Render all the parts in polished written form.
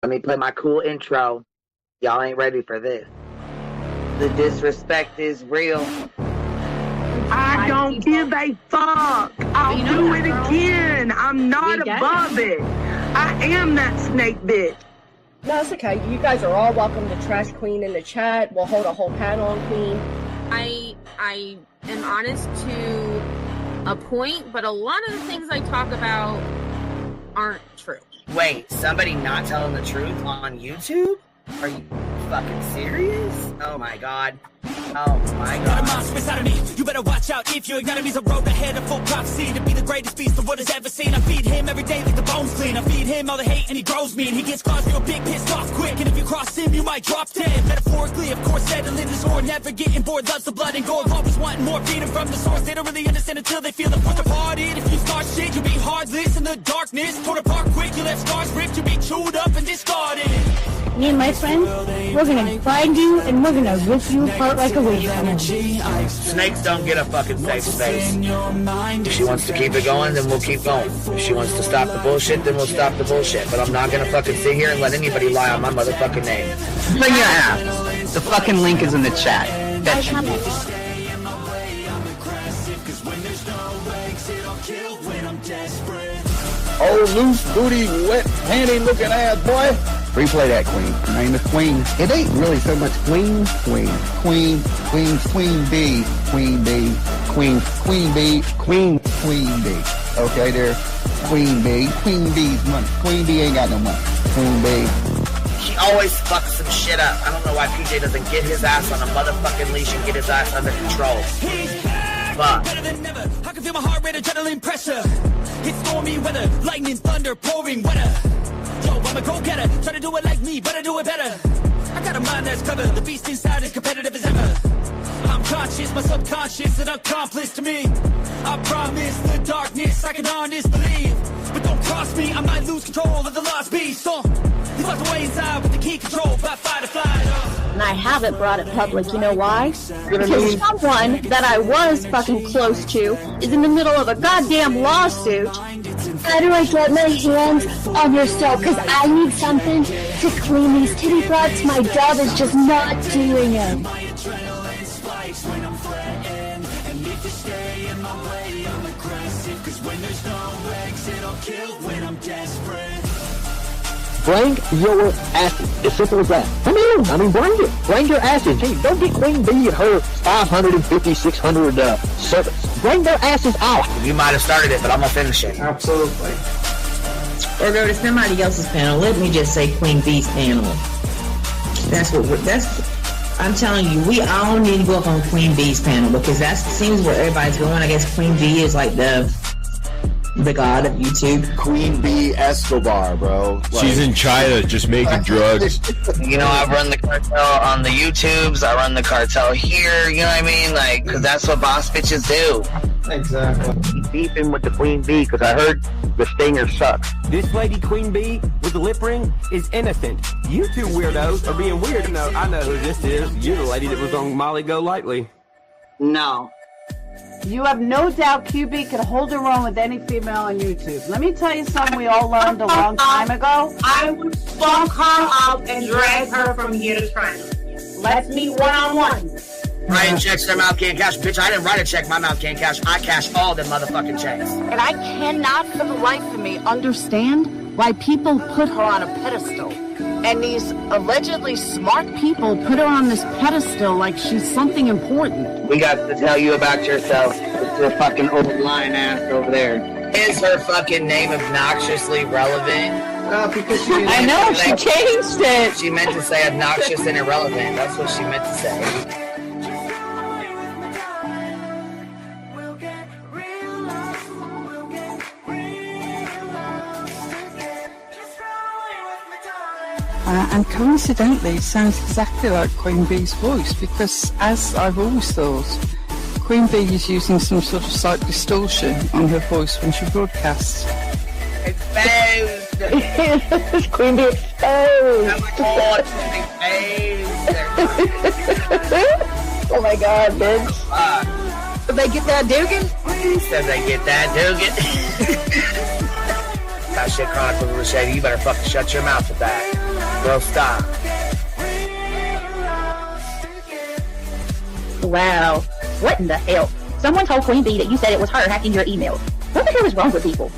Let me play my cool intro. Y'all ain't ready for this. The disrespect is real. I don't give a fuck. I'll do it again. I'm not above it. I am that snake bitch. No, it's okay. You guys are all welcome to trash Queen in the chat. We'll hold a whole panel on Queen. I am honest to a point, but a lot of the things I talk about aren't true. Wait, somebody not telling the truth on YouTube? Are you fucking serious? Oh my god. Oh my god. Got a monster inside of me. You better watch out if your enemy's a road ahead of full prophecy to be the greatest beast the world has ever seen. I feed him every day like the bones clean. I feed him all the hate and he grows me. And he gets claws real big, pissed off quick. And if you cross him, you might drop dead. Metaphorically, of course, settling the sword. Never getting bored, loves the blood and gore. Always wanting more freedom from the source. They don't really understand until they feel the fourth departed. If you start shit, you'll be heartless in the darkness. Torn apart quick, you left scars ripped. You'll be chewed up and discarded. Me and my friends, we're gonna find you and we're gonna rip you apart like a witch funnel. Snakes don't get a fucking safe space. If she wants to keep it going, then we'll keep going. If she wants to stop the bullshit, then we'll stop the bullshit. But I'm not gonna fucking sit here and let anybody lie on my motherfucking name. Bring your ass. The fucking link is in the chat. That should be. Oh, loose booty, wet panty looking ass boy. Replay that, Queen. Her name is Queen. It ain't really so much Queen. Queen B. Queen B. Queen B. Okay, there. Queen B. Queen B's money. Queen B ain't got no money. Queen B. She always fucks some shit up. I don't know why PJ doesn't get his ass on a motherfucking leash and get his ass under control. Fuck. Better than never. I can feel my heart rate, adrenaline pressure. It's stormy weather, lightning, thunder, pouring weather. Yo, I'm a go-getter, try to do it like me, but I do it better. I got a mind that's clever, the beast inside is competitive as ever. I'm conscious, my subconscious, an accomplice to me. I promise the darkness, I can honest believe. But don't cross me, I might lose control of the lost beast. He's locked away inside with the key control, by fight or flight. And I haven't brought it public, you know why? Because someone that I was fucking close to is in the middle of a goddamn lawsuit. How do I get my hands on your soul? Because I need something to clean these titty broads. My dog is just not doing it. Bring your asses. As simple as that. I mean, bring it. Bring your asses. Gee, don't get Queen B and her 550, 600 servants. Bring their asses out. You might have started it, but I'm gonna finish it. Absolutely. Or go to somebody else's panel. Let me just say Queen B's panel. I'm telling you, we all need to go up on Queen B's panel because that seems where everybody's going. I guess Queen B is like the god of YouTube. Queen B Escobar, bro. Like, she's in China just making drugs. You know, I run the cartel on the YouTubes. I run the cartel here. You know what I mean? Like, because that's what boss bitches do. Exactly. Beefing with the Queen Bee because I heard the stinger sucks. This lady Queen Bee with the lip ring is innocent. You two weirdos are being weird. No, I know who this is. You're the lady that was on Molly Go Lightly. No. You have no doubt QB can hold her own with any female on YouTube. Let me tell you something we all learned a long time ago. I would fuck her up and drag her from here to China. Let's meet one-on-one. Writing checks their mouth can't cash. Bitch, I didn't write a check my mouth can't cash. I cash all them motherfucking checks. And I cannot for the life of me understand why people put her on a pedestal. And these allegedly smart people put her on this pedestal like she's something important. We got to tell you about yourself. It's your fucking old lying ass over there. Is her fucking name obnoxiously relevant? Because I know, she changed it. She meant to say obnoxious and irrelevant. That's what she meant to say. And coincidentally, it sounds exactly like Queen Bee's voice because, as I've always thought, Queen Bee is using some sort of slight distortion on her voice when she broadcasts. Exposed! Queen Bee exposed! Oh my god, bitch. Did they get that Dugan? Said they get that Dugan. That shit chronicles of the shady. You better fucking shut your mouth with that. Girl, stop. Wow. What in the hell? Someone told Queen Bee that you said it was her hacking your email. What the hell is wrong with people?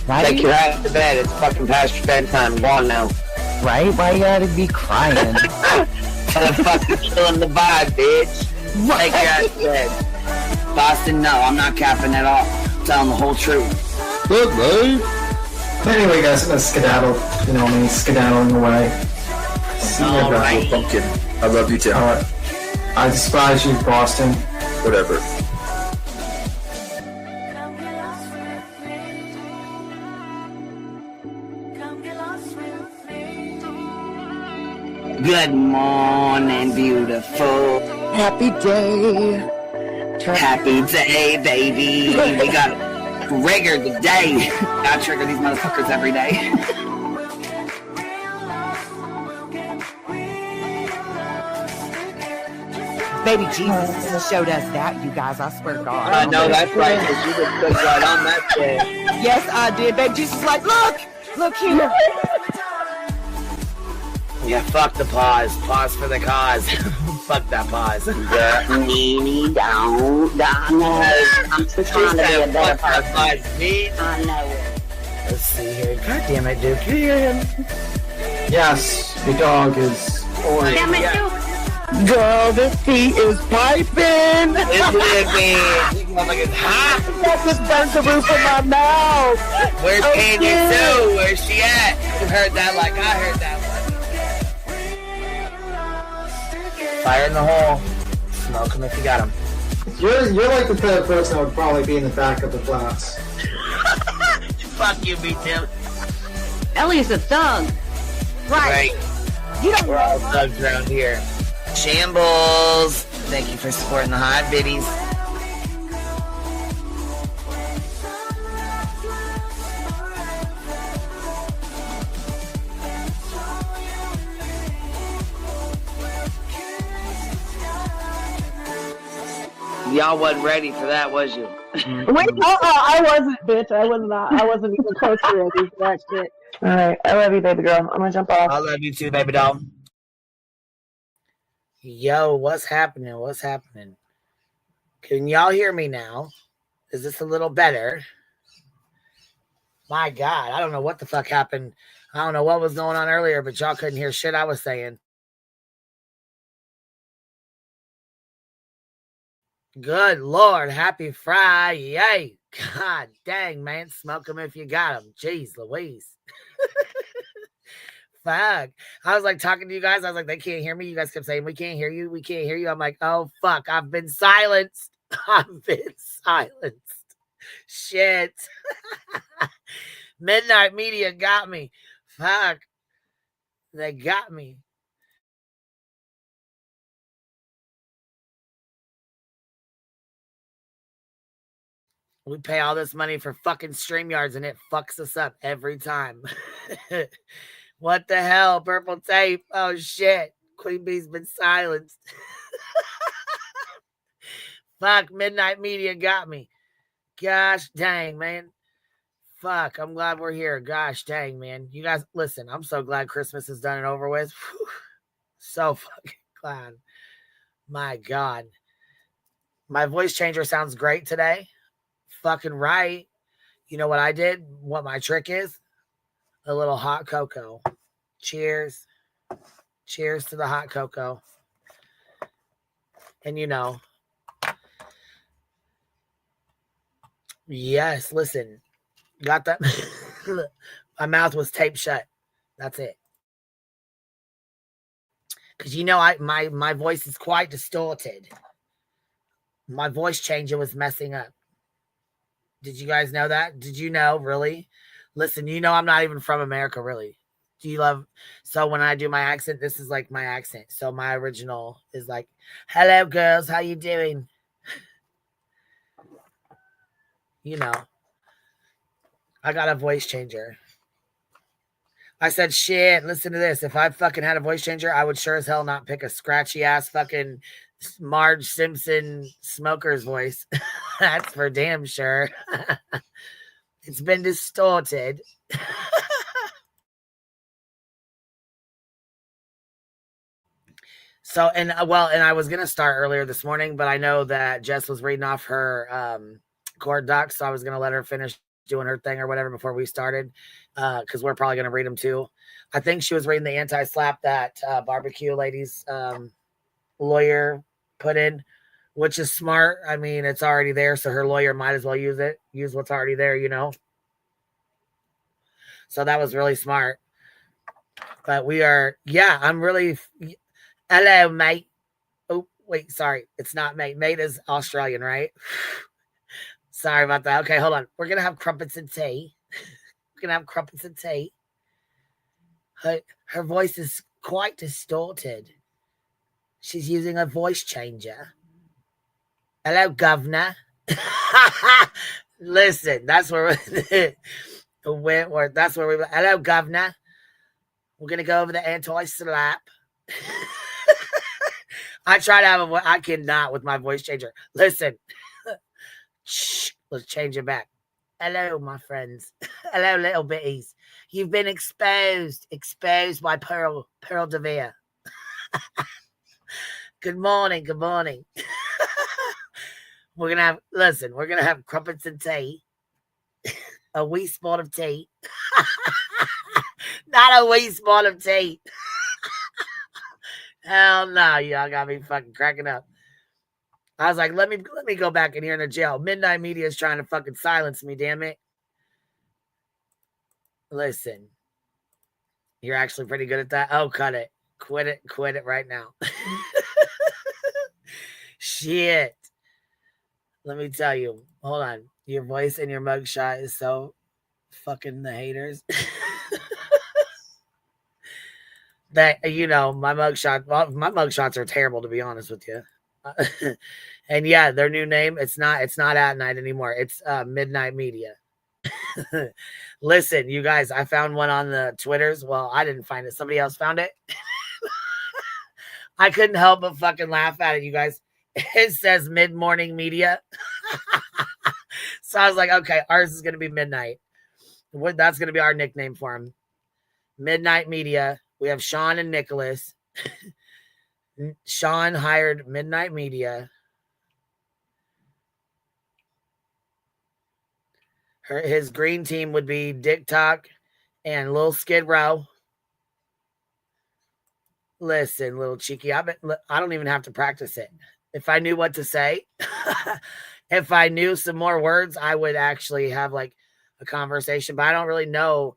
Right? Take your ass to bed. It's fucking past your bedtime. Go on now. Right? Why you gotta be crying? Fucking killing the vibe, bitch. Take your ass to bed. Boston, no, I'm not capping at all. I'm telling the whole truth. Good, babe. Anyway, guys, I'm gonna skedaddle. You know me, skedaddling away. See you guys. Right. Pumpkin. I love you too. Alright. I despise you, Boston. Whatever. Good morning, beautiful. Happy day. Happy day, baby. We got trigger today. I trigger these motherfuckers every day. Baby Jesus showed us that, you guys. I swear to God. I know that's right, because you just put right on that shit. Yes, I did. Baby Jesus was like, look here. Yeah, fuck the pause. Pause for the cause. Fuck that pause. I'm just trying to be a better person. I know it. Let's see here. God damn it, Duke. You hear him? Yes, the dog is orange. Damn it, Duke. Girl, this tea is piping. It's living. This motherfucker's hot. That just burnt the roof of my mouth. Where's Candy Sue? Where's she at? You heard that like I heard that one. Fire in the hole. Smoke him if you got him. You're like the type of person that would probably be in the back of the class. Fuck you, me Tim. Ellie's a thug. Right. You don't We're all thugs around here. Shambles. Thank you for supporting the hot biddies. Y'all wasn't ready for that, was you? Wait, I wasn't, bitch. I was not. I wasn't even close to ready for that shit. Alright, I love you, baby girl. I'm gonna jump off. I love you too, baby doll. Yo, what's happening? What's happening? Can y'all hear me now? Is this a little better? My God, I don't know what the fuck happened. I don't know what was going on earlier, but y'all couldn't hear shit I was saying. Good Lord, happy Friday. God dang, man. Smoke them if you got them. Jeez Louise. Fuck. I was like talking to you guys. I was like, they can't hear me. You guys kept saying, we can't hear you. We can't hear you. I'm like, oh, fuck. I've been silenced. I've been silenced. Shit. Midnight Media got me. Fuck. They got me. We pay all this money for fucking StreamYards and it fucks us up every time. What the hell? Purple tape. Oh shit. Queen Bee's been silenced. Fuck, Midnight Media got me. Gosh dang, man. Fuck, I'm glad we're here. Gosh dang, man. You guys, listen, I'm so glad Christmas is done and over with. Whew. So fucking glad. My God. My voice changer sounds great today. Fucking right. You know what I did? What my trick is? A little hot cocoa. Cheers. Cheers to the hot cocoa. And you know. Yes, listen. Got that? My mouth was taped shut. That's it. Because you know my voice is quite distorted. My voice changer was messing up. Did you guys know that? Did you know, really? Listen, you know I'm not even from America, really. Do you love... So when I do my accent, this is like my accent. So my original is like, hello, girls. How you doing? You know. I got a voice changer. I said, shit, listen to this. If I fucking had a voice changer, I would sure as hell not pick a scratchy-ass fucking Marge Simpson smoker's voice. That's for damn sure. It's been distorted. So, and I was going to start earlier this morning, but I know that Jess was reading off her court docs, so I was going to let her finish doing her thing or whatever before we started, because we're probably going to read them too. I think she was reading the anti-slap that barbecue lady's lawyer put in, which is smart. I mean, it's already there, so her lawyer might as well use what's already there, you know? So that was really smart. But I'm really... Hello, mate. Oh, wait, sorry. It's not mate. Mate is Australian, right? Sorry about that. Okay, hold on. We're going to have crumpets and tea. Her voice is quite distorted. She's using a voice changer. Hello, governor. Listen, that's where Wentworth. That's where we. Hello, governor. We're gonna go over the anti-slap. I try to have I cannot with my voice changer. Listen, shh, let's change it back. Hello, my friends. Hello, little bitties. You've been exposed by Pearl DeVere. Good morning. We're gonna have crumpets and tea. A wee spot of tea. Not a wee spot of tea. Hell no, y'all got me fucking cracking up. I was like, let me go back in here in the jail. Midnight Media is trying to fucking silence me, damn it. Listen. You're actually pretty good at that. Oh, cut it. Quit it right now. Shit. Let me tell you. Hold on. Your voice and your mugshot is so fucking the haters. That, you know, my mugshots are terrible, to be honest with you. And yeah, their new name, it's not At Night anymore. It's Midnight Media. Listen, you guys, I found one on the Twitters. Well, I didn't find it. Somebody else found it. I couldn't help but fucking laugh at it, you guys. It says Mid-Morning Media. So I was like, okay, ours is going to be Midnight. That's going to be our nickname for him. Midnight Media. We have Sean and Nicholas. Sean hired Midnight Media. His green team would be Dick Talk and Lil Skid Row. Listen, little cheeky, I don't even have to practice it. If I knew what to say, if I knew some more words, I would actually have like a conversation. But I don't really know,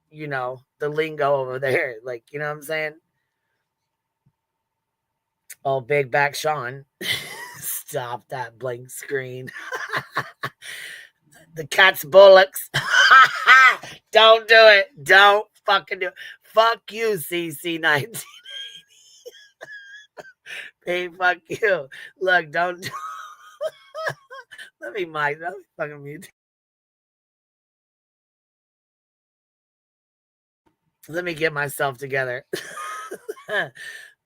you know, the lingo over there. Like, you know what I'm saying? Oh, big back Sean. Stop that blank screen. The cat's bullocks. Don't do it. Don't fucking do it. Fuck you, CC1980. Hey, fuck you. Look, don't. Let me fucking mute. Let me get myself together.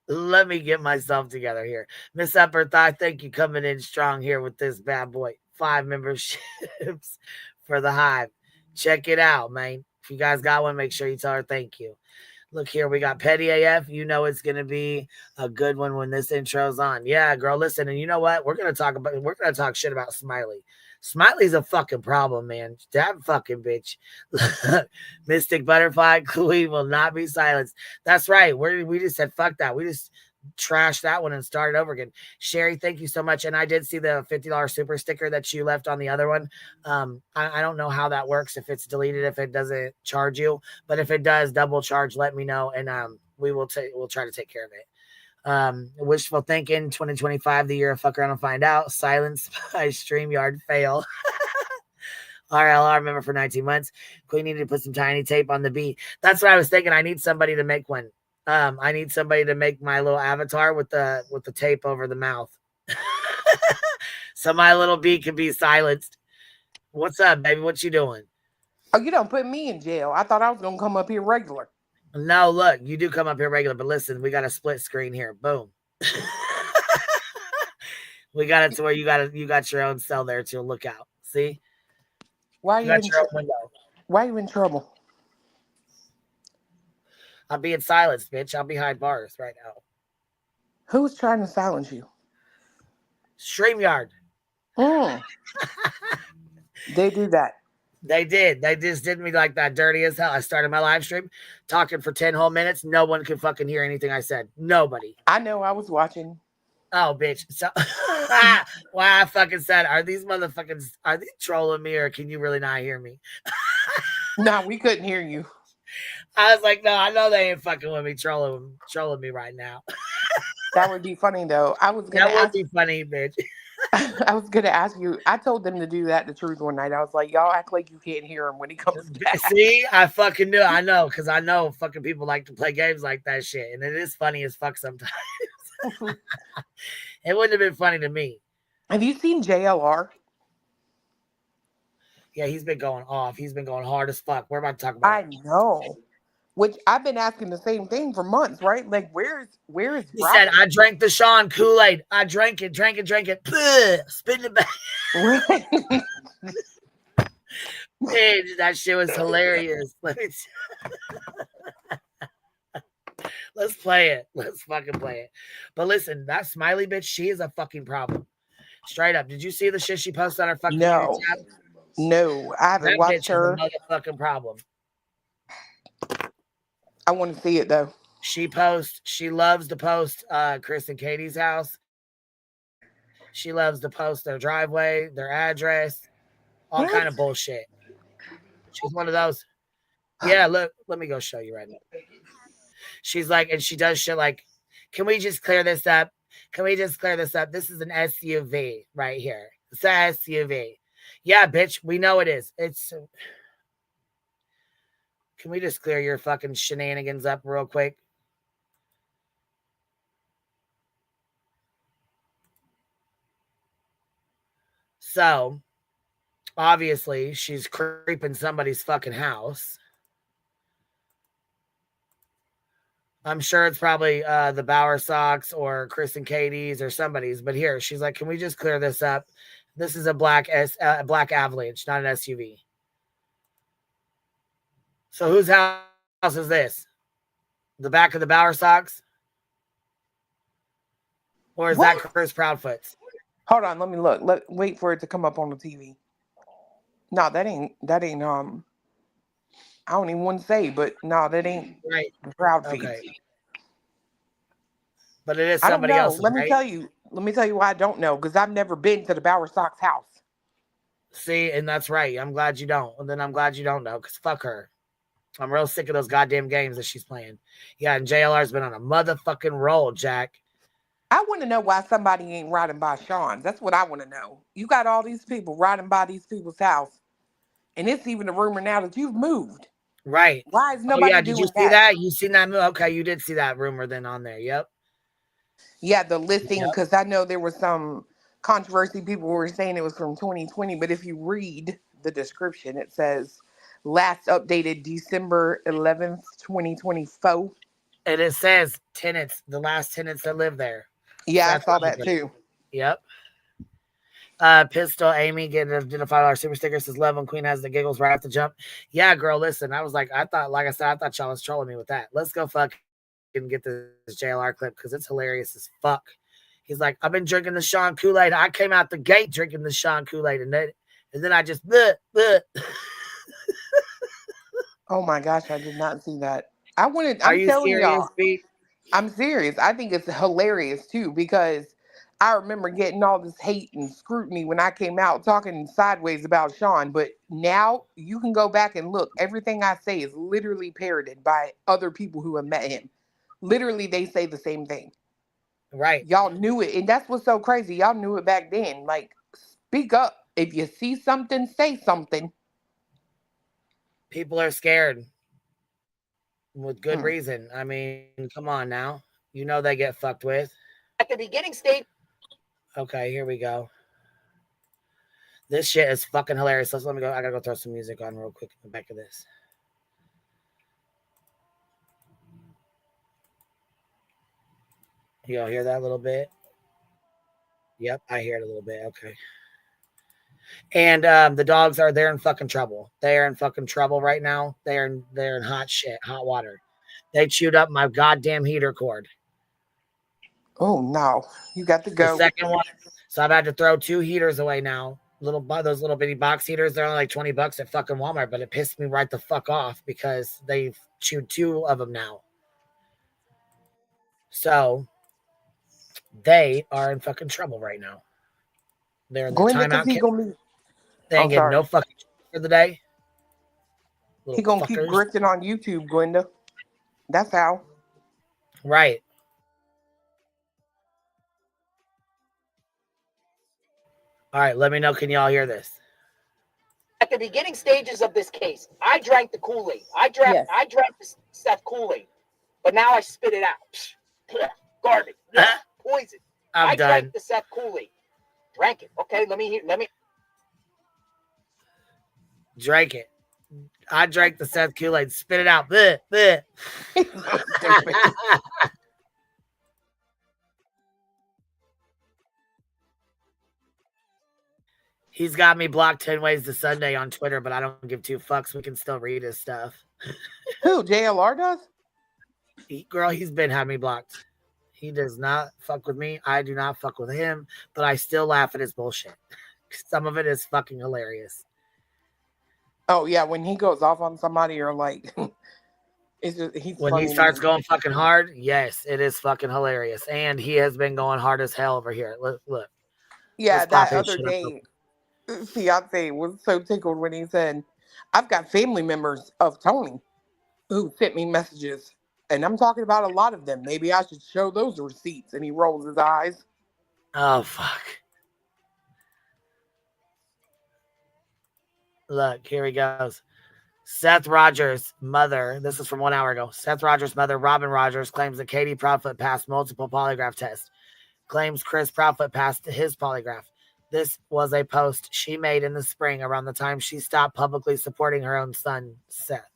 Let me get myself together here. Miss Upper Thigh, thank you coming in strong here with this bad boy. 5 memberships for the Hive. Check it out, man. If you guys got one, make sure you tell her thank you. Look here, we got Petty AF. You know it's gonna be a good one when this intro's on. Yeah, girl, listen, and you know what? We're gonna talk shit about Smiley. Smiley's a fucking problem, man. That fucking bitch. Mystic Butterfly Queen will not be silenced. That's right. We just said fuck that. We just trashed that one and started over again. Sherry, thank you so much. And I did see the $50 super sticker that you left on the other one. I don't know how that works, if it's deleted, if it doesn't charge you, but if it does double charge, let me know, and we'll try to take care of it. Wishful thinking 2025, the year of fuck around and find out. Silence by StreamYard fail. RLR member for 19 months. Queen needed to put some tiny tape on the beat. That's what I was thinking. I need somebody to make one. I need somebody to make my little avatar with the tape over the mouth. So my little bee can be silenced. What's up, baby? What you doing? Oh, you don't put me in jail. I thought I was gonna come up here regular. No, look, you do come up here regular, but listen, we got a split screen here. Boom. We got it to where you got your own cell there to look out. See? Why are You you got in your own window. Why are you in trouble? I'm being silenced, bitch. I'm behind bars right now. Who's trying to silence you? StreamYard. They do that. They did. They just did me like that, dirty as hell. I started my live stream talking for 10 whole minutes. No one could fucking hear anything I said. Nobody. I know. I was watching. Oh, bitch. So, why I fucking said, are these motherfuckers, are they trolling me or can you really not hear me? No, we couldn't hear you. I was like, no, I know they ain't fucking with me, trolling me right now. That would be funny, though. I was gonna That would ask. be funny, bitch. I was gonna ask you. I told them to do that. The truth one night. I was like, y'all act like you can't hear him when he comes back. See, I fucking knew. I know, because I know fucking people like to play games like that shit, and it is funny as fuck sometimes. It wouldn't have been funny to me. Have you seen JLR? Yeah, he's been going off. He's been going hard as fuck. We're about to talk about I know. Which I've been asking the same thing for months, right? Like, where's He said, I drank the Sean Kool-Aid. I drank it. Spit it back. Man, that shit was hilarious. Let's play it. Let's fucking play it. But listen, that Smiley bitch, she is a fucking problem. Straight up. Did you see the shit she posted on her fucking No. tab? No, I haven't That watched bitch her. is a motherfucking problem. I want to see it though. She loves to post Chris and Katie's house. She loves to post their driveway, their address, all kind of bullshit. She's one of those. Yeah, look, let me go show you right now. She's like, and she does shit like, can we just clear this up? This is an SUV right here. It's an SUV. Yeah, bitch, we know it is. Can we just clear your fucking shenanigans up real quick? So, obviously, she's creeping somebody's fucking house. I'm sure it's probably the Bauer Sox or Chris and Katie's or somebody's. But here, she's like, can we just clear this up? This is a black Avalanche, not an SUV. So whose house is this? The back of the Bauer Sox? Or is that Chris Proudfoot's? Hold on, let me look. Wait for it to come up on the TV. No, that ain't I don't even want to say, but no, that ain't right. Proud Feet. Okay. But it is I don't somebody know. else's, Let me right? tell you why I don't know, because I've never been to the Bauer Sox house. See, and that's right. I'm glad you don't. And then I'm glad you don't know, because fuck her. I'm real sick of those goddamn games that she's playing. Yeah, and JLR's been on a motherfucking roll, Jack. I want to know why somebody ain't riding by Sean's. That's what I want to know. You got all these people riding by these people's house, and it's even a rumor now that you've moved. Right. Why is nobody doing that? Did you see that? You seen that? Okay, you did see that rumor then on there. Yep. Yeah, the listing, because I know there was some controversy. People were saying it was from 2020, but if you read the description, it says last updated December 11th, 2024. And it says tenants, the last tenants that live there. Yeah, I saw that too. Yep. Pistol Amy did a $5 super sticker, says love when Queen has the giggles right off the jump. Yeah, girl, listen, I thought y'all was trolling me with that. Let's go fucking get this JLR clip because it's hilarious as fuck. He's like, I've been drinking the Sean Kool-Aid. I came out the gate drinking the Sean Kool-Aid, and then I just Oh my gosh, I did not see that. I'm you telling serious, y'all. Pete? I'm serious. I think it's hilarious too, because I remember getting all this hate and scrutiny when I came out talking sideways about Sean. But now you can go back and look. Everything I say is literally parroted by other people who have met him. Literally, they say the same thing. Right. Y'all knew it. And that's what's so crazy. Y'all knew it back then. Like, speak up. If you see something, say something. People are scared. With good reason. I mean, come on now. You know they get fucked with. At the beginning state. Okay, here we go. This shit is fucking hilarious. Let me go. I gotta go throw some music on real quick in the back of this. Y'all hear that a little bit? Yep, I hear it a little bit. Okay. And the dogs they're in fucking trouble. They are in fucking trouble right now. They're in hot shit, hot water. They chewed up my goddamn heater cord. Oh no, you got to go. The second one, so I've had to throw 2 heaters away now. Those little bitty box heaters, they're only like $20 at fucking Walmart, but it pissed me right the fuck off because they've chewed 2 of them now. So they are in fucking trouble right now. They're in the timeout. They ain't getting no fucking for the day. He gonna keep grifting on YouTube, Glenda. That's how. Right. All right, let me know. Can y'all hear this? At the beginning stages of this case, I drank the Kool-Aid. I drank the Seth Kool-Aid, but now I spit it out. Garbage. Poison. I drank the Seth Kool-Aid. Drank it. Okay, let me. Drank it. I drank the Seth Kool-Aid. Spit it out. Bleh, bleh. He's got me blocked 10 ways to Sunday on Twitter, but I don't give 2 fucks. We can still read his stuff. Who, JLR does? He's been had me blocked. He does not fuck with me. I do not fuck with him, but I still laugh at his bullshit. Some of it is fucking hilarious. Oh, yeah, when he goes off on somebody, you're like... When he starts going fucking hard, yes, it is fucking hilarious. And he has been going hard as hell over here. Look. Yeah, that other day... Fiance was so tickled when he said, I've got family members of Tony who sent me messages, and I'm talking about a lot of them. Maybe I should show those receipts. And he rolls his eyes. Oh, fuck. Look, here he goes. Seth Rogers' mother, this is from 1 hour ago. Seth Rogers' mother, Robin Rogers, claims that Katie Proudfoot passed multiple polygraph tests. Claims Chris Proudfoot passed his polygraph. This was a post she made in the spring around the time she stopped publicly supporting her own son, Seth.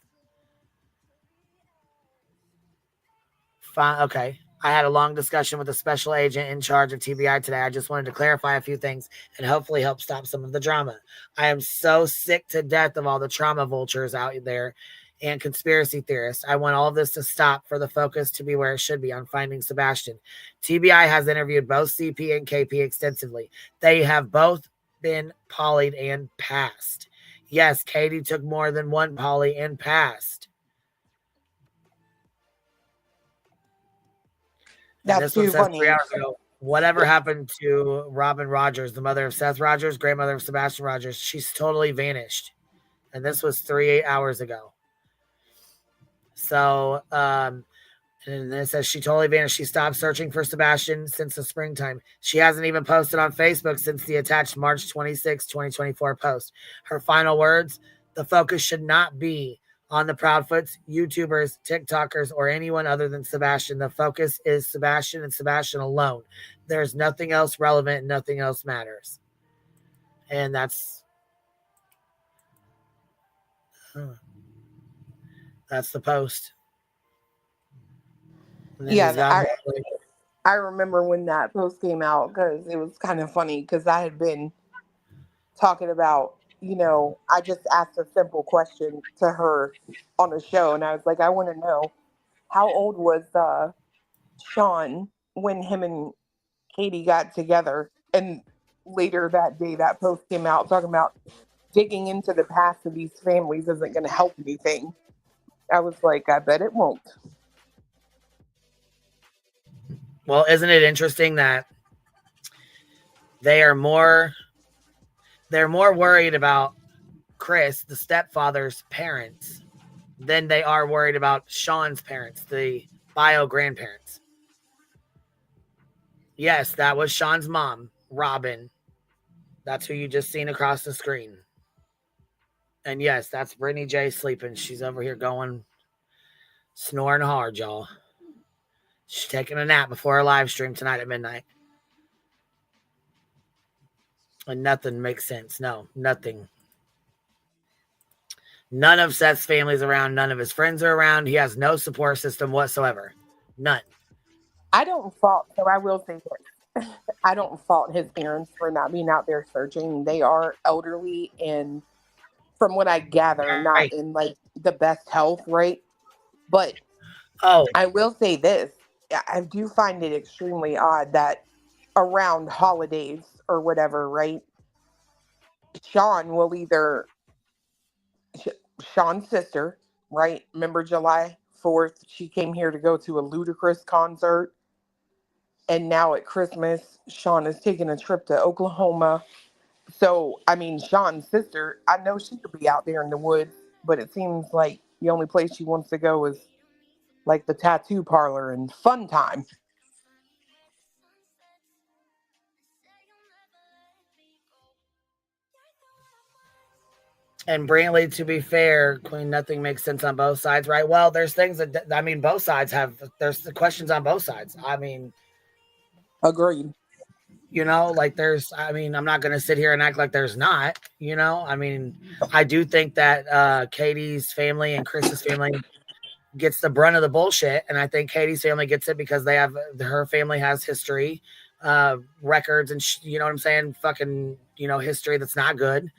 Fine, okay. I had a long discussion with a special agent in charge of TBI today. I just wanted to clarify a few things and hopefully help stop some of the drama. I am so sick to death of all the trauma vultures out there and conspiracy theorists. I want all of this to stop for the focus to be where it should be on finding Sebastian. TBI has interviewed both CP and KP extensively. They have both been polyed and passed. Yes, Katie took more than one poly and passed. That's too funny. 3 hours ago. Whatever happened to Robin Rogers, the mother of Seth Rogers, grandmother of Sebastian Rogers? She's totally vanished. And this was 3 hours ago. So, and it says she totally vanished. She stopped searching for Sebastian since the springtime. She hasn't even posted on Facebook since the attached March 26, 2024 post. Her final words, the focus should not be on the Proudfoots, YouTubers, TikTokers, or anyone other than Sebastian. The focus is Sebastian and Sebastian alone. There's nothing else relevant. Nothing else matters. And that's the post. Yeah, I remember when that post came out because it was kind of funny because I had been talking about, I just asked a simple question to her on a show, and I was like, I want to know, how old was Sean when him and Katie got together? And later that day, that post came out talking about digging into the past of these families isn't going to help anything. I was like, I bet it won't. Well, isn't it interesting that they're more worried about Chris, the stepfather's parents, than they are worried about Sean's parents, the bio grandparents. Yes, that was Sean's mom, Robin. That's who you just seen across the screen. And yes, that's Brittany J sleeping. She's over here snoring hard, y'all. She's taking a nap before her live stream tonight at midnight. And nothing makes sense. No, nothing. None of Seth's family's around. None of his friends are around. He has no support system whatsoever. None. I don't fault, so I will say this. I don't fault his parents for not being out there searching. They are elderly and, from what I gather, not Right. in like the best health, right? But Oh, I will say this. I do find it extremely odd that around holidays or whatever, right? Sean will either Sean's sister, right? Remember July 4th, she came here to go to a Ludacris concert. And now at Christmas, Sean is taking a trip to Oklahoma. So, I mean, Sean's sister, I know she could be out there in the woods, but it seems like the only place she wants to go is like the tattoo parlor and fun time. and Brantley, to be fair, Queen, nothing makes sense on both sides, right? Well, there's things that, I mean, both sides have, there's the questions on both sides. I mean, agreed. You know, like I mean, I'm not going to sit here and act like there's not, you know, I mean, I do think that Katie's family and Chris's family gets the brunt of the bullshit. And I think Katie's family gets it because her family has history, records, and you know what I'm saying? Fucking, history that's not good.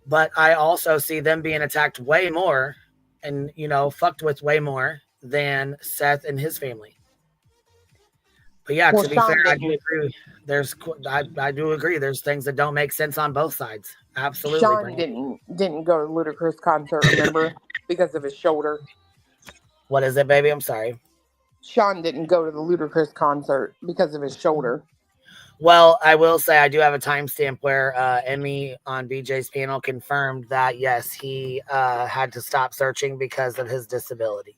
But I also see them being attacked way more and, fucked with way more than Seth and his family. But yeah, Well, to be Sean fair, I do didn't. agree. I do agree. There's things that don't make sense on both sides. Absolutely, Sean Brandon. didn't go to Ludacris concert, remember, because of his shoulder. What is it, baby? I'm sorry. Sean didn't go to the Ludacris concert because of his shoulder. Well, I will say I do have a timestamp where Emmy on BJ's panel confirmed that yes, he had to stop searching because of his disability.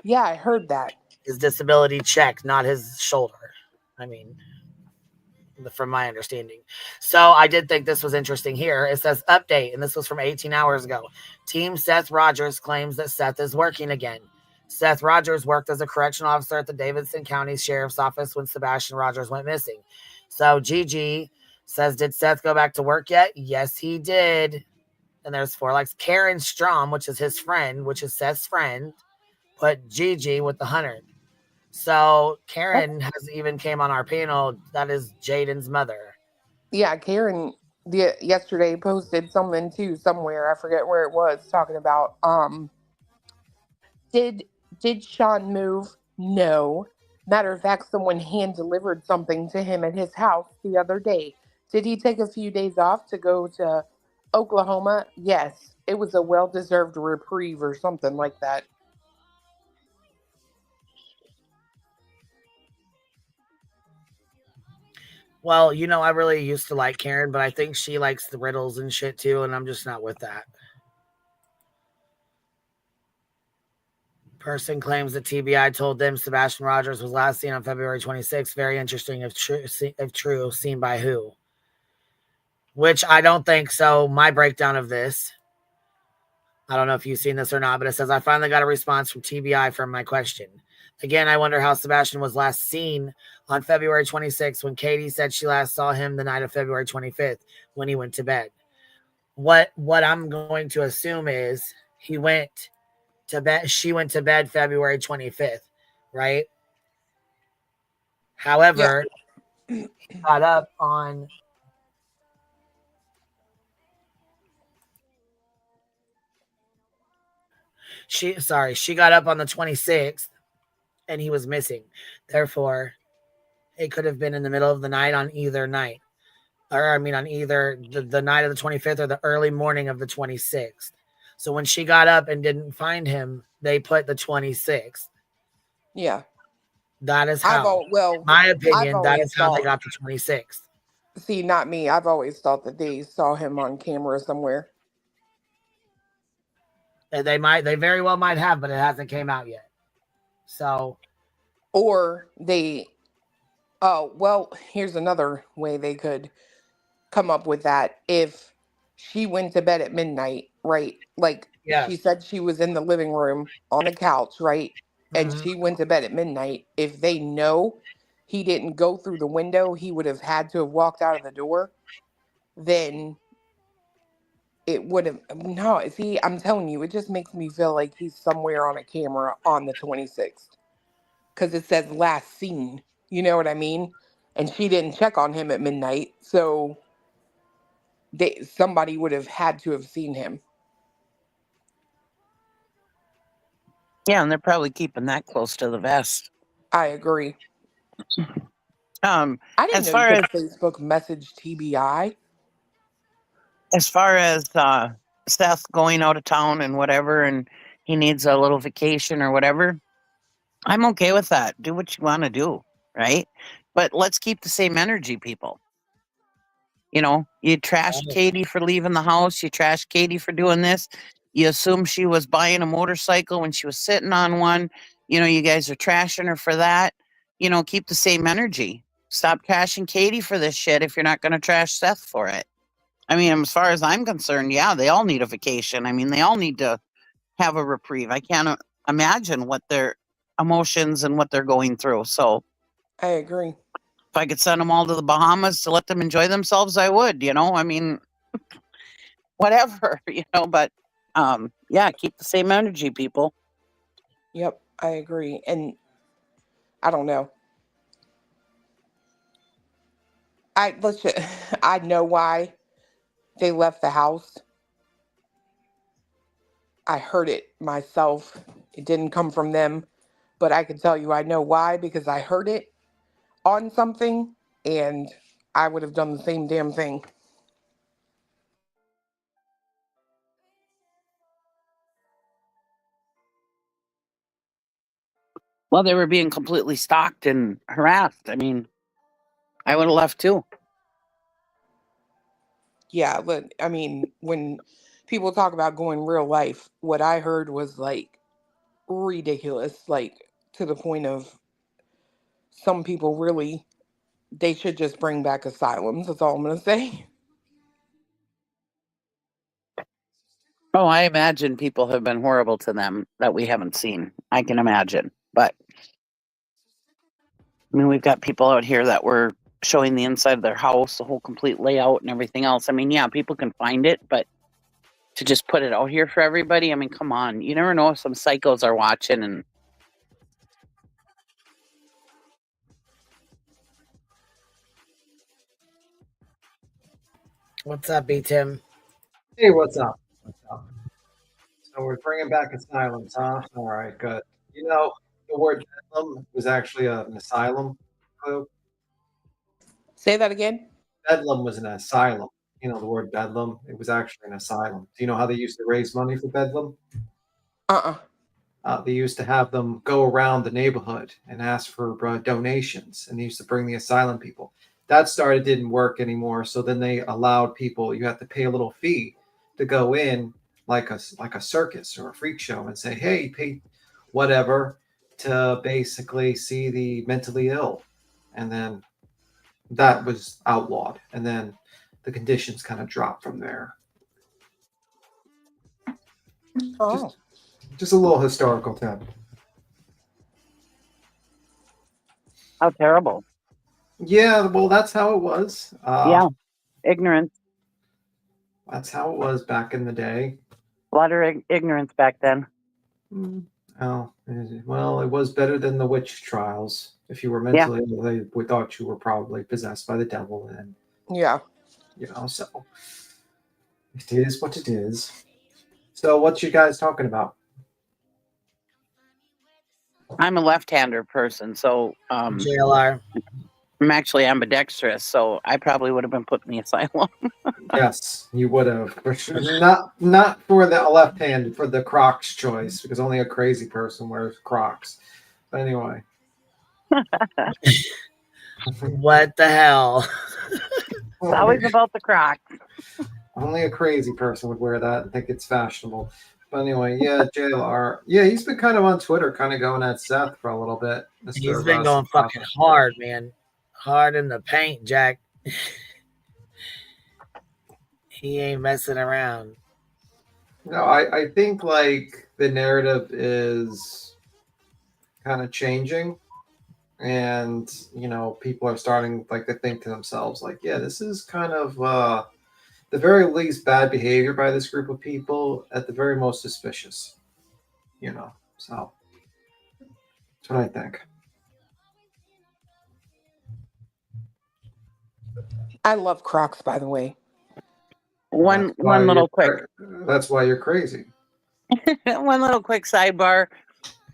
Yeah, I heard that. His disability check, not his shoulder. I mean, from my understanding. So I did think this was interesting here. It says update, and this was from 18 hours ago. Team Seth Rogers claims that Seth is working again. Seth Rogers worked as a correctional officer at the Davidson County Sheriff's Office when Sebastian Rogers went missing. So Gigi says, did Seth go back to work yet? Yes, he did. And there's 4 likes. Karen Strom, which is his friend, which is Seth's friend, put Gigi with the 100. So Karen has even came on our panel. That is Jaden's mother. Yeah, Karen yesterday posted something too somewhere. I forget where it was, talking about did Sean move? No. Matter of fact, someone hand delivered something to him at his house the other day. Did he take a few days off to go to Oklahoma? Yes. It was a well-deserved reprieve or something like that. Well, I really used to like Karen, but I think she likes the riddles and shit too, and I'm just not with that. Person claims that TBI told them Sebastian Rogers was last seen on February 26th. Very interesting, if true, seen by who? Which I don't think so. My breakdown of this, I don't know if you've seen this or not, but it says, I finally got a response from TBI from my question. Again, I wonder how Sebastian was last seen on February 26th when Katie said she last saw him the night of February 25th when he went to bed. What I'm going to assume is he went to bed. She went to bed February 25th, right? However, he got up on she got up on the 26th and he was missing. Therefore, it could have been in the middle of the night on either night. Or I mean on either the night of the 25th or the early morning of the 26th. So when she got up and didn't find him, they put the 26th. Yeah. That is how, in my opinion, that is how they got the 26th. See, not me. I've always thought that they saw him on camera somewhere. They very well might have, but it hasn't came out yet. So, or they, here's another way they could come up with that. If she went to bed at midnight, right? Like she said she was in the living room on the couch, right? And she went to bed at midnight. If they know he didn't go through the window, he would have had to have walked out of the door. Then it would have, no, see, I'm telling you, it just makes me feel like he's somewhere on a camera on the 26th. Because it says last seen. You know what I mean? And she didn't check on him at midnight, so somebody would have had to have seen him. Yeah, and they're probably keeping that close to the vest. I agree. I didn't as know far you as could Facebook message TBI. as far as Seth going out of town and whatever, and he needs a little vacation or whatever, I'm okay with that. Do what you want to do, right? But let's keep the same energy, people. You know, you trashed Katie for leaving the house. You trashed Katie for doing this. You assume she was buying a motorcycle when she was sitting on one. You know, you guys are trashing her for that. You know, keep the same energy. Stop trashing Katie for this shit if you're not going to trash Seth for it. I mean, as far as I'm concerned, yeah, they all need a vacation. I mean, they all need to have a reprieve. I can't imagine what their emotions and what they're going through. So I agree. if I could send them all to the Bahamas to let them enjoy themselves, I would, you know, I mean, whatever, you know, but yeah, keep the same energy, people. Yep, I agree. And I don't know. I know why they left the house. I heard it myself. It didn't come from them, but I can tell you I know why, because I heard it on something and I would have done the same damn thing. Well, they were being completely stalked and harassed. I mean, I would have left too. Yeah, but I mean, when people talk about going real life, what I heard was like ridiculous, like to the point of some people really, they should just bring back asylums. That's all I'm going to say. Oh, I imagine people have been horrible to them that we haven't seen. I can imagine. But I mean, we've got people out here that were showing the inside of their house, the whole complete layout and everything else. I mean, yeah, people can find it, but to just put it out here for everybody, I mean, come on. You never know if some psychos are watching and What's up, B-Tim? Hey, what's up? What's up? So we're bringing back asylums, huh? All right, good. You know, the word bedlam was actually an asylum clue. Say that again. Bedlam was an asylum. You know, the word bedlam, it was actually an asylum. Do you know how they used to raise money for bedlam? They used to have them go around the neighborhood and ask for donations, and they used to bring the asylum people. That didn't work anymore, so then they allowed people, you have to pay a little fee to go in like a circus or a freak show and say, hey, pay whatever to basically see the mentally ill. And then that was outlawed. And then the conditions kind of dropped from there. Oh. Just a little historical tip. how terrible. Yeah, well, that's how it was. Yeah, ignorance. That's how it was back in the day. A lot of ignorance back then. Oh, well, it was better than the witch trials. If you were mentally ill, they thought you were probably possessed by the devil. And yeah, you know, so it is what it is. So, what you guys talking about? I'm a left-hander person, so JLR. I'm actually ambidextrous, so I probably would have been put in the asylum. Yes, you would have. For sure. Not for the left hand, for the Crocs choice, because only a crazy person wears Crocs. But anyway. What the hell? It's always about the Crocs. Only a crazy person would wear that and think it's fashionable. But anyway, yeah, JLR. Yeah, he's been kind of on Twitter, kind of going at Seth for a little bit. He's been going fucking hard, man. Hard in the paint, Jack. He ain't messing around. No, I think like the narrative is kind of changing. And, you know, people are starting like to think to themselves, like, yeah, this is kind of the very least bad behavior by this group of people, at the very most suspicious. You know, so that's what I think. I love Crocs, by the way. One little quick. That's why you're crazy. One little quick sidebar.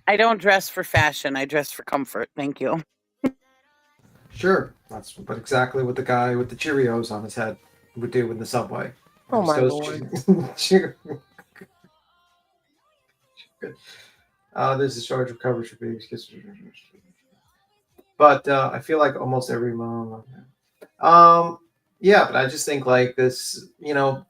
I don't dress for fashion. I dress for comfort. Thank you. Sure, that's but exactly what the guy with the Cheerios on his head would do in the subway. Oh my lord! There's a charge of coverage for babies. But I feel like almost every mom. Yeah, but I just think like this,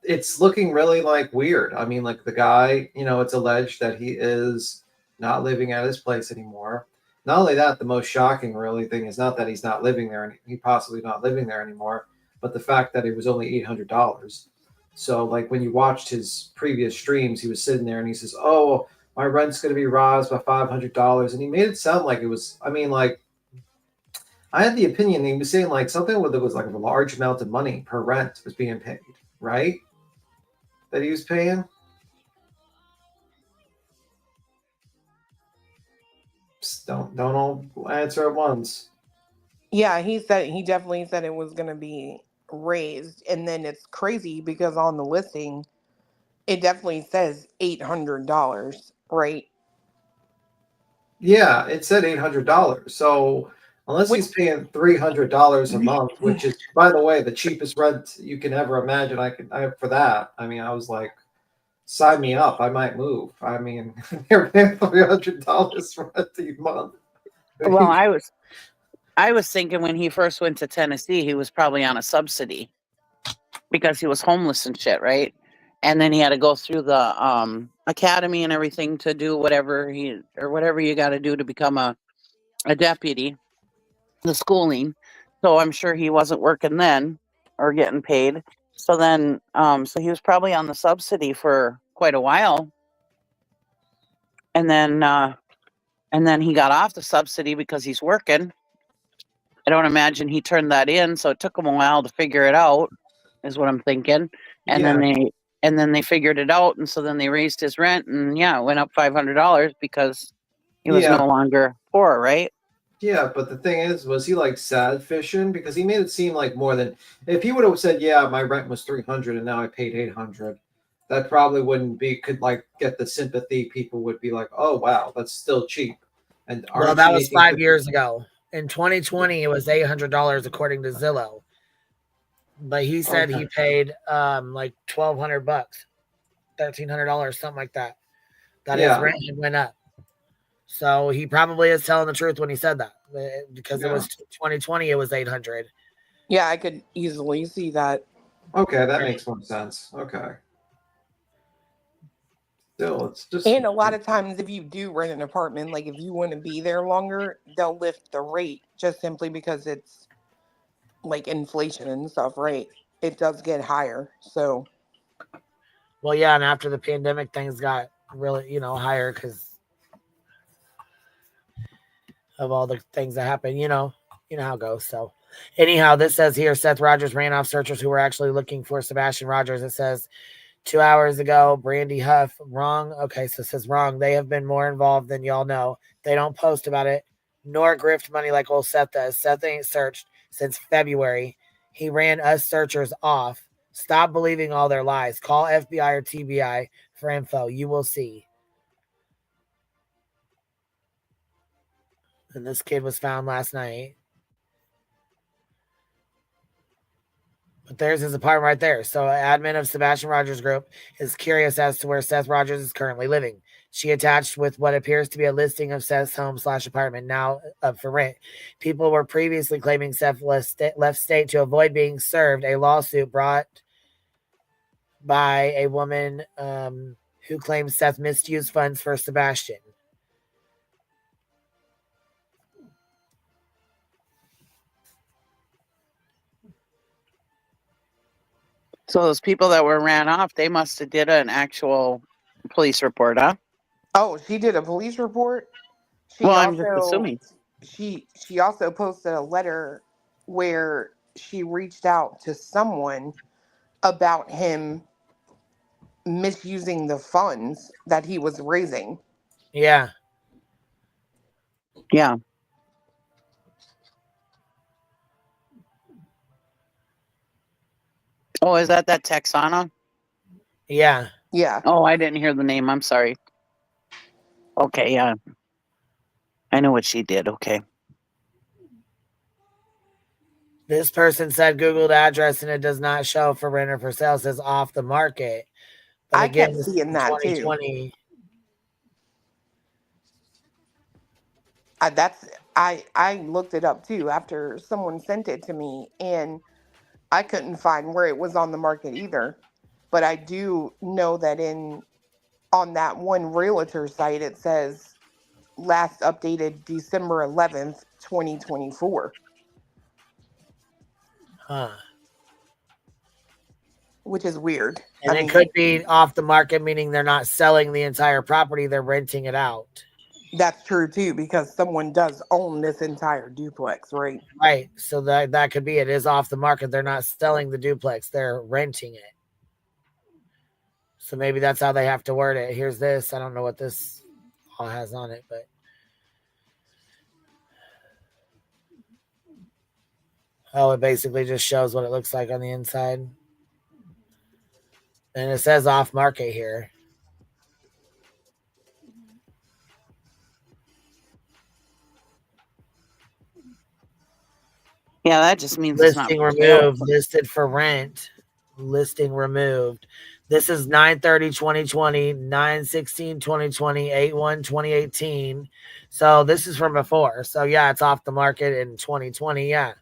it's looking really like weird. I mean, like the guy, it's alleged that he is not living at his place anymore. Not only that, the most shocking really thing is not that he's not living there and he possibly not living there anymore, but the fact that it was only $800. So like when you watched his previous streams, he was sitting there and he says, "Oh, my rent's going to be raised by $500," and he made it sound like it was. I mean, like I had the opinion he was saying like something with it was like a large amount of money per rent was being paid, right? That he was paying. Just don't all answer at once. Yeah, he definitely said it was going to be raised, and then it's crazy because on the listing, it definitely says $800, right? Yeah, it said $800. So unless he's paying $300 a month, which is, by the way, the cheapest rent you can ever imagine, for that. I mean, I was like, sign me up. I might move. I mean, they're paying $300 rent a month. Well, I was thinking when he first went to Tennessee, he was probably on a subsidy because he was homeless and shit, right? And then he had to go through the academy and everything to do whatever you got to do to become a deputy, the schooling. So I'm sure he wasn't working then or getting paid. So then, so he was probably on the subsidy for quite a while, and then he got off the subsidy because he's working. I don't imagine he turned that in, so it took him a while to figure it out, is what I'm thinking. And then they figured it out, and so then they raised his rent, and it went up $500 because he was no longer poor, right? Yeah, but the thing is, was he like sad fishing? Because he made it seem like more than if he would have said, "Yeah, my rent was $300 and now I paid $800." That probably could like get the sympathy. People would be like, "Oh wow, that's still cheap." And well, that was 5 years ago. In 2020, it was $800 according to Zillow. But he said he paid like $1,200, $1,300, something like that. That his rent went up. So he probably is telling the truth when he said that, because it was 2020, it was 800. Yeah, I could easily see that. Okay, that makes more sense. Okay. Still, it's just. And a lot of times, if you do rent an apartment, like if you want to be there longer, they'll lift the rate just simply because it's like inflation and stuff, right? It does get higher. So. Well, yeah, and after the pandemic, things got really, higher because of all the things that happened, you know how it goes. So anyhow, this says here, Seth Rogers ran off searchers who were actually looking for Sebastian Rogers. It says 2 hours ago, Brandy Huff, wrong. Okay, so it says wrong. They have been more involved than y'all know. They don't post about it, nor grift money like old Seth does. Seth ain't searched since February. He ran us searchers off. Stop believing all their lies. Call FBI or TBI for info. You will see. And this kid was found last night. But there's his apartment right there. So admin of Sebastian Rogers Group is curious as to where Seth Rogers is currently living. She attached with what appears to be a listing of Seth's home/apartment now up for rent. People were previously claiming Seth left state to avoid being served a lawsuit brought by a woman who claims Seth misused funds for Sebastian. So those people that were ran off, they must have did an actual police report, huh? Oh, she did a police report? I'm just assuming. She also posted a letter where she reached out to someone about him misusing the funds that he was raising. Yeah. Yeah. Oh, is that Texana? Yeah. Yeah. Oh, I didn't hear the name. I'm sorry. Okay, yeah. I know what she did. Okay. This person said Googled address and it does not show for rent or for sale. It says off the market. But I again, kept this is seeing that too. 2020. I looked it up too after someone sent it to me, and I couldn't find where it was on the market either. But I do know that on that one realtor site it says last updated December 11th, 2024. Huh. Which is weird. And it could be off the market, meaning they're not selling the entire property, they're renting it out. That's true too, because someone does own this entire duplex, right? Right. So that could be it is off the market. They're not selling the duplex, they're renting it. So maybe that's how they have to word it. Here's this. I don't know what this all has on it, but it basically just shows what it looks like on the inside. And it says off market here. Yeah, that just means listing it's not removed, listed for rent, listing removed. This is 9/30/2020, 9/16/2020, 8/1/2018. So this is from before. So yeah, it's off the market in 2020. Yeah.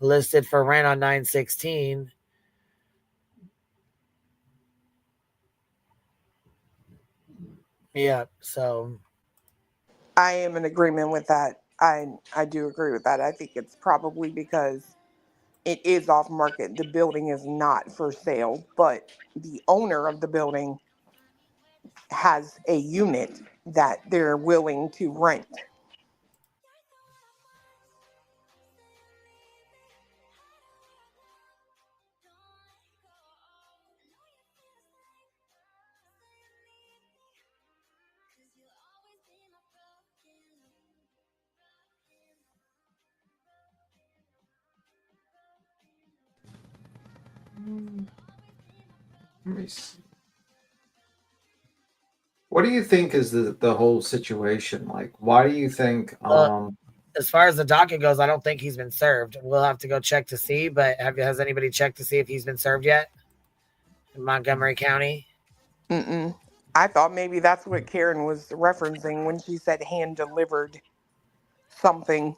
Listed for rent on 9/16. Yeah, so I am in agreement with that. I do agree with that. I think it's probably because it is off market. The building is not for sale, but the owner of the building has a unit that they're willing to rent. Let me see. What do you think is the whole situation like? Why do you think as far as the docket goes, I don't think he's been served. We'll have to go check to see, but has anybody checked to see if he's been served yet in Montgomery County? Mm-mm. I thought maybe that's what Karen was referencing when she said hand delivered something.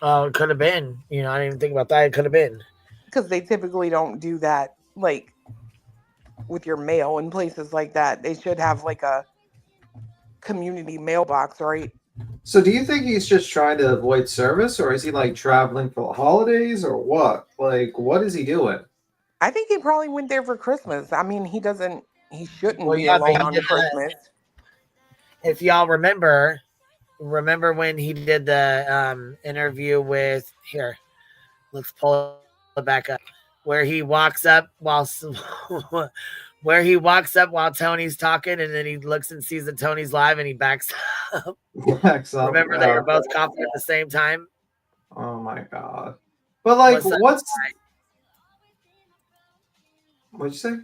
Oh, it could have been. I didn't even think about that. It could have been. Because they typically don't do that, like, with your mail in places like that. They should have, like, a community mailbox, right? So do you think he's just trying to avoid service, or is he, like, traveling for the holidays, or what? Like, what is he doing? I think he probably went there for Christmas. I mean, he shouldn't be yeah, alone on Christmas. If y'all remember when he did the interview with, here, let's pull it back up, where he walks up while Tony's talking, and then he looks and sees that Tony's live and he backs up. Remember they were both coughing at the same time? Oh my god. But like what'd you say?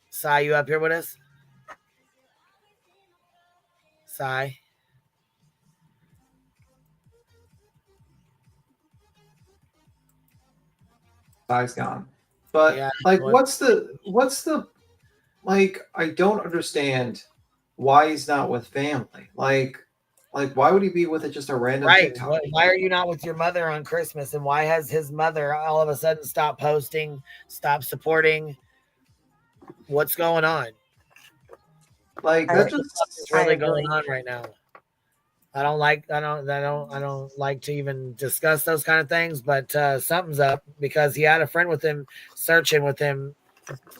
Sai, you up here with us? Sai. Sai's gone. But yeah, like what's the like I don't understand why he's not with family. Like why would he be with just a random TikTok? Why are you not with your mother on Christmas? And why has his mother all of a sudden stopped posting, stopped supporting? What's going on? Like that's just really going on right now. I don't like to even discuss those kind of things, but something's up because he had a friend with him searching with him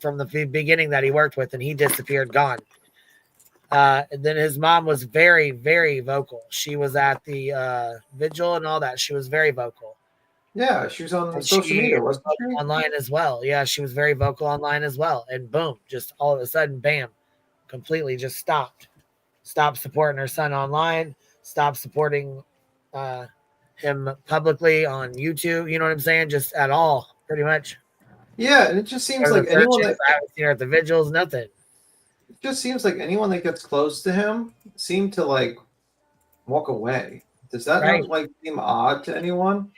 from the beginning that he worked with, and he disappeared, gone. And then his mom was very, very vocal. She was at the vigil and all that. She was very vocal. Yeah, she was on social media, wasn't she? Online as well. Yeah, she was very vocal online as well. And boom, just all of a sudden, bam, completely just stopped. Stopped supporting her son online. Stopped supporting him publicly on YouTube. You know what I'm saying? Just at all, pretty much. Yeah, and it just seems like anyone that I haven't seen her at the vigils, nothing. It just seems like anyone that gets close to him seem to like walk away. Does that not like seem odd to anyone?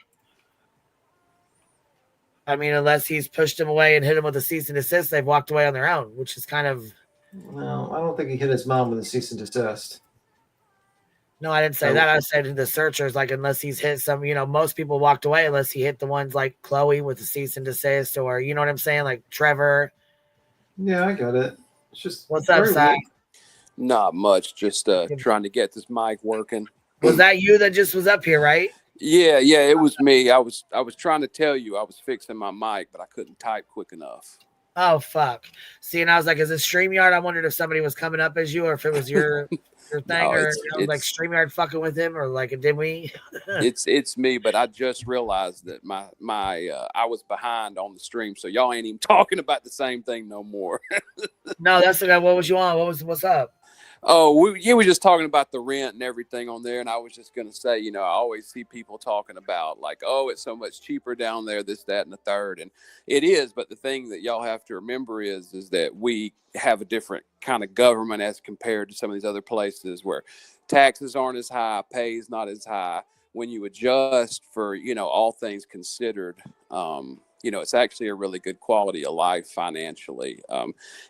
I mean, unless he's pushed him away and hit him with a cease and desist, they've walked away on their own, which is kind of. No, I don't think he hit his mom with a cease and desist. No, I didn't say that. I said to the searchers, like, unless he's hit some, most people walked away unless he hit the ones like Chloe with the cease and desist, or you know what I'm saying, like Trevor. Yeah, I get it. It's just what's up, Si? Not much. Just trying to get this mic working. Was that you that just was up here, right? Yeah, it was me. I was trying to tell you I was fixing my mic, but I couldn't type quick enough. Oh fuck! See, and I was like, "Is it StreamYard?" I wondered if somebody was coming up as you, or if it was your thing, No, or like StreamYard fucking with him, or like did we? it's me, but I just realized that my I was behind on the stream, so y'all ain't even talking about the same thing no more. No, that's okay. What was you on? What's up? Oh, we were just talking about the rent and everything on there, and I was just going to say, I always see people talking about like, oh, it's so much cheaper down there, this, that, and the third, and it is. But the thing that y'all have to remember is that we have a different kind of government as compared to some of these other places where taxes aren't as high, pay is not as high. When you adjust for, all things considered, it's actually a really good quality of life financially,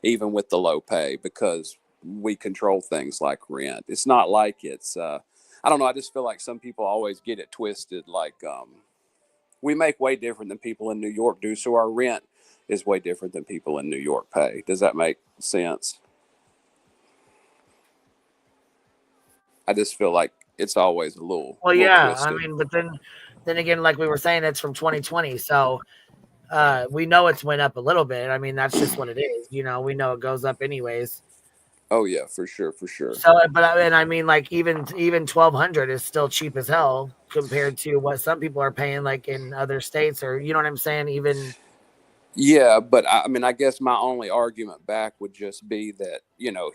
even with the low pay, because we control things like rent. It's not like it's I don't know, I just feel like some people always get it twisted, like we make way different than people in New York do, so our rent is way different than people in New York pay. Does that make sense? I just feel like it's always a little yeah, twisted. I mean, but then again, like we were saying, it's from 2020, so we know it's went up a little bit. I mean, that's just what it is. We know it goes up anyways. Oh yeah, for sure. So, but I mean, like even 1,200 is still cheap as hell compared to what some people are paying, like in other states, or you know what I'm saying? Even. Yeah, but I mean, I guess my only argument back would just be that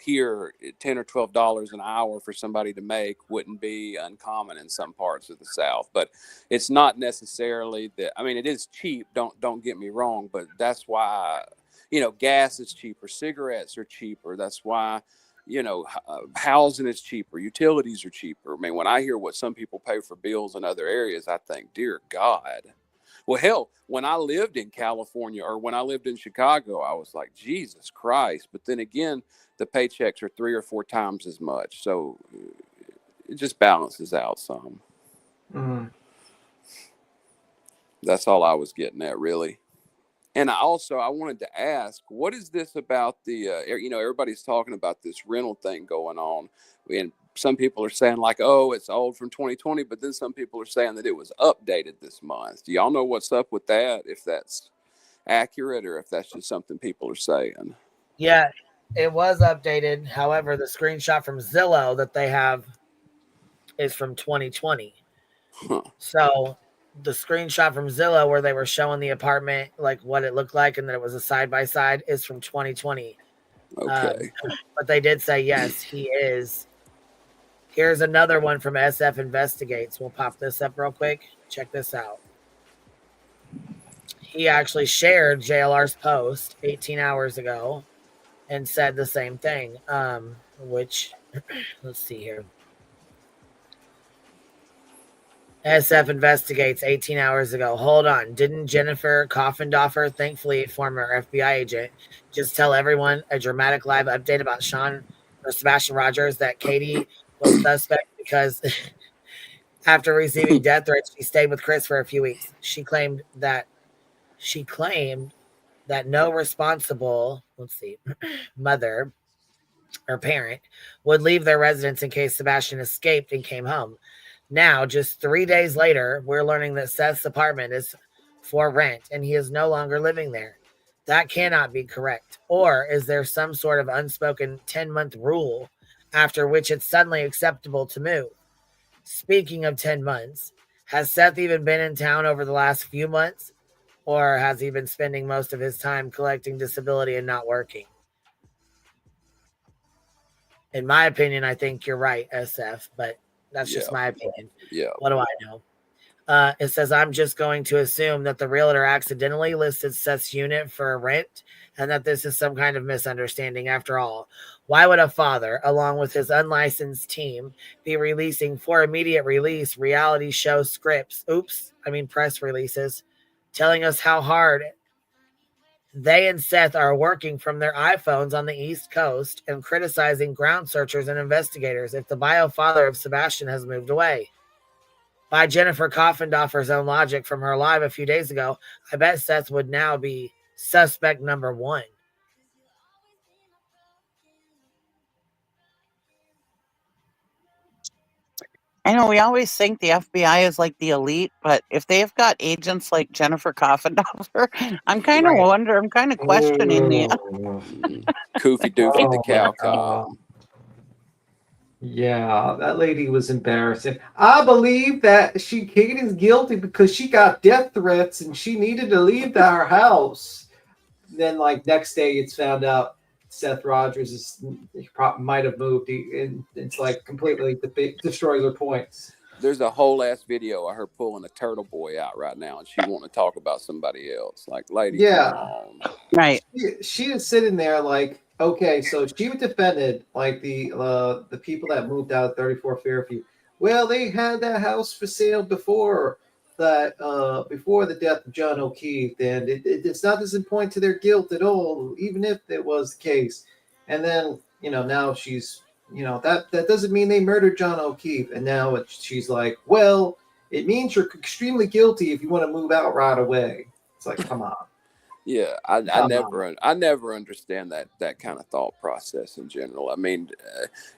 here $10 or $12 an hour for somebody to make wouldn't be uncommon in some parts of the South. But it's not necessarily that. I mean, it is cheap. Don't get me wrong, but that's why. Gas is cheaper, cigarettes are cheaper. That's why, housing is cheaper, utilities are cheaper. I mean, when I hear what some people pay for bills in other areas, I think, dear God. Well, hell, when I lived in California or when I lived in Chicago, I was like, Jesus Christ. But then again, the paychecks are 3 or 4 times as much. So it just balances out some. Mm-hmm. That's all I was getting at, really. And I wanted to ask, what is this about the, everybody's talking about this rental thing going on. And some people are saying like, oh, it's old from 2020. But then some people are saying that it was updated this month. Do y'all know what's up with that? If that's accurate or if that's just something people are saying? Yeah, it was updated. However, the screenshot from Zillow that they have is from 2020. Huh. So the screenshot from Zillow where they were showing the apartment, like what it looked like, and that it was a side-by-side is from 2020. Okay. But they did say, yes, he is. Here's another one from SF Investigates. We'll pop this up real quick. Check this out. He actually shared JLR's post 18 hours ago and said the same thing, which, let's see here. SF Investigates 18 hours ago. Hold on. Didn't Jennifer Coffendorfer, thankfully a former FBI agent, just tell everyone a dramatic live update about Sean or Sebastian Rogers that Katie was suspect because after receiving death threats, she stayed with Chris for a few weeks. She claimed that no responsible, mother or parent would leave their residence in case Sebastian escaped and came home. Now, just 3 days later, we're learning that Seth's apartment is for rent and he is no longer living there. That cannot be correct. Or is there some sort of unspoken 10-month rule after which it's suddenly acceptable to move? Speaking of 10 months, has Seth even been in town over the last few months? Or has he been spending most of his time collecting disability and not working? In my opinion, I think you're right, SF, but that's just my opinion. Yeah. What do I know? It says, I'm just going to assume that the realtor accidentally listed Seth's unit for rent and that this is some kind of misunderstanding after all. Why would a father, along with his unlicensed team, be releasing for immediate release reality show scripts, press releases, telling us how hard they and Seth are working from their iPhones on the East Coast and criticizing ground searchers and investigators if the bio father of Sebastian has moved away? By Jennifer Coffindoffer's own logic from her live a few days ago, I bet Seth would now be suspect number one. I know we always think the FBI is like the elite, but if they've got agents like Jennifer Coffindoffer, I'm kind of questioning the. Koofy Doofy the cow cop. Yeah, that lady was embarrassing. I believe that Kate is guilty because she got death threats and she needed to leave our house. Then, like, next day, it's found out Seth Rogers might have moved, and it's like completely destroys her points. There's a whole ass video of her pulling a turtle boy out right now, and she wanting to talk about somebody else. Like, lady, come on. Right. She is sitting there like, okay, so she defended like the people that moved out of 34 Fairview. Well, they had that house for sale before the death of John O'Keefe, and it's not this point to their guilt at all, even if it was the case. And then, now she's, that doesn't mean they murdered John O'Keefe. And now she's like, well, it means you're extremely guilty if you want to move out right away. It's like, come on. Yeah, I never understand that kind of thought process in general. I mean,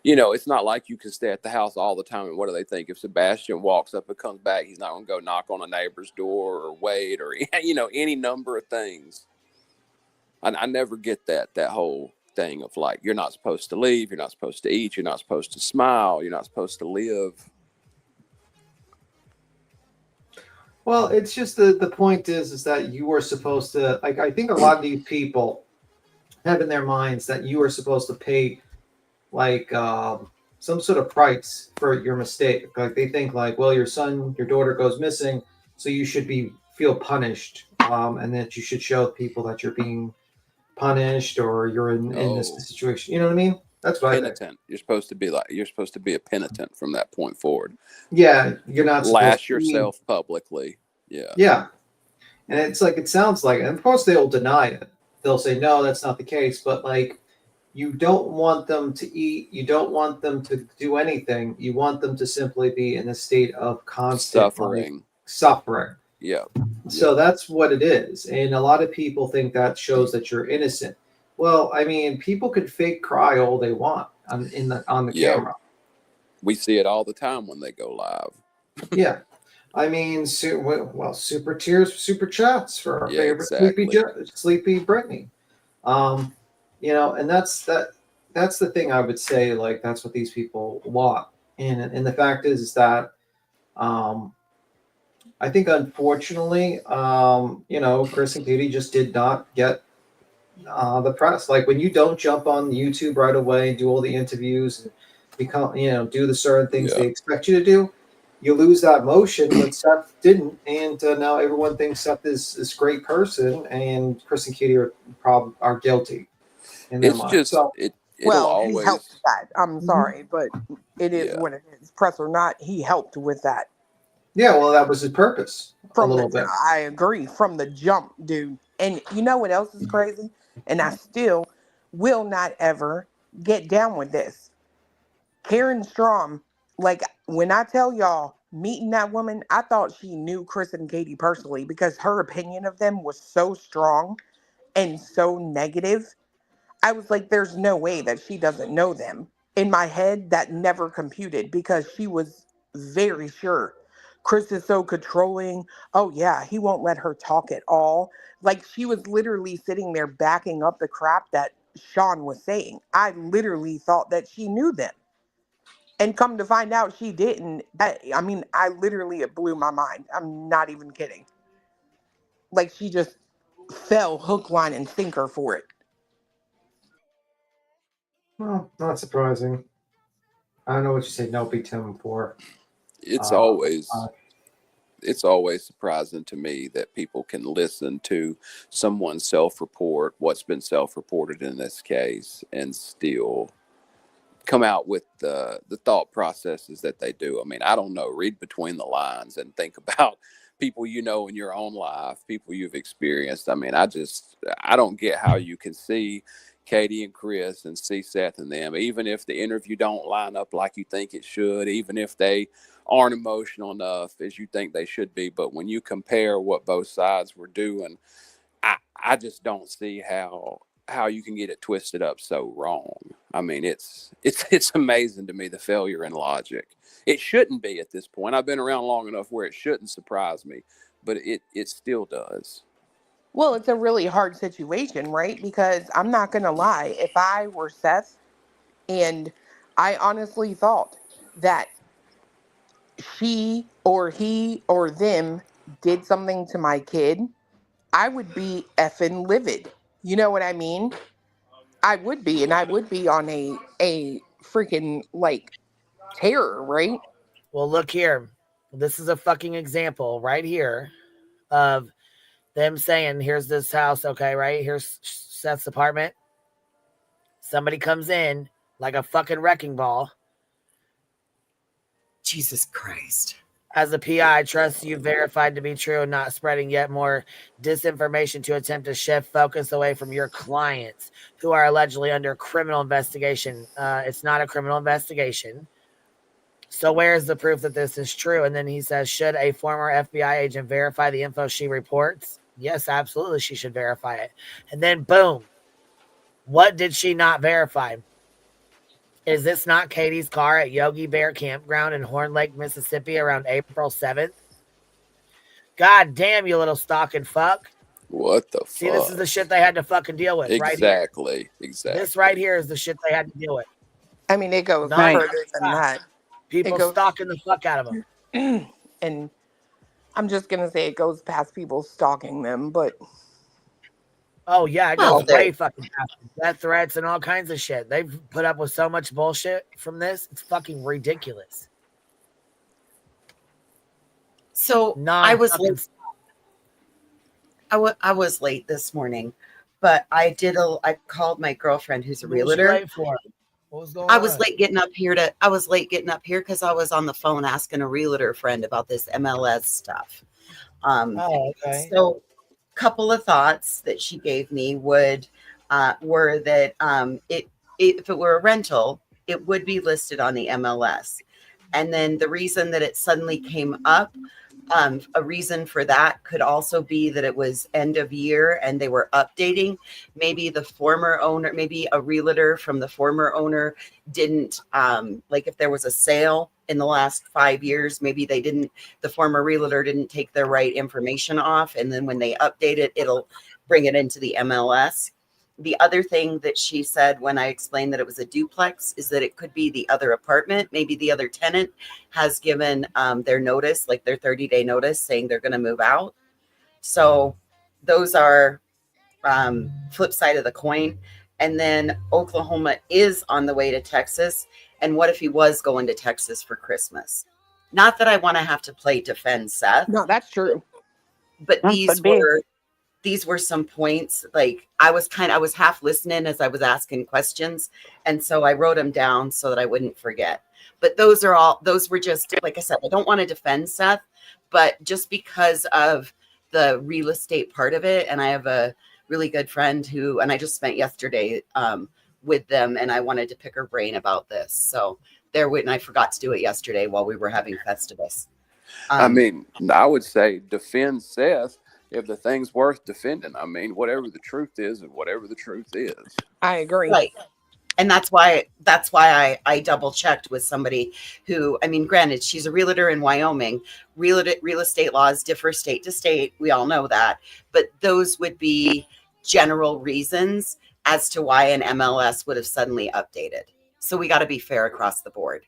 it's not like you can stay at the house all the time. And what do they think? If Sebastian walks up and comes back, he's not going to go knock on a neighbor's door or wait or, any number of things. I never get that whole thing of like, you're not supposed to leave. You're not supposed to eat. You're not supposed to smile. You're not supposed to live. Well, it's just the point is that you were supposed to, like, I think a lot of these people have in their minds that you are supposed to pay like some sort of price for your mistake. Like they think like, well, your daughter goes missing, so you should feel punished, and that you should show people that you're being punished or you're in this situation. You know what I mean? That's what penitent. I think. You're supposed to be a penitent from that point forward. Yeah, you're not lash yourself publicly. Yeah. Yeah. And it's like, it sounds like, and of course they'll deny it. They'll say, no, that's not the case. But like, you don't want them to eat. You don't want them to do anything. You want them to simply be in a state of constant suffering. Yeah. So that's what it is. And a lot of people think that shows that you're innocent. Well, I mean, people could fake cry all they want on the camera. We see it all the time when they go live. Yeah. I mean, super tears, super chats for our favorite Sleepy Brittany. And that's the thing I would say, like, that's what these people want. And the fact is that, I think unfortunately, Chris and Katie just did not get the press. Like when you don't jump on YouTube right away, do all the interviews, and become, do the certain things they expect you to do, you lose that motion. But Seth didn't, and now everyone thinks Seth is this great person, and Chris and Katie are guilty. It's just he helped that. I'm sorry, but it is what it is. Press or not, he helped with that. Yeah, well, that was his purpose. I agree. From the jump, dude. And you know what else is crazy? And I still will not ever get down with this. Karen Strom, like when I tell y'all, meeting that woman, I thought she knew Chris and Katie personally because her opinion of them was so strong and so negative. I was like, there's no way that she doesn't know them. In my head, that never computed because she was very sure. Chris is so controlling. Oh, yeah, he won't let her talk at all. Like, she was literally sitting there backing up the crap that Sean was saying. I literally thought that she knew them. And come to find out she didn't. It blew my mind. I'm not even kidding. Like, she just fell hook, line, and sinker for it. Well, not surprising. I don't know what you say no big Tim for. It's always it's always surprising to me that people can listen to someone self-report what's been self-reported in this case and still come out with the thought processes that they do. I mean, I don't know, read between the lines and think about people you know in your own life, people you've experienced. I mean, I don't get how you can see Katie and Chris and see Seth and them, even if the interview don't line up like you think it should, even if they aren't emotional enough as you think they should be. But when you compare what both sides were doing, I just don't see how you can get it twisted up so wrong. I mean, it's amazing to me, the failure in logic. It shouldn't be at this point. I've been around long enough where it shouldn't surprise me, but it still does. Well, it's a really hard situation, right? Because I'm not going to lie. If I were Seth and I honestly thought that she or he or them did something to my kid, I would be effing livid. You know what I mean? I would be, and I would be on a freaking like terror, right? Well, look here. This is a fucking example right here of them saying, here's this house, okay, right? Here's Seth's apartment. Somebody comes in like a fucking wrecking ball. Jesus Christ. As a PI, I trust you verified to be true and not spreading yet more disinformation to attempt to shift focus away from your clients who are allegedly under criminal investigation. It's not a criminal investigation. So where is the proof that this is true? And then he says, should a former FBI agent verify the info she reports? Yes, absolutely, she should verify it. And then boom. What did she not verify? Is this not Katie's car at Yogi Bear Campground in Horn Lake, Mississippi around April 7th? God damn, you little stalking fuck. What the fuck? See, this is the shit they had to fucking deal with right here. Exactly. This right here is the shit they had to deal with. I mean, it goes further than that. People stalking the fuck out of them. And I'm just going to say it goes past people stalking them, but... Oh, yeah, it goes way fucking past death threats and all kinds of shit. They've put up with so much bullshit from this. It's fucking ridiculous. So I was late this morning, but I called my girlfriend who's a realtor. What was you late for? What was going on? I was late getting up here because I was on the phone asking a realtor friend about this MLS stuff. Okay. So couple of thoughts that she gave me were that if it were a rental, it would be listed on the MLS. And then the reason that it suddenly came up, a reason for that could also be that it was end of year and they were updating. Maybe the former owner, maybe a realtor from the former owner didn't, like if there was a sale in the last 5 years, maybe the former realtor didn't take their right information off. And then when they update it, it'll bring it into the MLS. The other thing that she said when I explained that it was a duplex is that it could be the other apartment. Maybe the other tenant has given their notice, like their 30-day notice, saying they're going to move out. So those are flip side of the coin. And then Oklahoma is on the way to Texas. And what if he was going to Texas for Christmas? Not that I want to have to play defend Seth. No, that's true. But these were some points. Like I was half listening as I was asking questions. And so I wrote them down so that I wouldn't forget. But those were just, like I said, I don't want to defend Seth, but just because of the real estate part of it. And I have a really good friend and I just spent yesterday with them, and I wanted to pick her brain about this. So and I forgot to do it yesterday while we were having Festivus. I mean, I would say defend Seth if the thing's worth defending. I mean, whatever the truth is and whatever the truth is. I agree. Right. And that's why I double checked with somebody who, I mean, granted, she's a realtor in Wyoming. Real estate laws differ state to state. We all know that. But those would be general reasons as to why an MLS would have suddenly updated. So we got to be fair across the board.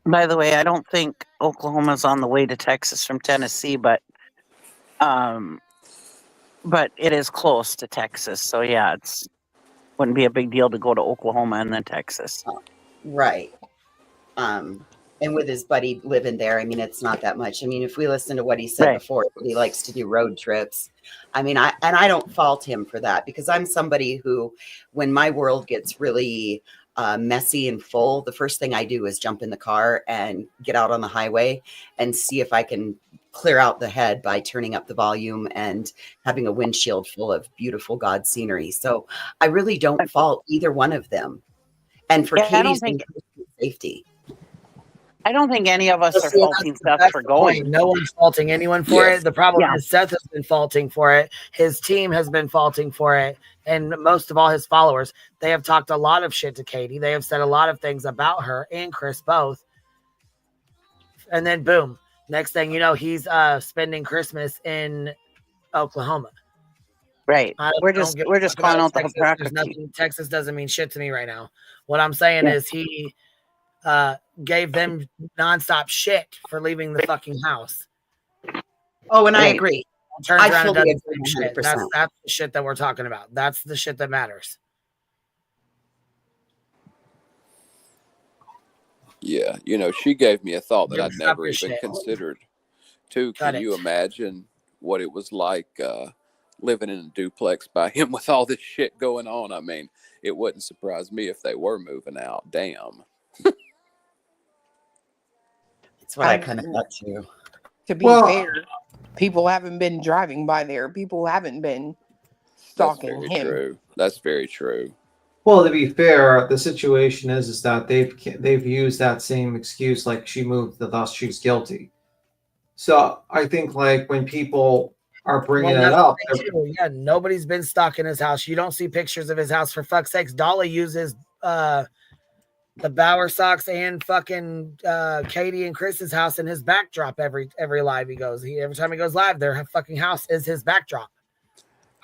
By the way, I don't think Oklahoma's on the way to Texas from Tennessee, but it is close to Texas. So yeah, wouldn't be a big deal to go to Oklahoma and then Texas. Right. And and with his buddy living there, I mean, it's not that much. I mean, if we listen to what he said before, he likes to do road trips. I mean, I don't fault him for that, because I'm somebody who, when my world gets really messy and full, the first thing I do is jump in the car and get out on the highway and see if I can clear out the head by turning up the volume and having a windshield full of beautiful God scenery. So I really don't fault either one of them. And for Katie's safety. I don't think any of us are faulting Seth for going. No one's faulting anyone for it. The problem is Seth has been faulting for it. His team has been faulting for it. And most of all, his followers. They have talked a lot of shit to Katie. They have said a lot of things about her and Chris both. And then boom. Next thing you know, he's spending Christmas in Oklahoma. Right. We're just calling out the hypocrisy. Texas doesn't mean shit to me right now. What I'm saying is he gave them nonstop shit for leaving the fucking house. Oh, and I agree. Turns around and does the same shit. That's the shit that we're talking about. That's the shit that matters. Yeah, you know, she gave me a thought that I'd never even considered. Too, can you imagine what it was like living in a duplex by him with all this shit going on? I mean, it wouldn't surprise me if they were moving out. Damn. That's what I kind of thought too. To be fair, people haven't been driving by there. People haven't been stalking him. True. That's very true. Well, to be fair, the situation is that they've used that same excuse, like she moved, thus she's guilty. So I think like when people are bringing it up, yeah, nobody's been stalking his house. You don't see pictures of his house, for fuck's sakes. Dolly uses the Bauer socks and fucking Katie and Chris's house in his backdrop every live he goes. Every time he goes live, their fucking house is his backdrop.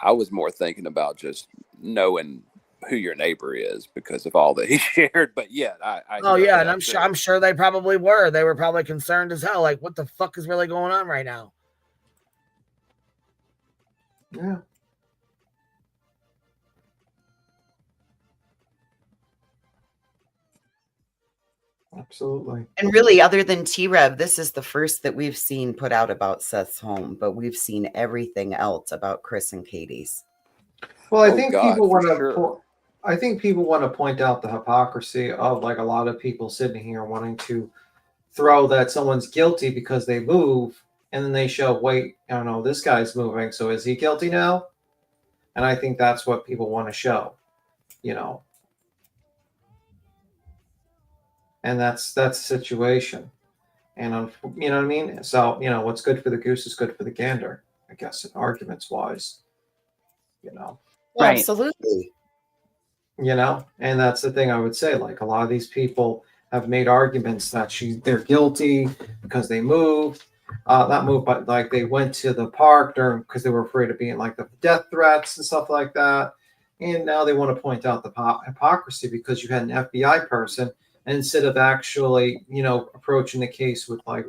I was more thinking about just knowing who your neighbor is because of all that he shared. But yeah, and I'm sure they probably were. They were probably concerned as hell. Like, what the fuck is really going on right now? Yeah. Absolutely. And really, other than T-Rev, this is the first that we've seen put out about Seth's home, but we've seen everything else about Chris and Katie's. Well, I think people want to. I think people want to point out the hypocrisy of like a lot of people sitting here wanting to throw that someone's guilty because they move, and then they show, wait, I don't know, this guy's moving, so is he guilty now? And I think that's what people want to show, you know. And that's the situation. And you know what I mean? So, you know, what's good for the goose is good for the gander, I guess, in arguments wise. You know. Right. Absolutely. You know, and that's the thing I would say. Like a lot of these people have made arguments that they're guilty because they moved, not moved, but like they went to the park because they were afraid of being like the death threats and stuff like that. And now they want to point out the hypocrisy because you had an FBI person, and instead of actually, you know, approaching the case with like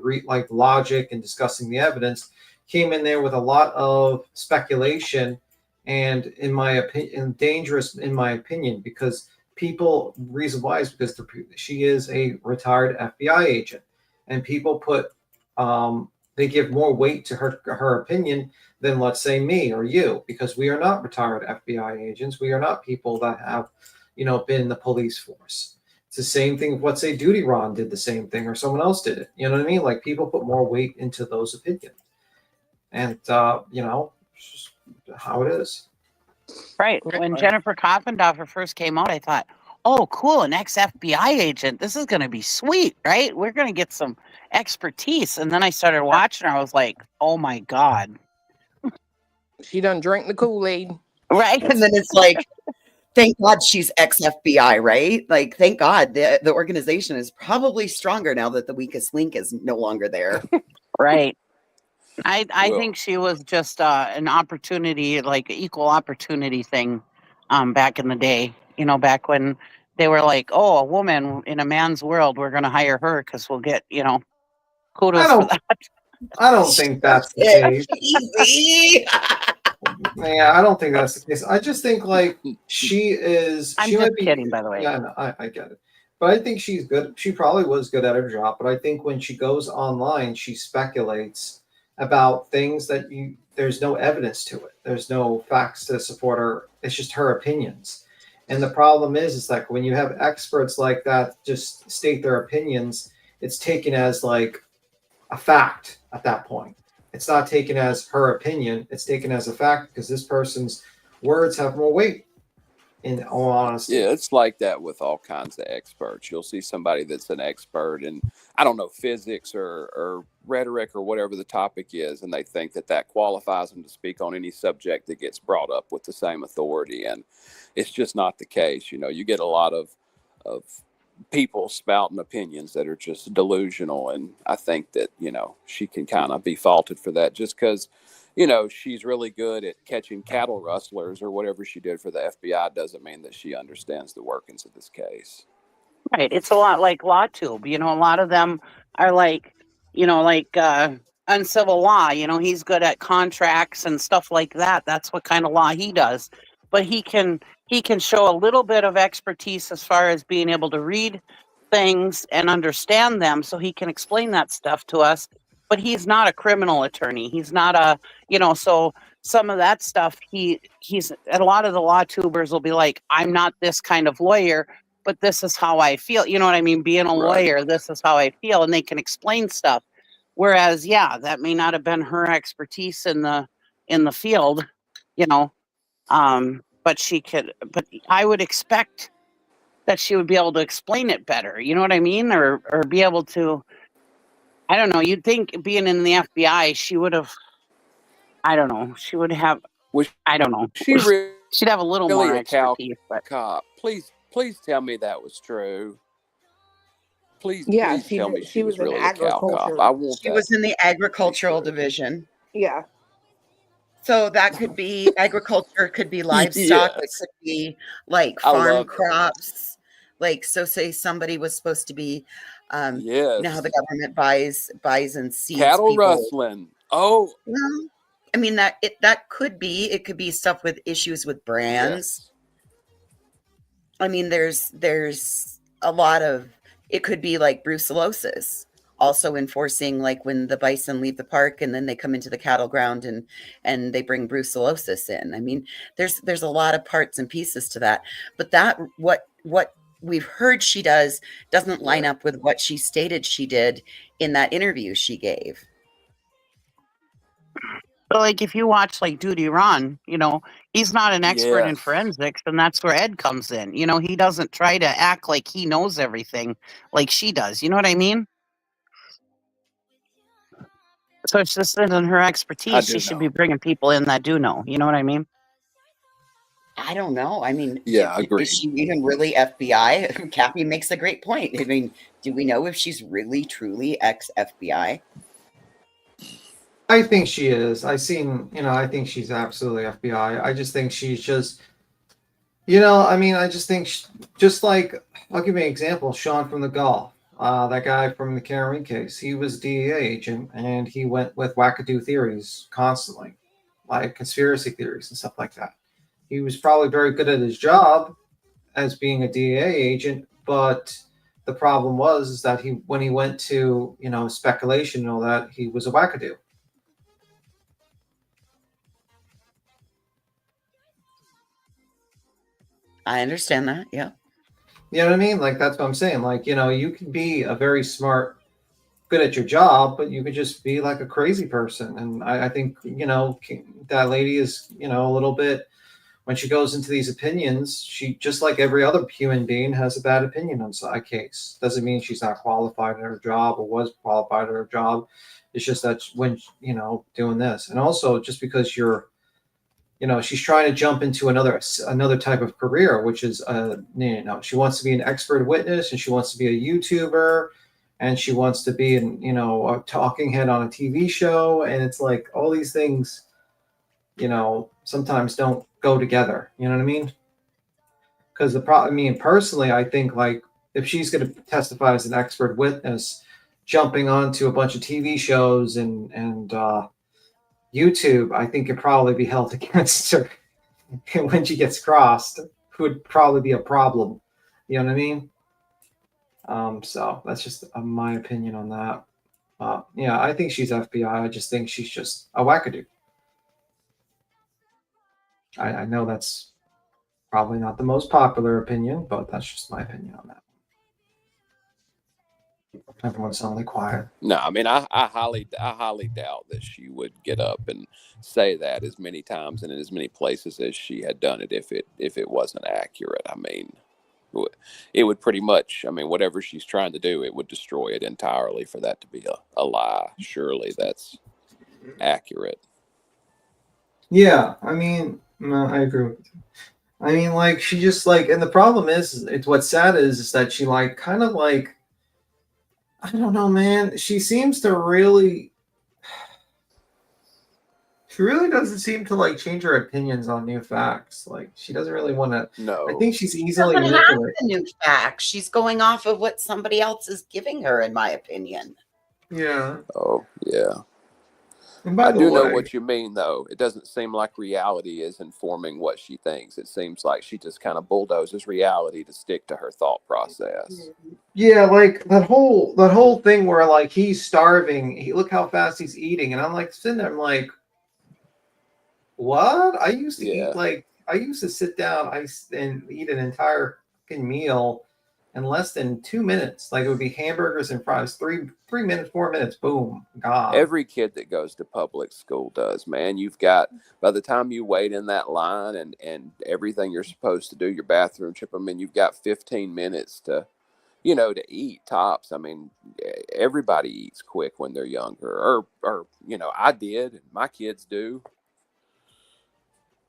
logic and discussing the evidence, came in there with a lot of speculation. And in my opinion, dangerous in my opinion, because reason why is because she is a retired FBI agent, and people they give more weight to her opinion than, let's say, me or you, because we are not retired FBI agents. We are not people that have, you know, been in the police force. It's the same thing. Let's say Duty Ron did the same thing, or someone else did it. You know what I mean? Like people put more weight into those opinions, and you know. Just how it is. Right. When Jennifer Koppendorfer first came out, I thought, oh, cool, an ex-FBI agent. This is going to be sweet, right? We're going to get some expertise. And then I started watching her. I was like, oh, my God. She done drank the Kool-Aid. Right. And then it's like, thank God she's ex-FBI, right? Like, thank God the organization is probably stronger now that the weakest link is no longer there. Right. I think she was just an opportunity, like equal opportunity thing back in the day, you know, back when they were like, oh, a woman in a man's world, we're going to hire her because we'll get, you know, kudos for that. I don't think that's the case. Yeah, I don't think that's the case. I just think like she is. I'm she just might be, kidding, by the way. Yeah, no, I get it. But I think she's good. She probably was good at her job. But I think when she goes online, she speculates about things that there's no evidence to it. There's no facts to support her. It's just her opinions. And the problem is like when you have experts like that just state their opinions, it's taken as like a fact at that point. It's not taken as her opinion. It's taken as a fact because this person's words have more weight. In all honesty, yeah, it's like that with all kinds of experts. You'll see somebody that's an expert in, I don't know, physics or rhetoric or whatever the topic is, and they think that qualifies them to speak on any subject that gets brought up with the same authority, and it's just not the case. You get a lot of people spouting opinions that are just delusional, and I think that she can kind of be faulted for that just because she's really good at catching cattle rustlers or whatever she did for the FBI doesn't mean that she understands the workings of this case. Right. It's a lot like LawTube. A lot of them are like, uncivil law. He's good at contracts and stuff like that. That's what kind of law he does. But he can show a little bit of expertise as far as being able to read things and understand them, so he can explain that stuff to us. But he's not a criminal attorney. He's not a, so some of that stuff, he's a lot of the law tubers will be like, I'm not this kind of lawyer, but this is how I feel. You know what I mean? Being a lawyer, this is how I feel. And they can explain stuff. Whereas, yeah, that may not have been her expertise in the field, but I would expect that she would be able to explain it better. You know what I mean? Or be able to, I don't know. You'd think being in the FBI, she would have, I don't know. She would have, I don't know. She'd have a little more expertise. Cop. Please tell me that was true. Please tell me she was really a cow cop. I want She was in the agricultural division. Yeah. So that could be agriculture, could be livestock, it could be like farm crops. Like, so say somebody was supposed to be, now the government buys and seeds cattle rustling. Oh, well, I mean that could be stuff with issues with brands. Yes. I mean, there's a lot of, it could be like brucellosis, also enforcing like when the bison leave the park and then they come into the cattle ground and they bring brucellosis in. I mean, there's a lot of parts and pieces to that, but that what we've heard she doesn't line up with what she stated she did in that interview she gave. But like if you watch like Duty Ron, he's not an expert in forensics, and that's where Ed comes in. He doesn't try to act like he knows everything like she does. You know what I mean? So it's just isn't her expertise. She should be bringing people in that do know. You know what I mean? I don't know. I mean, agreed. Is she even really FBI? Kathy makes a great point. I mean, do we know if she's really, truly ex-FBI? I think she is. I think she's absolutely FBI. I just think she's just, I just think, just like, I'll give you an example. Sean from the Gulf, that guy from the Karen case, he was a DEA agent, and he went with wackadoo theories constantly, like conspiracy theories and stuff like that. He was probably very good at his job as being a DEA agent, but the problem is that when he went to, speculation and all that, he was a wackadoo. I understand that. Yeah. You know what I mean? Like, that's what I'm saying. Like, you can be a very smart, good at your job, but you could just be like a crazy person. And I think, that lady is, a little bit, when she goes into these opinions, she, just like every other human being, has a bad opinion on a case. Doesn't mean she's not qualified at her job or was qualified at her job. It's just that when, doing this. And also just because you're, she's trying to jump into another type of career, which is, she wants to be an expert witness, and she wants to be a YouTuber, and she wants to be a talking head on a TV show. And it's like all these things, sometimes don't go together. You know what I mean? Because personally, I think like if she's going to testify as an expert witness, jumping onto a bunch of TV shows and YouTube, I think could probably be held against her when she gets crossed. Would probably be a problem. You know what I mean? So that's just my opinion on that. Yeah, I think she's FBI. I just think she's just a wackadoo. I know that's probably not the most popular opinion, but that's just my opinion on that. Everyone's suddenly quiet. No, I mean, I highly doubt that she would get up and say that as many times and in as many places as she had done it if it wasn't accurate. I mean, it would pretty much, I mean, whatever she's trying to do, it would destroy it entirely for that to be a lie. Surely that's accurate. Yeah, I mean, no, I agree with you. I mean, like, she just, like, and the problem is, it's what's sad is that she, like, kind of, like, I don't know, man. She seems to really, she really doesn't seem to, like, change her opinions on new facts. Like, she doesn't really want to, No. I think she's She easily doesn't have manipulated. the new facts. She's going off of what somebody else is giving her, in my opinion. Yeah. Oh, yeah. And by I the do know way- what you mean, though. It doesn't seem like reality is informing what she thinks. It seems like she just kind of bulldozes reality to stick to her thought process. Yeah, like that whole thing where like he's starving. Look how fast he's eating, and I'm like sitting there. I'm like, what? I used to eat like I used to sit down and eat an entire fucking meal in less than 2 minutes. Like it would be hamburgers and fries. 3 minutes, 4 minutes, boom, gone. Every kid that goes to public school does, man. You've got, by the time you wait in that line and everything you're supposed to do, your bathroom trip, I mean, you've got 15 minutes to eat tops. I mean, everybody eats quick when they're younger, or I did, and my kids do.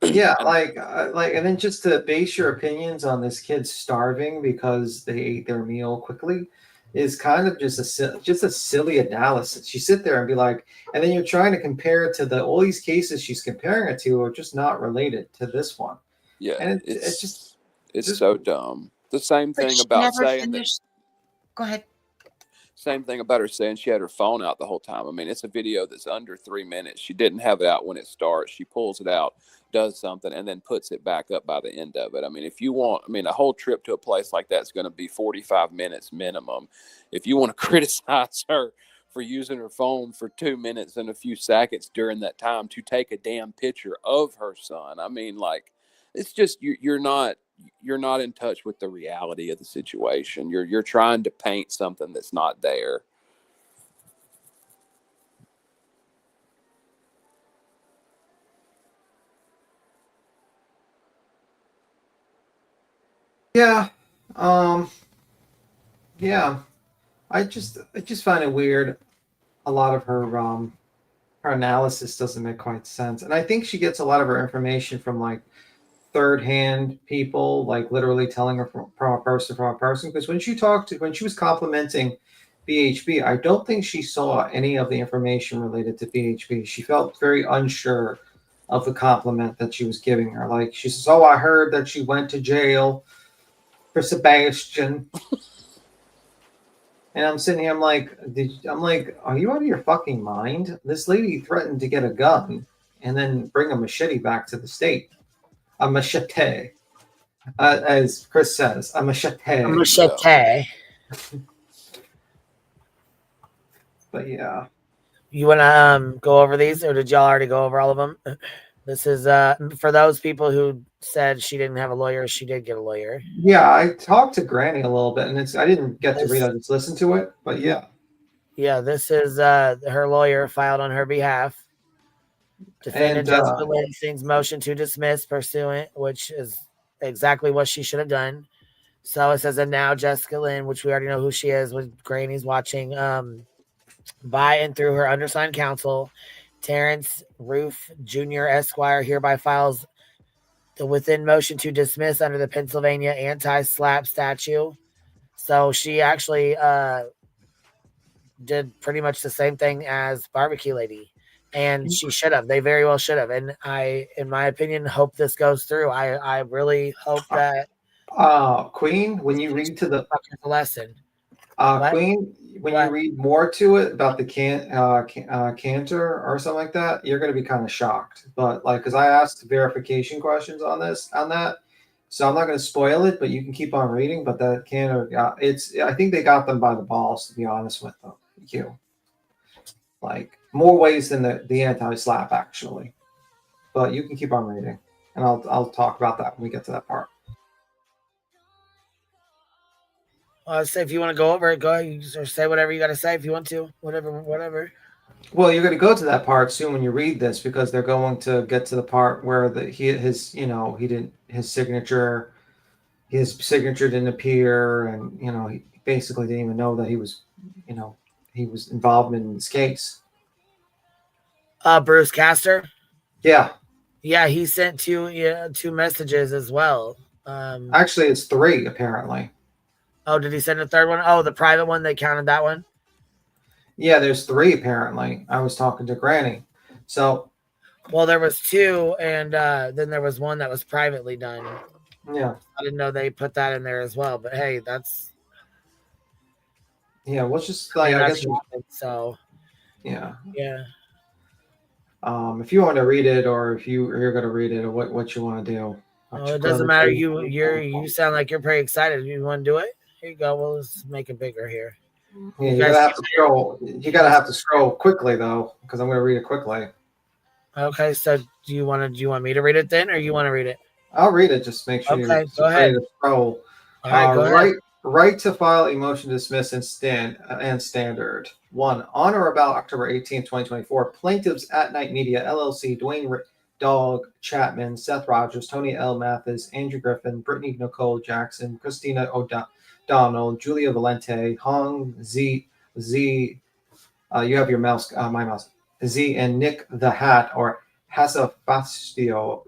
Yeah, like, and then just to base your opinions on this kid starving because they ate their meal quickly is kind of just a silly analysis. You sit there and be like, and then you're trying to compare it to all these cases she's comparing it to are just not related to this one. Yeah, and it's just so dumb. The same thing about saying that. Go ahead. Same thing about her saying she had her phone out the whole time. I mean, it's a video that's under 3 minutes. She didn't have it out when it starts. She pulls it out, does something, and then puts it back up by the end of it. I mean, a whole trip to a place like that's going to be 45 minutes minimum. If you want to criticize her for using her phone for 2 minutes and a few seconds during that time to take a damn picture of her son, I mean, like, it's just you're not in touch with the reality of the situation. You're trying to paint something that's not there. Yeah. Yeah. I just find it weird. A lot of her analysis doesn't make quite sense. And I think she gets a lot of her information from like third-hand people, like literally telling her from a person. Because when she was complimenting BHB, I don't think she saw any of the information related to BHB. She felt very unsure of the compliment that she was giving her. Like she says, "Oh, I heard that she went to jail for Sebastian." And I'm sitting here, I'm like, are you out of your fucking mind? This lady threatened to get a gun and then bring a machete back to the state. A machete. As Chris says, a machete. A machete. But yeah. You want to go over these, or did y'all already go over all of them? This is for those people who said she didn't have a lawyer. She did get a lawyer. Yeah, I talked to Granny a little bit, and I didn't get to read it. I just listened to it. But yeah. Yeah, this is her lawyer filed on her behalf. Defendant Jessica Lansing's motion to dismiss pursuant, which is exactly what she should have done. So it says, and now Jessica Lynn, which we already know who she is, with Granny's watching, by and through her undersigned counsel, Terrence Roof Jr. Esquire, hereby files the within motion to dismiss under the Pennsylvania anti-SLAPP statute. So she actually did pretty much the same thing as Barbecue Lady. And she should have. They very well should have. And I, in my opinion, hope this goes through. I really hope that. Queen, when you read to the lesson, Queen, when you read more to it about the canter or something like that, you're going to be kind of shocked. But like, because I asked verification questions on that, So I'm not going to spoil it, but you can keep on reading. But that I think they got them by the balls, to be honest with you. Like more ways than the anti-slap actually. But you can keep on reading, and I'll talk about that when we get to that part. Say if you want to go over it, go ahead or say whatever you got to say if you want to. Whatever. Well, you're going to go to that part soon when you read this, because they're going to get to the part where his signature didn't appear, and he basically didn't even know that he was involved in this case. Bruce Castor. Yeah. Yeah, he sent two messages as well. Actually, it's 3 apparently. Oh, did he send a third one? Oh, the private one. They counted that one. Yeah, there's 3 apparently. I was talking to Granny. So, well, there was 2, and then there was one that was privately done. Yeah, I didn't know they put that in there as well. But hey, that's we'll just I guess so. Yeah. Yeah. If you want to read it, or if you're going to read it, or what you want to do. It doesn't matter. You sound like you're pretty excited. You want to do it? Here you go. Well, let's make it bigger here. Yeah, you gotta have to scroll. You gotta have to scroll quickly though, because I'm gonna read it quickly. Okay, so do you want me to read it then, or you want to read it? I'll read it. Just make sure you're go ahead. To scroll. All right, go ahead. Right to file a motion to dismiss and standard. 1. On or about October 18, 2024, plaintiffs at Night Media, LLC, Dwayne Dog Chapman, Seth Rogers, Tony L. Mathis, Andrew Griffin, Brittany Nicole Jackson, Christina O'Donnell, Julia Valente, Hong Z, you have your mouse, my mouse, Z, and Nick the Hat, or Hasafastio,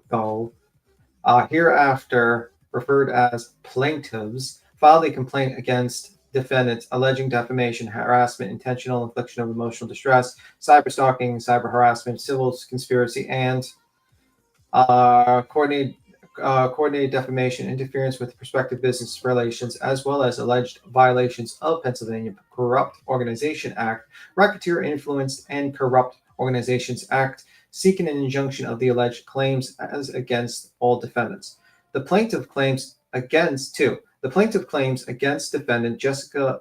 hereafter referred as plaintiffs, filed a complaint against defendants alleging defamation, harassment, intentional infliction of emotional distress, cyberstalking, cyber harassment, civil conspiracy, and coordinated defamation, interference with prospective business relations, as well as alleged violations of Pennsylvania Corrupt Organization Act, Racketeer Influenced and Corrupt Organizations Act, seeking an injunction of the alleged claims as against all defendants. The plaintiff claims against defendant Jessica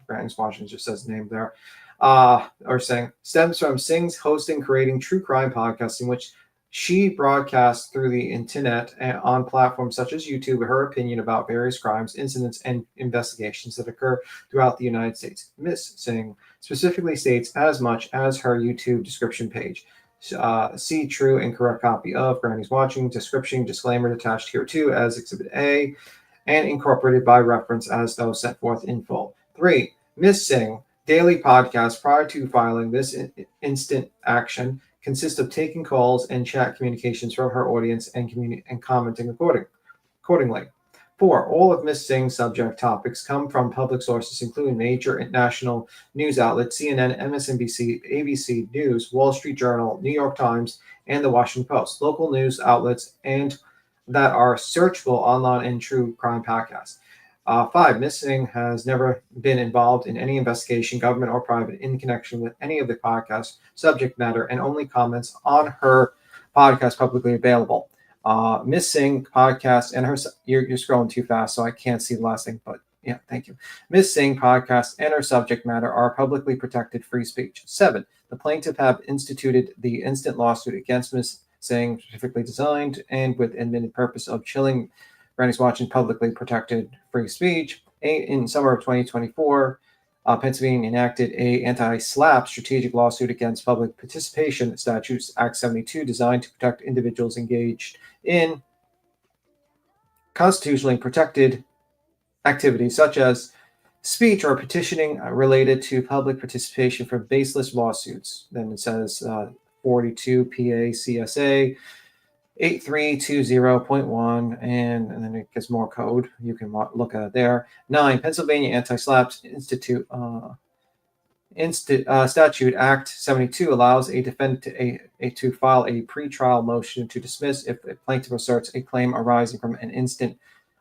Grant's Washington just says the name there, stems from Singh's hosting, creating true crime podcasts in which she broadcasts through the internet and on platforms such as YouTube her opinion about various crimes, incidents, and investigations that occur throughout the United States. Ms. Singh specifically states as much as her YouTube description page. See true and correct copy of Granny's Watching description disclaimer attached here too as Exhibit A and incorporated by reference as though set forth in full. 3. Ms. Singh daily podcast prior to filing this instant action consists of taking calls and chat communications from her audience and commenting accordingly. 4. All of Ms. Singh's subject topics come from public sources, including major national news outlets, CNN, MSNBC, ABC News, Wall Street Journal, New York Times, and the Washington Post, local news outlets, and that are searchable online in true crime podcasts. 5. Ms. Singh has never been involved in any investigation, government or private, in connection with any of the podcast subject matter, and only comments on her podcast publicly available. Ms. Singh podcast and her, you're scrolling too fast, so I can't see the last thing, but yeah, thank you. Ms. Singh podcast and her subject matter are publicly protected free speech. 7. The plaintiff have instituted the instant lawsuit against Ms. Singh, specifically designed and with admitted purpose of chilling Granny's Watching publicly protected free speech. 8. In summer of 2024, Pennsylvania enacted a anti-SLAPP strategic lawsuit against public participation statutes, Act 72, designed to protect individuals engaged in constitutionally protected activities such as speech or petitioning related to public participation from baseless lawsuits. Then it says 42 PA CSA 8320.1, and then it gets more code. You can look at it there. 9. Pennsylvania Anti-SLAPP Institute Statute Act 72 allows a defendant to file a pretrial motion to dismiss if a plaintiff asserts a claim arising from an instant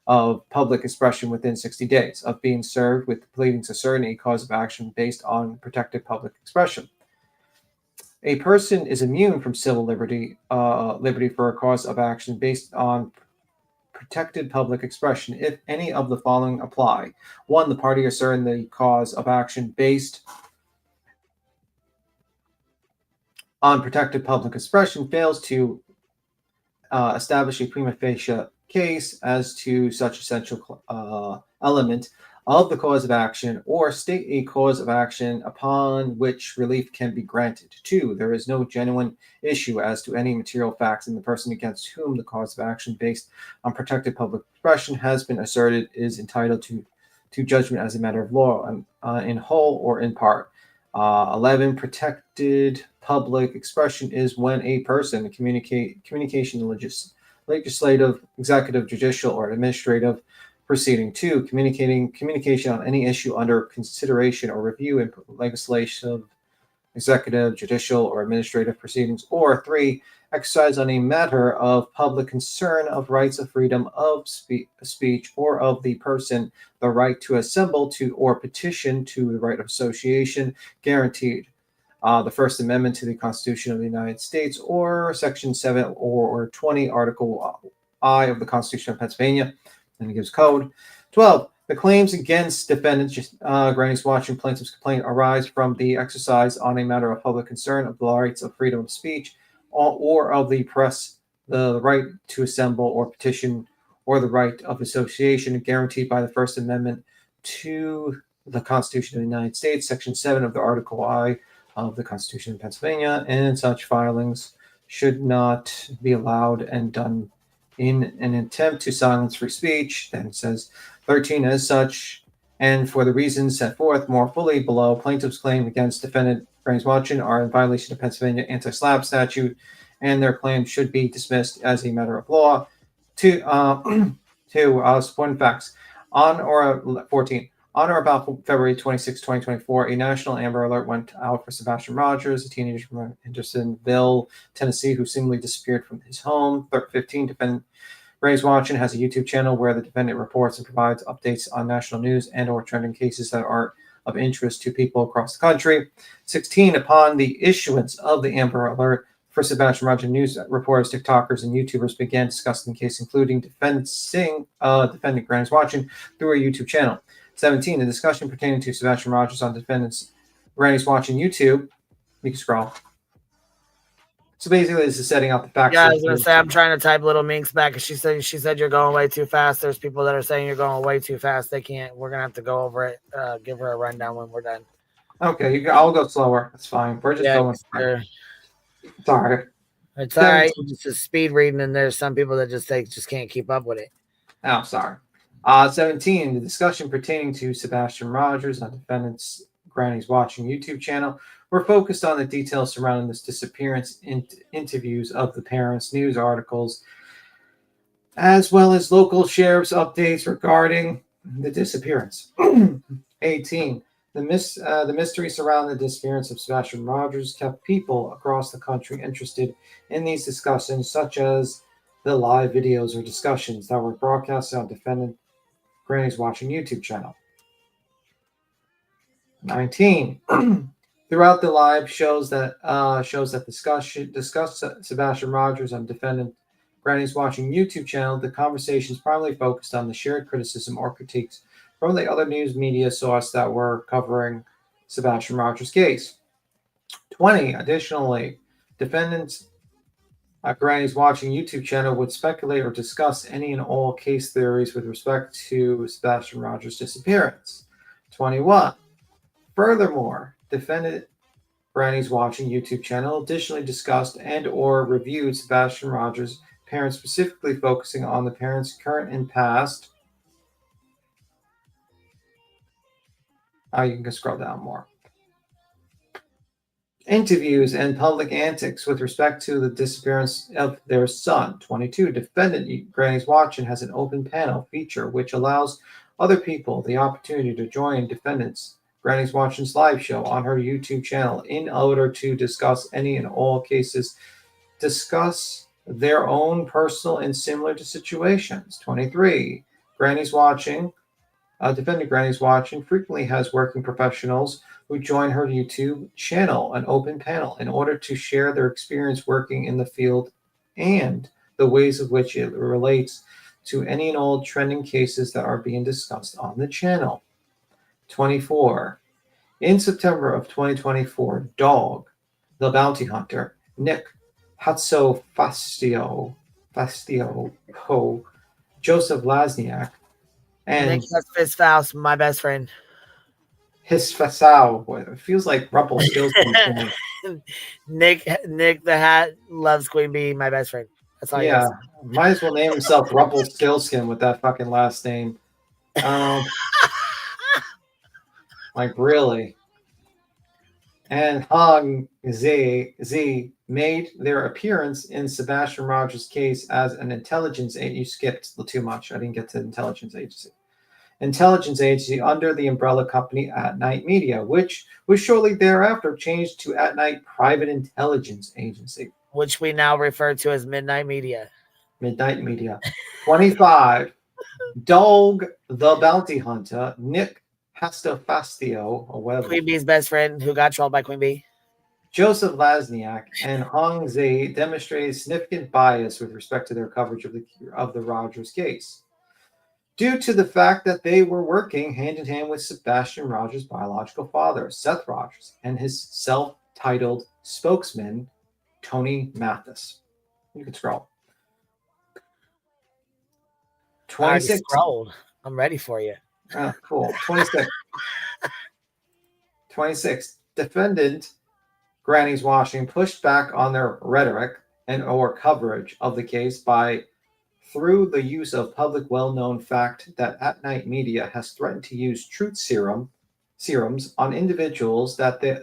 of public expression within 60 days of being served with the pleadings asserting a cause of action based on protected public expression. A person is immune from civil liberty for a cause of action based on protected public expression if any of the following apply. 1. The party asserting the cause of action based on protected public expression fails to establish a prima facie case as to such essential element of the cause of action, or state a cause of action upon which relief can be granted. 2. There is no genuine issue as to any material facts, and the person against whom the cause of action based on protected public expression has been asserted is entitled to judgment as a matter of law, in whole or in part. 11. Protected public expression is when a person communication legislative, executive, judicial, or administrative proceeding. 2. Communication on any issue under consideration or review in legislative, executive, judicial, or administrative proceedings. Or 3. Exercise on a matter of public concern of rights of freedom of speech or of the person, the right to assemble to or petition to the right of association guaranteed. The First Amendment to the Constitution of the United States, or Section 7 or 20, Article I of the Constitution of Pennsylvania. And it gives code. 12. The claims against defendants, Granny's Watching plaintiff's complaint, arise from the exercise on a matter of public concern of the rights of freedom of speech or of the press, the right to assemble or petition, or the right of association guaranteed by the First Amendment to the Constitution of the United States, Section 7 of the Article I of the Constitution of Pennsylvania, and such filings should not be allowed and done in an attempt to silence free speech. Then it says 13, as such, and for the reasons set forth more fully below, plaintiffs' claim against defendant Granny's Watching are in violation of Pennsylvania anti-SLAPP statute, and their claims should be dismissed as a matter of law. 2. Supporting facts. 14. On or about February 26, 2024, a national Amber Alert went out for Sebastian Rogers, a teenager from Hendersonville, Tennessee, who seemingly disappeared from his home. 15. Defendant Granny's Watching has a YouTube channel where the defendant reports and provides updates on national news and or trending cases that are of interest to people across the country. 16. Upon the issuance of the Amber Alert for Sebastian Rogers, news reporters, TikTokers, and YouTubers began discussing the case, including defendant Granny's Watching through a YouTube channel. 17. The discussion pertaining to Sebastian Rogers on defendants Granny's Watching YouTube. You can scroll. So basically, this is setting out the facts. Yeah, I was gonna say I'm trying to type Little Minx back, because she said you're going way too fast. There's people that are saying you're going way too fast. They can't. We're gonna have to go over it. Give her a rundown when we're done. Okay, I'll go slower. That's fine. We're just going. Sure. Sorry. It's all right. It's just speed reading, and there's some people that just can't keep up with it. Oh, sorry. 17. The discussion pertaining to Sebastian Rogers on defendants Granny's Watching YouTube channel were focused on the details surrounding this disappearance, interviews of the parents, news articles, as well as local sheriff's updates regarding the disappearance. 18. The mystery surrounding the disappearance of Sebastian Rogers kept people across the country interested in these discussions, such as the live videos or discussions that were broadcast on defendant Granny's Watching YouTube channel. 19. Throughout the live shows that discuss Sebastian Rogers on defendant Granny's Watching YouTube channel, the conversations primarily focused on the shared criticism or critiques from the other news media sources that were covering Sebastian Rogers' case. 20. Additionally, defendants Granny's Watching YouTube channel would speculate or discuss any and all case theories with respect to Sebastian Rogers' disappearance. 21. Furthermore, defendant Granny's Watching YouTube channel additionally discussed and or reviewed Sebastian Rogers' parents, specifically focusing on the parents' current and past. You can scroll down more. Interviews and public antics with respect to the disappearance of their son. 22. Defendant Granny's Watching has an open panel feature which allows other people the opportunity to join defendants Granny's Watching's live show on her YouTube channel in order to discuss any and all cases, discuss their own personal and similar to situations. 23. Granny's Watching, defendant Granny's Watching frequently has working professionals who join her YouTube channel, an open panel, in order to share their experience working in the field and the ways of which it relates to any and all trending cases that are being discussed on the channel. 24. In September of 2024, Dog, the bounty hunter, Nick Hatsofastio, Joseph Lasniak, and Nick His Faust, my best friend. His Fasau. It feels like Rumpelstiltskin. Nick the Hat loves Queen Bee, my best friend. That's all. Yeah, might as well name himself Rumpelstiltskin with that fucking last name. Like really. And Hong Z made their appearance in Sebastian Rogers' case as an intelligence agent. You skipped too much. I didn't get to intelligence agency. Intelligence agency under the umbrella company At Night Media, which was shortly thereafter changed to At Night Private Intelligence Agency, which we now refer to as Midnight Media. Midnight Media. 25. Dog the bounty hunter, Nick Hastafastio, or whatever. Queen Bee's best friend who got trolled by Queen Bee. Joseph Lasniak and Hong Zi demonstrated significant bias with respect to their coverage of the Rogers case, due to the fact that they were working hand in hand with Sebastian Rogers' biological father, Seth Rogers, and his self-titled spokesman, Tony Mathis. You can scroll. 26. Scrolled. I'm ready for you. Oh, cool. 26. 26. Defendant Granny's Washing pushed back on their rhetoric and or coverage of the case through the use of public well-known fact that At Night Media has threatened to use truth serums on individuals that they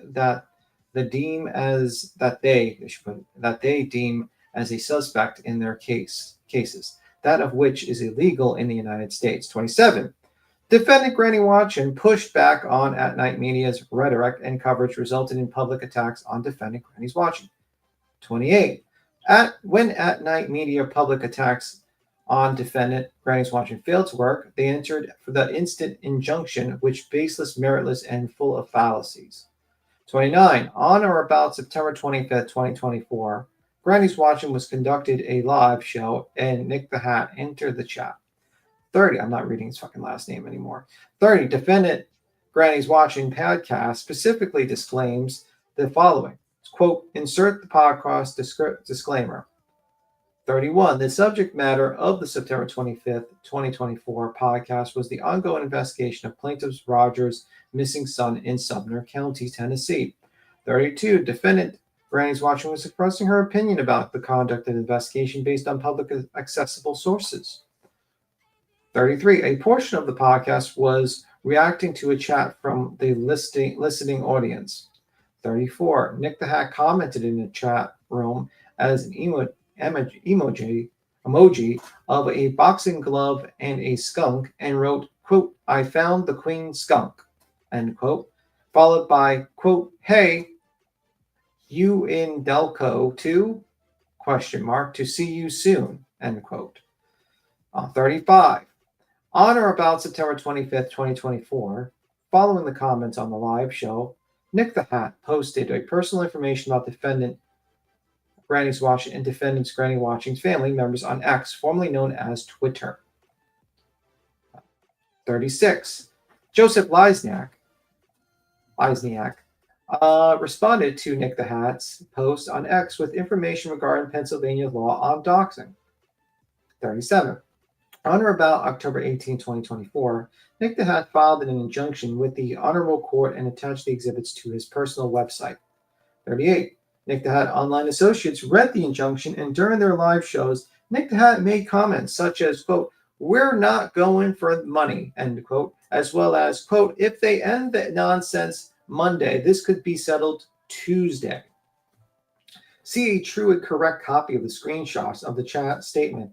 deem as a suspect in their cases, that of which is illegal in the United States. 27. Defendant Granny Watchin pushed back on At Night Media's rhetoric and coverage resulted in public attacks on defendant Granny's Watching. 28. When At Night Media public attacks on defendant Granny's Watching failed to work, they entered for the instant injunction, which baseless, meritless, and full of fallacies. 29. On or about September 25th, 2024, Granny's Watching was conducted a live show and Nick the Hat entered the chat. 30. I'm not reading his fucking last name anymore. 30. Defendant Granny's Watching podcast specifically disclaims the following. Quote, insert the podcast disclaimer. 31. The subject matter of the September 25th, 2024 podcast was the ongoing investigation of plaintiff Rogers' missing son in Sumner County, Tennessee. 32. Defendant Granny's Watching was expressing her opinion about the conduct of the investigation based on public accessible sources. 33. A portion of the podcast was reacting to a chat from the listening audience. 34. Nick the Hat commented in the chat room as an emoji of a boxing glove and a skunk and wrote, quote, I found the queen skunk, end quote, followed by, quote, hey, you in Delco too? Question mark, to see you soon, end quote. 35. On or about September 25th, 2024, following the comments on the live show, Nick the Hat posted a personal information about defendant Granny's Watching and defendant's Granny Watching's family members on X, formerly known as Twitter. 36. Joseph Lasniak responded to Nick the Hat's post on X with information regarding Pennsylvania law on doxing. 37. On or about October 18, 2024, Nick the Hat filed an injunction with the Honorable Court and attached the exhibits to his personal website. 38. Nick the Hat Online Associates read the injunction, and during their live shows, Nick the Hat made comments such as, quote, we're not going for money, end quote, as well as, quote, if they end the nonsense Monday, this could be settled Tuesday. See a true and correct copy of the screenshots of the chat statement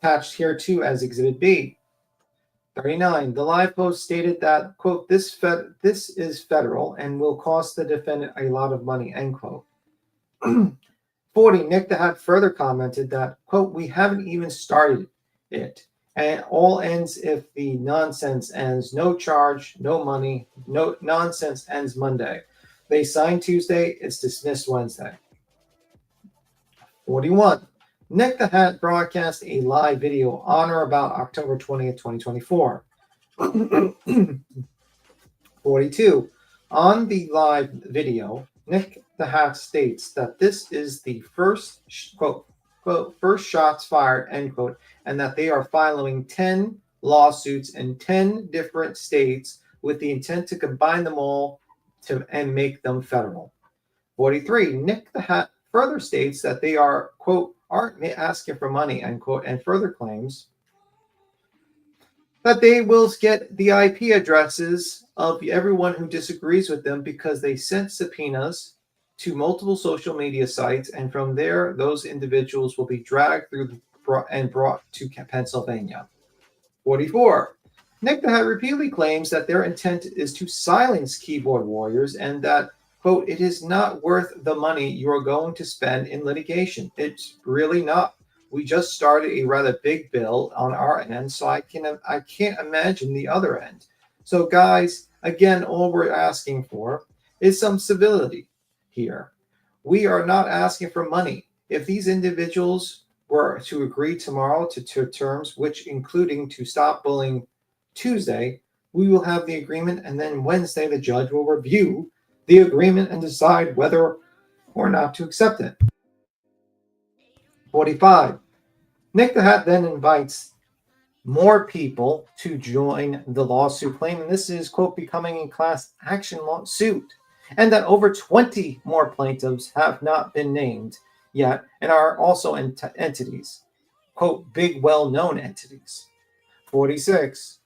attached here too as Exhibit B. 39. The live post stated that, quote, this is federal and will cost the defendant a lot of money, end quote. 40. Nick the Hat further commented that, quote, we haven't even started it. And all ends if the nonsense ends. No charge, no money, no nonsense ends Monday. They sign Tuesday, it's dismissed Wednesday. 41. Nick the Hat broadcast a live video on or about October 20th, 2024. 42. On the live video, Nick the Hat states that this is the first, quote, first shots fired, end quote, and that they are filing 10 lawsuits in 10 different states with the intent to combine them all and make them federal. 43. Nick the Hat further states that they are, quote, aren't asking for money, end quote, and further claims that they will get the IP addresses of everyone who disagrees with them because they sent subpoenas to multiple social media sites, and from there, those individuals will be dragged through and brought to Pennsylvania. 44. Nick the Hat repeatedly claims that their intent is to silence keyboard warriors and that, quote, it is not worth the money you are going to spend in litigation. It's really not. We just started a rather big bill on our end, so I can't imagine the other end. So, guys, again, all we're asking for is some civility here. We are not asking for money. If these individuals were to agree tomorrow to terms, which including to stop bullying Tuesday, we will have the agreement, and then Wednesday the judge will review the agreement and decide whether or not to accept it. 45. Nick the Hat then invites more people to join the lawsuit, claiming this is, quote, becoming a class action lawsuit, and that over 20 more plaintiffs have not been named yet and are also entities, quote, big, well-known entities. 46.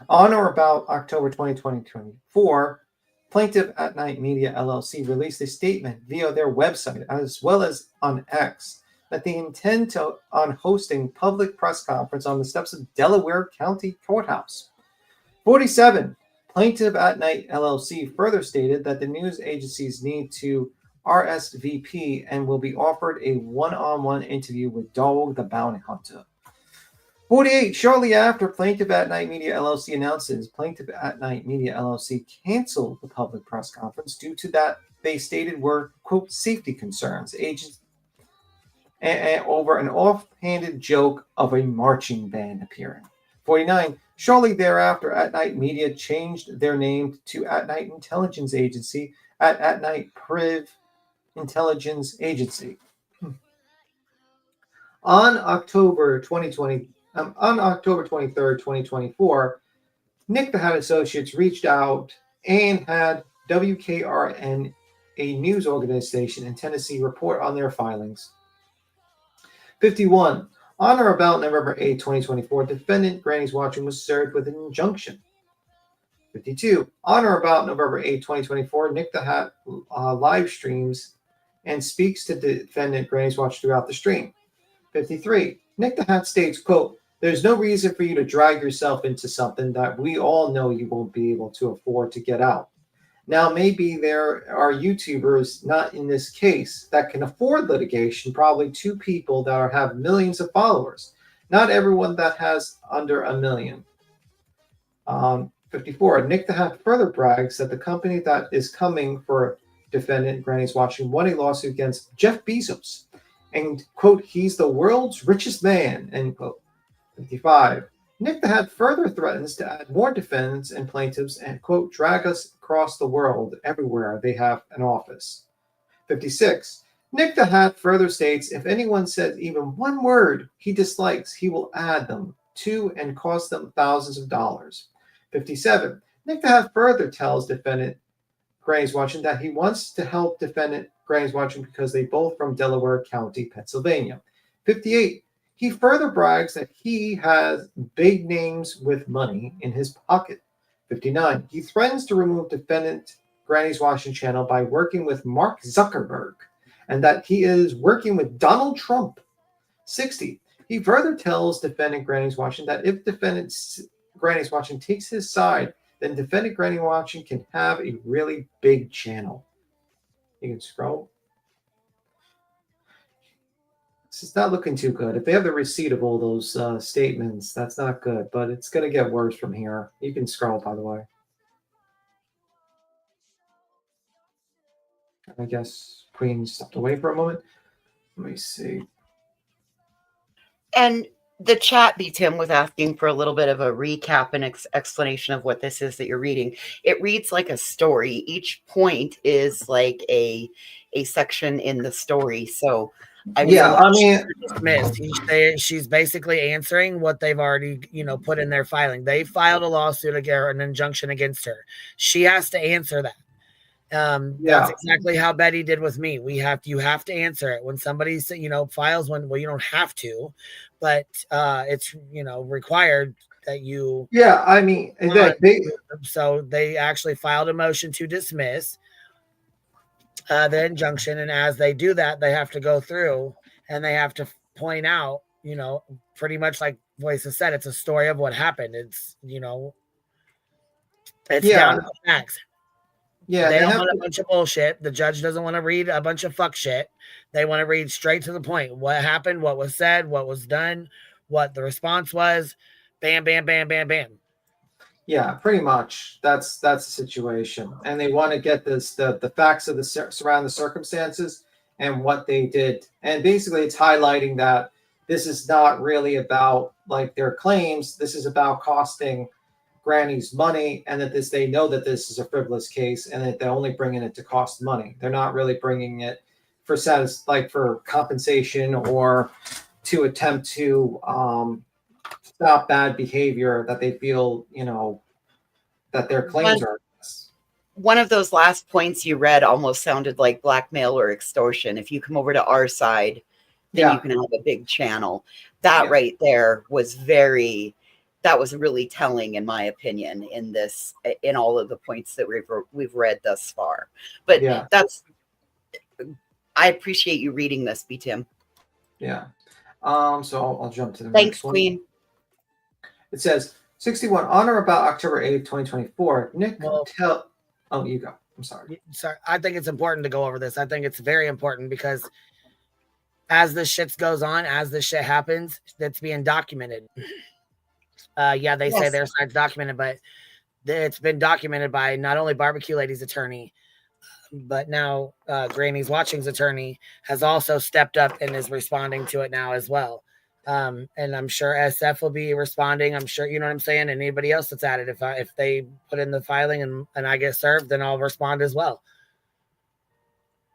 On or about October 2024, Plaintiff at Night Media LLC released a statement via their website as well as on X that they intend on hosting public press conference on the steps of Delaware County Courthouse. 47. Plaintiff at Night LLC further stated that the news agencies need to RSVP and will be offered a one-on-one interview with Dog the Bounty Hunter. 48. Shortly after Plaintiff at Night Media LLC announces Plaintiff at Night Media LLC canceled the public press conference due to that they stated were, quote, safety concerns, agents over an offhanded joke of a marching band appearing. 49. Shortly thereafter, At Night Media changed their name to At Night Intelligence Agency at Night Priv Intelligence Agency. On October 23rd, 2024, Nick the Hat Associates reached out and had WKRN, a news organization in Tennessee, report on their filings. 51. On or about November 8, 2024, defendant Granny's Watching was served with an injunction. 52. On or about November 8, 2024, Nick the Hat live streams and speaks to defendant Granny's Watch throughout the stream. 53. Nick the Hat states, quote, there's no reason for you to drag yourself into something that we all know you won't be able to afford to get out. Now, maybe there are YouTubers, not in this case, that can afford litigation, probably 2 people that have millions of followers. Not everyone that has under 1 million. 54. Nick the Hat further brags that the company that is coming for defendant Granny's Watching won a lawsuit against Jeff Bezos. And, quote, he's the world's richest man, end quote. 55. Nick the Hat further threatens to add more defendants and plaintiffs and, quote, drag us across the world everywhere they have an office. 56. Nick the Hat further states if anyone says even one word he dislikes, he will add them to and cost them thousands of dollars. 57. Nick the Hat further tells defendant Granny's Watching that he wants to help defendant Granny's Watching because they both from Delaware County, Pennsylvania. 58. He further brags that he has big names with money in his pocket. 59. He threatens to remove defendant Granny's Watching channel by working with Mark Zuckerberg and that he is working with Donald Trump. 60. He further tells defendant Granny's Watching that if defendant Granny's Watching takes his side, then defendant Granny Watching can have a really big channel. You can scroll. It's not looking too good. If they have the receipt of all those statements, that's not good, but it's going to get worse from here. You can scroll, by the way. I guess Queen stepped away for a moment. Let me see. And the chat beat him with asking for a little bit of a recap and explanation of what this is that you're reading. It reads like a story. Each point is like a section in the story. So I mean, dismissed. She's basically answering what they've already, put in their filing. They filed a lawsuit or an injunction against her. She has to answer that. That's exactly how Betty did with me. You have to answer it when somebody files one. Well, you don't have to, but it's required that you. Yeah, I mean, so they actually filed a motion to dismiss the injunction, and as they do that, they have to go through and they have to point out, pretty much like Voices said, it's a story of what happened. It's it's down to the facts. Yeah, they don't want a bunch of bullshit. The judge doesn't want to read a bunch of fuck shit. They want to read straight to the point. What happened, what was said, what was done, what the response was. Bam, bam, bam, bam, bam. Yeah, pretty much. That's the situation. And they want to get the facts of the surrounding circumstances and what they did. And basically it's highlighting that this is not really about like their claims. This is about costing Granny's money, and that they know that this is a frivolous case, and that they're only bringing it to cost money. They're not really bringing it for for compensation or to attempt to stop bad behavior that they feel that their claims are. One of those last points you read almost sounded like blackmail or extortion. If you come over to our side, then you can have a big channel. That right there was that was really telling, in my opinion, in all of the points that we've read thus far. But I appreciate you reading this, B. Tim. Yeah. So I'll jump to the next one. Queen. It says 61 on or about October 8th, 2024. Nick, oh, you go. I'm sorry. I think it's important to go over this. I think it's very important because as this shit goes on, as this shit happens, that's being documented. They say their side's documented, but it's been documented by not only Barbecue Lady's attorney, but now Granny's Watching's attorney has also stepped up and is responding to it now as well. And I'm sure SF will be responding. I'm sure, you know what I'm saying? And anybody else that's at it, if they put in the filing and I get served, then I'll respond as well.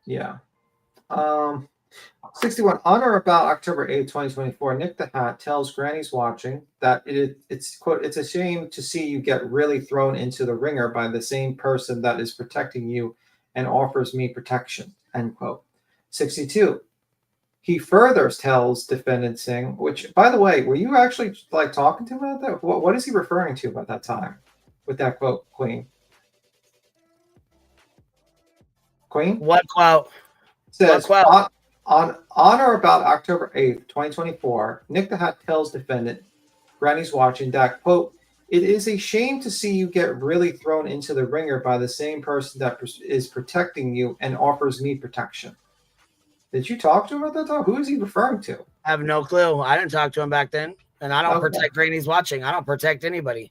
Yeah. 61 on or about October 8th, 2024, Nick the Hat tells Granny's Watching that it's quote, it's a shame to see you get really thrown into the ringer by the same person that is protecting you and offers me protection, end quote. 62. He further tells defendant Singh, which, by the way, were you actually like talking to him about that? What is he referring to about that time with that quote, Queen? Queen? What quote? Says, what quote? On or about October 8th, 2024, Nick the Hat tells defendant Granny's Watching that, quote, it is a shame to see you get really thrown into the ringer by the same person that is protecting you and offers me protection. Did you talk to him at that time? Who is he referring to? I have no clue. I didn't talk to him back then. And I don't protect Granny's Watching. I don't protect anybody.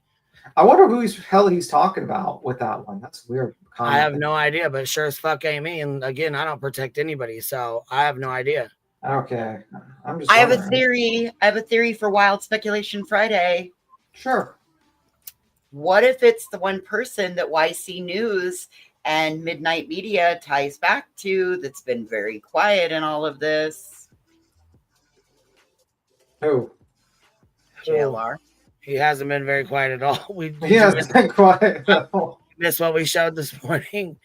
I wonder who he's talking about with that one. That's weird. I have no idea, but sure as fuck ain't me. And again, I don't protect anybody, so I have no idea. Okay. I have a theory. I have a theory for Wild Speculation Friday. Sure. What if it's the one person that YC News and Midnight Media ties back to that's been very quiet in all of this? Who? JLR. He hasn't been very quiet at all. He hasn't been quiet at all. Missed what we showed this morning.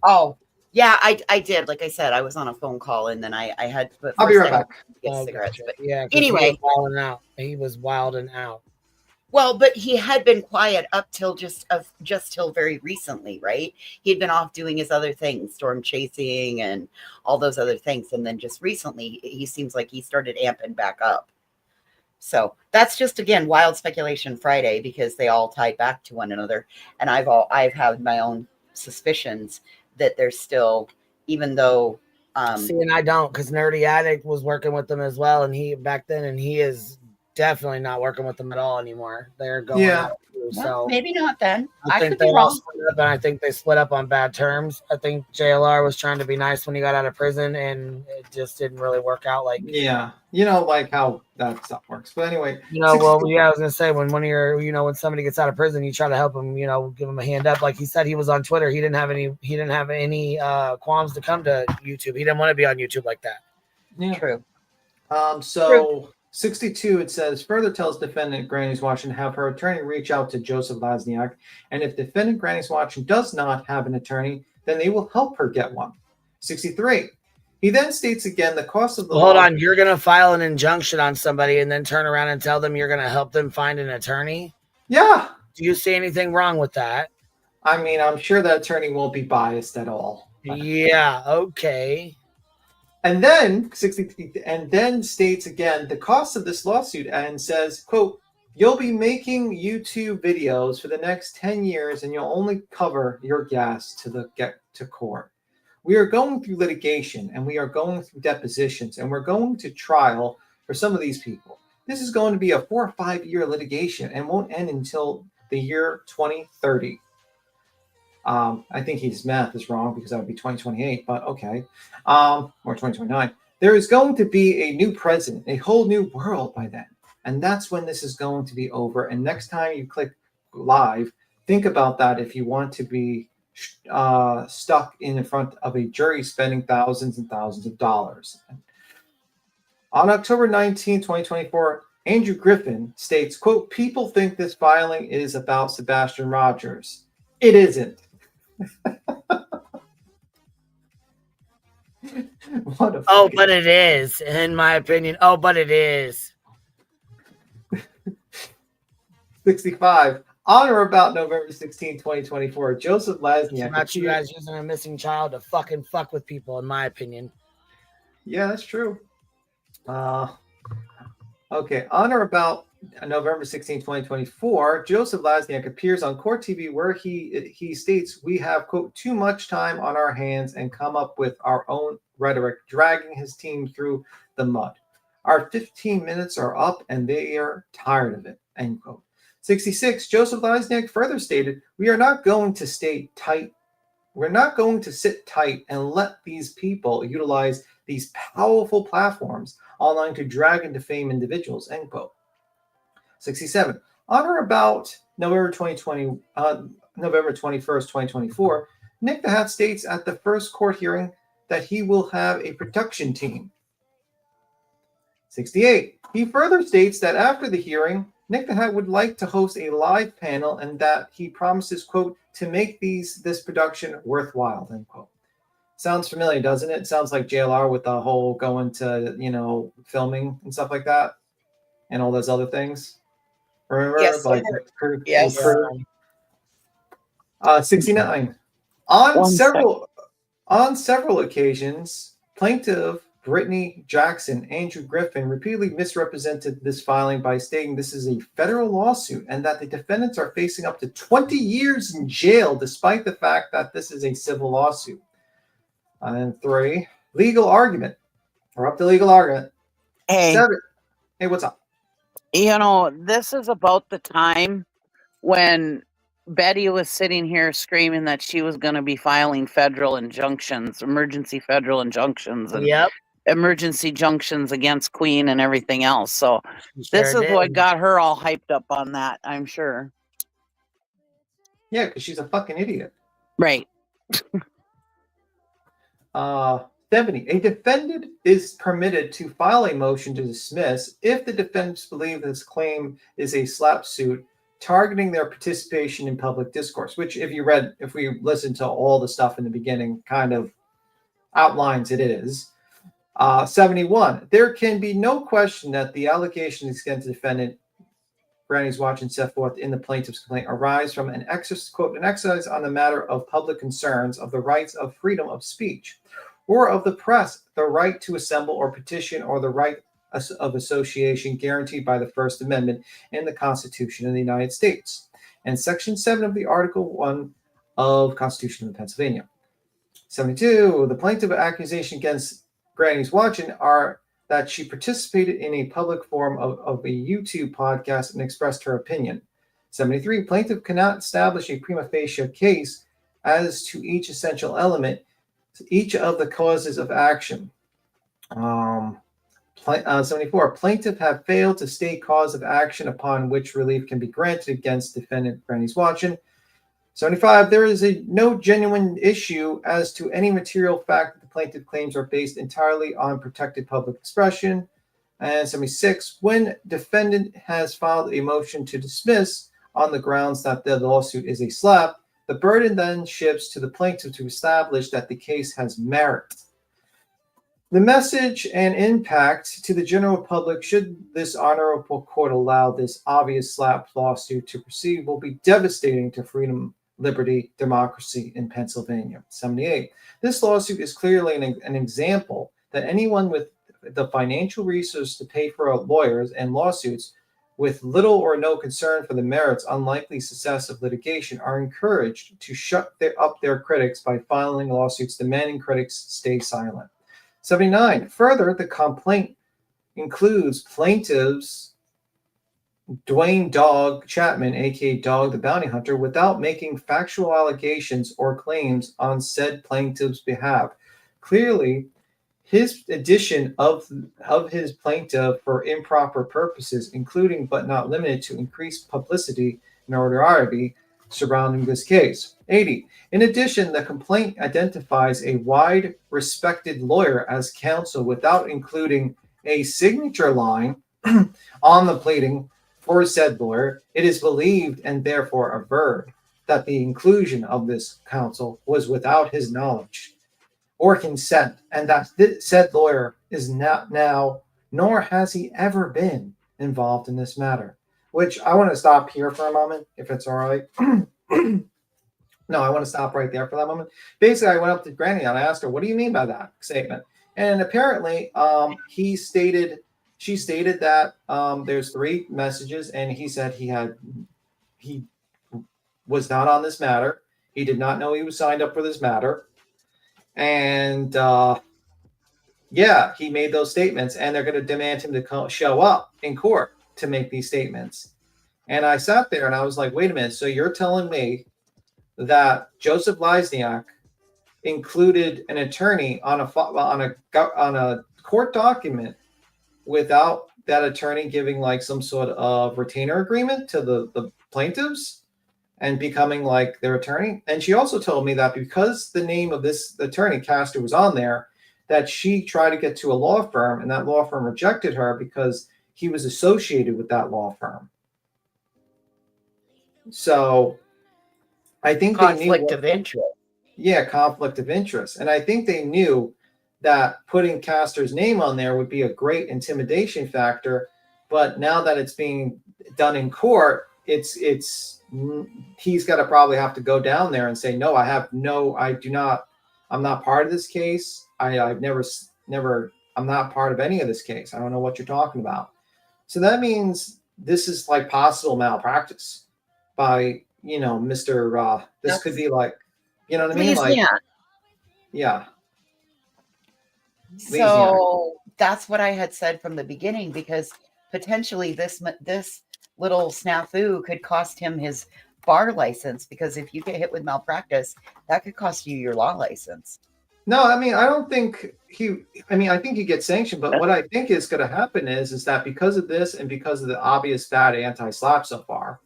Oh, yeah, I did. Like I said, I was on a phone call and then I had to. I'll be right back. Get cigarettes. Gotcha. But yeah. Anyway, he was wilding out. Well, but he had been quiet up till just till very recently, right? He'd been off doing his other things, storm chasing and all those other things, and then just recently, he seems like he started amping back up. So that's just, again, Wild Speculation Friday, because they all tie back to one another. And I've had my own suspicions that they're still, even though. See, and I don't, because Nerdy Addict was working with them as well. And he is definitely not working with them at all anymore. They're going Yeah. out too, Well, so maybe not then. I think could they be all wrong. split up, and I think they split up on bad terms. I think JLR was trying to be nice when he got out of prison, and it just didn't really work out. Like, Yeah, you know, like how that stuff works. But anyway, I was gonna say when one of your, when somebody gets out of prison, you try to help them, give them a hand up. Like he said, he was on Twitter. He didn't have any qualms to come to YouTube. He didn't want to be on YouTube like that. Yeah. True. So 62, it says, further tells defendant Granny's Watching to have her attorney reach out to Joseph Lasniak. And if defendant Granny's Watching does not have an attorney, then they will help her get one. 63. He then states again the cost of the Hold on. You're going to file an injunction on somebody and then turn around and tell them you're going to help them find an attorney? Yeah. Do you see anything wrong with that? I mean, I'm sure that attorney won't be biased at all. Yeah. Okay. And then states again the cost of this lawsuit and says, quote, you'll be making YouTube videos for the next 10 years and you'll only cover your gas to get to court. We are going through litigation and we are going through depositions and we're going to trial for some of these people. This is going to be a 4 or 5 year litigation and won't end until the year 2030. I think his math is wrong because that would be 2028, but okay. Or 2029. There is going to be a new president, a whole new world by then. And that's when this is going to be over. And next time you click live, think about that if you want to be stuck in front of a jury spending thousands and thousands of dollars. On October 19, 2024, Andrew Griffin states, quote, people think this filing is about Sebastian Rogers. It isn't. But it is, in my opinion. Oh, but it is. 65. On or about November 16, 2024, Joseph Lasniak. It's about you guys using a missing child to fucking fuck with people, in my opinion. Yeah, that's true. Okay. On or about November 16, 2024, Joseph Lasniak appears on Court TV where he states we have, quote, too much time on our hands and come up with our own rhetoric, dragging his team through the mud. Our 15 minutes are up and they are tired of it, end quote. 66, Joseph Lasniak further stated, we are not going to stay tight. We're not going to sit tight and let these people utilize these powerful platforms online to drag and defame individuals, end quote. 67. On or about November 21st, 2024, Nick the Hat states at the first court hearing that he will have a production team. 68. He further states that after the hearing, Nick the Hat would like to host a live panel and that he promises, quote, to make this production worthwhile, end quote. Sounds familiar, doesn't it? Sounds like JLR with the whole going to, filming and stuff like that and all those other things. Remember? Yes. Like, yes. 69. On several occasions, plaintiff Brittany Jackson, Andrew Griffin repeatedly misrepresented this filing by stating this is a federal lawsuit and that the defendants are facing up to 20 years in jail despite the fact that this is a civil lawsuit. And 3, legal argument. We're up to legal argument. Hey. 7. Hey, what's up? This is about the time when Betty was sitting here screaming that she was going to be filing federal injunctions, emergency federal injunctions, and emergency junctions against Queen and everything else. So this is what got her all hyped up on that, I'm sure. Yeah, because she's a fucking idiot. Right. 70. A defendant is permitted to file a motion to dismiss if the defendants believe this claim is a slap suit targeting their participation in public discourse, which if we listen to all the stuff in the beginning, kind of outlines it is. 71. There can be no question that the allegations against the defendant, Granny's Watching, set forth in the plaintiff's complaint arise from an exercise on the matter of public concerns of the rights of freedom of speech, or of the press, the right to assemble or petition, or the right of association guaranteed by the First Amendment in the Constitution of the United States, and Section 7 of the Article 1 of Constitution of Pennsylvania. 72. The plaintiff accusation against Granny's Watching are that she participated in a public forum of a YouTube podcast and expressed her opinion. 73, plaintiff cannot establish a prima facie case as to each essential element, each of the causes of action. 74, plaintiff have failed to state cause of action upon which relief can be granted against defendant Granny's Watchin. 75, there is no genuine issue as to any material fact that the plaintiff claims are based entirely on protected public expression. And 76, when defendant has filed a motion to dismiss on the grounds that the lawsuit is a slap, the burden then shifts to the plaintiff to establish that the case has merit. The message and impact to the general public, should this honorable court allow this obvious slap lawsuit to proceed, will be devastating to freedom, liberty, democracy in Pennsylvania. 78. This lawsuit is clearly an example that anyone with the financial resources to pay for lawyers and lawsuits with little or no concern for the merits, unlikely success of litigation, are encouraged to shut up their critics by filing lawsuits demanding critics stay silent. 79. Further, the complaint includes plaintiffs Dwayne Dog Chapman, aka Dog the Bounty Hunter, without making factual allegations or claims on said plaintiff's behalf. Clearly, his addition of his plaintiff for improper purposes, including but not limited to increased publicity and notoriety surrounding this case. 80. In addition, the complaint identifies a wide respected lawyer as counsel without including a signature line on the pleading for said lawyer. It is believed and therefore averred that the inclusion of this counsel was without his knowledge or consent, and that said lawyer is not now, nor has he ever been involved in this matter. Which I want to stop here for a moment, if it's all right. No, I want to stop right there for that moment. Basically, I went up to Granny and I asked her, what do you mean by that statement? And apparently, she stated that there's 3 messages, and he said he was not on this matter. He did not know he was signed up for this matter. And he made those statements, and they're going to demand him to show up in court to make these statements. And I sat there and I was like, wait a minute. So you're telling me that Joseph Lesniak included an attorney on a court document without that attorney giving like some sort of retainer agreement to the plaintiffs and becoming like their attorney? And she also told me that because the name of this attorney, Castor, was on there, that she tried to get to a law firm, and that law firm rejected her because he was associated with that law firm. So I think conflict of interest. Yeah, conflict of interest. And I think they knew that putting Castor's name on there would be a great intimidation factor. But now that it's being done in court, he's got to probably have to go down there and say, no, I'm not part of this case. I'm not part of any of this case. I don't know what you're talking about. So that means this is like possible malpractice by, Mr. This could be like, you know what I mean? Like, yeah. So that's what I had said from the beginning, because potentially this little snafu could cost him his bar license, because if you get hit with malpractice, that could cost you your law license. No, I mean, I don't think I think he gets sanctioned, but what I think is going to happen is that because of this and because of the obvious bad anti-slap so far,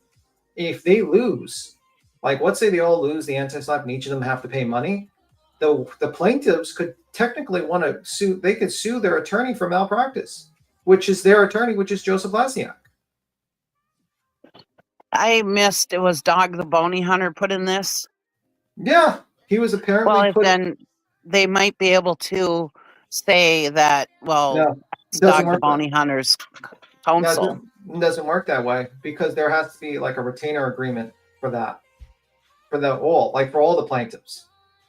if they lose, like let's say they all lose the anti-slap and each of them have to pay money, the plaintiffs could technically want to sue. They could sue their attorney for malpractice, which is their attorney, which is Joseph Lesniak. I missed. It was Dog the Bounty Hunter put in this. Yeah, he was apparently. Then they might be able to say that. Well, Dog the Bounty Hunter's counsel. It doesn't work that way, because there has to be like a retainer agreement for that, for all the plaintiffs.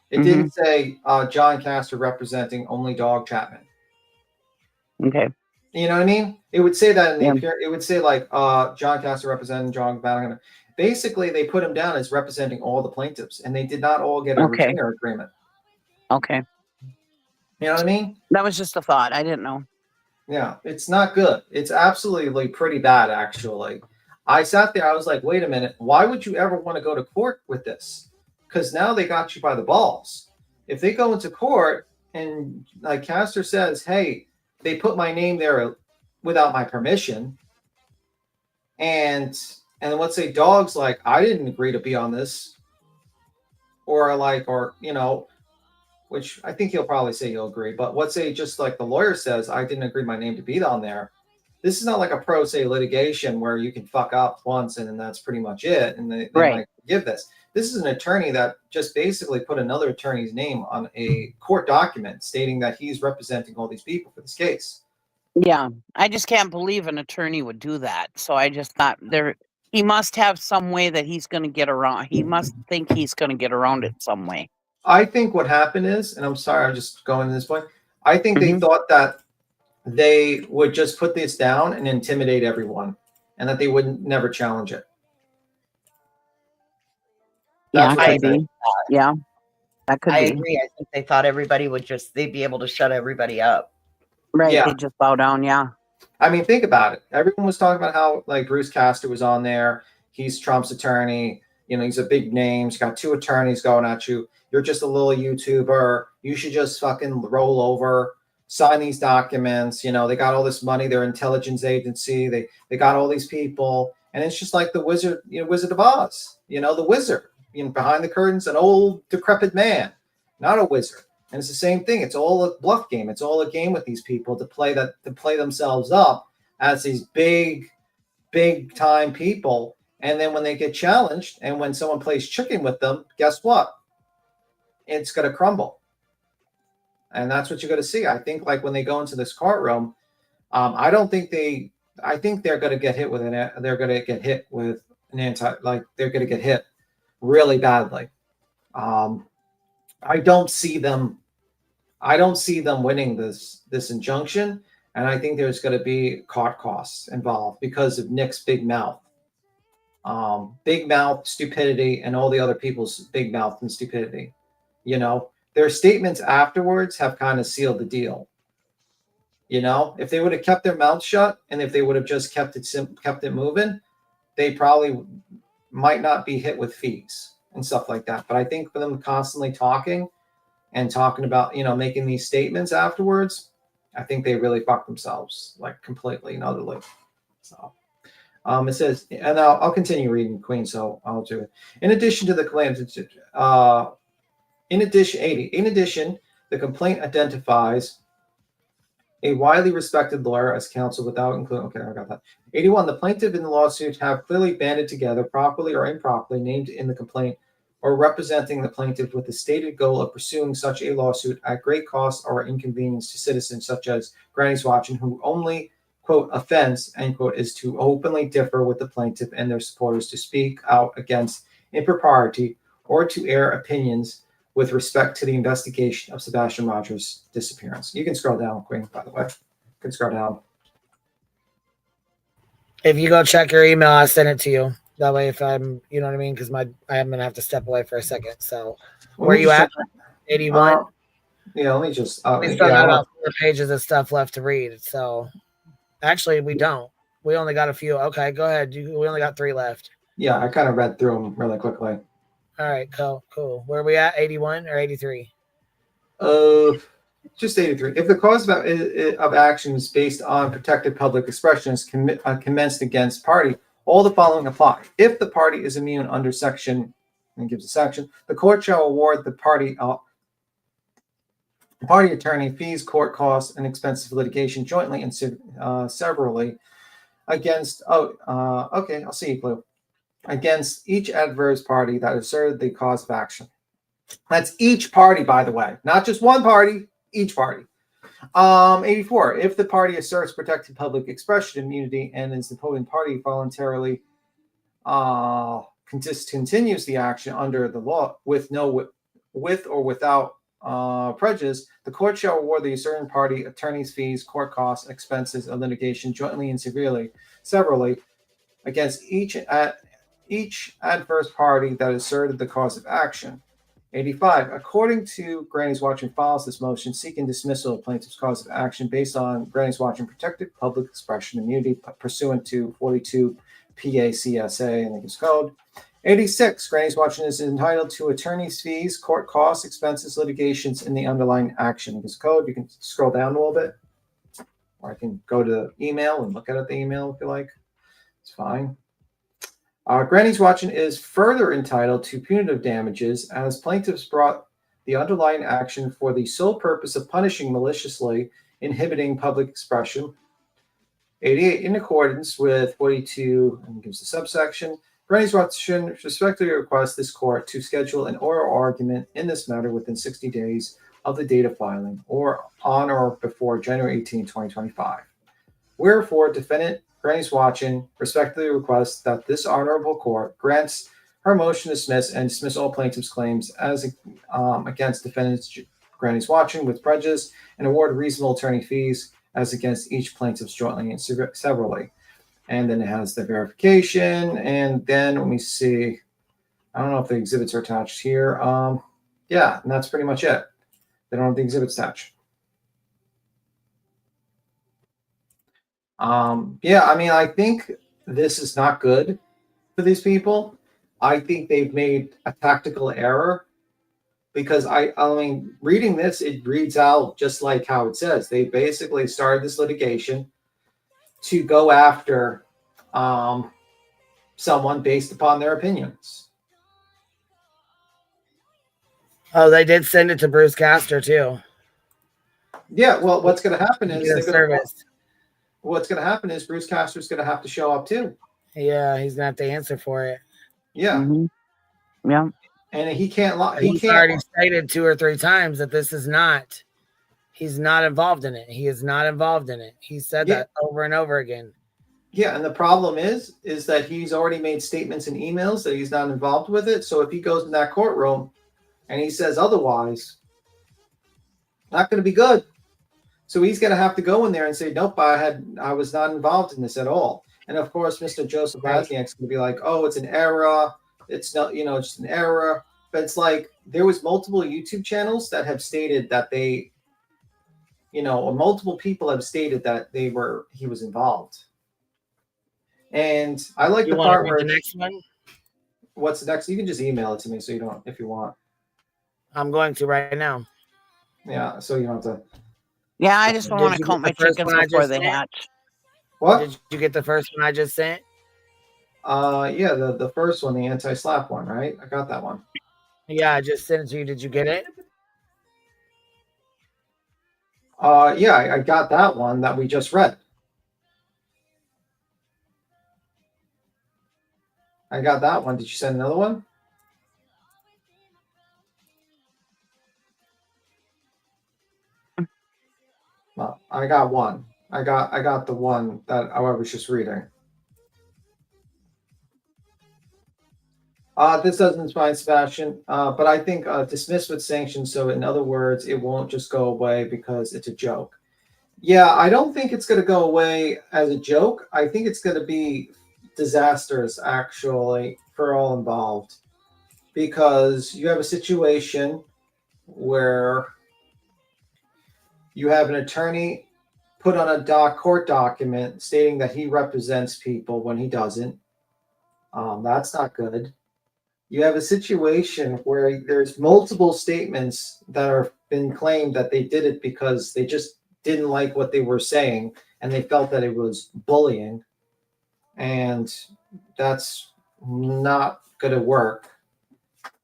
It didn't say John Castor representing only Dog Chapman. Okay. You know what I mean? It would say that in the it would say like John Castor representing John Bounty Hunter. Basically, they put him down as representing all the plaintiffs, and they did not all get a retainer agreement. Okay. You know what I mean? That was just a thought. I didn't know. Yeah, it's not good. It's absolutely pretty bad, actually. I sat there, I was like, wait a minute, why would you ever want to go to court with this? Because now they got you by the balls. If they go into court and like Castor says, hey, they put my name there without my permission, and let's say Dog's like, I didn't agree to be on this, or which I think he'll probably say he'll agree, but let's say just like the lawyer says, I didn't agree my name to be on there. This is not like a pro se litigation where you can fuck up once and then that's pretty much it, and they Right. might give this. This is an attorney that just basically put another attorney's name on a court document stating that he's representing all these people for this case. Yeah, I just can't believe an attorney would do that. So I just thought he must have some way that he's going to get around. He must think he's going to get around it some way. I think what happened is, and I'm sorry, I'm just going to this point. I think they thought that they would just put this down and intimidate everyone, and that they would never challenge it. Yeah, could be. Yeah, that could I be. agree. I think they thought everybody they'd be able to shut everybody up. Right. Yeah. They just bow down. Yeah. I mean, think about it. Everyone was talking about how like Bruce Castor was on there. He's Trump's attorney. He's a big name. He's got 2 attorneys going at you. You're just a little YouTuber. You should just fucking roll over, sign these documents. They got all this money. They're an intelligence agency. They got all these people. And it's just like the Wizard, Wizard of Oz, the wizard, behind the curtains, an old decrepit man, not a wizard. And it's the same thing. It's all a bluff game. It's all a game with these people to play themselves up as these big time people. And then when they get challenged and when someone plays chicken with them, guess what? It's going to crumble. And that's what you're going to see. I think like when they go into this courtroom, I think they're going to get hit with they're going to get hit with they're going to get hit really badly. I don't see them winning this injunction, and I think there's going to be court costs involved because of Nick's big mouth stupidity, and all the other people's big mouth and stupidity. Their statements afterwards have kind of sealed the deal. If they would have kept their mouth shut and if they would have just kept it moving, they probably might not be hit with fees and stuff like that. But I think for them constantly talking about, making these statements afterwards, I think they really fucked themselves like completely and utterly. So it says, and I'll continue reading Queen, so I'll do it. In addition to the claims, in addition, the complaint identifies a widely respected lawyer as counsel without including. Okay, I got that. 81. The plaintiff in the lawsuit have clearly banded together, properly or improperly named in the complaint, or representing the plaintiff with the stated goal of pursuing such a lawsuit at great cost or inconvenience to citizens such as Granny's Watching, who only, quote, offense, end quote, is to openly differ with the plaintiff and their supporters, to speak out against impropriety or to air opinions with respect to the investigation of Sebastian Rogers' disappearance. You can scroll down, Queen, by the way. You can scroll down. If you go check your email, I'll send it to you. That way, if I'm, you know what I mean? Because I'm going to have to step away for a second. So, where are you at? 81? Yeah, let me just. We still got about 4 pages of stuff left to read. So, actually, we don't. We only got a few. Okay, go ahead. We only got 3 left. Yeah, I kind of read through them really quickly. All right, cool. Where are we at? 81 or 83? Just 83. If the cause of action is based on protected public expression is commenced against party, all the following apply. If the party is immune under section, and gives a section, the court shall award the party attorney fees, court costs, and expenses of litigation jointly and severally against. Okay, I'll see you, Clue. Against each adverse party that asserted the cause of action. That's each party, by the way, not just one party, each party. 84. If the party asserts protected public expression immunity and is the opposing party voluntarily continues the action under the law with or without prejudice, the court shall award the asserting party attorney's fees, court costs, expenses of litigation jointly and severally against each adverse party that asserted the cause of action. 85. According to Granny's Watching files this motion seeking dismissal of plaintiff's cause of action based on Granny's Watching protected public expression immunity pursuant to 42 PACSA and its code. 86. Granny's Watching is entitled to attorney's fees, court costs, expenses, litigations in the underlying action. In this code, you can scroll down a little bit, or I can go to the email and look at the email if you like. It's fine. Granny's Watching is further entitled to punitive damages as plaintiffs brought the underlying action for the sole purpose of punishing maliciously inhibiting public expression. 88. In accordance with 42, and gives the subsection, Granny's Watching respectfully requests this court to schedule an oral argument in this matter within 60 days of the date of filing or on or before January 18, 2025. Wherefore, defendant Granny's Watching respectfully requests that this honorable court grants her motion to dismiss and dismiss all plaintiffs' claims as against defendants Granny's Watching with prejudice and award reasonable attorney fees as against each plaintiff's jointly and severally. And then it has the verification. And then let me see. I don't know if the exhibits are attached here. Yeah, and that's pretty much it. They don't have the exhibits attached. Yeah, I mean, I think this is not good for these people. I think they've made a tactical error because I mean, reading this, it reads out just like how it says. They basically started this litigation to go after someone based upon their opinions. Oh, they did send it to Bruce Castor too. Yeah, well, what's going to happen is what's going to happen is Bruce Castor's going to have to show up too. Yeah, he's going to have to answer for it. Yeah. Mm-hmm. Yeah. And he can't lie. He's already stated 2 or 3 times that this is not, he's not involved in it. He is not involved in it. He said that over and over again. Yeah, and the problem is that he's already made statements and emails that he's not involved with it. So if he goes in that courtroom and he says otherwise, not going to be good. So he's going to have to go in there and say, nope, I was not involved in this at all. And of course, Mr. Joseph Wozniak's going to be like, oh, it's an error. It's not, it's just an error. But it's like there was multiple YouTube channels that have stated that they, or multiple people have stated that he was involved. And I like the part where the next one. What's the next? You can just email it to me so you don't, if you want. I'm going to right now. Yeah, so you don't have to. Yeah, I just don't want to count my chickens before they hatch. What? Did you get the first one I just sent? Yeah, the first one, the anti-slap one, right? I got that one. Yeah, I just sent it to you. Did you get it? Yeah, I got that one that we just read. I got that one. Did you send another one? Well, I got one. I got the one that I was just reading. This doesn't mind Sebastian, but I think dismiss with sanctions. So in other words, it won't just go away because it's a joke. Yeah, I don't think it's going to go away as a joke. I think it's going to be disastrous, actually, for all involved. Because you have a situation where you have an attorney put on a court document stating that he represents people when he doesn't. That's not good. You have a situation where there's multiple statements that are been claimed that they did it because they just didn't like what they were saying and they felt that it was bullying. And that's not going to work.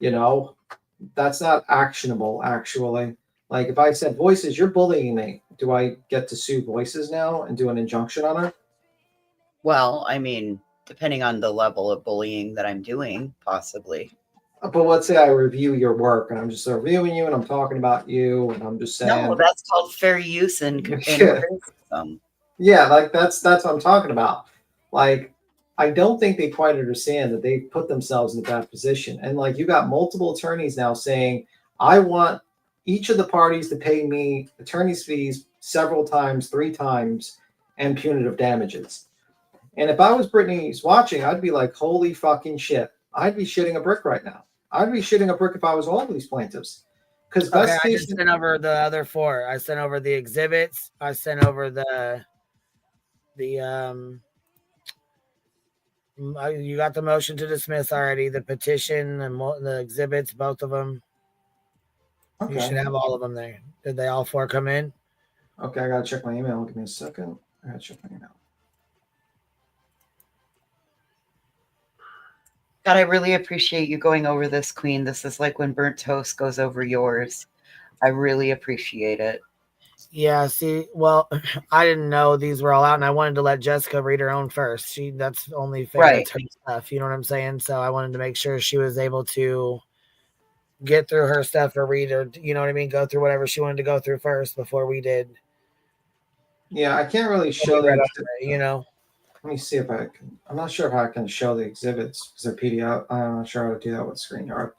That's not actionable, actually. Like if I said, Voices, you're bullying me, do I get to sue Voices now and do an injunction on her? Well, I mean, depending on the level of bullying that I'm doing, possibly. But let's say I review your work and I'm just reviewing you and I'm talking about you and I'm just saying. No, that's called fair use and criticism. Yeah, like that's what I'm talking about. Like, I don't think they quite understand that they put themselves in a bad position. And like you got multiple attorneys now saying, I want each of the parties to pay me attorney's fees several times, 3 times, and punitive damages. And if I was Brittany's watching, I'd be like, holy fucking shit. I'd be shitting a brick right now. I'd be shitting a brick if I was all these plaintiffs. Because Okay, best I case, just sent over the other 4. I sent over the exhibits. I sent over the you got the motion to dismiss already, the petition and the exhibits, both of them. Okay. You should have all of them there. Did they all 4 come in? Okay, I gotta check my email. Give me a second. I gotta check my email. God, I really appreciate you going over this, Queen. This is like when burnt toast goes over yours. I really appreciate it. Yeah, see, well, I didn't know these were all out, and I wanted to let Jessica read her own first. That's only fair. Right. That's her stuff. You know what I'm saying? So I wanted to make sure she was able to get through her stuff or read her, you know what I mean? Go through whatever she wanted to go through first before we did. Yeah, I can't really show the, you know. Let me see if I can. I'm not sure if I can show the exhibits because they're PDF. I'm not sure how to do that with StreamYard.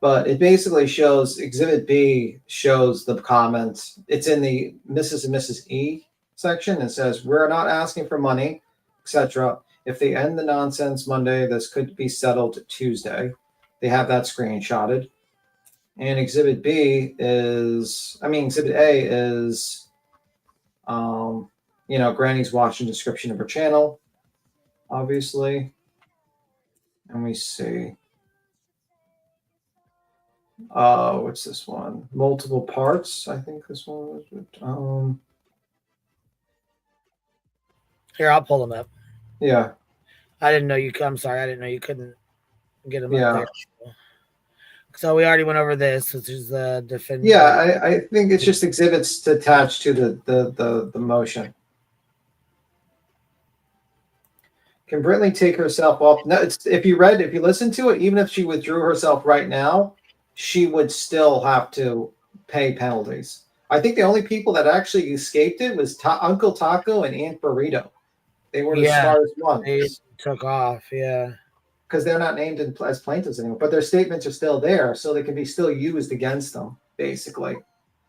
But it basically shows Exhibit B shows the comments. It's in the Mrs. and Mrs. E section. It says, we're not asking for money, etc. If they end the nonsense Monday, this could be settled Tuesday. They have that screenshotted. And Exhibit B is, Exhibit A is, Granny's watching description of her channel, obviously. And we see. What's this one? Multiple parts. I think this one was. Here, I'll pull them up. Yeah. I didn't know you. I'm sorry, I didn't know you couldn't get them Yeah. up there. So we already went over this, which is the defendant. Yeah, I think it's just exhibits attached to the motion. Can Britney take herself off? No, if you listen to it, even if she withdrew herself right now, she would still have to pay penalties. I think the only people that actually escaped it was Uncle Taco and Aunt Burrito. They were the smartest ones. They took off, yeah. Because they're not named as plaintiffs anymore, but their statements are still there, so they can be still used against them, basically.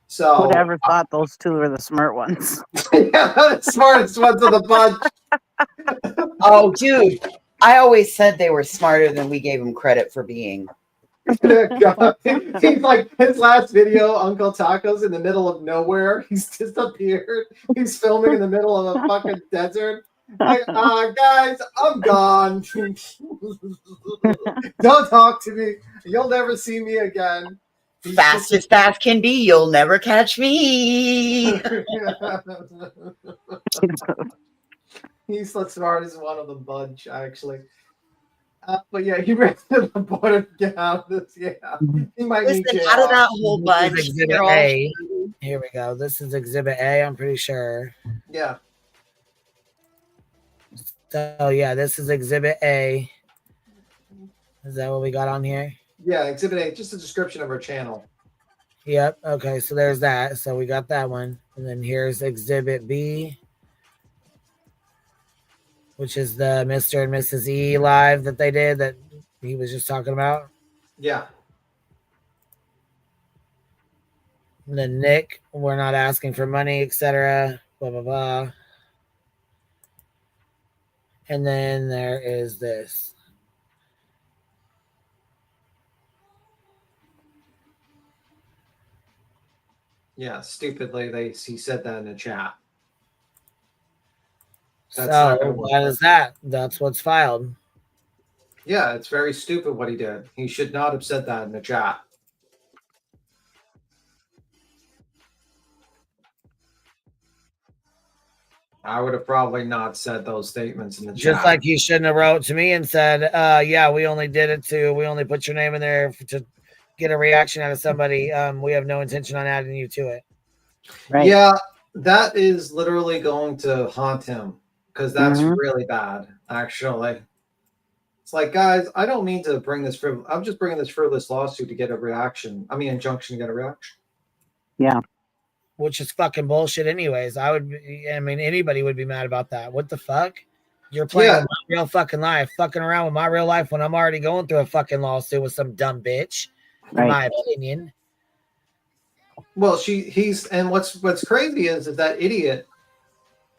So whoever thought those 2 were the smart ones? Yeah, the smartest ones of the bunch. Oh, dude. I always said they were smarter than we gave them credit for being. He's like, his last video, Uncle Taco's in the middle of nowhere. He's disappeared. He's filming in the middle of a fucking desert. Like, guys, I'm gone. Don't talk to me. You'll never see me again. Fast as fast can be. You'll never catch me. He's the smartest one of the bunch, actually. But yeah, he ran to the border to get out of this. Yeah, he might Listen, need out of that whole bunch. Exhibit A. Here we go. This is Exhibit A. I'm pretty sure. Yeah. So yeah, this is Exhibit A. Is that what we got on here? Yeah, Exhibit A, just a description of our channel. Yep. Okay, so there's that. So we got that one. And then here's Exhibit B, which is the Mr. and Mrs. E live that they did that he was just talking about. Yeah. And then Nick, we're not asking for money, etc. Blah, blah, blah. And then there is this. Yeah, stupidly, he said that in the chat. So what is that? That's what's filed. Yeah, it's very stupid what he did. He should not have said that in the chat. I would have probably not said those statements in the chat. Just like you shouldn't have wrote to me and said, yeah, we only put your name in there to get a reaction out of somebody. We have no intention on adding you to it. Right. Yeah, that is literally going to haunt him because that's really bad, actually. It's like, guys, I don't mean to bring this I'm just bringing this frivolous lawsuit to get a reaction. Injunction to get a reaction. Yeah. Which is fucking bullshit anyways. Anybody would be mad about that. What the fuck? You're playing with my real fucking life, fucking around with my real life when I'm already going through a fucking lawsuit with some dumb bitch, in my opinion. Well, and what's crazy is that idiot,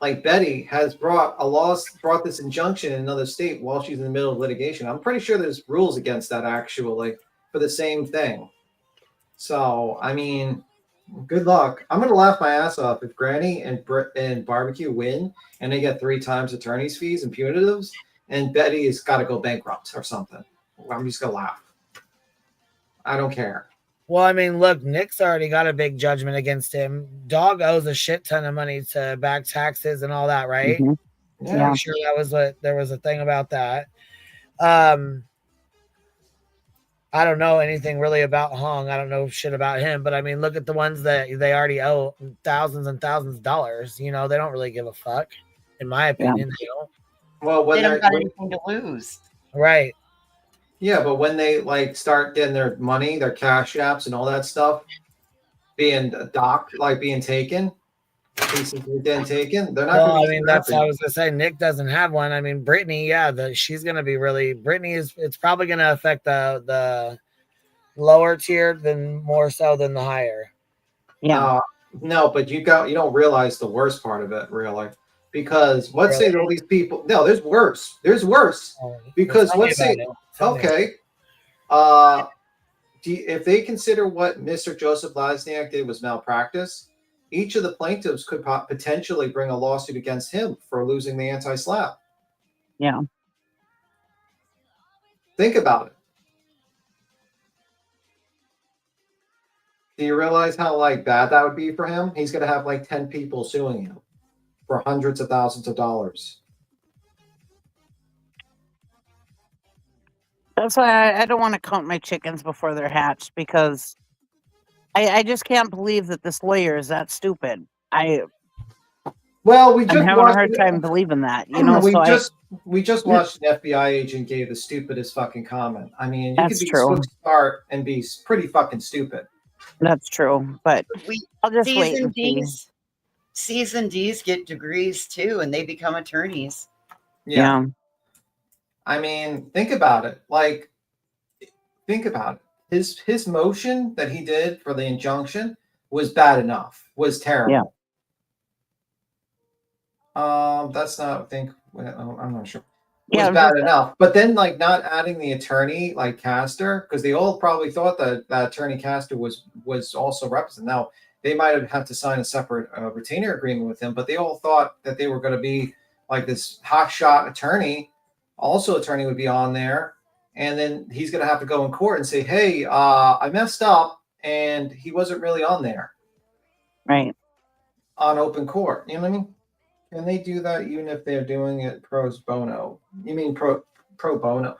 like Betty, has brought this injunction in another state while she's in the middle of litigation. I'm pretty sure there's rules against that, actually. for the same thing. So, I mean, good luck. I'm going to laugh my ass off if Granny and Barbecue win and they get 3 times attorney's fees and punitives, and Betty has got to go bankrupt or something. I'm just going to laugh. I don't care. Well, I mean, look, Nick's already got a big judgment against him. Dog owes a shit ton of money to back taxes and all that, right? Mm-hmm. Yeah. I'm sure that was there was a thing about that. I don't know anything really about Hong. I don't know shit about him, but I mean, look at the ones that they already owe thousands and thousands of dollars. You know, they don't really give a fuck, in my opinion. They don't. Well, when they don't got anything to lose. Right. Yeah, but when they like start getting their money, their cash apps and all that stuff being docked, like being taken, pieces being taken, they're not. Well, I mean, that's how I was gonna say. Nick doesn't have one. I mean, Brittany, yeah, she's gonna be really. Brittany is. It's probably gonna affect the lower tier than more so than the higher. Yeah. No, but you don't realize the worst part of it, really. Because let's say all these people. No, there's worse. There's worse. Because let's say, okay, if they consider what Mr. Joseph Lasniak did was malpractice, each of the plaintiffs could potentially bring a lawsuit against him for losing the anti-slap. Yeah. Think about it. Do you realize how bad that would be for him? He's going to have 10 people suing him for hundreds of thousands of dollars. That's why I don't want to count my chickens before they're hatched, because I just can't believe that this lawyer is that stupid. I'm having a hard time believing that. You know, we just watched an FBI agent gave the stupidest fucking comment. I mean, you could be so smart and be pretty fucking stupid. That's true, but I'll just wait and see. C's and D's get degrees too, and they become attorneys. Yeah. I mean, think about it. Think about it. His motion that he did for the injunction was bad enough. Was terrible. Yeah. That's not. I'm not sure. It was bad enough, but then not adding the attorney Castor, because they all probably thought that attorney Castor was also represented. Now they might have had to sign a separate retainer agreement with him, but they all thought that they were going to be this hotshot attorney. Also, attorney would be on there, and then he's going to have to go in court and say, "Hey, I messed up," and he wasn't really on there, right? On open court, you know what I mean? Can they do that even if they're doing it pro bono? You mean pro bono?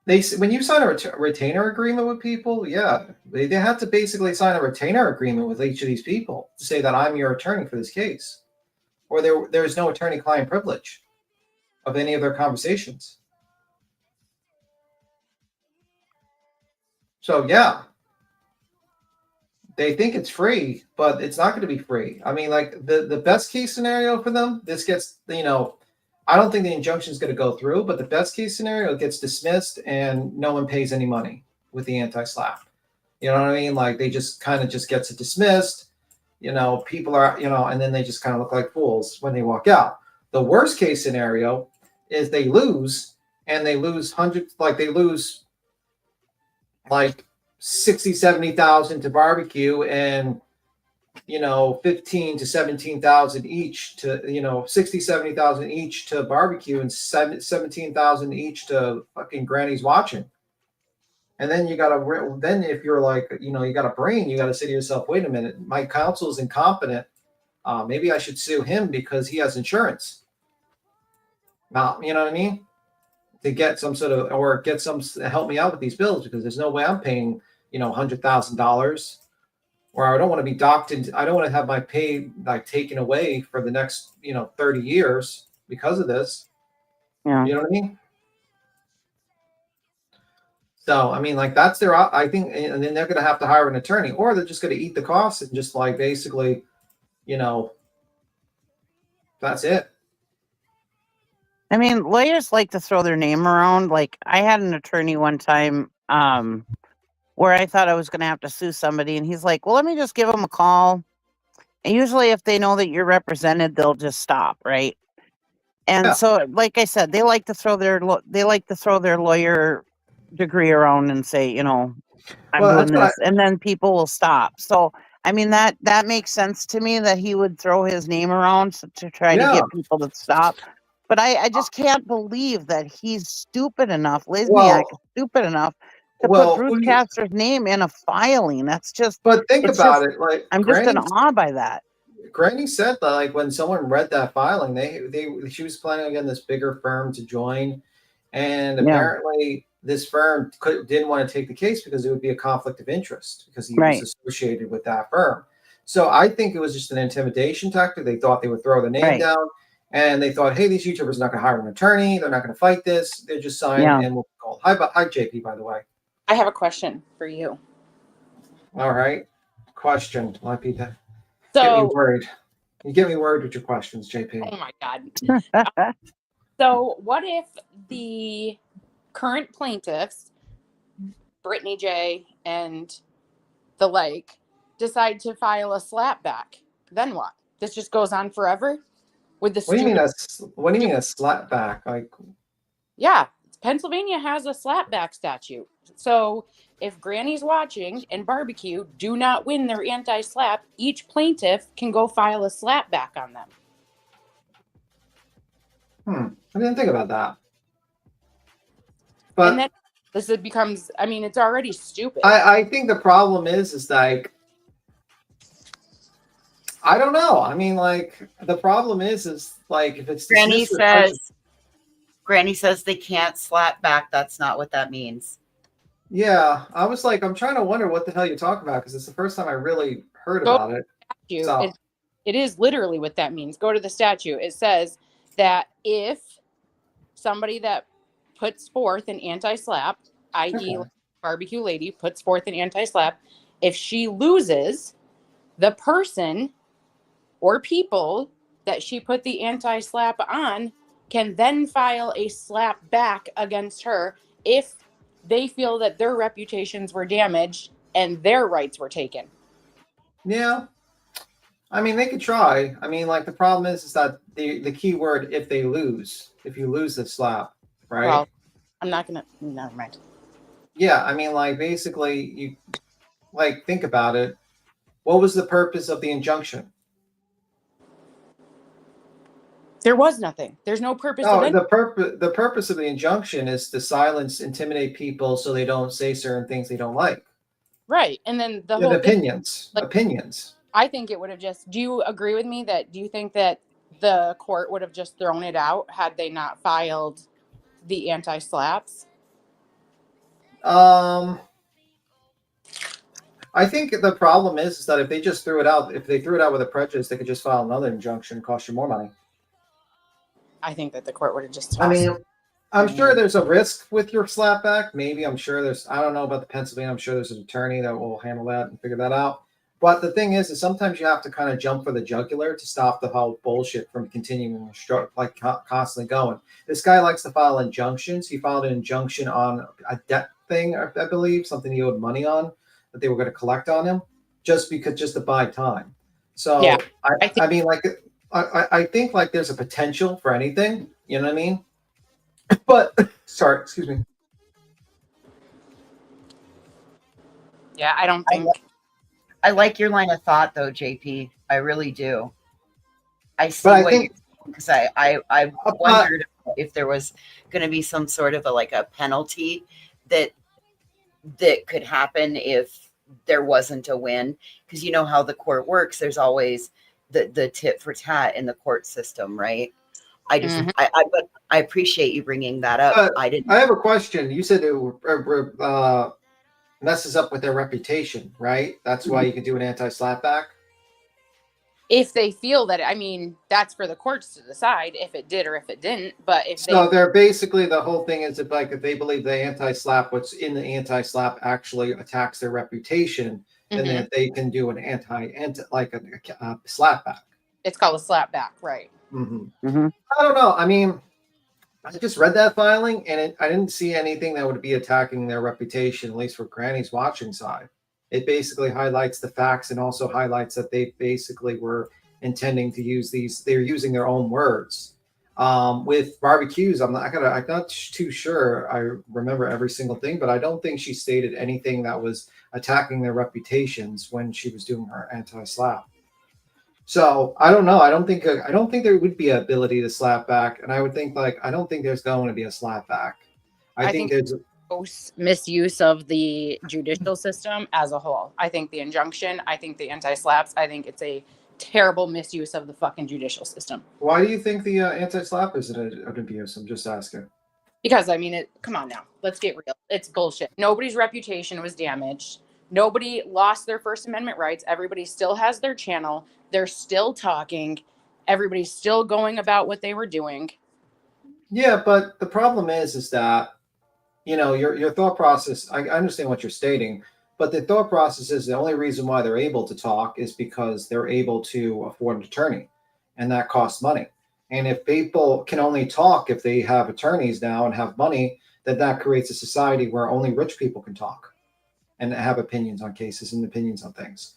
When you sign a retainer agreement with people, yeah, they have to basically sign a retainer agreement with each of these people to say that I'm your attorney for this case, or there's no attorney-client privilege of any of their conversations. So yeah. They think it's free, but it's not going to be free. I mean, the best case scenario for them, this gets, I don't think the injunction is going to go through, but the best case scenario, it gets dismissed and no one pays any money with the anti-slap. You know what I mean? They just kind of gets it dismissed. People are, and then they just kind of look like fools when they walk out. The worst case scenario is they lose, and they lose hundreds, they lose 60, 70,000 to Barbecue, and 15 to 17,000 each to 60, 70,000 each to Barbecue, and 17,000 each to fucking Granny's Watching. And then then if you're you got a brain, you got to say to yourself, wait a minute, my counsel is incompetent. Maybe I should sue him because he has insurance. Now, you know what I mean? To get some sort of, or get some help me out with these bills, because there's no way I'm paying $100,000, or I don't want to be docked, and I don't want to have my pay taken away for the next 30 years because of this. Yeah. You know what I mean? So I mean, that's their, I think, and then they're going to have to hire an attorney, or they're just going to eat the costs and just basically, that's it. I mean, lawyers like to throw their name around. I had an attorney one time where I thought I was going to have to sue somebody, and he's like, well, let me just give them a call. And usually if they know that you're represented, they'll just stop, right? And so, like I said, they like to throw their lawyer degree around and say, you know, I'm Well, doing that's what this, and then people will stop. So, I mean, that makes sense to me that he would throw his name around to try to Yeah. get people to stop. But I just can't believe that he's stupid enough, Lesniak is Well, stupid enough to put well, Bruce Castor's name in a filing. That's just, but think it's about just, it. Like I'm just in awe by that. Granny said that, like, when someone read that filing, she was planning on getting this bigger firm to join, and Yeah. apparently this firm didn't want to take the case because it would be a conflict of interest because he Right. was associated with that firm. So I think it was just an intimidation tactic. They thought they would throw the name Right. down, and they thought, hey, these YouTubers are not going to hire an attorney. They're not going to fight this. They're just sign Yeah. and we'll call. Hi, JP, by the way. I have a question for you. All right. Question. Let me get me So, worried. You get me worried with your questions, JP. oh my God. So, what if the current plaintiffs, Brittany J. and the like, decide to file a slapback? Then what? This just goes on forever with the What do you mean stupid. what do you mean a slap back? Like, Yeah, Pennsylvania has a slapback statute. So if Granny's watching and Barbecue do not win their anti-slap, each plaintiff can go file a slapback on them. I didn't think about that. But and then this becomes, I mean, it's already stupid. I think the problem is like, I don't know. I mean, like, the problem is like, if it's Granny says they can't slap back. That's not what that means. Yeah, I was like, I'm trying to wonder what the hell you're talking about because it's the first time I really heard about it. So. It is literally what that means. Go to the statute. It says that if somebody that puts forth an anti-slap, i.e. Barbecue Lady puts forth an anti-slap, if she loses, the person or people that she put the anti-slap on can then file a slap back against her if they feel that their reputations were damaged and their rights were taken. Yeah. I mean, they could try. I mean, like, the problem is that the key word, if you lose the slap, right? Well, I'm not going to, never mind. Yeah. I mean, like, basically you like, think about it. What was the purpose of the injunction? There was nothing. There's no purpose. The purpose of the injunction is to silence, intimidate people so they don't say certain things they don't like. Right. And then the whole opinions. I think it would have just, do you agree with me do you think that the court would have just thrown it out had they not filed the anti-slaps? I think the problem is that if they just threw it out, if they threw it out with a prejudice, they could just file another injunction and cost you more money. I think that the court would have just. I mean, I'm sure there's a risk with your slapback. Maybe I don't know about the Pennsylvania. I'm sure there's an attorney that will handle that and figure that out. But the thing is sometimes you have to kind of jump for the jugular to stop the whole bullshit from continuing, like constantly going. This guy likes to file injunctions. He filed an injunction on a debt thing, I believe, something he owed money on that they were going to collect on him, just to buy time. So yeah, I mean, like, I think like there's a potential for anything. You know what I mean? But sorry, excuse me. Yeah, I don't think. I like your line of thought, though, JP. I really do. I see because I wondered if there was going to be some sort of a penalty that could happen if there wasn't a win. Because you know how the court works. There's always the tit for tat in the court system, right? I just but I appreciate you bringing that up. I have a question. You said it messes up with their reputation, right? That's why you can do an anti-slap back. If they feel that, I mean, that's for the courts to decide if it did or if it didn't. But if they're basically, the whole thing is if they believe the anti-slap, what's in the anti-slap actually attacks their reputation, then that they can do an a slap back. It's called a slap back, right? I don't know. I mean, I just read that filing, and I didn't see anything that would be attacking their reputation, at least for Granny's watching side. It basically highlights the facts and also highlights that they basically were intending to use these. They're using their own words With barbecues, I'm not too sure I remember every single thing, but I don't think she stated anything that was attacking their reputations when she was doing her anti-slap. So I don't know. I don't think there would be an ability to slap back, and I would think I don't think there's going to be a slap back. I think there's misuse of the judicial system as a whole. I think the injunction, I think the anti-slaps, I think it's a terrible misuse of the fucking judicial system. Why do you think the anti-slap is an abuse? I'm just asking. Because I mean, come on now, let's get real. It's bullshit. Nobody's reputation was damaged. Nobody lost their First Amendment rights. Everybody still has their channel. They're still talking. Everybody's still going about what they were doing. Yeah, but the problem is that, your thought process, I understand what you're stating, but the thought process is the only reason why they're able to talk is because they're able to afford an attorney, and that costs money. And if people can only talk if they have attorneys now and have money, then that creates a society where only rich people can talk and have opinions on cases and opinions on things.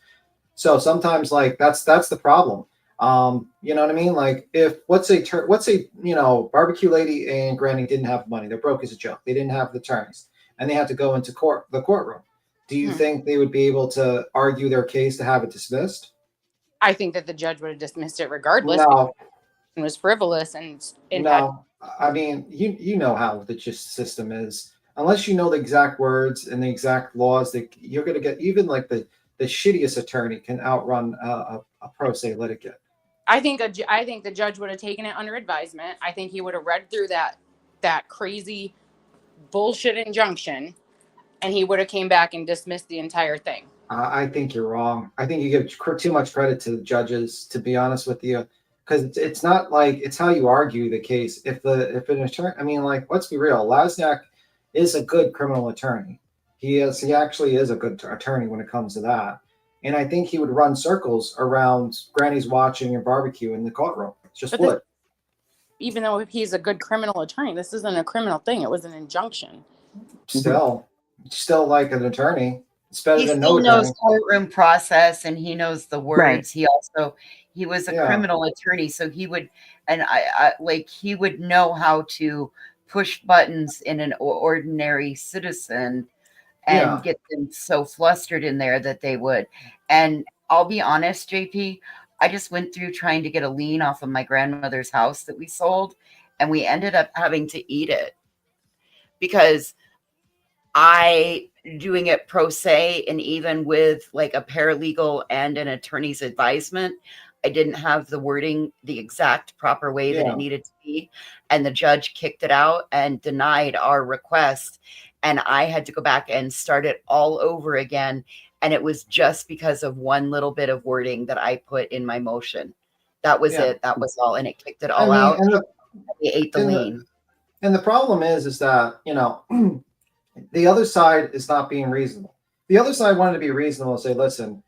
So sometimes that's the problem. You know what I mean? Like if let's say barbecue lady and granny didn't have money, they're broke as a joke. They didn't have the attorneys and they had to go into the courtroom. Do you think they would be able to argue their case to have it dismissed? I think that the judge would have dismissed it regardless. No. It was frivolous I mean, you know how the system is. Unless you know the exact words and the exact laws, that you're going to get even the shittiest attorney can outrun a pro se litigant. I think the judge would have taken it under advisement. I think he would have read through that crazy bullshit injunction, and he would have came back and dismissed the entire thing. I think you're wrong. I think you give too much credit to the judges, to be honest with you, because it's not it's how you argue the case. If an attorney, I mean, let's be real, Lasniak is a good criminal attorney. He actually is a good attorney when it comes to that. And I think he would run circles around Granny's watching and barbecue in the courtroom. It's just would. Even though he's a good criminal attorney, this isn't a criminal thing. It was an injunction. Still like an attorney. It's better than no attorney. He still knows courtroom process and he knows the words. Right. He was a criminal attorney, so he would, and he would know how to push buttons in an ordinary citizen and get them so flustered in there that they would. And I'll be honest, JP, I just went through trying to get a lien off of my grandmother's house that we sold, and we ended up having to eat it because doing it pro se, and even with a paralegal and an attorney's advisement, I didn't have the wording the exact proper way that it needed to be. And the judge kicked it out and denied our request. And I had to go back and start it all over again. And it was just because of one little bit of wording that I put in my motion. That was it. That was all. And it kicked it all out. And we ate the lien. And the problem is that, the other side is not being reasonable. The other side wanted to be reasonable and say, listen,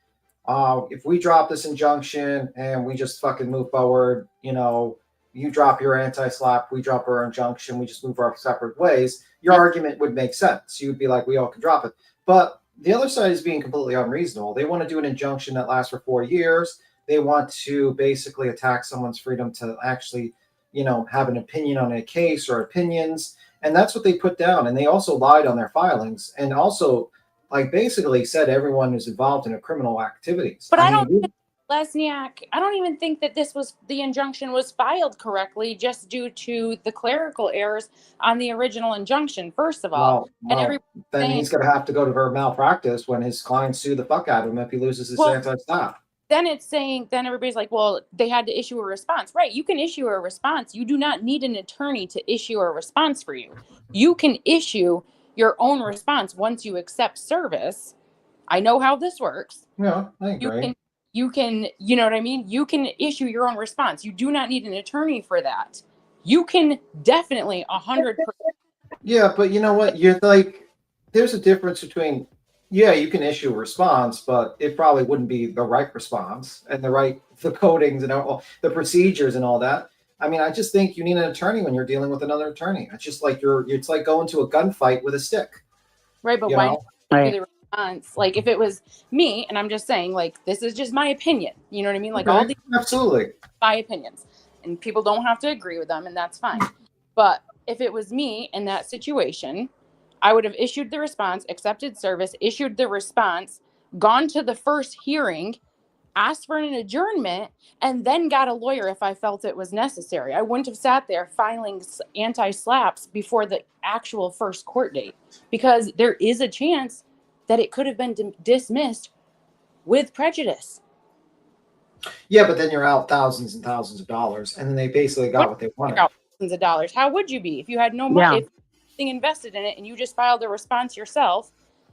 if we drop this injunction and we just fucking move forward, you drop your anti-slap, we drop our injunction, we just move our separate ways, your argument would make sense. You would be like, we all can drop it. But the other side is being completely unreasonable. They want to do an injunction that lasts for 4 years. They want to basically attack someone's freedom to actually, have an opinion on a case or opinions. And that's what they put down. And they also lied on their filings and also basically said everyone is involved in a criminal activities. But I don't even think that the injunction was filed correctly just due to the clerical errors on the original injunction, first of all. Then he's going to have to go to her malpractice when his clients sue the fuck out of him if he loses his anti-slap. Then everybody's like, well, they had to issue a response. Right. You can issue a response. You do not need an attorney to issue a response for you. You can issue your own response once you accept service. I know how this works. Yeah, I agree. You can, you know what I mean? You can issue your own response. You do not need an attorney for that. You can definitely 100%. Yeah, but you know what? There's a difference between, you can issue a response, but it probably wouldn't be the right response and the codings and all the procedures and all that. I mean, I just think you need an attorney when you're dealing with another attorney. It's just it's like going to a gunfight with a stick. Right, but why not do the response? If it was me, and I'm just saying, this is just my opinion. You know what I mean? All these absolutely my opinions. and people don't have to agree with them, and that's fine. But if it was me in that situation, I would have issued the response, accepted service, issued the response, gone to the first hearing, asked for an adjournment, and then got a lawyer if I felt it was necessary. I wouldn't have sat there filing anti-slaps before the actual first court date, because there is a chance that it could have been dismissed with prejudice. Yeah, but then you're out thousands and thousands of dollars, and then they basically got what they wanted. Thousands of dollars. How would you be if you had no money, if nothing invested in it, and you just filed a response yourself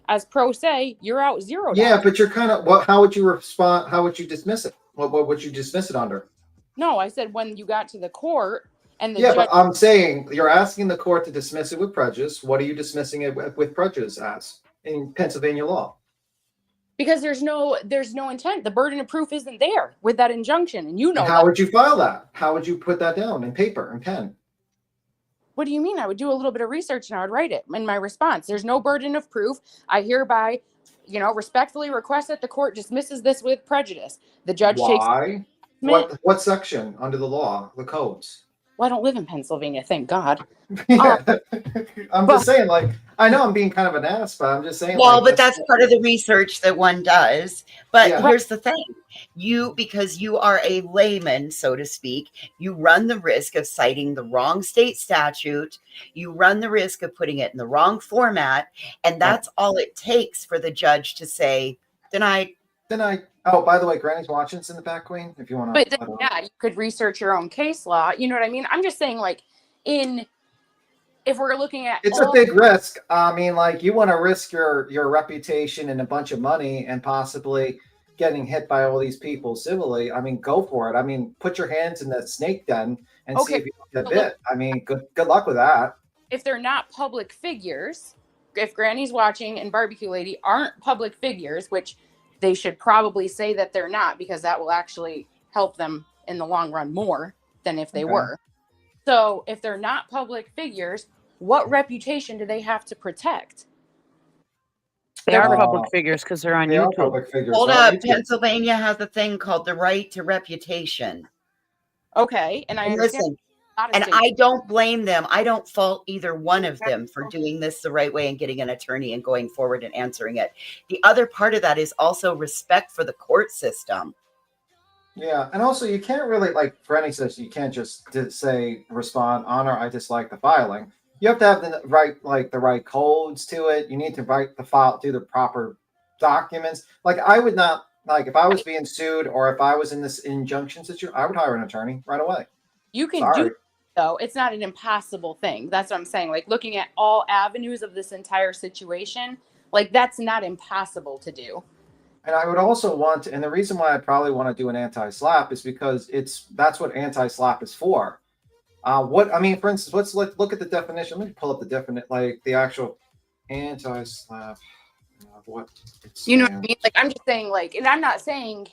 as pro se? You're out $0. Yeah, but you're kind of how would you respond? How would you dismiss it? What would you dismiss it under? No, I said when you got to the court and the judge. But I'm saying you're asking the court to dismiss it with prejudice. What are you dismissing it with prejudice as in Pennsylvania law? Because there's no intent. The burden of proof isn't there with that injunction, and you know. How would you file that? How would you put that down in paper and pen? What do you mean? I would do a little bit of research and I would write it in my response. There's no burden of proof. I hereby, respectfully request that the court dismisses this with prejudice. The judge takes. Why? What section under the law, the codes? Well, I don't live in Pennsylvania, thank God. I'm just saying, I know I'm being kind of an ass, but I'm just saying. Well, but that's part of the research that one does. But here's the thing. Because you are a layman, so to speak, you run the risk of citing the wrong state statute. You run the risk of putting it in the wrong format. And that's all it takes for the judge to say, denied. Oh, by the way, Granny's watching. It's in the back, Queen, if you want to. But you could research your own case law. You know what I mean? I'm just saying, if we're looking at, it's a big risk. I mean, you want to risk your reputation and a bunch of money and possibly getting hit by all these people civilly. I mean, go for it. I mean, put your hands in that snake den and see if you get bit. I mean, good luck with that. If they're not public figures, if Granny's watching and Barbecue Lady aren't public figures, which they should probably say that they're not, because that will actually help them in the long run more than if they were. So if they're not public figures, what reputation do they have to protect? They are public figures because they're on YouTube. Hold up. Pennsylvania has a thing called the right to reputation. Okay. And I understand. Listen, and I don't blame them. I don't fault either one of them for doing this the right way and getting an attorney and going forward and answering it. The other part of that is also respect for the court system. Yeah, and also you can't really, Granny says, you can't just say respond, honor, I dislike the filing. You have to have the right codes to it. You need to write the file, do the proper documents. I would not, if I was being sued or if I was in this injunction situation, I would hire an attorney right away. You can do it, though. It's not an impossible thing. That's what I'm saying. Looking at all avenues of this entire situation, that's not impossible to do. And I would also want to, and the reason why I probably want to do an anti-slap is because that's what anti-slap is for. For instance, let's look at the definition. Let me pull up the the actual anti-slap. What you know what I mean? I'm just saying, and I'm not saying.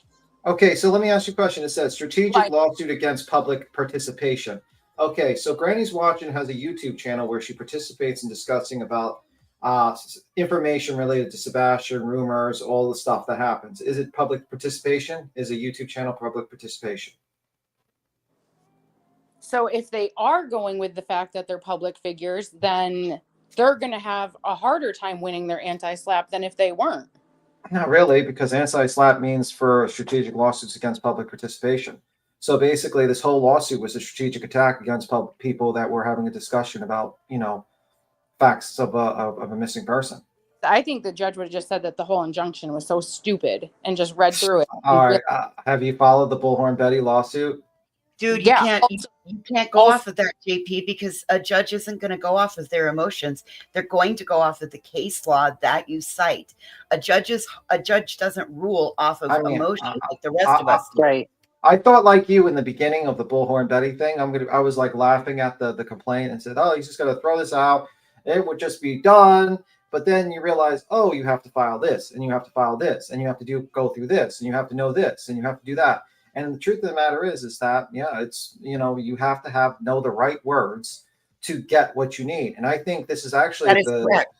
Okay, so let me ask you a question. It says strategic lawsuit against public participation. Okay, so Granny's Watching has a YouTube channel where she participates in discussing about information related to Sebastian, rumors, all the stuff that happens. Is it public participation? Is a YouTube channel public participation? So if they are going with the fact that they're public figures, then they're going to have a harder time winning their anti-slap than if they weren't. Not really, because anti-slap means for strategic lawsuits against public participation. So basically, this whole lawsuit was a strategic attack against people that were having a discussion about, facts of a missing person. I think the judge would have just said that the whole injunction was so stupid and just read through it. All right. Have you followed the Bullhorn Betty lawsuit? Dude, you can't go off of that, JP, because a judge isn't going to go off of their emotions. They're going to go off of the case law that you cite. A judge doesn't rule off of emotion like the rest of us. Right. I thought like you in the beginning of the Bullhorn Betty thing. I was laughing at the complaint and said, "Oh, he's just going to throw this out. It would just be done." But then you realize, oh, you have to file this, and you have to file this, and you have to go through this, and you have to know this, and you have to do that. And the truth of the matter is that, it's, you have to know the right words to get what you need. And I think this is actually correct.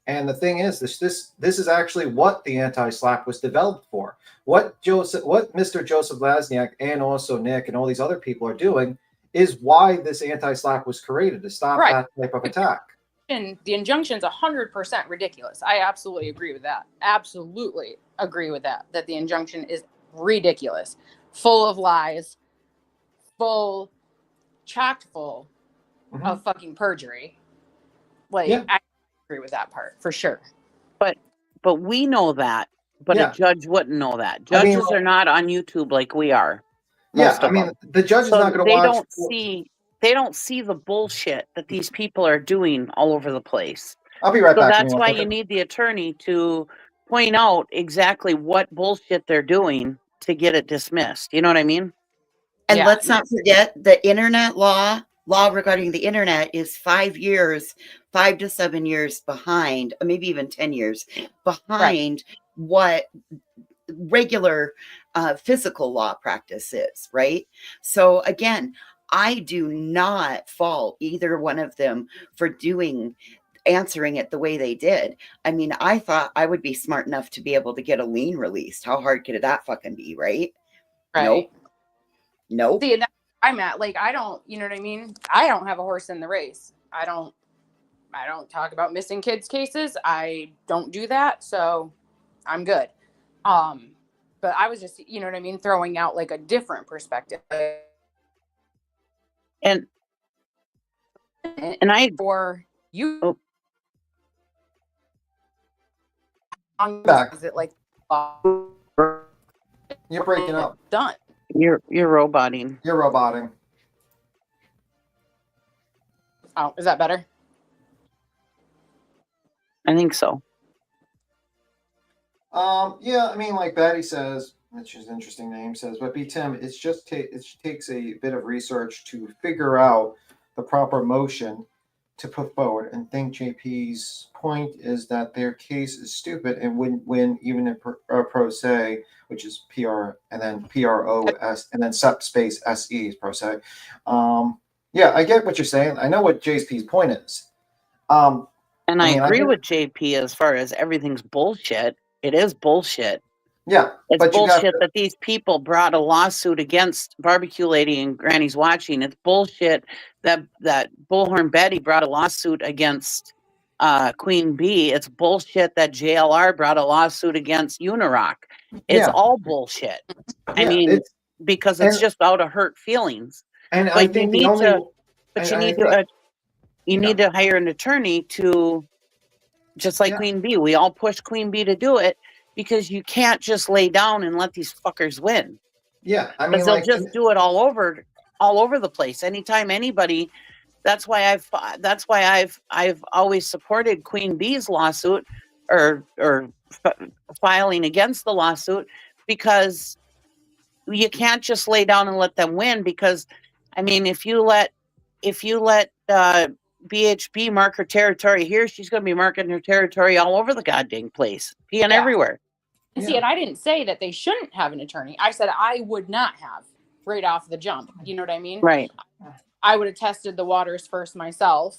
And the thing is, this is actually what the anti-slap was developed for. What Mr. Joseph Lasniak and also Nick and all these other people are doing is why this anti-slap was created, to stop that type of attack. And the injunction's 100% ridiculous. I absolutely agree with that. Absolutely agree with that. That the injunction is ridiculous, full of lies, chocked full of fucking perjury. Like, I agree with that part for sure. But we know that. But a judge wouldn't know that. Judges are not on YouTube like we are. Most of them. The judge is not going to watch. They don't see the bullshit that these people are doing all over the place. I'll be right back. So that's why you need the attorney to point out exactly what bullshit they're doing to get it dismissed. You know what I mean? And let's not forget the internet law regarding the internet is 5 to 7 years behind, maybe even 10 years behind what regular physical law practice is, right? So again, I do not fault either one of them for answering it the way they did. I mean, I thought I would be smart enough to be able to get a lien released. How hard could that fucking be, right? Nope. See, that's where I'm at. Like, I don't, you know what I mean? I don't have a horse in the race. I don't talk about missing kids cases. I don't do that, so I'm good. But I was just, you know what I mean, throwing out like a different perspective. And I for you. Back. Is it like you're breaking up? Done. You're roboting. You're roboting. Oh, is that better? I think so. Yeah, I mean, like Betty says, which is an interesting name, says, but Tim, it's just it takes a bit of research to figure out the proper motion to put forward. And think JP's point is that their case is stupid and wouldn't win even in pro se, which is PR and then PROS and then space SE is pro se. Yeah, I get what you're saying. I know what JP's point is. And I agree with JP as far as everything's bullshit. It is bullshit. Yeah. It's bullshit that these people brought a lawsuit against Barbecue Lady and Granny's Watching. It's bullshit that Bullhorn Betty brought a lawsuit against Queen Bee. It's bullshit that JLR brought a lawsuit against Unirock. It's all bullshit. I mean, because it's just out of hurt feelings. And but I think you need to hire an attorney to, just like Queen Bee. We all push Queen Bee to do it because you can't just lay down and let these fuckers win. Yeah, I mean, they'll just do it all over the place. Anytime anybody. That's why I've always supported Queen Bee's lawsuit or filing against the lawsuit, because you can't just lay down and let them win. Because I mean, if you let BHB mark her territory here, she's going to be marking her territory all over the goddamn place, peeing everywhere. And see, and I didn't say that they shouldn't have an attorney. I said I would not have right off the jump. You know what I mean? Right. I would have tested the waters first myself,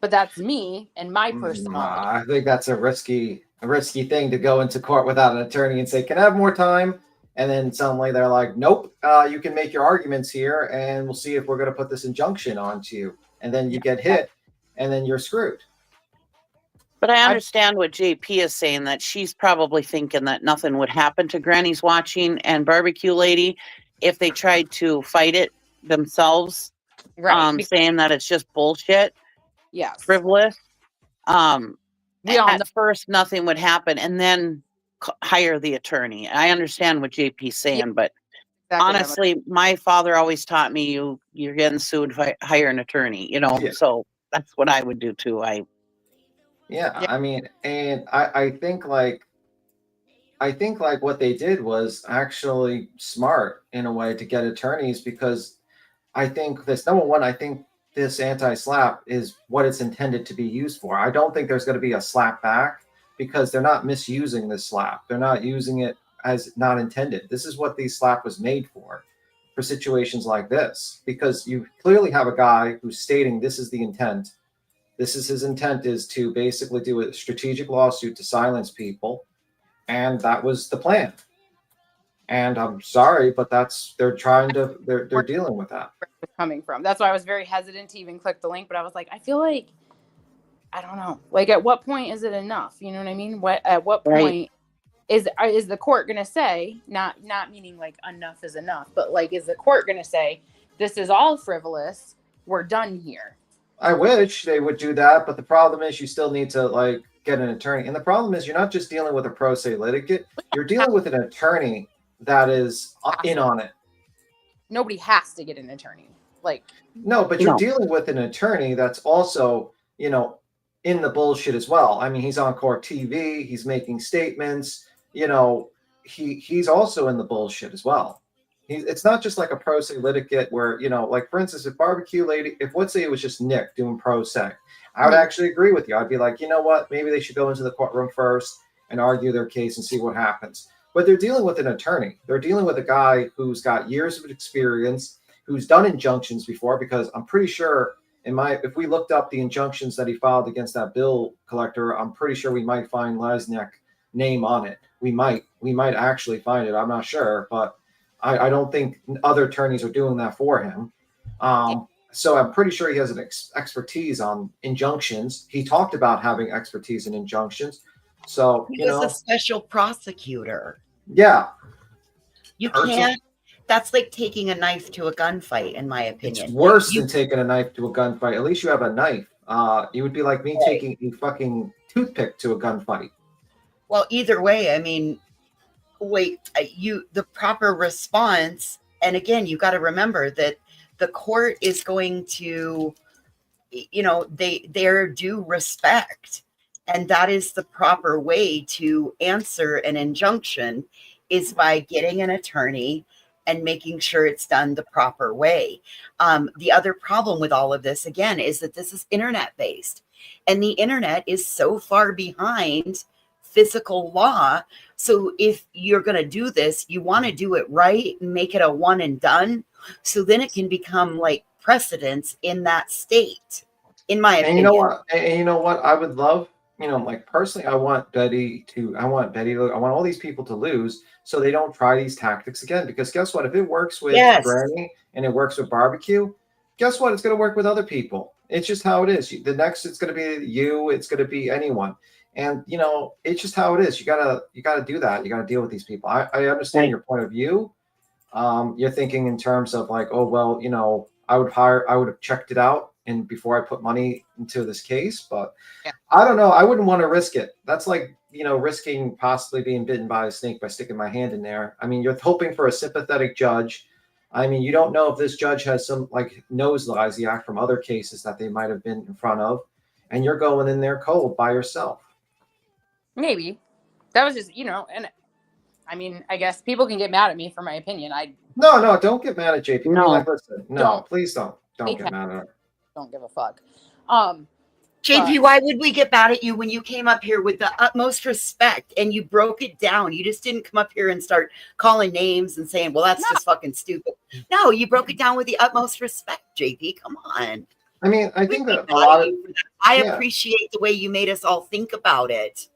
but that's me and my personality. I think that's a risky thing to go into court without an attorney and say, "Can I have more time?" And then suddenly they're like, "Nope, you can make your arguments here, and we'll see if we're going to put this injunction onto you." And then you get hit, and then you're screwed. But I understand what JP is saying, that she's probably thinking that nothing would happen to Granny's Watching and Barbecue Lady if they tried to fight it themselves. Right. Saying that it's just bullshit. Yes. Frivolous. At first, nothing would happen, and then hire the attorney. I understand what JP's saying, but honestly, my father always taught me you're getting sued, hire an attorney. You know, so that's what I would do too. I mean, and I think like what they did was actually smart in a way to get attorneys, because I think this, number one, I think this anti-slap is what it's intended to be used for. I don't think there's going to be a slap back, because they're not misusing this slap. They're not using it as not intended. This is what the slap was made for situations like this, because you clearly have a guy who's stating this is the intent, This is his intent, is to basically do a strategic lawsuit to silence people. And that was the plan. And I'm sorry, but they're dealing with that. Coming from. That's why I was very hesitant to even click the link, but I was like, I feel like, I don't know. Like, at what point is it enough? You know what I mean? At what point is the court going to say, not meaning like enough is enough, but like, is the court going to say, this is all frivolous, we're done here? I wish they would do that, but the problem is you still need to like get an attorney. And the problem is you're not just dealing with a pro se litigant, you're dealing with an attorney that is in on it. Nobody has to get an attorney. Like, no, but you're dealing with an attorney that's also, you know, in the bullshit as well. I mean, he's on court TV, he's making statements, you know, he's also in the bullshit as well. It's not just like a pro se litigant where, you know, like for instance, if barbecue lady, if let's say it was just Nick doing pro se, I would actually agree with you. I'd be like, you know what, maybe they should go into the courtroom first and argue their case and see what happens. But they're dealing with an attorney. They're dealing with a guy who's got years of experience, who's done injunctions before, because I'm pretty sure if we looked up the injunctions that he filed against that bill collector, I'm pretty sure we might find Lesniak's name on it. We might actually find it. I'm not sure, but I don't think other attorneys are doing that for him. So I'm pretty sure he has an expertise on injunctions. He talked about having expertise in injunctions. So he was a special prosecutor. Yeah. You can't. That's like taking a knife to a gunfight, in my opinion. It's worse than taking a knife to a gunfight. At least you have a knife. You would be like me taking a fucking toothpick to a gunfight. Well, either way, I mean, the proper response, and again, you got to remember that the court is going to, you know, they're due respect, and that is the proper way to answer an injunction, is by getting an attorney and making sure it's done the proper way. The other problem with all of this, again, is that this is internet based, and the internet is so far behind physical law. So if you're going to do this, you want to do it right and make it a one and done. So then it can become like precedence in that state, in my opinion. And you know what? I would love, you know, like personally, I want all these people to lose so they don't try these tactics again. Because guess what? If it works with Granny and it works with barbecue, guess what? It's going to work with other people. It's just how it is. The next, it's going to be you. It's going to be anyone. And, you know, it's just how it is. You gotta do that. You gotta deal with these people. I understand your point of view. You're thinking in terms of like, oh, well, you know, I would have checked it out and before I put money into this case, but I don't know. I wouldn't want to risk it. That's like, you know, risking possibly being bitten by a snake by sticking my hand in there. I mean, you're hoping for a sympathetic judge. I mean, you don't know if this judge has some like knows Lysiak from other cases that they might have been in front of, and you're going in there cold by yourself. Maybe. That was just, you know, and I mean, I guess people can get mad at me for my opinion. No, don't get mad at JP. No. Like, listen, please don't get mad at her. Don't give a fuck. JP, why would we get mad at you when you came up here with the utmost respect and you broke it down? You just didn't come up here and start calling names and saying, well, that's just fucking stupid. No, you broke it down with the utmost respect, JP. Come on. I mean, I think that I appreciate the way you made us all think about it.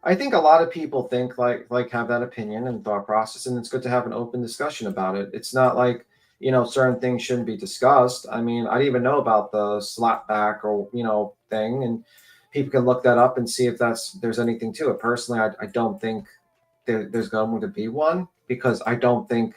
I think a lot of people think like have that opinion and thought process, and it's good to have an open discussion about it. It's not like, you know, certain things shouldn't be discussed. I mean, I didn't even know about the slap back or, you know, thing, and people can look that up and see if there's anything to it. Personally, I don't think there's going to be one, because I don't think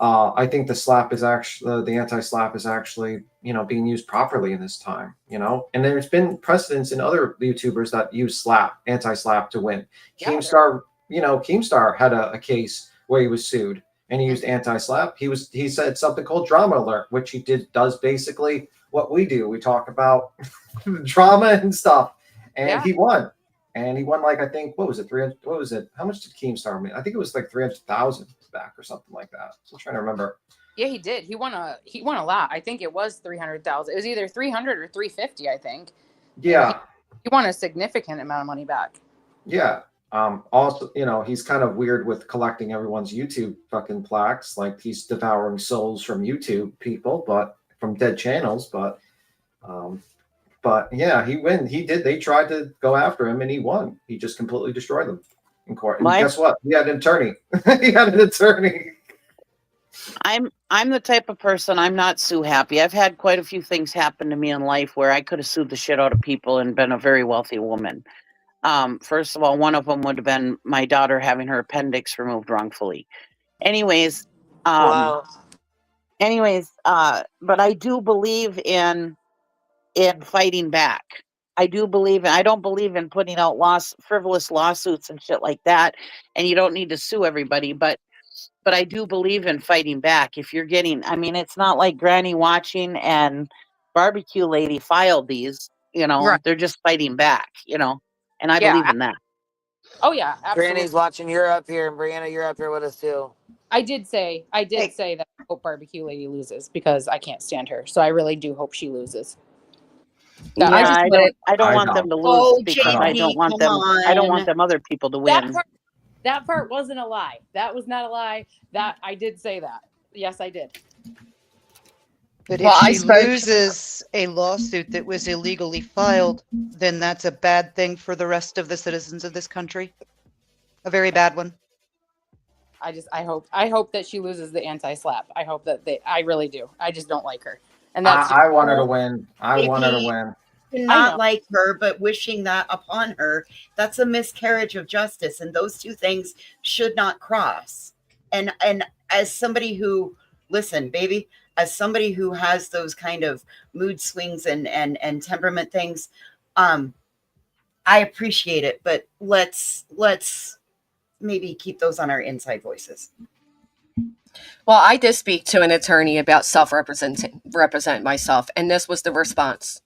I think the slap is actually the anti-slap is actually, you know, being used properly in this time, you know, and there's been precedents in other YouTubers that use anti-slap to win. Keemstar had a case where he was sued and he used anti-slap. He said something called drama alert, which does basically what we do. We talk about drama and stuff, and he won. And he won, like, I think, what was it? 300? What was it? How much did Keemstar win? I think it was like 300,000 back or something like that. I'm trying to remember. Yeah, he did. He won a lot. I think it was 300,000. It was either 300 or 350, I think. Yeah. He won a significant amount of money back. Yeah. Also, you know, he's kind of weird with collecting everyone's YouTube fucking plaques. Like, he's devouring souls from YouTube people, but from dead channels. But But yeah, he win. He did. They tried to go after him, and he won. He just completely destroyed them in court. And guess what? He had an attorney. He had an attorney. I'm the type of person, I'm not sue happy. I've had quite a few things happen to me in life where I could have sued the shit out of people and been a very wealthy woman. First of all, one of them would have been my daughter having her appendix removed wrongfully. Anyways, Wow. but I do believe in fighting back. I don't believe in putting out frivolous lawsuits and shit like that. And you don't need to sue everybody, but I do believe in fighting back. If you're getting, I mean, it's not like Granny Watching and Barbecue Lady filed these, Right. they're just fighting back, and I believe in that. Oh yeah, absolutely. Granny's watching. You're up here, and Brianna, you're up here with us too. I did say that I hope Barbecue Lady loses because I can't stand her. So I really do hope she loses. Yeah, I don't want them to lose because I don't want them other people to win. That part wasn't a lie. That was not a lie. That I did say that. Yes, I did. But if she loses a lawsuit that was illegally filed, then that's a bad thing for the rest of the citizens of this country. A very bad one. I hope that she loses the anti-slap. I hope that I really do. I just don't like her. And that's I want her to win. I want her to win. Not like her, but wishing that upon her, that's a miscarriage of justice. And those two things should not cross. And as somebody who, listen, baby, as somebody who has those kind of mood swings and temperament things, I appreciate it, but let's maybe keep those on our inside voices. Well, I did speak to an attorney about represent myself, and this was the response.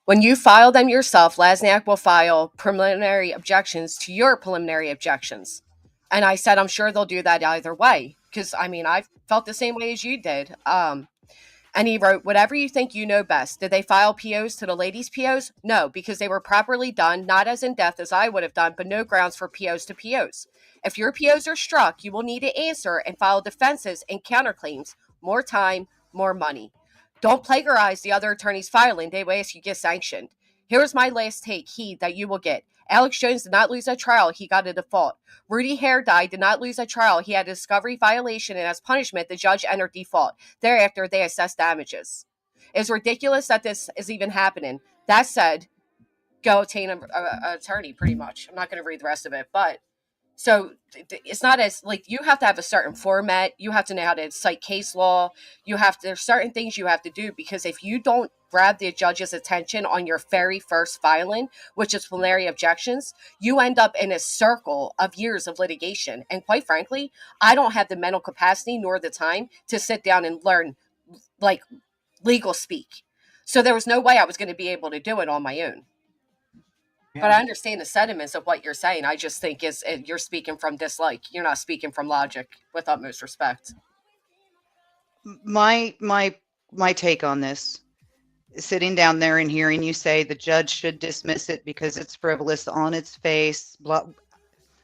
When you file them yourself, LASNAC will file preliminary objections to your preliminary objections. And I said, I'm sure they'll do that either way. Because, I mean, I felt the same way as you did. And he wrote, whatever you think you know best. Did they file POs to the ladies' POs? No, because they were properly done, not as in depth as I would have done, but no grounds for POs to POs. If your POs are struck, you will need to answer and file defenses and counterclaims. More time, more money. Don't plagiarize the other attorney's filing. They will ask you to get sanctioned. Here's my last take that you will get. Alex Jones did not lose a trial. He got a default. Rudy Hairdye did not lose a trial. He had a discovery violation, and as punishment, the judge entered default. Thereafter, they assessed damages. It's ridiculous that this is even happening. That said, go obtain an attorney, pretty much. I'm not going to read the rest of it, but so it's not as like you have to have a certain format. You have to know how to cite case law. There's certain things you have to do, because if you don't grab the judge's attention on your very first filing, which is preliminary objections, you end up in a circle of years of litigation. And quite frankly, I don't have the mental capacity nor the time to sit down and learn like legal speak. So there was no way I was going to be able to do it on my own. But I understand the sentiments of what you're saying. I just think you're speaking from dislike. You're not speaking from logic, with utmost respect. My take on this, sitting down there and hearing you say the judge should dismiss it because it's frivolous on its face. Blah.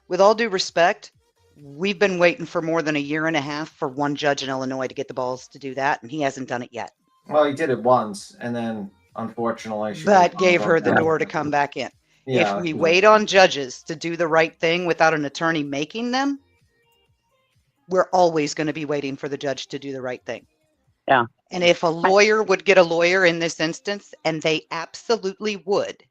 With all due respect, we've been waiting for more than a year and a half for one judge in Illinois to get the balls to do that, and he hasn't done it yet. Well, he did it once, and then unfortunately, that gave her the door to come back in. Yeah, if we wait on judges to do the right thing without an attorney making them, we're always going to be waiting for the judge to do the right thing. Yeah. And if a lawyer would get a lawyer in this instance, and they absolutely would,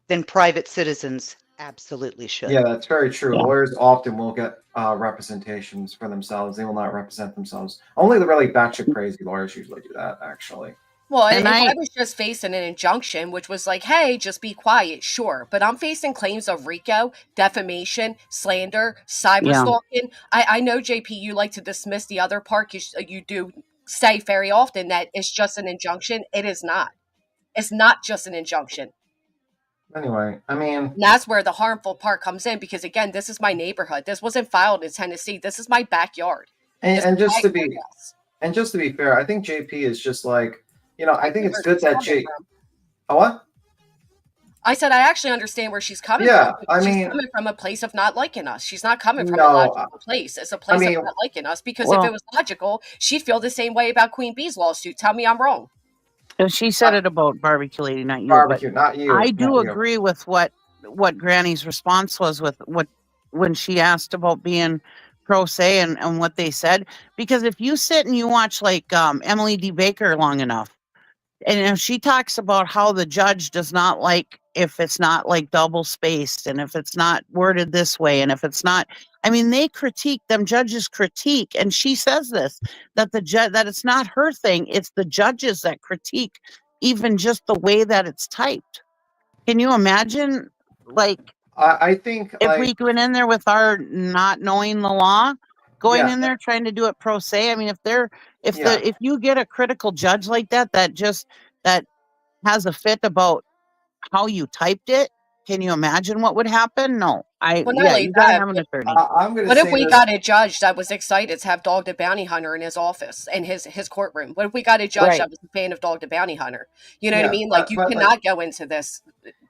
then private citizens absolutely should. Yeah, that's very true. Yeah. Lawyers often will get representations for themselves. They will not represent themselves. Only the really batshit crazy lawyers usually do that, actually. Well, if I was just facing an injunction, which was like, hey, just be quiet, sure. But I'm facing claims of RICO, defamation, slander, cyber stalking. I know, JP, you like to dismiss the other part. You do say very often that it's just an injunction. It is not. It's not just an injunction. Anyway, I mean... And that's where the harmful part comes in, because, again, this is my neighborhood. This wasn't filed in Tennessee. This is my backyard. And just to be fair, I think JP is just like... I think it's good that what? I said I actually understand where she's coming from. She's coming from a place of not liking us. She's not coming from a logical place. It's a place of not liking us, because if it was logical, she'd feel the same way about Queen Bee's lawsuit. Tell me I'm wrong. She said it about barbecue lady, not you. Barbecue, but not you. I not do you. agree with what Granny's response was with what when she asked about being pro se and what they said. Because if you sit and you watch like Emily D. Baker long enough, and if she talks about how the judge does not like if it's not like double spaced and if it's not worded this way and if it's not, I mean, they critique them judges critique, and she says this that the judge that it's not her thing, it's the judges that critique even just the way that it's typed. Can you imagine, like, I think if like we went in there with our not knowing the law, going yeah, in there trying to do it pro se? I mean, yeah. if you get a critical judge like that that has a fit about how you typed it, can you imagine what would happen? No. Well, not Yeah, only you gotta that, have an attorney. I'm gonna what if say we this. got a judge that was excited to have Dog the Bounty Hunter in his office, in his courtroom? What if we got a judge Right. that was a fan of Dog the Bounty Hunter? You know what I Yeah, mean? Like, you but cannot like go into this.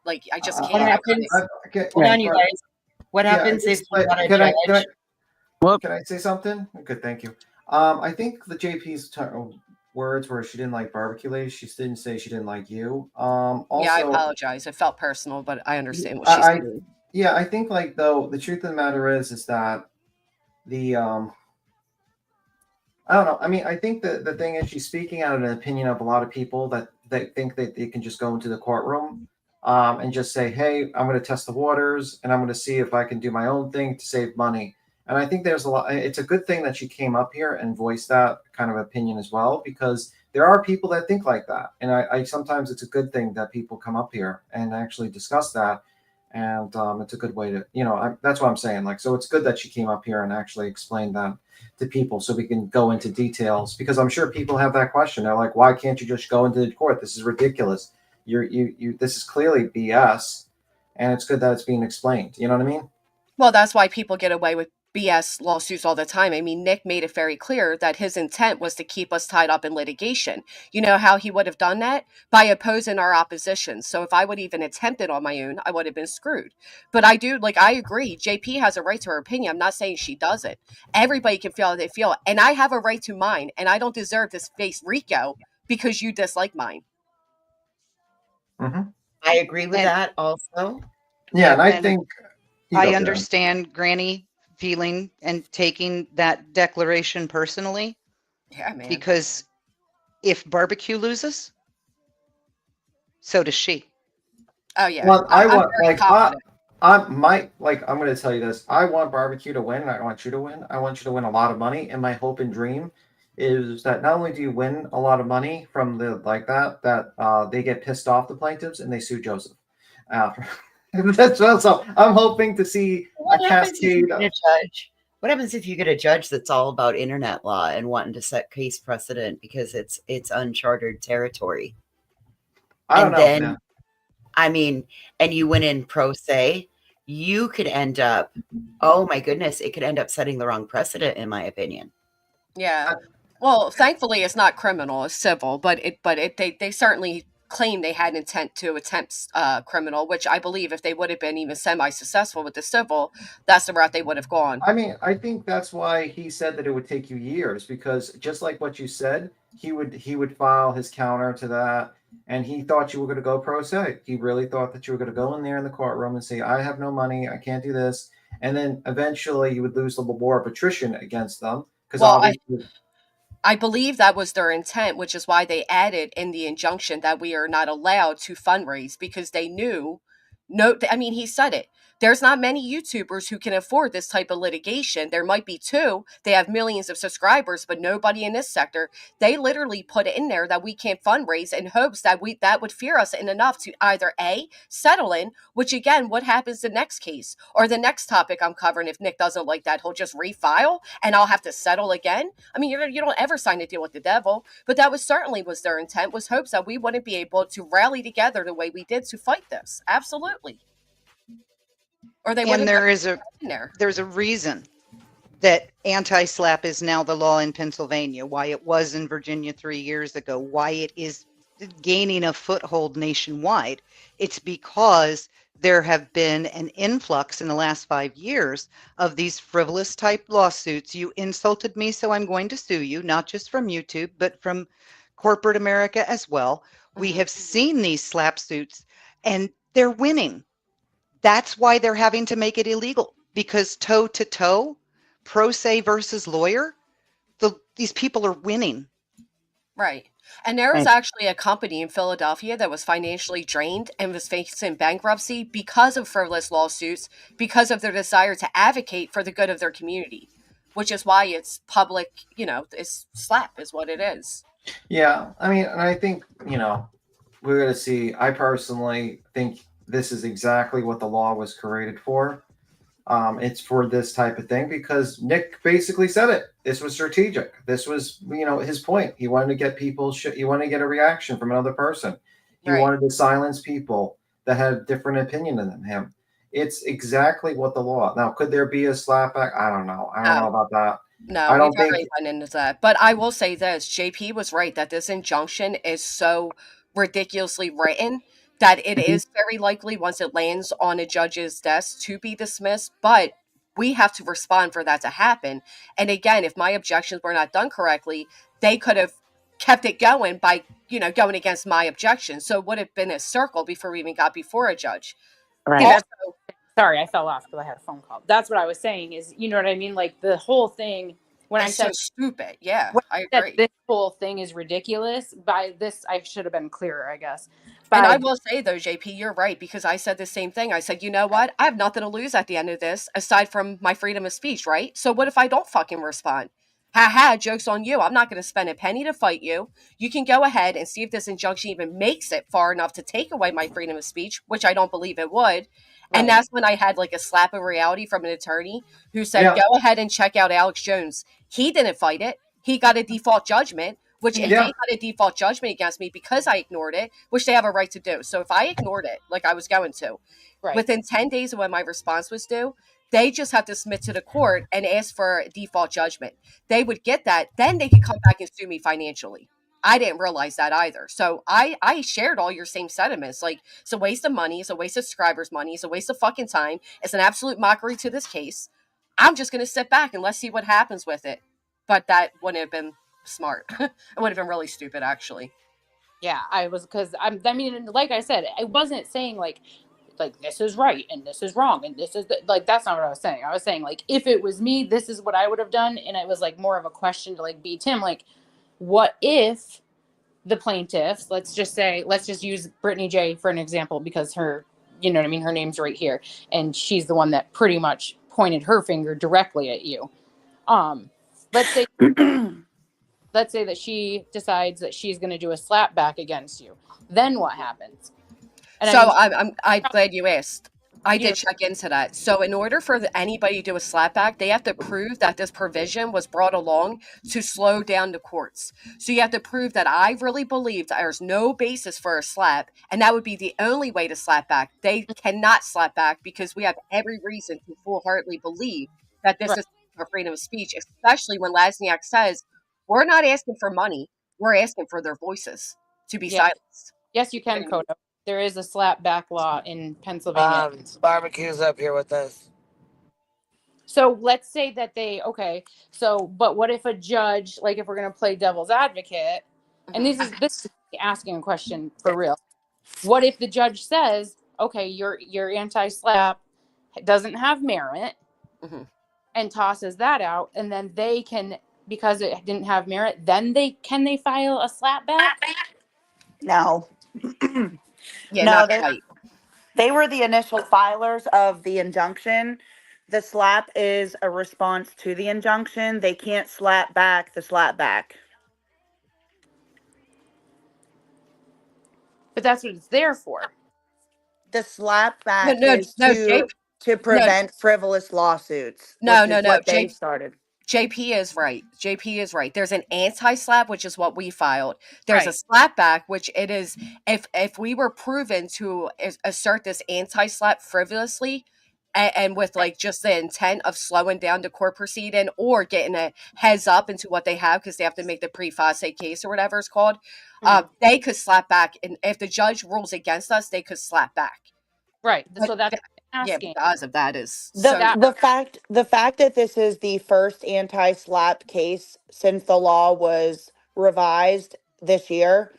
Like, I just What can't. happens? okay, Hold on, you but- guys. What yeah, happens if it's you like- got a can I judge? can I say something? Good, thank you. I think the JP's words were she didn't like barbecue lady. She didn't say she didn't like you. Also, Yeah, I apologize. It felt personal, but I understand what she's I saying. yeah, I think like though the truth of the matter is that the I don't know. I mean, I think that the thing is she's speaking out of an opinion of a lot of people that think that they can just go into the courtroom and just say, "Hey, I'm going to test the waters and I'm going to see if I can do my own thing to save money." And I think there's a lot. It's a good thing that she came up here and voiced that kind of opinion as well, because there are people that think like that, and I sometimes it's a good thing that people come up here and actually discuss that. And it's a good way to, that's what I'm saying. Like, so it's good that she came up here and actually explained that to people so we can go into details, because I'm sure people have that question. They're like, why can't you just go into the court? This is ridiculous. This is clearly BS, and it's good that it's being explained. You know what I mean? Well, that's why people get away with BS lawsuits all the time. I mean, Nick made it very clear that his intent was to keep us tied up in litigation. You know how he would have done that? By opposing our opposition. So if I would even attempt it on my own, I would have been screwed. But I agree. JP has a right to her opinion. I'm not saying she doesn't. Everybody can feel how they feel. And I have a right to mine. And I don't deserve to face Rico because you dislike mine. Mm-hmm. I agree with that also. Yeah, and I think I understand Granny feeling and taking that declaration personally. Yeah, man. Because if barbecue loses, so does she. Oh yeah. Well, I'm want very like confident. I'm going to tell you this. I want barbecue to win, and I want you to win. I want you to win a lot of money. And my hope and dream is that not only do you win a lot of money from that they get pissed off the plaintiffs and they sue Joseph. That's also I'm hoping to see What a happens if you cascade. get a judge? What happens if you get a judge that's all about internet law and wanting to set case precedent because it's uncharted territory? I don't know. Then, Man. I mean, and you went in pro se, you could end up, oh my goodness, it could end up setting the wrong precedent, in my opinion. Yeah. Well, thankfully it's not criminal, it's civil, but they certainly claim they had intent to attempt criminal, which I believe if they would have been even semi-successful with the civil, that's the route they would have gone. I mean, I think that's why he said that it would take you years, because just like what you said, he would file his counter to that, and he thought you were going to go pro se. He really thought that you were going to go in there in the courtroom and say, I have no money, I can't do this. And then eventually you would lose the war of attrition against them. Because obviously I believe that was their intent, which is why they added in the injunction that we are not allowed to fundraise, because they knew, he said it. There's not many YouTubers who can afford this type of litigation. There might be two. They have millions of subscribers, but nobody in this sector. They literally put it in there that we can't fundraise in hopes that that would fear us in enough to either A, settle in, which again, what happens the next case or the next topic I'm covering? If Nick doesn't like that, he'll just refile and I'll have to settle again. I mean, you don't ever sign a deal with the devil, but that was certainly was their intent, was hopes that we wouldn't be able to rally together the way we did to fight this. Absolutely. Or they and there's a reason that anti-slap is now the law in Pennsylvania, why it was in Virginia 3 years ago, why it is gaining a foothold nationwide. It's because there have been an influx in the last 5 years of these frivolous type lawsuits. You insulted me, so I'm going to sue you, not just from YouTube, but from corporate America as well. We have seen these slap suits and they're winning. That's why they're having to make it illegal, because toe to toe, pro se versus lawyer, these people are winning. Right. And there was Right. actually a company in Philadelphia that was financially drained and was facing bankruptcy because of frivolous lawsuits, because of their desire to advocate for the good of their community, which is why it's public, it's slap is what it is. Yeah, I mean, and I think, we're going to see, I personally think this is exactly what the law was created for. It's for this type of thing because Nick basically said it. This was strategic. This was, his point. He wanted to get people, he wanted to get a reaction from another person. He wanted to silence people that had a different opinion than him. It's exactly what the law. Now, could there be a slapback? I don't know. I don't know about that. No, I don't we've already think. went into that. But I will say this, JP was right that this injunction is so ridiculously written that it is very likely once it lands on a judge's desk to be dismissed, but we have to respond for that to happen. And again, if my objections were not done correctly, they could have kept it going by, going against my objections. So it would have been a circle before we even got before a judge. Right. Sorry, I fell off because I had a phone call. That's what I was saying is, you know what I mean? Like the whole thing, when it's I said so stupid. Yeah, when I said agree. this whole thing is ridiculous. By this, I should have been clearer, I guess. And I will say though, JP, you're right, because I said the same thing. I said, you know what? I have nothing to lose at the end of this aside from my freedom of speech, right? So what if I don't fucking respond? Joke's on you. I'm not going to spend a penny to fight you. You can go ahead and see if this injunction even makes it far enough to take away my freedom of speech, which I don't believe it would. And that's when I had like a slap of reality from an attorney who said, go ahead and check out Alex Jones. He didn't fight it. He got a default judgment, which if they got a default judgment against me because I ignored it, which they have a right to do. So if I ignored it, like I was going to, within 10 days of when my response was due, they just have to submit to the court and ask for a default judgment. They would get that. Then they could come back and sue me financially. I didn't realize that either. So I shared all your same sentiments. Like, it's a waste of money. It's a waste of subscribers' money. It's a waste of fucking time. It's an absolute mockery to this case. I'm just going to sit back and let's see what happens with it. But that wouldn't have been smart. It would have been really stupid, actually. Yeah, I mean, like I said, I wasn't saying like this is right and this is wrong and this is that's not what I was saying. I was saying like if it was me, this is what I would have done, and it was like more of a question to like be Tim, like what if the plaintiffs, let's just use Brittany J for an example because her, you know what I mean, her name's right here and she's the one that pretty much pointed her finger directly at you. Let's say that she decides that she's going to do a slap back against you. Then what happens? And so I'm glad you asked. I did check into that. So in order for anybody to do a slapback, they have to prove that this provision was brought along to slow down the courts. So you have to prove that I really believe that there's no basis for a slap, and that would be the only way to slap back. They cannot slap back because we have every reason to full-heartedly believe that this is for freedom of speech, especially when Lasniak says, we're not asking for money, we're asking for their voices to be silenced. Yes, you can, Kodo. There is a slap back law in Pennsylvania. Barbecue's up here with us. So let's say that but what if a judge, like if we're going to play devil's advocate, and this is asking a question for real. What if the judge says, okay, your anti-slap doesn't have merit and tosses that out, and then they can, because it didn't have merit, then they file a slap back? No. No, they were the initial filers of the injunction. The slap is a response to the injunction. They can't slap back the slap back. But that's what it's there for. The slap back is to prevent frivolous lawsuits. What they started. JP is right. There's an anti-slap, which is what we filed. There's a slap back, which it is if we were proven to assert this anti-slap frivolously and with like just the intent of slowing down the court proceeding or getting a heads up into what they have because they have to make the pre-face case or whatever it's called, they could slap back. And if the judge rules against us, they could slap back. Right. So that's asking. Because of that is the fact that this is the first anti-slap case since the law was revised this year,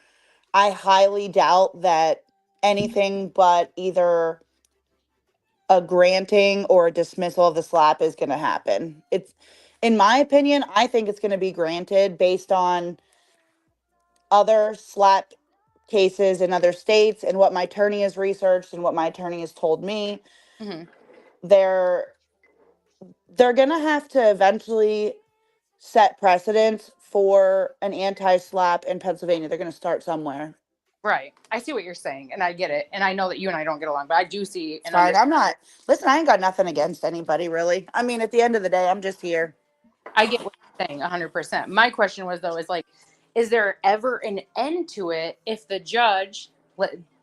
I highly doubt that anything but either a granting or a dismissal of the slap is going to happen. It's, in my opinion, I think it's going to be granted based on other slap cases in other states and what my attorney has researched and what my attorney has told me. Mm-hmm. They're going to have to eventually set precedents for an anti-slap in Pennsylvania. They're going to start somewhere. Right. I see what you're saying, and I get it. And I know that you and I don't get along, but I do see and Fine. I'm not. Listen, I ain't got nothing against anybody, really. I mean, at the end of the day, I'm just here. I get what you're saying 100%. My question was, though, is like, is there ever an end to it if the judge,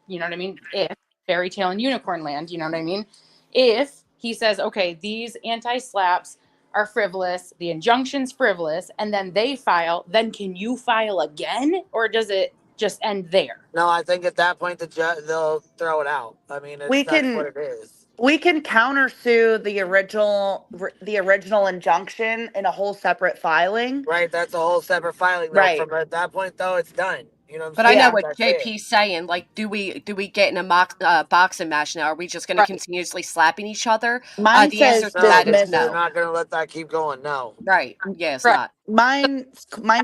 you know what I mean? If fairy tale and unicorn land, you know what I mean? If he says, okay, these anti-slaps are frivolous, the injunction's frivolous, and then they file, then can you file again? Or does it just end there? No, I think at that point they'll throw it out. I mean, that's what it is. We can countersue the original injunction in a whole separate filing. Right, that's a whole separate filing. Though. Right. From at that point, though, it's done. You know what I'm But saying? I know what That's JP's saying. Like, do we get in a boxing match now? Are we just going to continuously slapping each other? Mine The answer says to that is dismiss. no. They're not going to let that keep going. No. Right. Yeah, it's not. Mine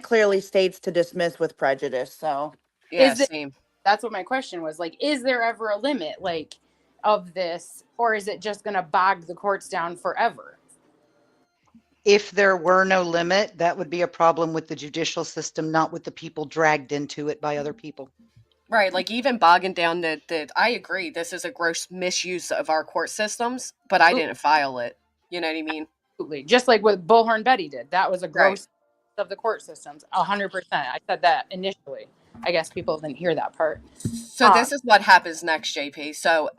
clearly states to dismiss with prejudice. So yeah, same. That's what my question was. Like, is there ever a limit, like, of this, or is it just going to bog the courts down forever? If there were no limit, that would be a problem with the judicial system, not with the people dragged into it by other people. Right, like even bogging down that I agree, this is a gross misuse of our court systems, but I didn't file it. You know what I mean? Absolutely. Just like what Bullhorn Betty did. That was a gross of the court systems. 100%. I said that initially. I guess people didn't hear that part. So this is what happens next, JP. So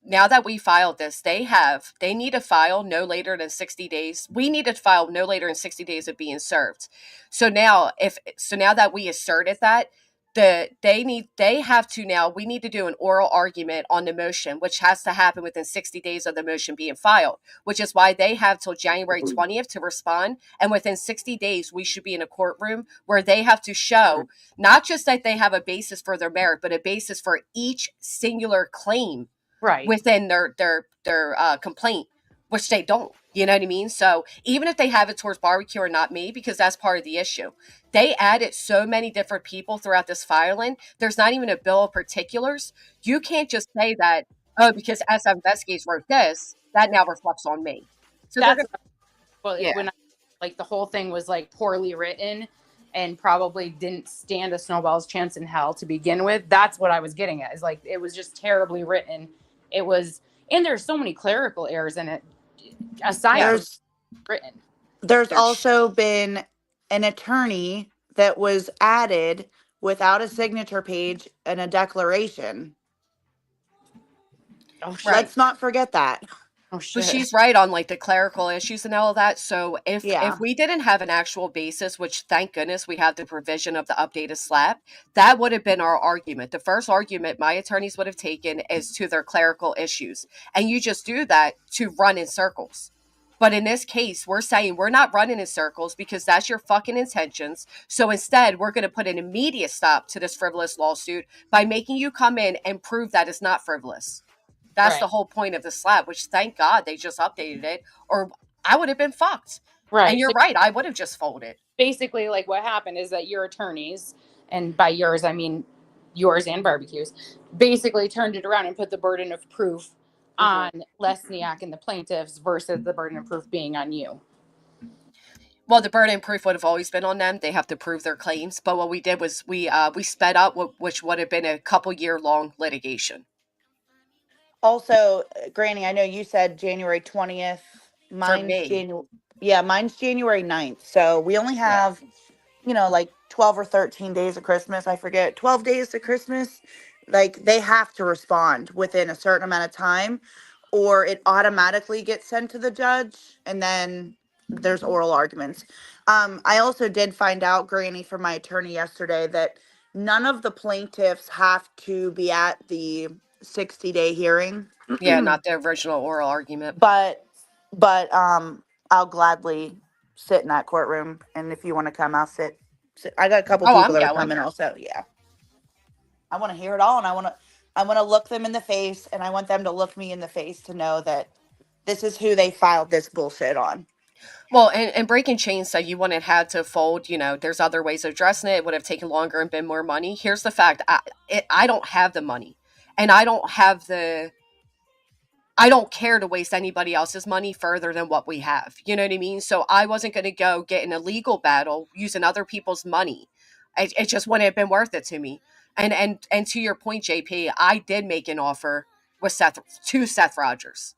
now that we filed this, they need to file no later than 60 days. We need to file no later than 60 days of being served. So now that we asserted that, we need to do an oral argument on the motion, which has to happen within 60 days of the motion being filed, which is why they have till January 20th to respond. And within 60 days, we should be in a courtroom where they have to show not just that they have a basis for their merit, but a basis for each singular claim within their complaint, which they don't. You know what I mean? So even if they have it towards barbecue or not me, because that's part of the issue, they added so many different people throughout this filing. There's not even a bill of particulars. You can't just say that, oh, because SF Investigators wrote this, that now reflects on me. So that's when like the whole thing was like poorly written and probably didn't stand a snowball's chance in hell to begin with. That's what I was getting at. Is like it was just terribly written. It was, and there's so many clerical errors in it. Aside from written, there's also been an attorney that was added without a signature page and a declaration. Let's not forget that. Oh, shit. But she's right on like the clerical issues and all of that. So if we didn't have an actual basis, which thank goodness we have the provision of the updated slap, that would have been our argument. The first argument my attorneys would have taken is to their clerical issues. And you just do that to run in circles. But in this case, we're saying we're not running in circles because that's your fucking intentions. So instead, we're going to put an immediate stop to this frivolous lawsuit by making you come in and prove that it's not frivolous. That's the whole point of the slap, which thank God they just updated it, or I would have been fucked. Right. And you're right. I would have just folded. Basically, like what happened is that your attorneys, and by yours, I mean yours and barbecues, basically turned it around and put the burden of proof on Lesniak and the plaintiffs versus the burden of proof being on you. Well, the burden of proof would have always been on them. They have to prove their claims. But what we did was we sped up, which would have been a couple-year-long litigation. Also, Granny, I know you said January 20th. Mine's January 9th. So we only have, like 12 or 13 days of Christmas. I forget. 12 days to Christmas. Like they have to respond within a certain amount of time or it automatically gets sent to the judge and then there's oral arguments. I also did find out, Granny, from my attorney yesterday that none of the plaintiffs have to be at the 60-day hearing. Yeah, not the original oral argument. But I'll gladly sit in that courtroom, and if you want to come, I'll sit. I got a couple Oh, people I'm that are going. coming also. Yeah. I want to hear it all, and I want to look them in the face, and I want them to look me in the face to know that this is who they filed this bullshit on. Well, and Breaking Chains said you wouldn't have had to fold. You know, there's other ways of addressing it. It would have taken longer and been more money. Here's the fact: I don't have the money, and I don't care to waste anybody else's money further than what we have. You know what I mean? So I wasn't going to go get in a legal battle using other people's money. It just wouldn't have been worth it to me. And to your point, JP, I did make an offer with Seth Rogers.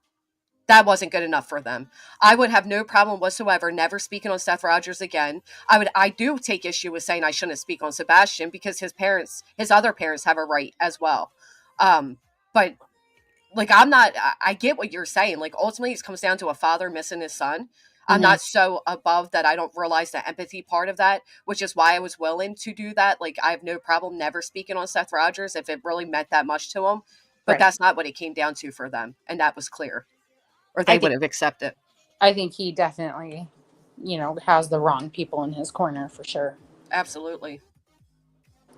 That wasn't good enough for them. I would have no problem whatsoever never speaking on Seth Rogers again. I do take issue with saying I shouldn't speak on Sebastian because his other parents have a right as well. But like, I get what you're saying. Like, ultimately it comes down to a father missing his son. I'm not so above that I don't realize the empathy part of that, which is why I was willing to do that. Like, I have no problem never speaking on Seth Rogers if it really meant that much to him. But that's not what it came down to for them. And that was clear. Or they would have accepted. I think he definitely, has the wrong people in his corner for sure. Absolutely.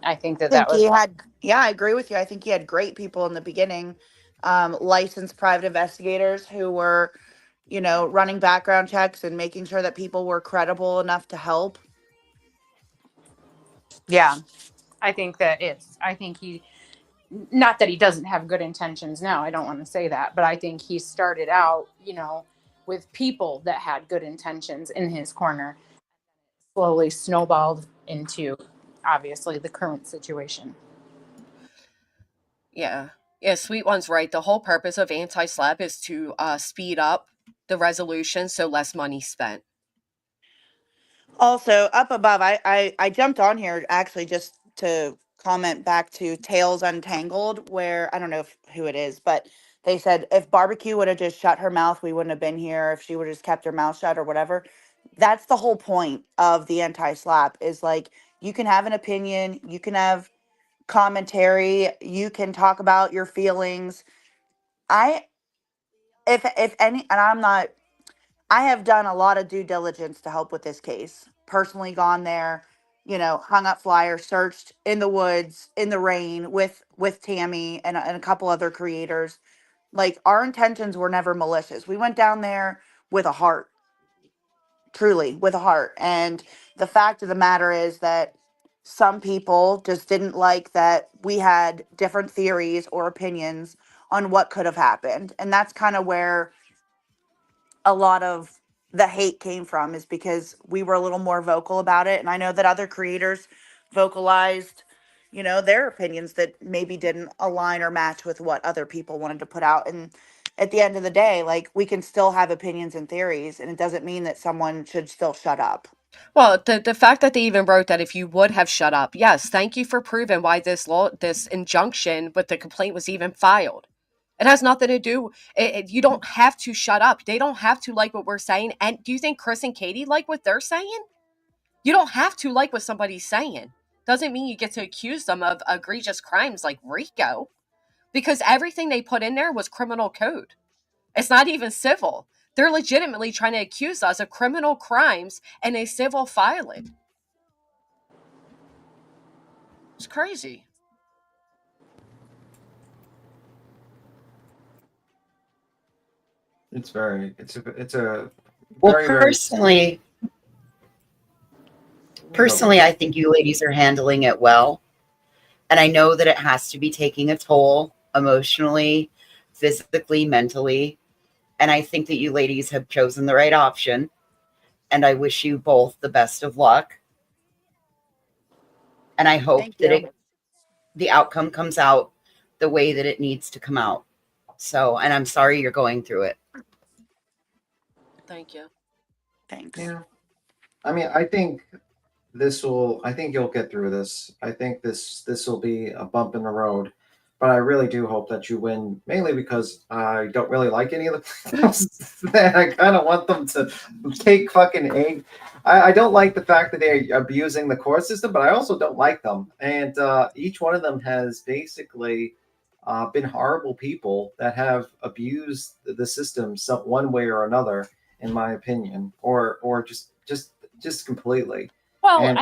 I think that was. I agree with you. I think he had great people in the beginning, licensed private investigators who were, running background checks and making sure that people were credible enough to help. Yeah, I think he, not that he doesn't have good intentions now. I don't want to say that, but I think he started out, with people that had good intentions in his corner, slowly snowballed into obviously the current situation. Yeah. Yeah, Sweet One's right. The whole purpose of anti-SLAPP is to speed up the resolution so less money spent. Also, up above, I jumped on here actually just to comment back to Tales Untangled, where I don't know who it is, but they said if Barbecue would have just shut her mouth, we wouldn't have been here. If she would have just kept her mouth shut or whatever. That's the whole point of the anti-SLAPP is like you can have an opinion, you can have commentary, you can talk about your feelings. If any, and I have done a lot of due diligence to help with this case. Personally gone there, hung up flyers, searched in the woods, in the rain with Tammy and a couple other creators. Like, our intentions were never malicious. We went down there with a heart, truly with a heart. And the fact of the matter is that some people just didn't like that we had different theories or opinions on what could have happened. And that's kind of where a lot of the hate came from, is because we were a little more vocal about it. And I know that other creators vocalized, their opinions that maybe didn't align or match with what other people wanted to put out. And at the end of the day, like, we can still have opinions and theories, and it doesn't mean that someone should still shut up. Well, the fact that they even wrote that if you would have shut up, yes, thank you for proving why this injunction with the complaint was even filed. It has nothing to do. You don't have to shut up. They don't have to like what we're saying. And do you think Chris and Katie like what they're saying? You don't have to like what somebody's saying. Doesn't mean you get to accuse them of egregious crimes like RICO, because everything they put in there was criminal code. It's not even civil. They're legitimately trying to accuse us of criminal crimes in a civil filing. It's crazy. It's a well, very, personally, I think you ladies are handling it well. And I know that it has to be taking a toll emotionally, physically, mentally. And I think that you ladies have chosen the right option. And I wish you both the best of luck. And I hope that the outcome comes out the way that it needs to come out. So, and I'm sorry you're going through it. Thank you. Thanks. Yeah. I mean, I think you'll get through this. I think this will be a bump in the road, but I really do hope that you win, mainly because I don't really like any of the plaintiffs. I kind of want them to take fucking aim. I don't like the fact that they're abusing the court system, but I also don't like them. And each one of them has basically been horrible people that have abused the system one way or another, in my opinion, or just completely. Well, and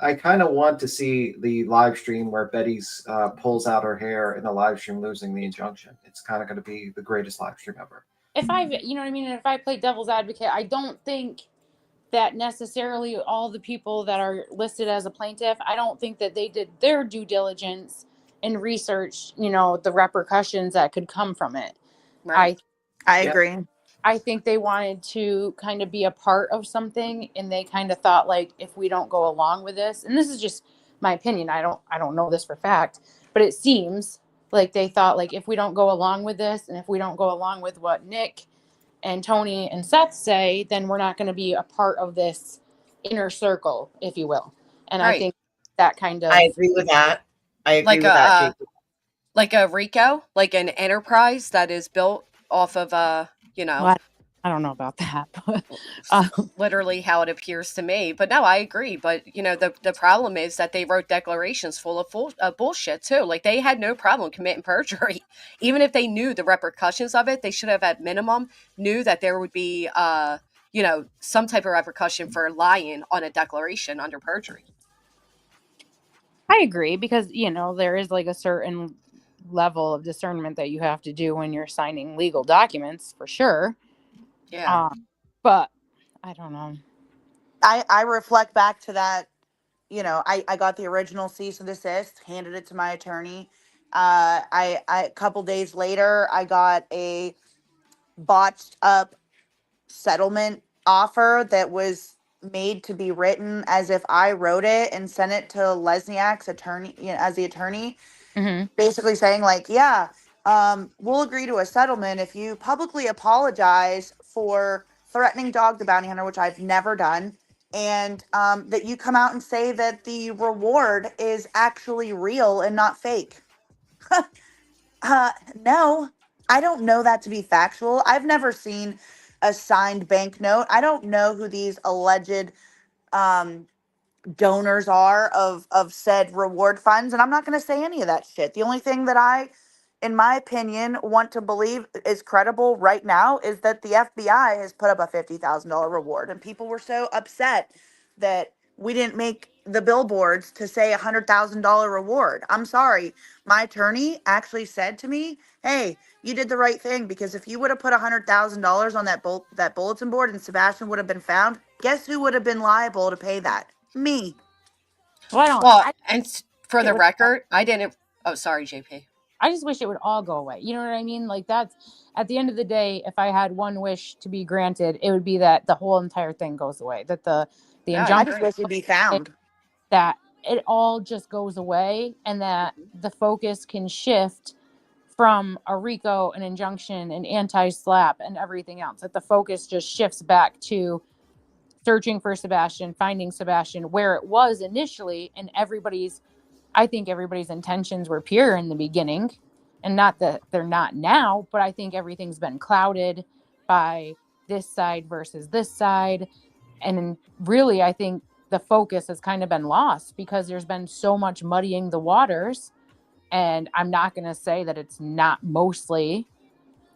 I kind of want to see the live stream where Betty's pulls out her hair in the live stream, losing the injunction. It's kind of going to be the greatest live stream ever. if I, you know what I mean, if I play devil's advocate, I don't think that necessarily all the people that are listed as a plaintiff, I don't think that they did their due diligence and research, you know, the repercussions that could come from it. Right. I agree. I think they wanted to kind of be a part of something, and they kind of thought, like, if we don't go along with this, and this is just my opinion, I don't know this for fact, but it seems like they thought, like, if we don't go along with this, and if we don't go along with what Nick and Tony and Seth say, then we're not going to be a part of this inner circle, if you will. And Right. I think that kind of, I agree with that. I agree with that. Like a RICO, like an enterprise that is built off of you know. Well, I don't know about that, but literally how it appears to me. But no, I agree. But you know, the problem is that they wrote declarations full of bullshit too. Like they had no problem committing perjury, even if they knew the repercussions of it. They should have, at minimum, knew that there would be you know, some type of repercussion for lying on a declaration under perjury. I agree, because you know there is like a certain level of discernment that you have to do when you're signing legal documents, for sure. Yeah. But I don't know. I reflect back to that, you know, I got the original cease and desist, handed it to my attorney. I a couple days later, I got a botched up settlement offer that was made to be written as if I wrote it and sent it to Lesniak's attorney, you know, as the attorney, basically saying like, yeah, we'll agree to a settlement if you publicly apologize for threatening Dog the Bounty Hunter, which I've never done, and that you come out and say that the reward is actually real and not fake. No, I don't know that to be factual. I've never seen a signed banknote. I don't know who these alleged donors are of said reward funds, and I'm not going to say any of that shit. The only thing that I, in my opinion, want to believe is credible right now is that the FBI has put up a $50,000 reward, and people were so upset that we didn't make the billboards to say $100,000 reward. I'm sorry. My attorney actually said to me, "Hey, you did the right thing, because if you would have put $100,000 on that bulletin board and Sebastian would have been found, guess who would have been liable to pay that? Me." Well, and for the record, I didn't. Oh, sorry, JP. I just wish it would all go away. You know what I mean? Like, that's, at the end of the day, if I had one wish to be granted, it would be that the whole entire thing goes away. That the injunction, I just wish it'd be found. That it all just goes away, and that the focus can shift from a RICO, an injunction, an anti-SLAPP, and everything else. That the focus just shifts back to searching for Sebastian, finding Sebastian where it was initially, and I think everybody's intentions were pure in the beginning, and not that they're not now, but I think everything's been clouded by this side versus this side. And really, I think the focus has kind of been lost because there's been so much muddying the waters. And I'm not going to say that it's not mostly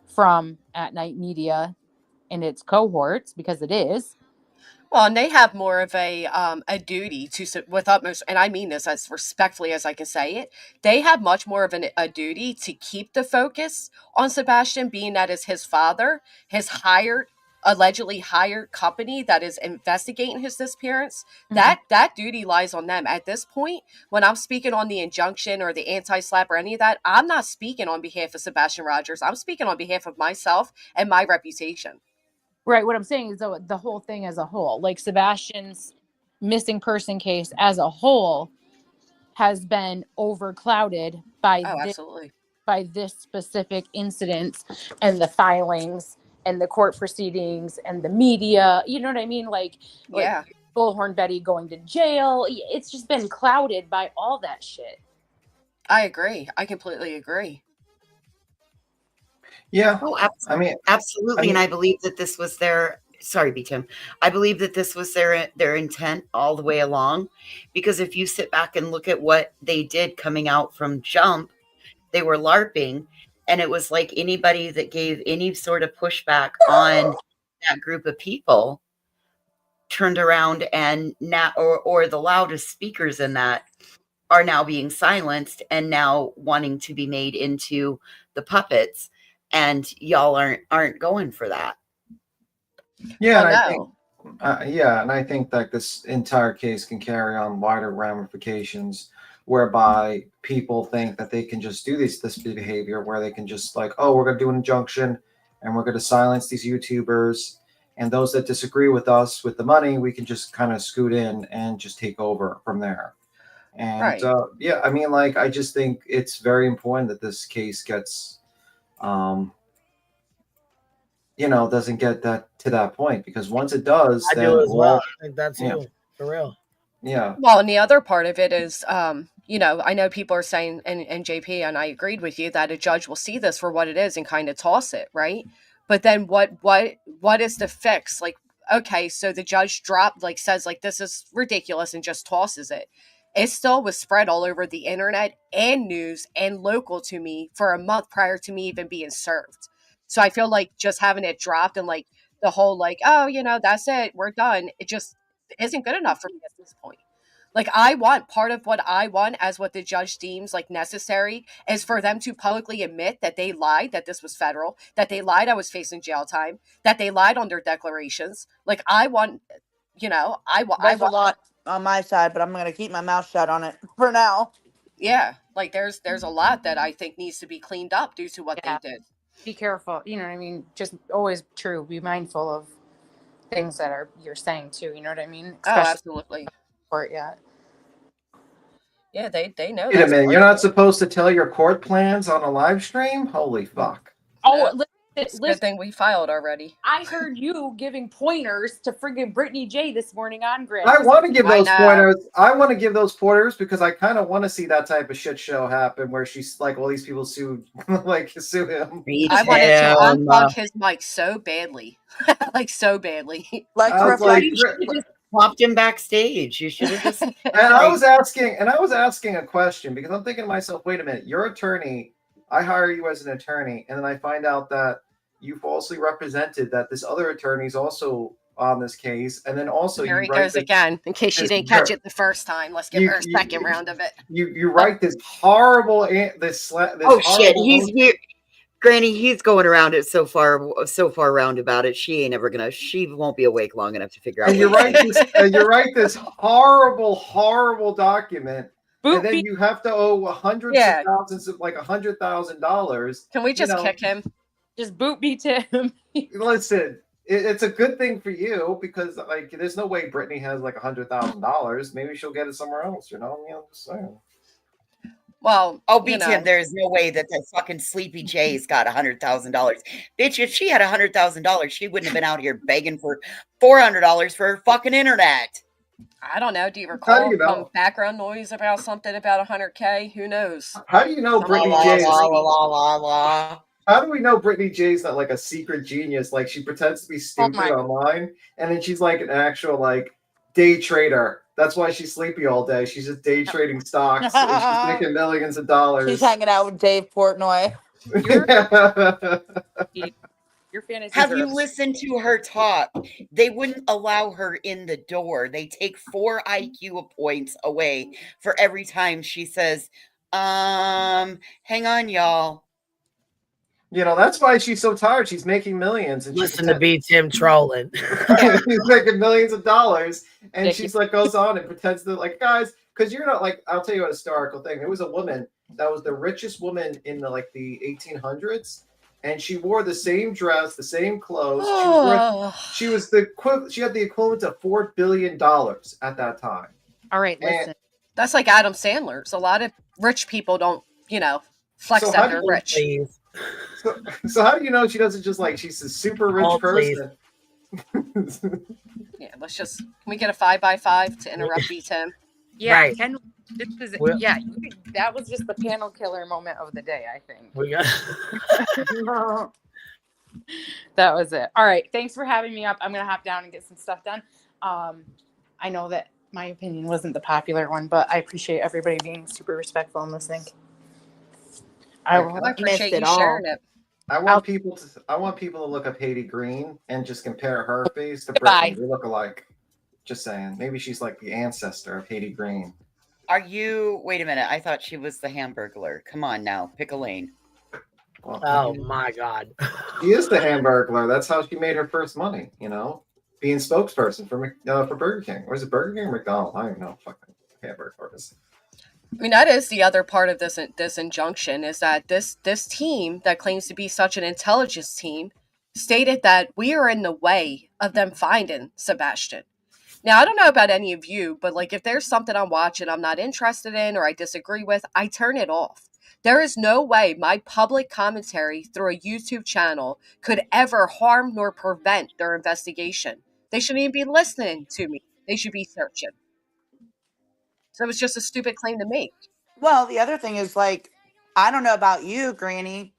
from At Night Media and its cohorts, because it is. Well, and they have more of a duty to, with utmost, and I mean this as respectfully as I can say it, they have much more of a duty to keep the focus on Sebastian, being that is his father, his allegedly hired company that is investigating his disappearance. That duty lies on them. At this point, when I'm speaking on the injunction or the anti-SLAPP or any of that, I'm not speaking on behalf of Sebastian Rogers. I'm speaking on behalf of myself and my reputation. Right. What I'm saying is the whole thing as a whole, like Sebastian's missing person case as a whole has been overclouded by this specific incident and the filings and the court proceedings and the media. You know what I mean? Like Bullhorn Betty going to jail. It's just been clouded by all that shit. I agree. I completely agree. Yeah. Oh, absolutely. And I believe that this was sorry, B. Tim. I believe that this was their intent all the way along, because if you sit back and look at what they did coming out from Jump, they were LARPing, and it was like anybody that gave any sort of pushback on that group of people turned around and now, or the loudest speakers in that are now being silenced and now wanting to be made into the puppets, and y'all aren't going for that. Yeah, Well, and I no. think, and I think that this entire case can carry on wider ramifications, whereby people think that they can just do this behavior, where they can just like, oh, we're going to do an injunction, and we're going to silence these YouTubers, and those that disagree with us with the money, we can just kind of scoot in and just take over from there. And Right. I mean, like, I just think it's very important that this case gets, doesn't get that to that point, because once it does, I do as well. I think that's you, for real. Yeah. Well, and the other part of it is, I know people are saying, and JP, and I agreed with you, that a judge will see this for what it is and kind of toss it, right? But then what is the fix? Like, okay, so the judge says like, this is ridiculous, and just tosses it. It still was spread all over the internet and news and local to me for a month prior to me even being served. So I feel like just having it dropped and like the whole like, oh, that's it, we're done, it just isn't good enough for me at this point. Like, part of what I want, as what the judge deems like necessary, is for them to publicly admit that they lied, that this was federal, that they lied I was facing jail time, that they lied on their declarations. Like, I want, There's a lot on my side, but I'm going to keep my mouth shut on it for now. Yeah, like there's a lot that I think needs to be cleaned up due to what they did. Be careful, you know what I mean? Just always true. Be mindful of things that you're saying too. You know what I mean? Especially absolutely. Court, Yeah, they know. Wait a minute, you're not supposed to tell your court plans on a live stream? Holy fuck! Oh, it's a good thing we filed already. I heard you giving pointers to friggin' Brittany J this morning on Grid. I want to give those pointers. I want to give those pointers because I kind of want to see that type of shit show happen where she's like, all these people sue him. I wanted to unplug his mic so badly, like so badly. You should have just popped him backstage. You should have just. And I was asking a question because I'm thinking to myself, wait a minute, you're an attorney. I hire you as an attorney, and then I find out that you falsely represented that this other attorney is also on this case, and then also here he goes again. In case you didn't catch it the first time, let's give her a second round of it. You write this horrible shit! He's here, Granny. He's going around it so far round about it. She won't be awake long enough to figure out. And you write this horrible document. And then you have to owe hundreds of thousands of $100,000. Can we just kick him? Just boot beat him. Listen, it's a good thing for you because like there's no way Brittany has like $100,000. Maybe she'll get it somewhere else. I'm just saying. Well, beat him. There's no way that fucking Sleepy J's got $100,000. Bitch, if she had $100,000, she wouldn't have been out here begging for $400 for her fucking internet. I don't know. Do you recall some background noise about something about $100K? Who knows? How do you know Brittany J? How do we know Brittany J's not like a secret genius? Like she pretends to be stupid online, and then she's like an actual like day trader. That's why she's sleepy all day. She's just day trading stocks. And she's making millions of dollars. She's hanging out with Dave Portnoy. Your fantasy. Have you listened to her talk? They wouldn't allow her in the door. They take 4 IQ points away for every time she says, hang on, y'all. That's why she's so tired. She's making millions. And listen to beats him trolling. He's making millions of dollars. And she's like goes on and pretends to like, guys, because you're not like, I'll tell you a historical thing. There was a woman that was the richest woman in the 1800s. And she wore the same dress, the same clothes. She had the equivalent of $4 billion at that time. All right, listen. That's like Adam Sandler's. A lot of rich people don't, flex that they're rich. So how do you know she doesn't just like she's a super rich person? Yeah, can we get a 5x5 to interrupt B10? Yeah, right. That was just the panel killer moment of the day, I think. That was it. All right, thanks for having me up. I'm gonna hop down and get some stuff done. I know that my opinion wasn't the popular one, but I appreciate everybody being super respectful and listening. I appreciate you sharing it. I want people to look up Haiti Green and just compare her face to Brittany. They look alike. Just saying. Maybe she's like the ancestor of Haiti Green. Are you? Wait a minute. I thought she was the Hamburglar. Come on now, pick a lane. Well, Oh my God. She is the Hamburglar. That's how she made her first money. You know, being spokesperson for Burger King. Or is it Burger King or McDonald's? I don't even know. Fucking Hamburglar is. I mean, that is the other part of this injunction is that this team that claims to be such an intelligence team stated that we are in the way of them finding Sebastian. Now, I don't know about any of you, but like if there's something I'm watching I'm not interested in or I disagree with, I turn it off. There is no way my public commentary through a YouTube channel could ever harm nor prevent their investigation. They shouldn't even be listening to me. They should be searching. So it was just a stupid claim to make. Well, the other thing is like, I don't know about you, Granny,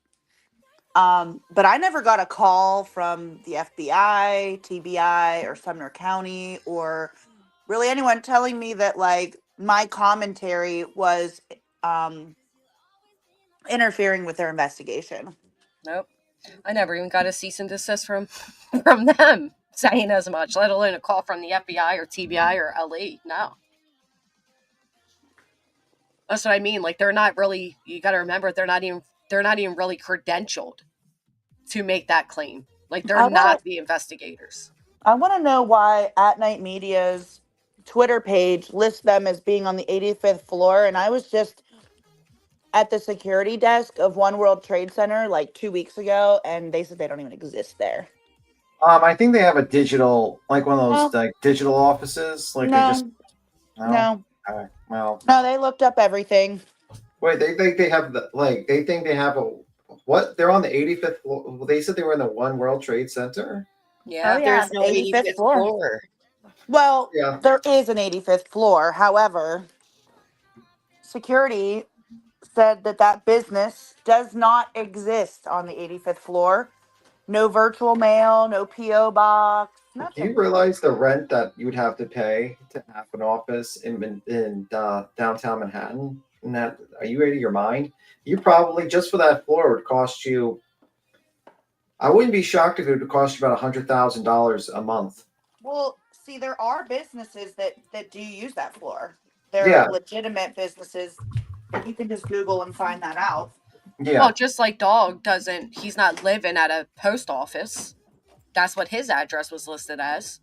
but I never got a call from the FBI, TBI, or Sumner County, or really anyone telling me that like my commentary was interfering with their investigation. Nope. I never even got a cease and desist from them saying as much, let alone a call from the FBI or TBI or LE. No. That's what I mean. Like they're not really. You got to remember they're not even really credentialed to make that claim. Like they're not the investigators. I want to know why At Night Media's Twitter page lists them as being on the 85th floor, and I was just at the security desk of One World Trade Center like 2 weeks ago, and they said they don't even exist there. I think they have a digital, like one of those like digital offices. Like No. they just No. Well, No, they looked up everything. wait, they think they have the they think they have a what? They're on the 85th floor. They said they were in the One World Trade Center. Yeah, there's no 85th floor. Well, Yeah. there is an 85th floor. However, security said that business does not exist on the 85th floor. No virtual mail, no P.O. box, Do nothing. you realize the rent that you would have to pay to have an office in downtown Manhattan? And that, are you out of your mind? You probably just for that floor would cost you. I wouldn't be shocked if it would cost you about $100,000 a month. Well, see, there are businesses that do use that floor. They're legitimate businesses. You can just Google and find that out. Yeah. Well, just like Dog he's not living at a post office. That's what his address was listed as.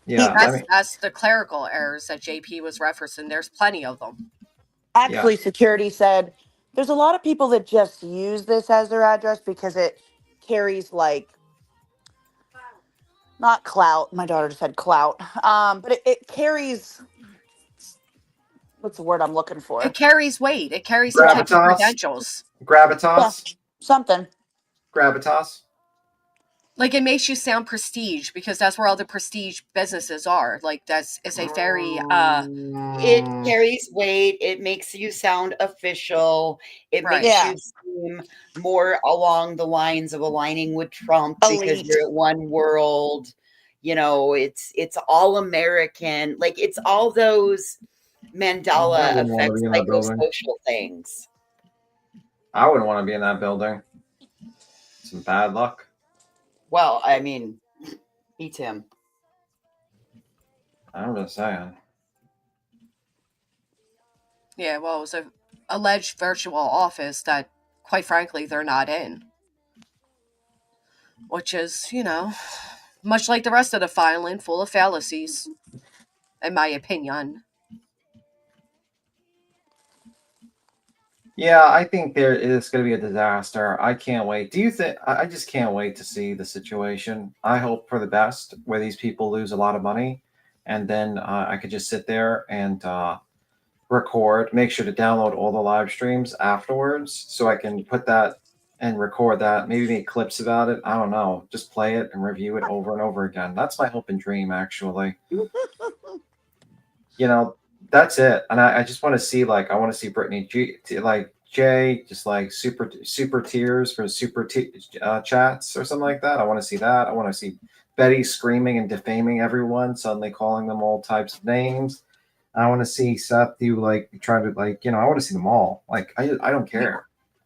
Yeah. That's the clerical errors that JP was referencing. There's plenty of them. Actually, security said there's a lot of people that just use this as their address because it carries like not clout. My daughter just said clout. But it carries. What's the word I'm looking for? It carries weight. It carries some type of credentials. Gravitas. Yeah, something. Gravitas. Like it makes you sound prestige because that's where all the prestige businesses are. Like it's a very It carries weight. It makes you sound official. It makes you seem more along the lines of aligning with Trump because you're at One World. You know, it's all American. Like it's all those Mandela effects, psychosocial things. I wouldn't want to be in that building. Some bad luck. Well, I mean, beat him. I'm just saying. Yeah, well, it was an alleged virtual office that, quite frankly, they're not in. Which is, much like the rest of the filing, full of fallacies, in my opinion. Yeah, I think there is going to be a disaster. I can't wait. Do you think? I just can't wait to see the situation. I hope for the best, where these people lose a lot of money, and then I could just sit there and record. Make sure to download all the live streams afterwards, so I can put that and record that. Maybe make clips about it. I don't know. Just play it and review it over and over again. That's my hope and dream, actually. That's it. And I just want to see, I want to see Brittany Jay, just super tears for super chats or something like that. I want to see that. I want to see Betty screaming and defaming everyone, suddenly calling them all types of names. I want to see Seth do trying to I want to see them all. I don't care.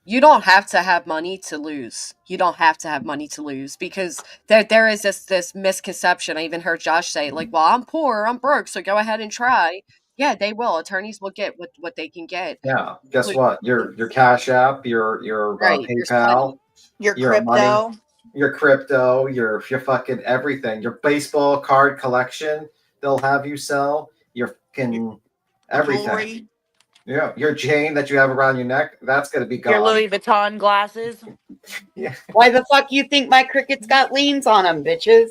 You don't have to have money to lose. You don't have to have money to lose, because there is this misconception. I even heard Josh say, like, well, I'm poor, I'm broke, so go ahead and try. Yeah, they will. Attorneys will get what they can get. Yeah. Guess what? Your Cash App, your PayPal, your crypto, money, your crypto, your fucking everything, your baseball card collection. They'll have you sell your fucking everything. Jewelry. Yeah, your chain that you have around your neck, that's gonna be gone. Your Louis Vuitton glasses. Yeah. Why the fuck you think my crickets got liens on them, bitches?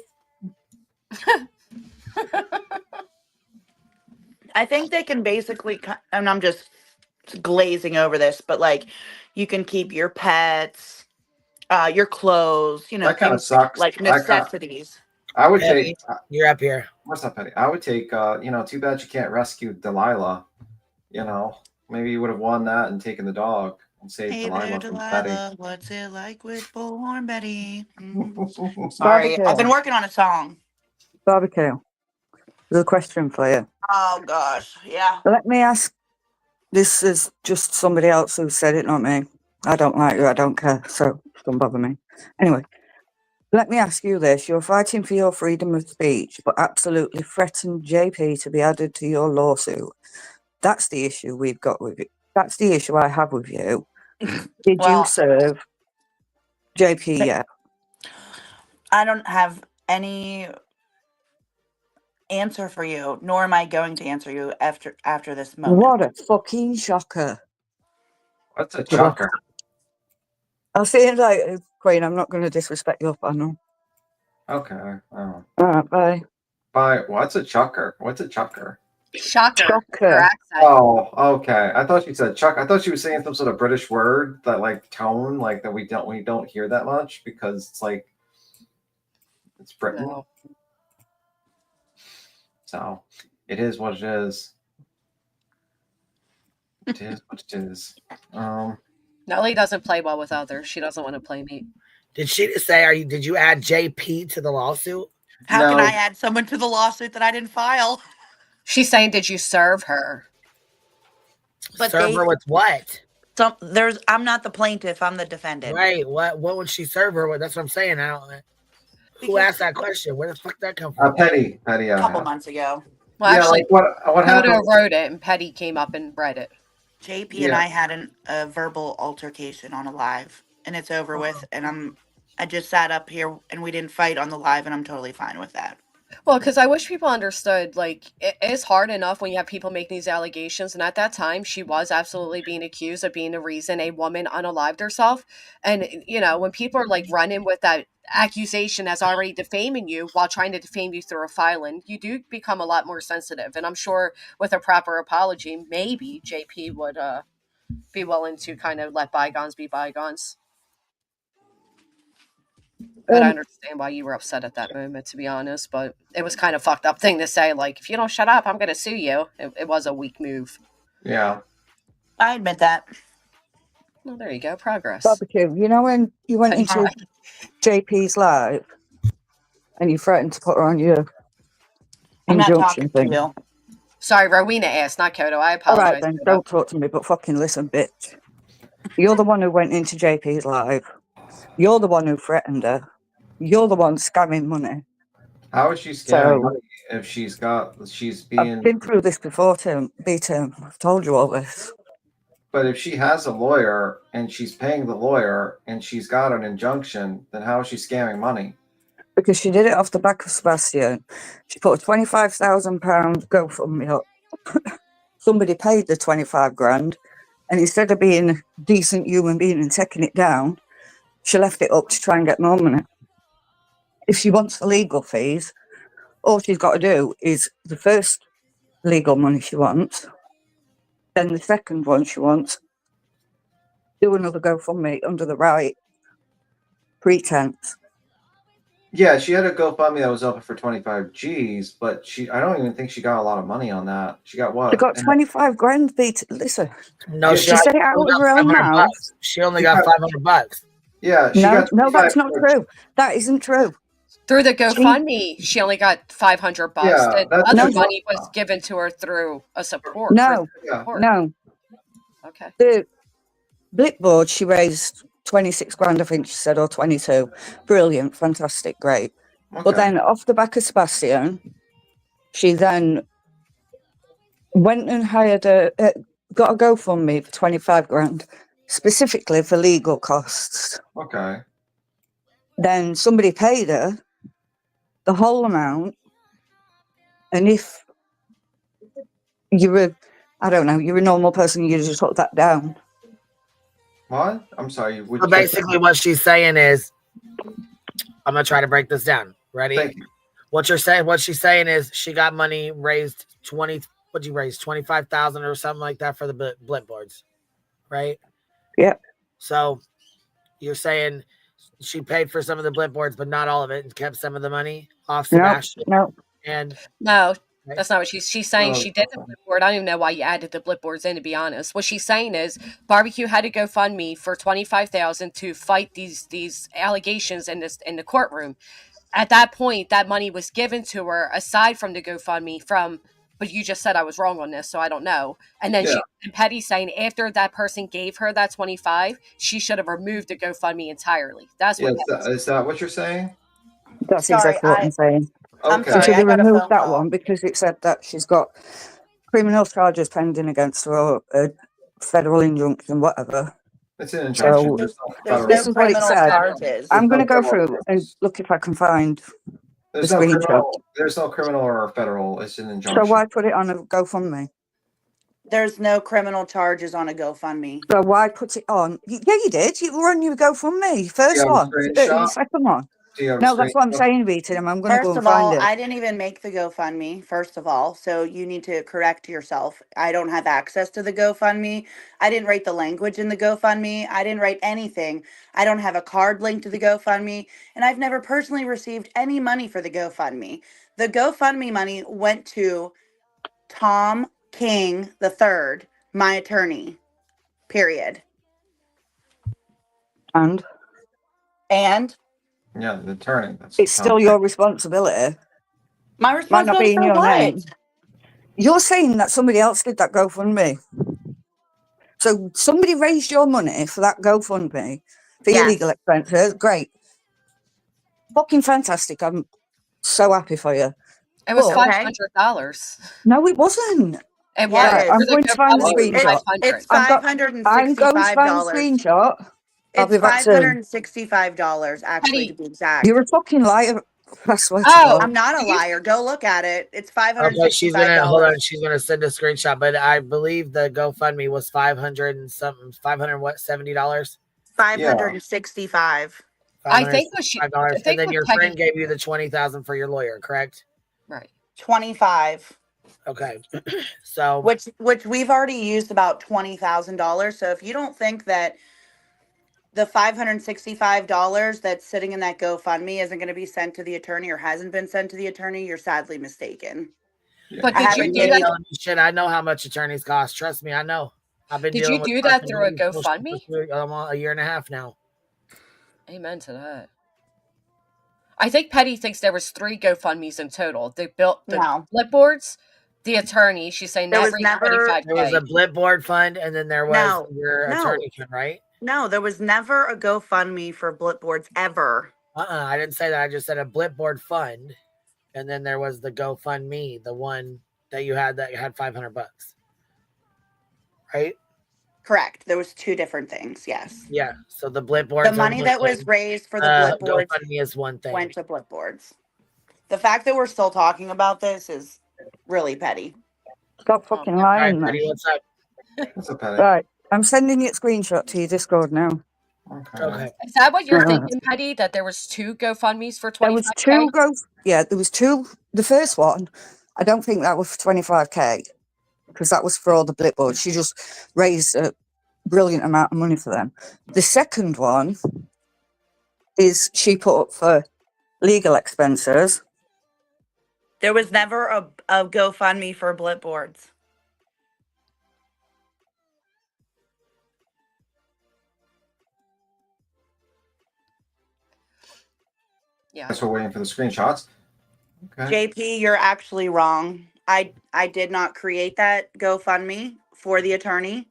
I think they can basically, and I'm just glazing over this, but like you can keep your pets, your clothes, That kind of sucks. like necessities. I would take. You're up here. What's up, Petty? I would take. Too bad you can't rescue Delilah. Maybe you would have won that and taken the dog and saved Delilah from Petty. What's it like with born Betty? Sorry, I've been working on a song. Barbecue. There's a question for you. Oh gosh, yeah. Let me ask. This is just somebody else who said it, not me. I don't like you. I don't care. So don't bother me. Anyway, let me ask you this. You're fighting for your freedom of speech, but absolutely threatened JP to be added to your lawsuit. That's the issue we've got with you. That's the issue I have with you. Did you serve JP yet? I don't have any answer for you, nor am I going to answer you after this moment. What a fucking shocker. What's a shocker? I'll see you later, Queen. I'm not going to disrespect your panel. Okay. All right, bye. Bye. What's a chucker? What's a chucker? Shocker. Oh, okay. I thought she said chuck. I thought she was saying some sort of British word that like tone, like that we don't hear that much because it's like it's Britain. No. So it is what it is. It is what it is. Nelly doesn't play well with others. She doesn't want to play me. Did she say? Did you add JP to the lawsuit? How can I add someone to the lawsuit that I didn't file? She's saying, did you serve her? But serve her with what? I'm not the plaintiff. I'm the defendant. Right. What would she serve her with? That's what I'm saying. Who asked that question? Where the fuck did that come from? Petty. A couple months ago. Well, actually, what happened? Toto wrote it, and Petty came up and read it. JP and I had a verbal altercation on a live, and it's over with. And I just sat up here, and we didn't fight on the live, and I'm totally fine with that. Well, because I wish people understood, like, it's hard enough when you have people make these allegations. And at that time, she was absolutely being accused of being the reason a woman unalived herself. And, when people are, like, running with that accusation as already defaming you while trying to defame you through a filing, you do become a lot more sensitive. And I'm sure with a proper apology, maybe JP would be willing to kind of let bygones be bygones. But I understand why you were upset at that moment, to be honest. But it was kind of fucked up thing to say, like, if you don't shut up, I'm going to sue you. It was a weak move. Yeah. I admit that. Well, there you go. Progress. Barbecue. When you went into JP's live and you threatened to put her on your injunction thing. Sorry, Rowena asked, not Kodo. I apologize. All right, then. Don't talk to me, but fucking listen, bitch. You're the one who went into JP's live. You're the one who threatened her. You're the one scamming money. How is she scamming money if she's being... I've been through this before, B-Tim. I've told you all this. But if she has a lawyer and she's paying the lawyer and she's got an injunction, then how is she scamming money? Because she did it off the back of Sebastian. She put a £25,000 GoFundMe up. Somebody paid the 25 grand, and instead of being a decent human being and taking it down, she left it up to try and get more money. If she wants the legal fees, all she's got to do is the first legal money she wants, then the second one she wants, do another GoFundMe under the right pretense. Yeah, she had a GoFundMe that was open for 25 G's, but I don't even think she got a lot of money on that. She got what? She got 25 grand, Listen. No, she said it out of her own mouth. She only got $500. Yeah. No, that's not true. That isn't true. Through the GoFundMe, she only got $500. Yeah, the other money was given to her through a support. No. Okay. Blipboard, she raised 26 grand, I think she said, or 22. Brilliant, fantastic, great. Okay. But then off the back of Sebastian, she then went and hired got a GoFundMe for 25 grand, specifically for legal costs. Okay. Then somebody paid her the whole amount. And if you were, I don't know, you're a normal person, you just put that down. What? I'm sorry. So basically, what she's saying is, I'm gonna try to break this down. Ready? Thank you. What she's saying is, she got money raised 20. What'd you raise? 25,000 or something like that for the blip boards, right? Yeah. So you're saying she paid for some of the blip boards, but not all of it, and kept some of the money off Sebastian. No. And no. That's not what she's saying. She did the Blipboard. I don't even know why you added the Blipboards in, to be honest. What she's saying is Barbecue had to GoFundMe for $25,000 to fight these allegations in the courtroom. At that point, that money was given to her aside from the GoFundMe but you just said I was wrong on this, so I don't know. And then and Petty's saying after that person gave her that 25, she should have removed the GoFundMe entirely. That's what is that what you're saying? That's exactly what I'm saying. I'm She should have removed that one because it said that she's got criminal charges pending against her, or a federal injunction, whatever. It's an injunction. So, this is what it said. I'm going to go through and look if I can find the screenshot. There's no criminal or federal. It's an injunction. So why put it on a GoFundMe? There's no criminal charges on a GoFundMe. So why put it on? Yeah, you did. You run your GoFundMe. First one. The second one. No, that's what I'm saying, Rita. I'm going to go and find it. I didn't even make the GoFundMe, first of all. So you need to correct yourself. I don't have access to the GoFundMe. I didn't write the language in the GoFundMe. I didn't write anything. I don't have a card linked to the GoFundMe. And I've never personally received any money for the GoFundMe. The GoFundMe money went to Tom King III, my attorney, period. And? Yeah, the attorney. It's still your responsibility. My responsibility might not be in your name. You're saying that somebody else did that GoFundMe. So somebody raised your money for that GoFundMe for your legal expenses. Great. Fucking fantastic. I'm so happy for you. It was $500. No, it wasn't. It was. Right, I'm going to find the screenshot. It's $565. I'm going to find the screenshot. It's $565, actually, to be exact. You're a fucking liar. I'm not a liar. Go look at it. It's $565. Okay, she's gonna hold on. She's gonna send a screenshot, but I believe the GoFundMe was $500 and something. $570. $565. I think and then your friend gave you the $20,000 for your lawyer, correct? Right. 25. Okay. So which we've already used about $20,000. So if you don't think that the $565 that's sitting in that GoFundMe isn't going to be sent to the attorney or hasn't been sent to the attorney, you're sadly mistaken. Yeah. But did you do that? Shit, I know how much attorneys cost. Trust me, I know. I've been. Did you do that through a GoFundMe? A year and a half now. Amen to that. I think Petty thinks there was 3 GoFundMes in total. They built the Flipboards, the attorney. She's saying there was never. There was a Blipboard fund, and then there was your attorney fund, right? No, there was never a GoFundMe for Blipboards ever. I didn't say that. I just said a Blipboard fund, and then there was the GoFundMe, the one that you had that had $500, right? Correct. There was 2 different things. Yes. Yeah. So the Blipboards. The money that was raised for the Blipboards GoFundMe is one thing. Went to Blipboards. The fact that we're still talking about this is really petty. Stop fucking lying, man. What's up? What's up, Petty? Right. I'm sending you a screenshot to your Discord now. Okay. Is that what you're thinking, Petty? That there was 2 GoFundMes for 25K? There was 2. The first one, I don't think that was for 25K because that was for all the Blipboards. She just raised a brilliant amount of money for them. The second one is she put up for legal expenses. There was never a GoFundMe for Blipboards. Yeah. Guess we're waiting for the screenshots. Okay. JP, you're actually wrong. I did not create that GoFundMe for the attorney.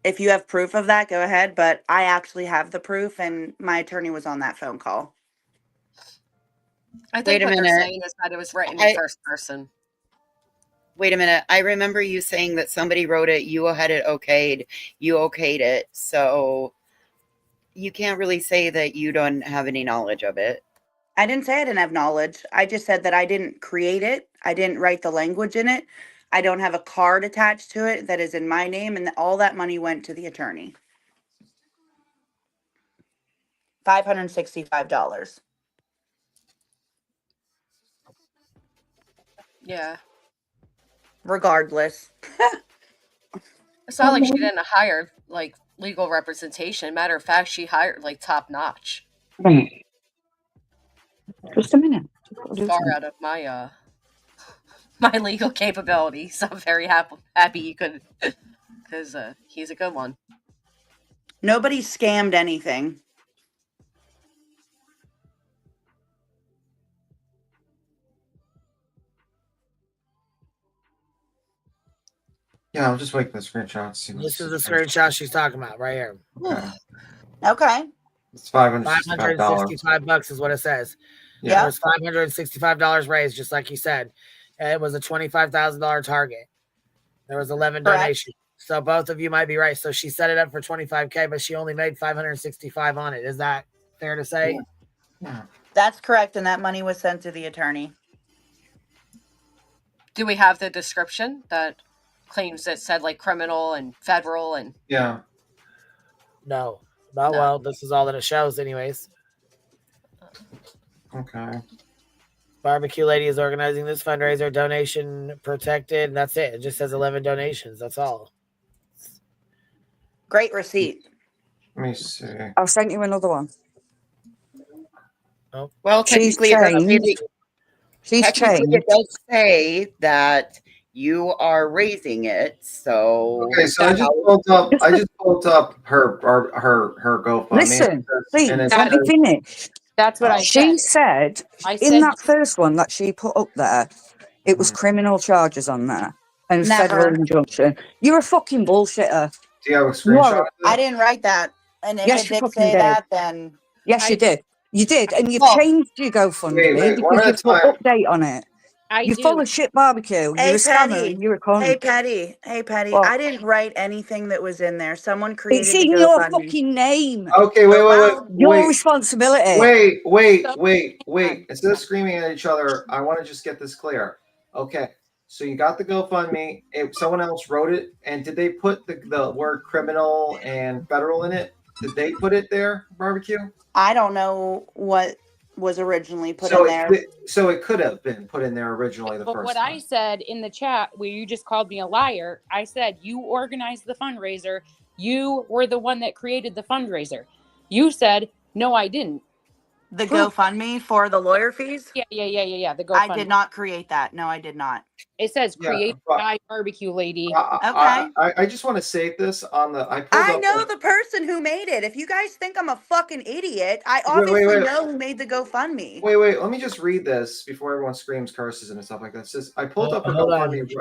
If you have proof of that, go ahead. But I actually have the proof, and my attorney was on that phone call. I think what they're saying is that it was written in first person. Wait a minute. I remember you saying that somebody wrote it, you had it okayed, you okayed it. So you can't really say that you don't have any knowledge of it. I didn't say I didn't have knowledge. I just said that I didn't create it. I didn't write the language in it. I don't have a card attached to it that is in my name, and all that money went to the attorney. $565. Yeah. Regardless. It's not like she didn't hire like legal representation. Matter of fact, she hired like top notch. Just a minute. Far out of my my legal capabilities. I'm very happy you could, because he's a good one. Nobody scammed anything. Yeah, I'm just waiting for the screenshot. See this is the screenshot she's talking about right here. Okay. It's $565. $565 is what it says. Yeah. It was $565 raised, just like you said. And it was a $25,000 target. There was 11 donations. So both of you might be right. So she set it up for $25K, but she only made $565 on it. Is that fair to say? Yeah. That's correct, and that money was sent to the attorney. Do we have the description that claims that said like criminal and federal and? Yeah. No. Well, this is all that it shows anyways. Okay. Barbecue Lady is organizing this fundraiser, donation protected, and that's it. It just says 11 donations. That's all. Great receipt. Let me see. I'll send you another one. Oh. Well, She's technically, changed. It does say that you are raising it. So okay, so I just pulled up her GoFundMe. Listen, please, let me finish. That's what I said. She said in that first one that she put up there, it was criminal charges on there and federal injunction. You're a fucking bullshitter. Do you have a screenshot? I didn't write that. And if Yes, it you did fucking say did. that, then Yes, you did. You did, and you've changed your GoFundMe Wait, one because at you a put update on it. You're full of shit barbecue. Hey, You're a scammer Patty. and you're a con. Hey, Patty. What? I didn't write anything that was in there. Someone It's created the in your GoFundMe. fucking name. Okay, wait. Your responsibility. Wait. Instead of screaming at each other, I want to just get this clear. Okay, so you got the GoFundMe. Someone else wrote it, and did they put the word criminal and federal in it? Did they put it there, barbecue? I don't know what was originally put in there. So it could have been put in there originally the But first what time. I said in the chat where you just called me a liar, I said you organized the fundraiser. You were the one that created the fundraiser. You said, no, I didn't. The GoFundMe for the lawyer fees? Yeah. The GoFundMe. I did not create that. No, I did not. It says created by Barbecue Lady. Okay. I just want to save this on the. I know the person who made it. If you guys think I'm a fucking idiot, I obviously know who made the GoFundMe. Wait. Let me just read this before everyone screams curses and stuff like that. It says, I pulled up her GoFundMe.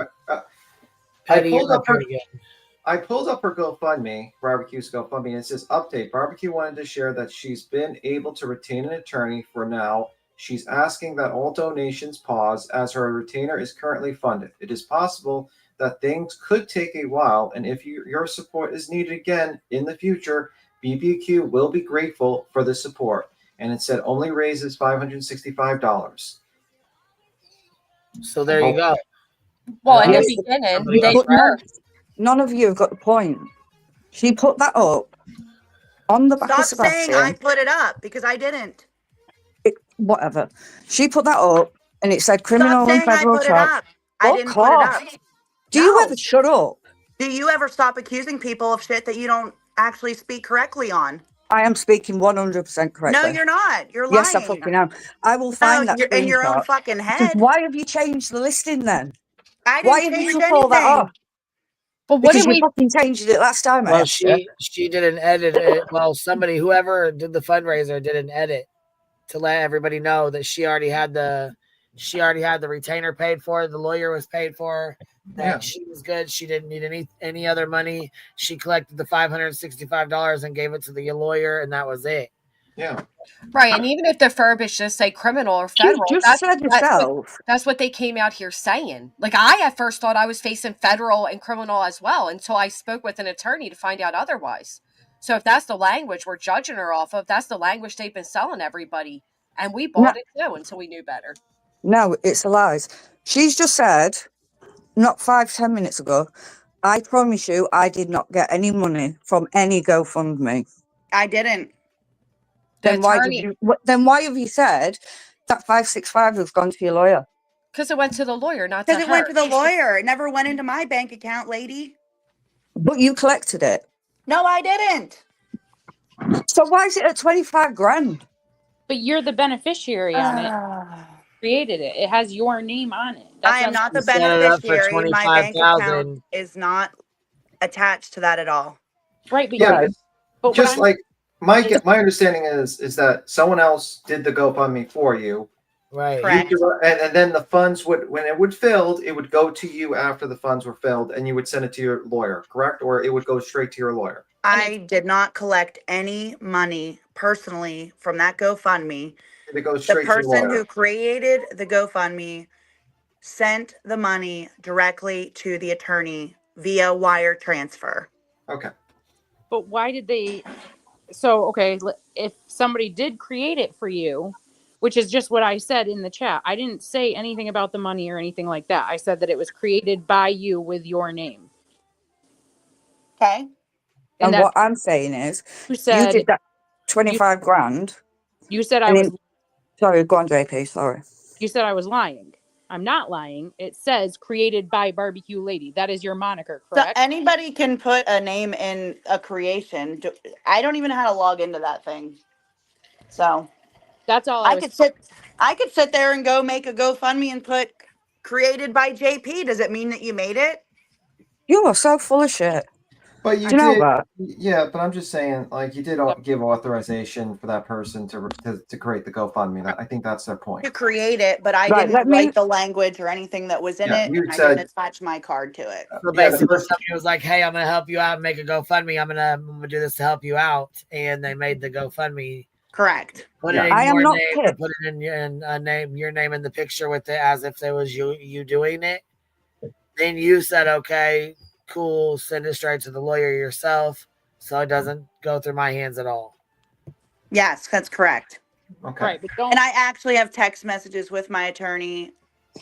I pulled up her GoFundMe, Barbecue's GoFundMe, and it says, update. Barbecue wanted to share that she's been able to retain an attorney for now. She's asking that all donations pause as her retainer is currently funded. It is possible that things could take a while, and if your support is needed again in the future, BBQ will be grateful for the support. And it said only raises $565. So there you go. Well, in the beginning, they were. None of you have got the point. She put that up on the back of Sebastian. Stop saying I put it up because I didn't. Whatever. She put that up and it said criminal and federal charge. I didn't put it up. Do you ever shut up? Do you ever stop accusing people of shit that you don't actually speak correctly on? I am speaking 100% correctly. No, you're not. You're lying. Yes, I fucking am. I will find that in your own screenshot. fucking head. Why have you changed the listing then? I Why didn't have you change took all that anything. off? But what because did you fucking changed it last time. Well, she did an edit. Well, whoever did the fundraiser did an edit to let everybody know that she already had the She already had the retainer paid for. The lawyer was paid for. That she was good. She didn't need any other money. She collected the $565 and gave it to the lawyer, and that was it. Yeah. Right, and even if the verbiage just say criminal or federal, that's what they came out here saying. Like, I at first thought I was facing federal and criminal as well until I spoke with an attorney to find out otherwise. So if that's the language we're judging her off of, that's the language they've been selling everybody. And we bought it too until we knew better. No, it's a lies. She's just said, not 5-10 minutes ago, I promise you I did not get any money from any GoFundMe. I didn't. Then why have you said that 565 has gone to your lawyer? Because it went to the lawyer, not to her. Because it went to the lawyer. It never went into my bank account, lady. But you collected it. No, I didn't. So why is it at 25 grand? But you're the beneficiary on it. Created it. It has your name on it. I am not the beneficiary. My bank account is not attached to that at all. Right, but yeah, but just like my understanding is that someone else did the GoFundMe for you. Right. And then the funds when it would filled, it would go to you after the funds were filled, and you would send it to your lawyer, correct? Or it would go straight to your lawyer. I did not collect any money personally from that GoFundMe. It goes straight the person to your lawyer. who created the GoFundMe sent the money directly to the attorney via wire transfer. Okay. But why did they? So, okay, if somebody did create it for you, which is just what I said in the chat. I didn't say anything about the money or anything like that. I said that it was created by you with your name. Okay. And what I'm saying is, you did that 25 grand. You said I was... Sorry, go on, JP, sorry. You said I was lying. I'm not lying. It says created by Barbecue Lady. That is your moniker, correct? So anybody can put a name in a creation. I don't even know how to log into that thing. So... That's all I could sit there and go make a GoFundMe and put created by JP. Does it mean that you made it? You are so full of shit. But you Do you know did, that? yeah. But I'm just saying, like, you did give authorization for that person to create the GoFundMe. I think that's their point. To create it, but I didn't write the language or anything that was in it. And I didn't attach my card to it. So basically, somebody was like, "Hey, I'm going to help you out and make a GoFundMe. I'm gonna do this to help you out," and they made the GoFundMe. Correct. Put it in your name. Put it in a name, your name in the picture with it, as if it was you doing it. Then you said, "Okay, cool. Send it straight to the lawyer yourself, so it doesn't go through my hands at all." Yes, that's correct. Okay. Right, but don't... And I actually have text messages with my attorney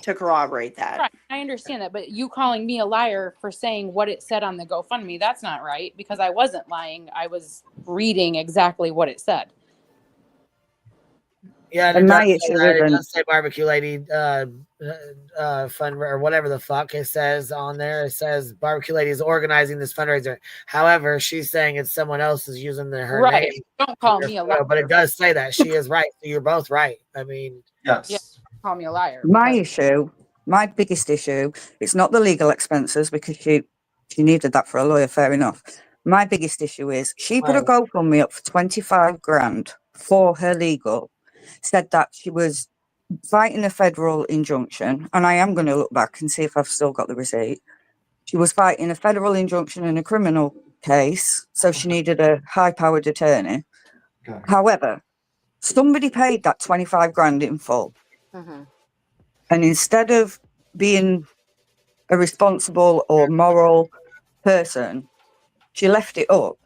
to corroborate that. Right, I understand that, but you calling me a liar for saying what it said on the GoFundMe, that's not right, because I wasn't lying. I was reading exactly what it said. Yeah, and it does say Barbecue Lady fund or whatever the fuck it says on there. It says Barbecue Lady is organizing this fundraiser. However, she's saying it's someone else is using her name. Don't call me a liar. But it does say that she is right. So you're both right. I mean, yes. Yeah, call me a liar. My biggest issue, it's not the legal expenses because she needed that for a lawyer. Fair enough. My biggest issue is she put a GoFundMe up for 25 grand for her legal. Said that she was fighting a federal injunction, and I am going to look back and see if I've still got the receipt. She was fighting a federal injunction in a criminal case, so she needed a high-powered attorney. Okay. However, somebody paid that 25 grand in full. Mm-hmm. And instead of being a responsible or moral person, she left it up.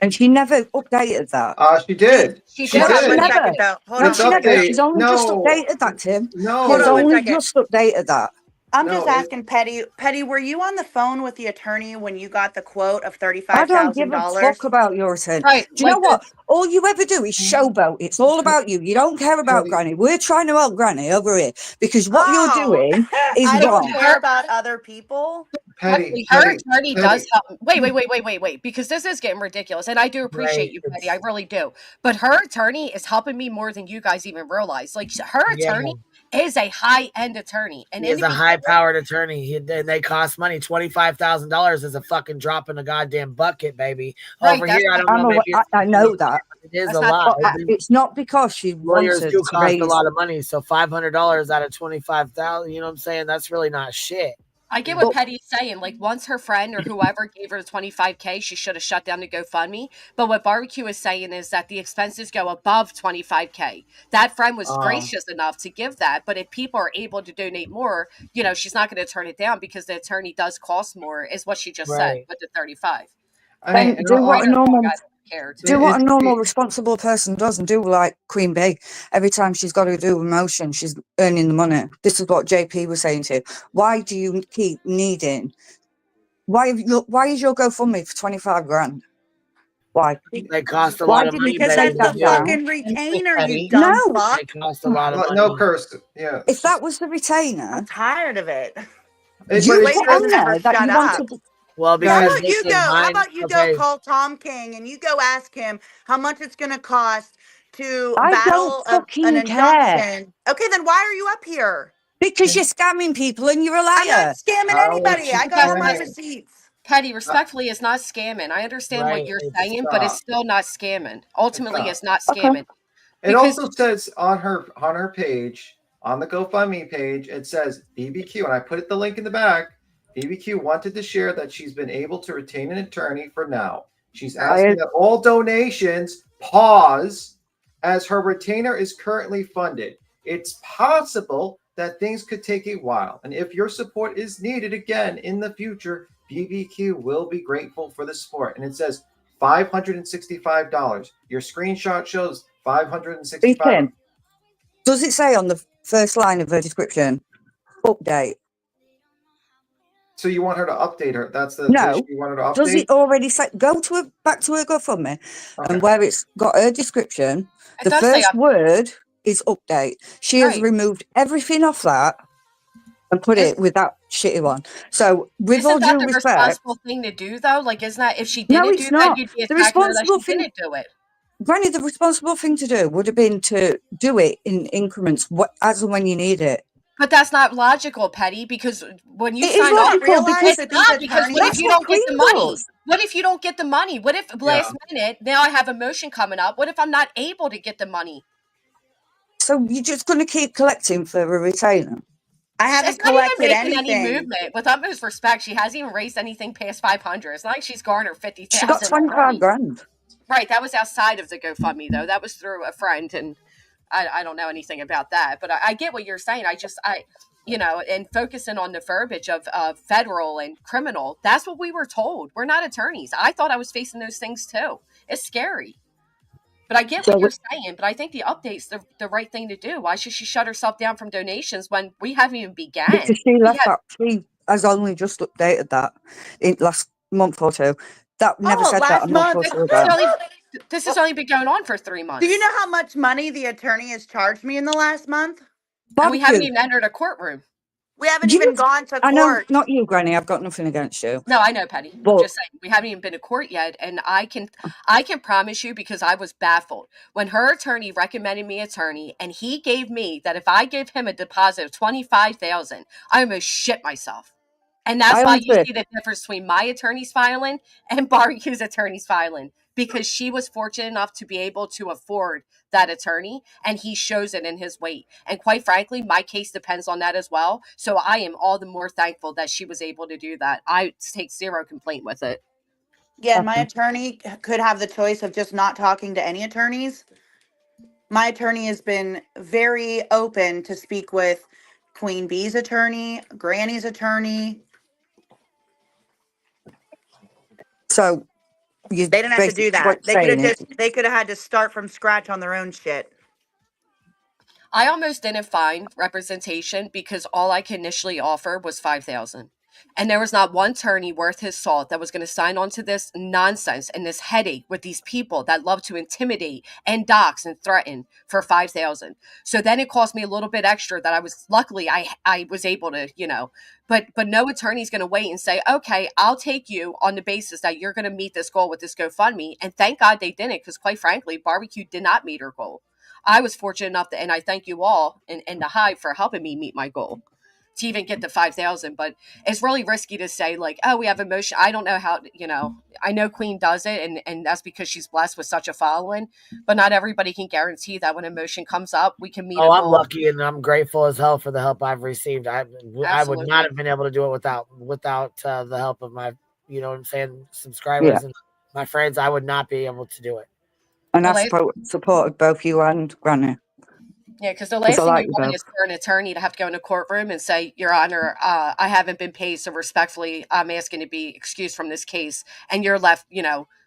And she never updated that. She did. She did. She never. Hold on. She never. She's only just updated that, Tim. No. She's only just updated that. I'm just asking, Petty. Petty, were you on the phone with the attorney when you got the quote of $35,000? I don't give a fuck about your attorney. Right. Do you know what? All you ever do is showboat. It's all about you. You don't care about Granny. We're trying to help Granny over here because what you're doing is I wrong. don't care about other people. Petty, her attorney does help. Wait, because this is getting ridiculous, and I do appreciate you, Petty. I really do. But her attorney is helping me more than you guys even realize. Like her attorney is a high-end attorney. And he is a high-powered attorney. They cost money. $25,000 is a fucking drop in the goddamn bucket, baby. Right, Over here, I don't know. Maybe I know that. it is a lot. It's not because she Lawyers wanted do to cost raise a lot of money. So $500 out of $25,000, you know what I'm saying? That's really not shit. I get what Petty's saying. Like, once her friend or whoever gave her the $25K, she should have shut down the GoFundMe. But what Barbecue is saying is that the expenses go above $25K. That friend was gracious enough to give that. But if people are able to donate more, you know, she's not going to turn it down because the attorney does cost more, is what she just said with the 35. Then do what a normal responsible person does, and do like Queen Bee. Every time she's got to do a motion, she's earning the money. This is what JP was saying to you. Why do you keep needing? Why is your GoFundMe for 25 grand? Why? They cost a lot of money. Because that's the fucking retainer, you dumb fuck. They cost a lot of money. No curse. Yeah. If that was the retainer, I'm tired of it. You put on there that you wanted. Well, how about you go call Tom King and you go ask him how much it's going to cost to battle an injunction. Okay, then why are you up here? Because you're scamming people and you're a liar. I'm not scamming anybody. I got all my receipts. Petty, respectfully, it's not scamming. I understand what you're saying, but it's still not scamming. Ultimately, it's not scamming. It also says on her page, on the GoFundMe page, it says BBQ, and I put the link in the back. BBQ wanted to share that she's been able to retain an attorney for now. She's asking that all donations pause as her retainer is currently funded. It's possible that things could take a while, and if your support is needed again in the future, BBQ will be grateful for the support. And it says $565. Your screenshot shows $565. Does it say on the first line of her description, update? So you want her to update her? That's the no. You want her to update? Does it already say? Go to her, back to her GoFundMe, and where it's got her description, the first word is update. She has removed everything off that and put it with that shitty one. So with all due respect, responsible thing to do though? Like, isn't that if she didn't do that, you'd be attacking her that she didn't do it? Granny, the responsible thing to do would have been to do it in increments, as and when you need it. But that's not logical, Petty, because when you it sign off, it's not because what if you don't get the money? What if you don't get the money? What if last minute, now I have a motion coming up, what if I'm not able to get the money? So you're just going to keep collecting for a retainer? I haven't collected anything. Any movement. With utmost respect, she hasn't even raised anything past 500. It's not like she's garnered 50,000. She got 25 grand. Right, that was outside of the GoFundMe though. That was through a friend, and I don't know anything about that. But I get what you're saying. You know, and focusing on the verbiage of federal and criminal, that's what we were told. We're not attorneys. I thought I was facing those things too. It's scary. But I get what you're saying, but I think the update's the right thing to do. Why should she shut herself down from donations when we haven't even begun? Because she she has only just updated that in last month or two. That never said that a month or two ago. This has only been going on for 3 months. Do you know how much money the attorney has charged me in the last month? And we haven't even entered a courtroom. We haven't even gone to court. I know, not you, Granny. I've got nothing against you. No, I know, Petty. I'm just saying, we haven't even been to court yet, and I can promise you, because I was baffled when her attorney recommended me attorney, and he gave me that if I give him a deposit of $25,000, I almost shit myself. And that's why you see the difference between my attorney's filing and Barbecue's attorney's filing, because she was fortunate enough to be able to afford that attorney, and he shows it in his weight. And quite frankly, my case depends on that as well. So I am all the more thankful that she was able to do that. I take zero complaint with it. Yeah, my attorney could have the choice of just not talking to any attorneys. My attorney has been very open to speak with Queen Bee's attorney, Granny's attorney. So they didn't have to do that. They could have had to start from scratch on their own shit. I almost didn't find representation because all I could initially offer was $5,000. And there was not one attorney worth his salt that was going to sign on to this nonsense and this headache with these people that love to intimidate and dox and threaten for $5,000. So then it cost me a little bit extra that I was luckily I was able to, but no attorney's going to wait and say, okay, I'll take you on the basis that you're going to meet this goal with this GoFundMe. And thank God they didn't, because quite frankly, Barbecue did not meet her goal. I was fortunate enough to, and I thank you all and the Hive for helping me meet my goal to even get to 5,000. But it's really risky to say like, oh, we have emotion. I don't know how, I know Queen does it, and that's because she's blessed with such a following, but not everybody can guarantee that when emotion comes up, we can meet a goal. I'm lucky and I'm grateful as hell for the help I've received. I would not have been able to do it without the help of my, you know what I'm saying, subscribers and my friends. I would not be able to do it. And I supported both you and Granny. Yeah, because the last thing you want is for an attorney to have to go in a courtroom and say, Your Honor, I haven't been paid, so respectfully, I'm asking to be excused from this case. And you're left,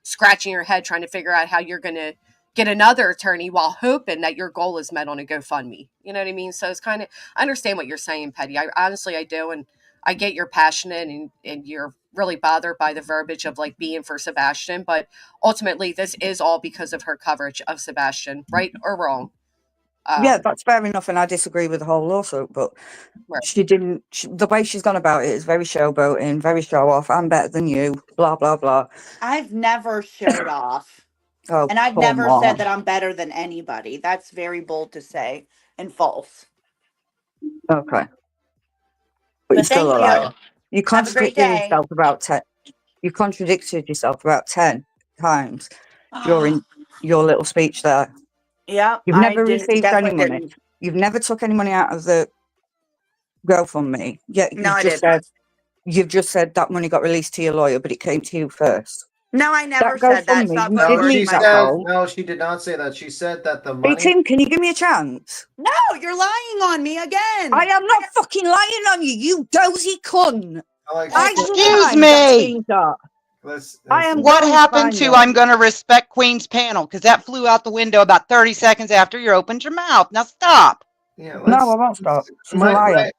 scratching your head trying to figure out how you're going to get another attorney while hoping that your goal is met on a GoFundMe. You know what I mean? So it's kind of, I understand what you're saying, Petty. I do. And I get you're passionate and you're really bothered by the verbiage of like being for Sebastian. But ultimately, this is all because of her coverage of Sebastian, right or wrong. Yeah, that's fair enough, and I disagree with the whole lawsuit, but she didn't, the way she's gone about it is very showboating, very show-off, I'm better than you, blah, blah, blah. I've never showed off. Oh, and I've never said that I'm better than anybody. That's very bold to say and false. Okay. But you're still a liar. You contradicted yourself about 10. You contradicted yourself about 10 times during your little speech there. Yeah, You've never received any money. You've never took any money out of the GoFundMe. Yeah, you've just said that money got released to your lawyer, but it came to you first. No, I never said that. No, she did not say that. She said that the money. Hey, Tim, can you give me a chance? No, you're lying on me again. I am not fucking lying on you, you dozy cunt. Excuse me. What happened to I'm going to respect Queen's panel? Because that flew out the window about 30 seconds after you opened your mouth. Now stop. Yeah, no, I won't stop. She's a liar.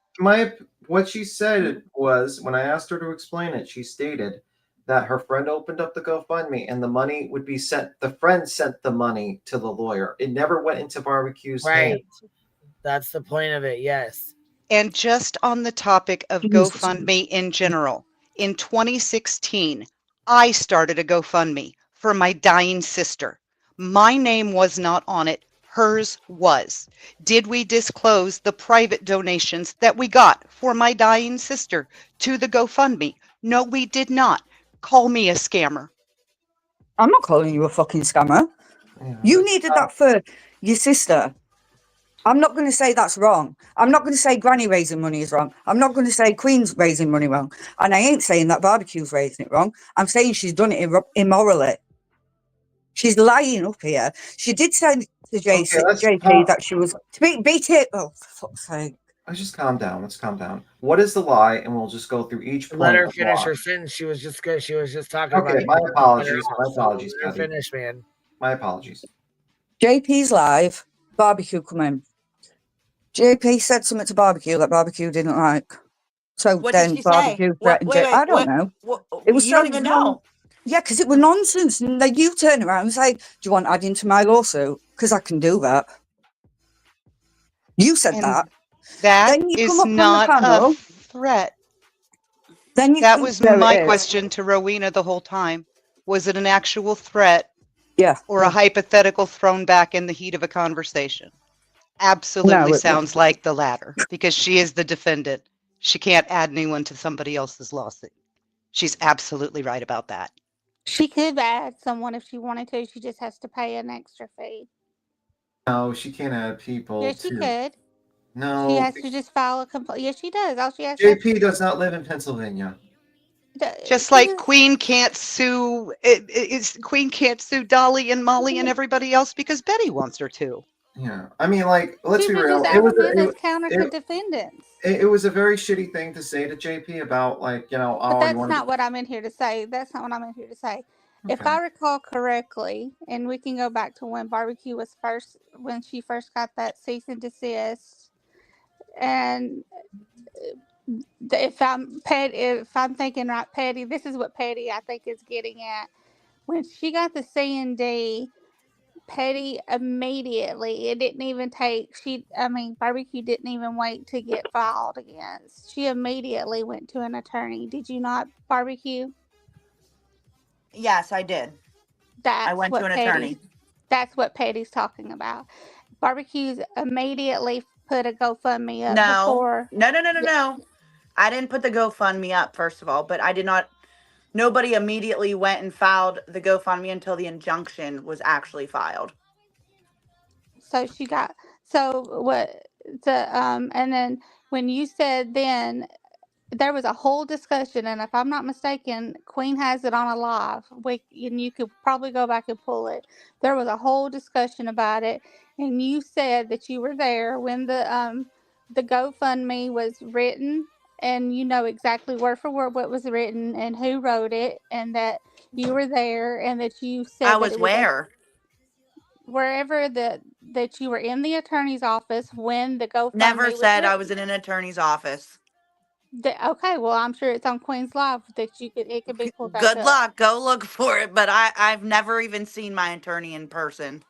What she said was, when I asked her to explain it, she stated that her friend opened up the GoFundMe and the money would be sent. The friend sent the money to the lawyer. It never went into Barbecue's hands. That's the point of it. Yes. And just on the topic of GoFundMe in general, in 2016, I started a GoFundMe for my dying sister. My name was not on it. Hers was. Did we disclose the private donations that we got for my dying sister to the GoFundMe? No, we did not. Call me a scammer. I'm not calling you a fucking scammer. Yeah, you needed that for your sister. I'm not going to say that's wrong. I'm not going to say Granny raising money is wrong. I'm not going to say Queen's raising money wrong. And I ain't saying that Barbecue's raising it wrong. I'm saying she's done it immorally. She's lying up here. She did say to JP that she was... Beat it! Oh, for fuck's sake. Let's just calm down. Let's calm down. What is the lie? And we'll just go through each point. Let her finish her sentence. She was just good. She was just talking about it. My apologies. My apologies. Let her finish, man. My apologies. JP's live. Barbecue come in. JP said something to Barbecue that Barbecue didn't like. So what then Barbecue threatened JP. I don't know. It was you don't even know. Yeah, because it was nonsense. And then you turn around and say, do you want adding to my lawsuit? Because I can do that. You said that. That is not a threat. That was my question to Rowena the whole time. Was it an actual threat? Yeah. Or a hypothetical thrown back in the heat of a conversation? Absolutely sounds like the latter, because she is the defendant. She can't add anyone to somebody else's lawsuit. She's absolutely right about that. She could add someone if she wanted to. She just has to pay an extra fee. No, she can't add people. Yes, she could. No. She has to just file a complaint. Yes, she does. All she has JP does not live in Pennsylvania. Just like Queen can't sue, Queen can't sue Dolly and Molly and everybody else because Betty wants her to. Yeah, I mean, like, let's be real. It was counter to defendants. It was a very shitty thing to say to JP about, like, you know. But that's not what I'm in here to say. That's not what I'm in here to say. Okay. If I recall correctly, and we can go back to when Barbecue was when she first got that cease and desist, and if I'm thinking right, Patty, this is what Patty I think is getting at. When she got the C&D, Patty immediately, it didn't even take, Barbecue didn't even wait to get filed against. She immediately went to an attorney. Did you not, Barbecue? Yes, I did. I went to an attorney. That's what Patty's talking about. Barbecues immediately put a GoFundMe up No. before. No. I didn't put the GoFundMe up, first of all, but I did not. Nobody immediately went and filed the GoFundMe until the injunction was actually filed. So and then when you said then, there was a whole discussion, and if I'm not mistaken, Queen has it on a live. And you could probably go back and pull it. There was a whole discussion about it, and you said that you were there when the GoFundMe was written, and you know exactly word for word what was written and who wrote it, and that you were there, and that you said I that was it was where? wherever that you were in the attorney's office when the GoFundMe Never was said written. I was in an attorney's office. Okay, well, I'm sure it's on Queen's Live that it could be pulled back Good up. luck. Go look for it. But I've never even seen my attorney in person.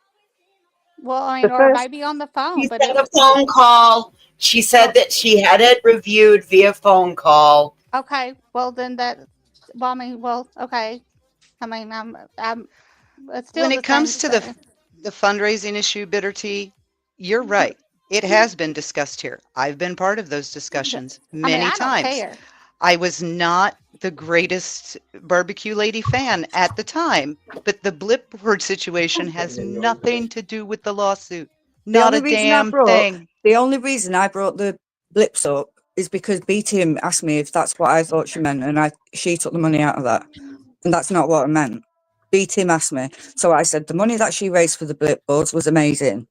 Well, I mean, or maybe on the phone. She But said a phone call. She said that she had it reviewed via phone call. Okay, well then okay. I mean, I'm. It's still When the it same comes to thing. the fundraising issue, Bitter Tea, you're right. It has been discussed here. I've been part of those discussions many I don't times. care. I was not the greatest barbecue lady fan at the time, but the Blipboard situation has nothing to do with the lawsuit. Not a damn thing. The only reason I brought the blips up is because BTM asked me if that's what I thought she meant, and she took the money out of that, and that's not what I meant. BTM asked me, so I said the money that she raised for the blip boards was amazing.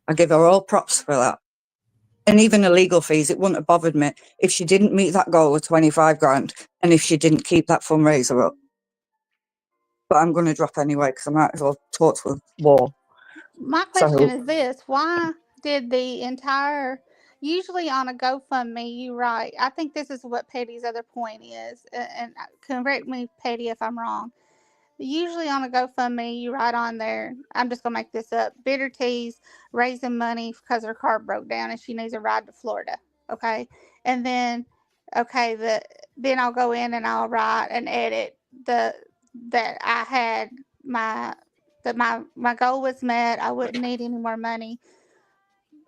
I give her all props for that. And even the legal fees, it wouldn't have bothered me if she didn't meet that goal of 25 grand and if she didn't keep that fundraiser up. But I'm going to drop anyway because I might as well talk to a wall. My question is this: why did the entire? Usually on a GoFundMe, you write. I think this is what Petty's other point is, and correct me, Petty, if I'm wrong. Usually on a GoFundMe, you write on there, I'm just going to make this up, Bitter Tea's raising money because her car broke down and she needs a ride to Florida. Okay. And then, then I'll go in and I'll write and edit that I had my goal was met. I wouldn't need any more money.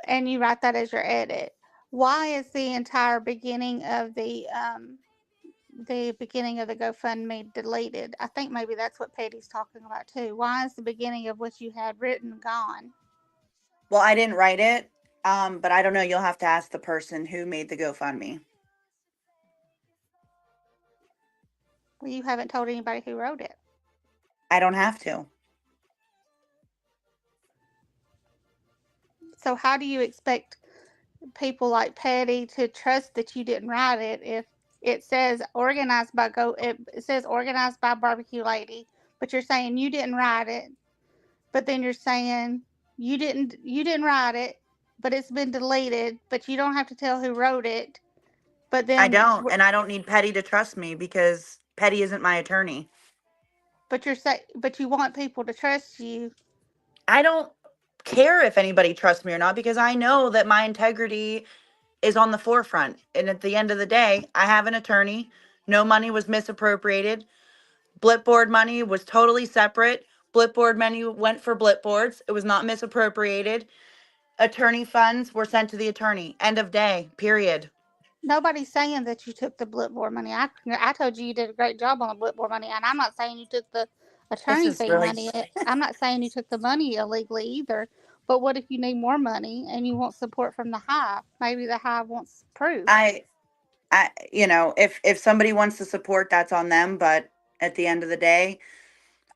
And you write that as your edit. Why is the entire beginning of the GoFundMe deleted? I think maybe that's what Petty's talking about too. Why is the beginning of what you had written gone? Well, I didn't write it, but I don't know. You'll have to ask the person who made the GoFundMe. Well, you haven't told anybody who wrote it. I don't have to. So how do you expect people like Petty to trust that you didn't write it if it says organized by it says organized by Barbecue Lady, but you're saying you didn't write it, but then you're saying you didn't write it, but it's been deleted, but you don't have to tell who wrote it. But then I don't, and I don't need Petty to trust me because Petty isn't my attorney. But you want people to trust you. I don't care if anybody trusts me or not because I know that my integrity is on the forefront. And at the end of the day, I have an attorney. No money was misappropriated. Blipboard money was totally separate. Blipboard money went for Blipboards. It was not misappropriated. Attorney funds were sent to the attorney. End of day, period. Nobody's saying that you took the Blipboard money. I told you did a great job on the Blipboard money, and I'm not saying you took the attorney fee money. I'm not saying you took the money illegally either. But what if you need more money and you want support from the Hive? Maybe the Hive wants proof. If somebody wants to support, that's on them. But at the end of the day,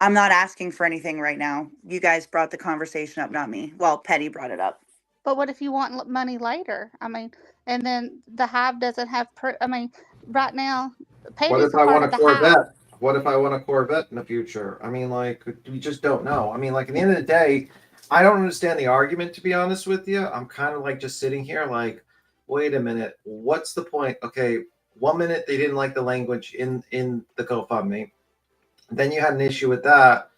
I'm not asking for anything right now. You guys brought the conversation up, not me. Well, Petty brought it up. But what if you want money later? I mean, and then the Hive doesn't have proof. I mean, right now, Petty's What if I part want of a the Hive. Corvette? What if I want a Corvette in the future? I mean, like, we just don't know. I mean, like, at the end of the day, I don't understand the argument, to be honest with you. I'm kind of like just sitting here like, wait a minute, what's the point? Okay, 1 minute they didn't like the language in the GoFundMe. Then you had an issue with that,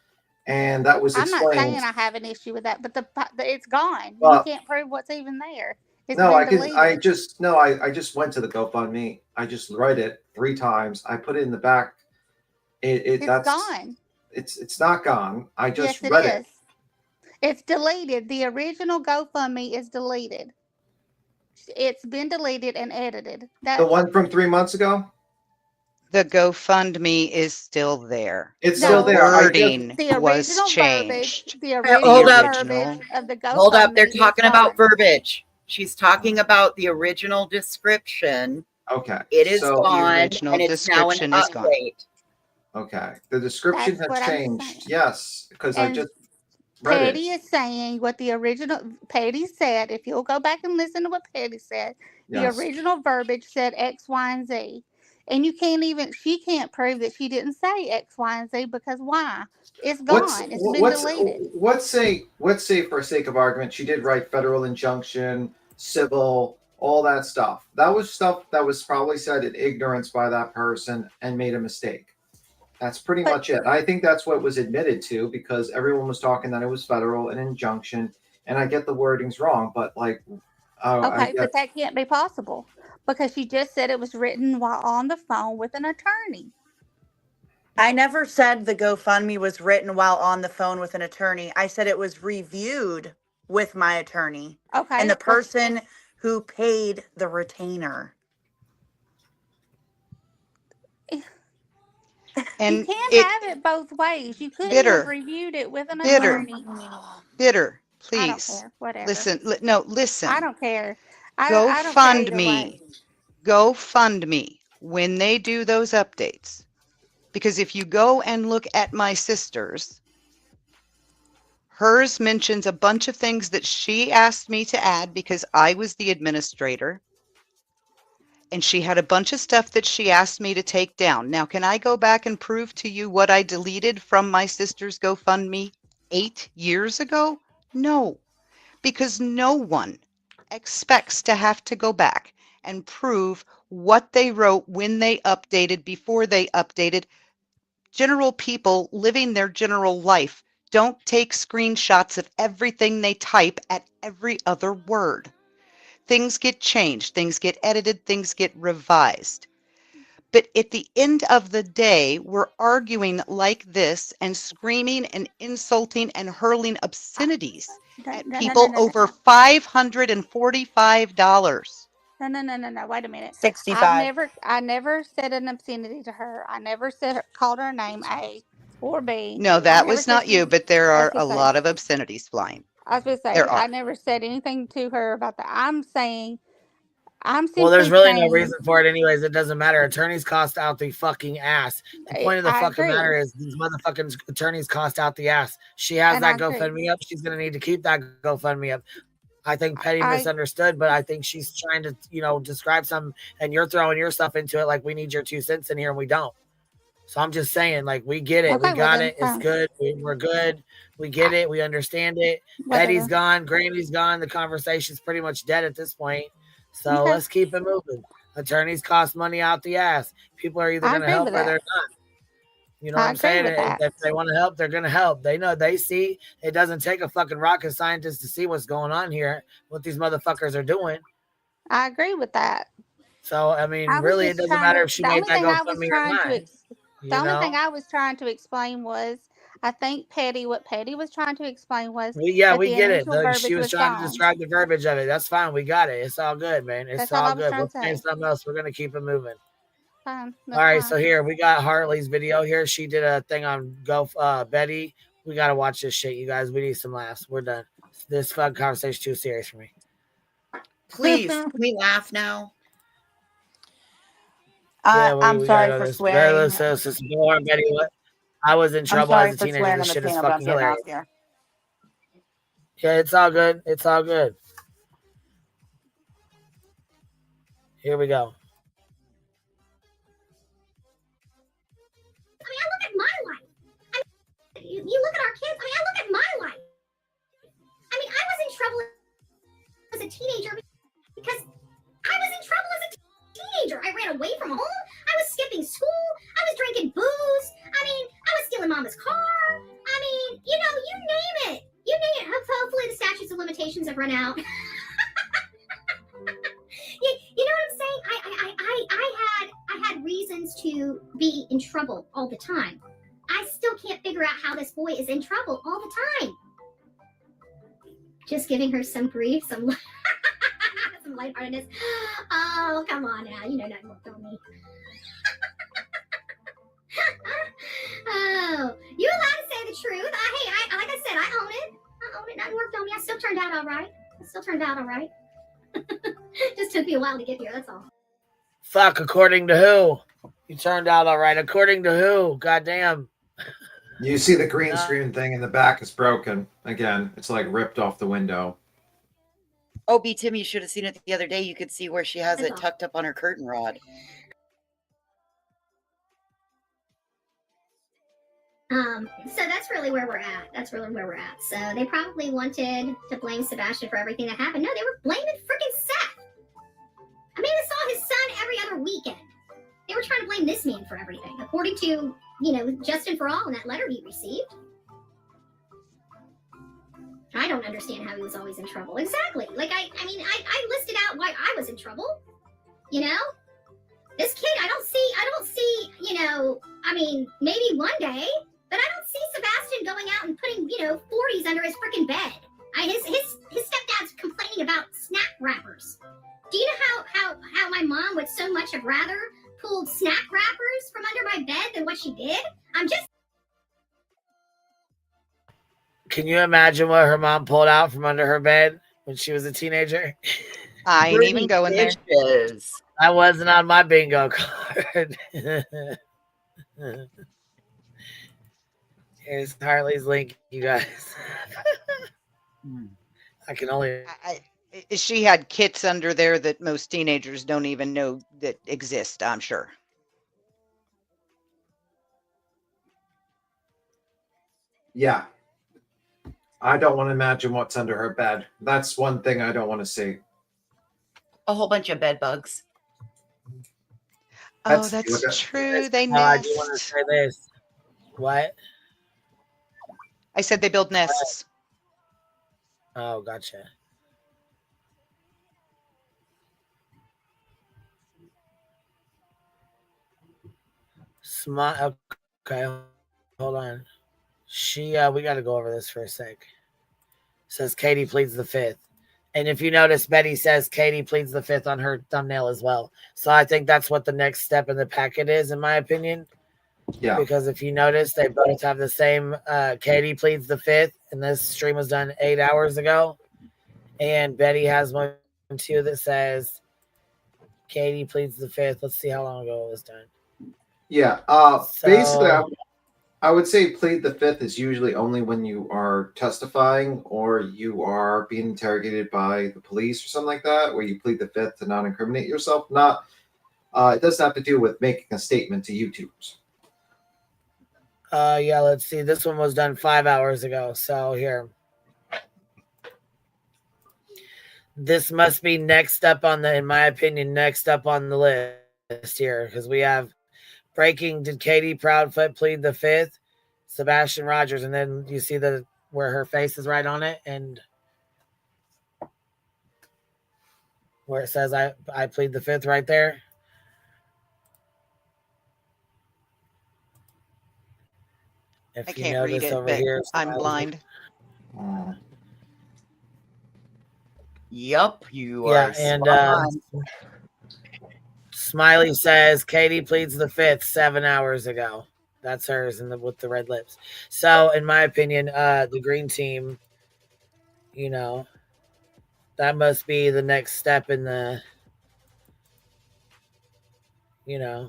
and that was explained. I'm not saying I have an issue with that, but it's gone. You can't prove what's even there. I just went to the GoFundMe. I just write it 3 times. I put it in the back. It's gone. It's not gone. I just yes, read it. It's deleted. The original GoFundMe is deleted. It's been deleted and edited. The one from 3 months ago? The GoFundMe is still there. It's still there. Wording the was original changed. verbiage. The Hold original up. verbiage of the GoFundMe. Hold up. They're is talking about gone. verbiage. She's talking about the original description. Okay. It is So gone, the original and it's now an description is gone. update. Okay. The description That's what has I'm changed. saying. Yes, because I And just read Patty it. is saying what the original Patty said. If you'll go back and listen to what Patty said, the Yes. original verbiage said X, Y, and Z. And she can't prove that she didn't say X, Y, and Z because why? It's gone. It's been deleted. Let's say for sake of argument, she did write federal injunction, civil, all that stuff. That was stuff that was probably said in ignorance by that person and made a mistake. That's pretty much it. I think that's what was admitted to because everyone was talking that it was federal and injunction, and I get the wordings wrong, but like, Okay, but that can't be possible because she just said it was written while on the phone with an attorney. I never said the GoFundMe was written while on the phone with an attorney. I said it was reviewed with my attorney. Okay. And the person who paid the retainer. And you can't have it both ways. You couldn't have reviewed it with an attorney. Bitter, I don't please. care. Whatever. Listen. I don't care. I don't care either way. GoFundMe when they do those updates. Because if you go and look at my sister's, hers mentions a bunch of things that she asked me to add because I was the administrator. And she had a bunch of stuff that she asked me to take down. Now, can I go back and prove to you what I deleted from my sister's GoFundMe 8 years ago? No, because no one expects to have to go back and prove what they wrote when they updated, before they updated. General people living their general life don't take screenshots of everything they type at every other word. Things get changed, things get edited, things get revised. But at the end of the day, we're arguing like this and screaming and insulting and hurling obscenities at people over $545. No. Wait a minute. 65. I never said an obscenity to her. I never called her name A or B. No, that was not you, but there are a lot of obscenities flying. I was going to say, I never said anything to her about that. I'm simply well, there's really saying, no reason for it anyways. It doesn't matter. Attorneys cost out the fucking ass. The point of the fucking matter is these motherfucking attorneys cost out the ass. She has that GoFundMe up. She's going to need to keep that GoFundMe up. I think Petty misunderstood, but I think she's trying to, describe something, and you're throwing your stuff into it like we need your 2 cents in here, and we don't. So I'm just saying, like, we get it. We got it. It's good. We're good. We get it. We understand it. Petty's gone. Granny's gone. The conversation's pretty much dead at this point. So let's keep it moving. Attorneys cost money out the ass. People are either going to help or they're not. You know what I'm saying? If they want to help, they're going to help. They know, they see. It doesn't take a fucking rocket scientist to see what's going on here, what these motherfuckers are doing. I agree with that. So, I mean, really, it doesn't matter if she made that GoFundMe or not. The only thing I was trying to explain was, I think what Petty was trying to explain was. We get it. She was trying to describe the verbiage of it. That's fine. We got it. It's all good, man. It's all good. We'll find something else. We're going to keep it moving. Fine. All right. So here, we got Hartley's video here. She did a thing on Betty. We got to watch this shit, you guys. We need some laughs. We're done. This fun conversation is too serious for me. Please, can we laugh now? I'm sorry for swearing. Betty, I was in trouble as a teenager. This shit is fucking hilarious. Yeah, it's all good. It's all good. Here we go. I mean, I look at my life. You look at our kids. I mean, I look at my life. I mean, I was in trouble as a teenager because I was in trouble as a teenager. I ran away from home. I was skipping school. I was drinking booze. I mean, I was stealing mama's car. I mean, you name it. You name it. Hopefully the statutes of limitations have run out. You know what I'm saying? I had reasons to be in trouble all the time. I still can't figure out how this boy is in trouble all the time. just giving her some grief, some lightheartedness. Oh, come on now. You know nothing worked on me. Oh, you allowed to say the truth. Hey, like I said, I own it. Nothing worked on me. I still turned out all right. Just took me a while to get here, that's all. Fuck, according to who? You turned out all right. According to who? Goddamn. You see the green screen thing in the back is broken. Again, it's like ripped off the window. Oh, B. Tim, you should have seen it the other day. You could see where she has it tucked up on her curtain rod. So that's really where we're at. So they probably wanted to blame Sebastian for everything that happened. No, they were blaming freaking Seth. I mean, I saw his son every other weekend. They were trying to blame this man for everything, according to, Justin for All and that letter he received. I don't understand how he was always in trouble. Exactly. Like, I listed out why I was in trouble. This kid, I don't see, maybe one day, but I don't see Sebastian going out and putting, 40s under his freaking bed. His stepdad's complaining about snack wrappers. Do you know how my mom would so much have rather pulled snack wrappers from under my bed than what she did? Can you imagine what her mom pulled out from under her bed when she was a teenager? I ain't even going there. That wasn't on my bingo card. Here's Harley's link, you guys. I can only... She had kits under there that most teenagers don't even know that exist, I'm sure. Yeah. I don't want to imagine what's under her bed. That's one thing I don't want to see. A whole bunch of bed bugs. Oh, that's true. They nest. I do want to say this. What? I said they build nests. Oh, gotcha. Okay, hold on. We got to go over this for a sec. Says Katie pleads the fifth. And if you notice, Betty says Katie pleads the fifth on her thumbnail as well. So I think that's what the next step in the packet is, in my opinion. Yeah. Because if you notice, they both have the same Katie pleads the fifth. And this stream was done 8 hours ago. And Betty has one too that says Katie pleads the fifth. Let's see how long ago it was done. Yeah. Basically, I would say plead the fifth is usually only when you are testifying or you are being interrogated by the police or something like that, where you plead the fifth to not incriminate yourself. It doesn't have to do with making a statement to YouTubers. Yeah, let's see. This one was done 5 hours ago. So here. This must be next up on in my opinion, next up on the list here, because we have breaking. Did Katie Proudfoot plead the fifth? Sebastian Rogers, and then you see where her face is right on it, and where it says I plead the fifth right there. If I can't read it, but here, I'm blind. Yup, you are. And Smiley says Katie pleads the fifth 7 hours ago. That's hers, and with the red lips. So, in my opinion, the green team, that must be the next step in the, Yeah,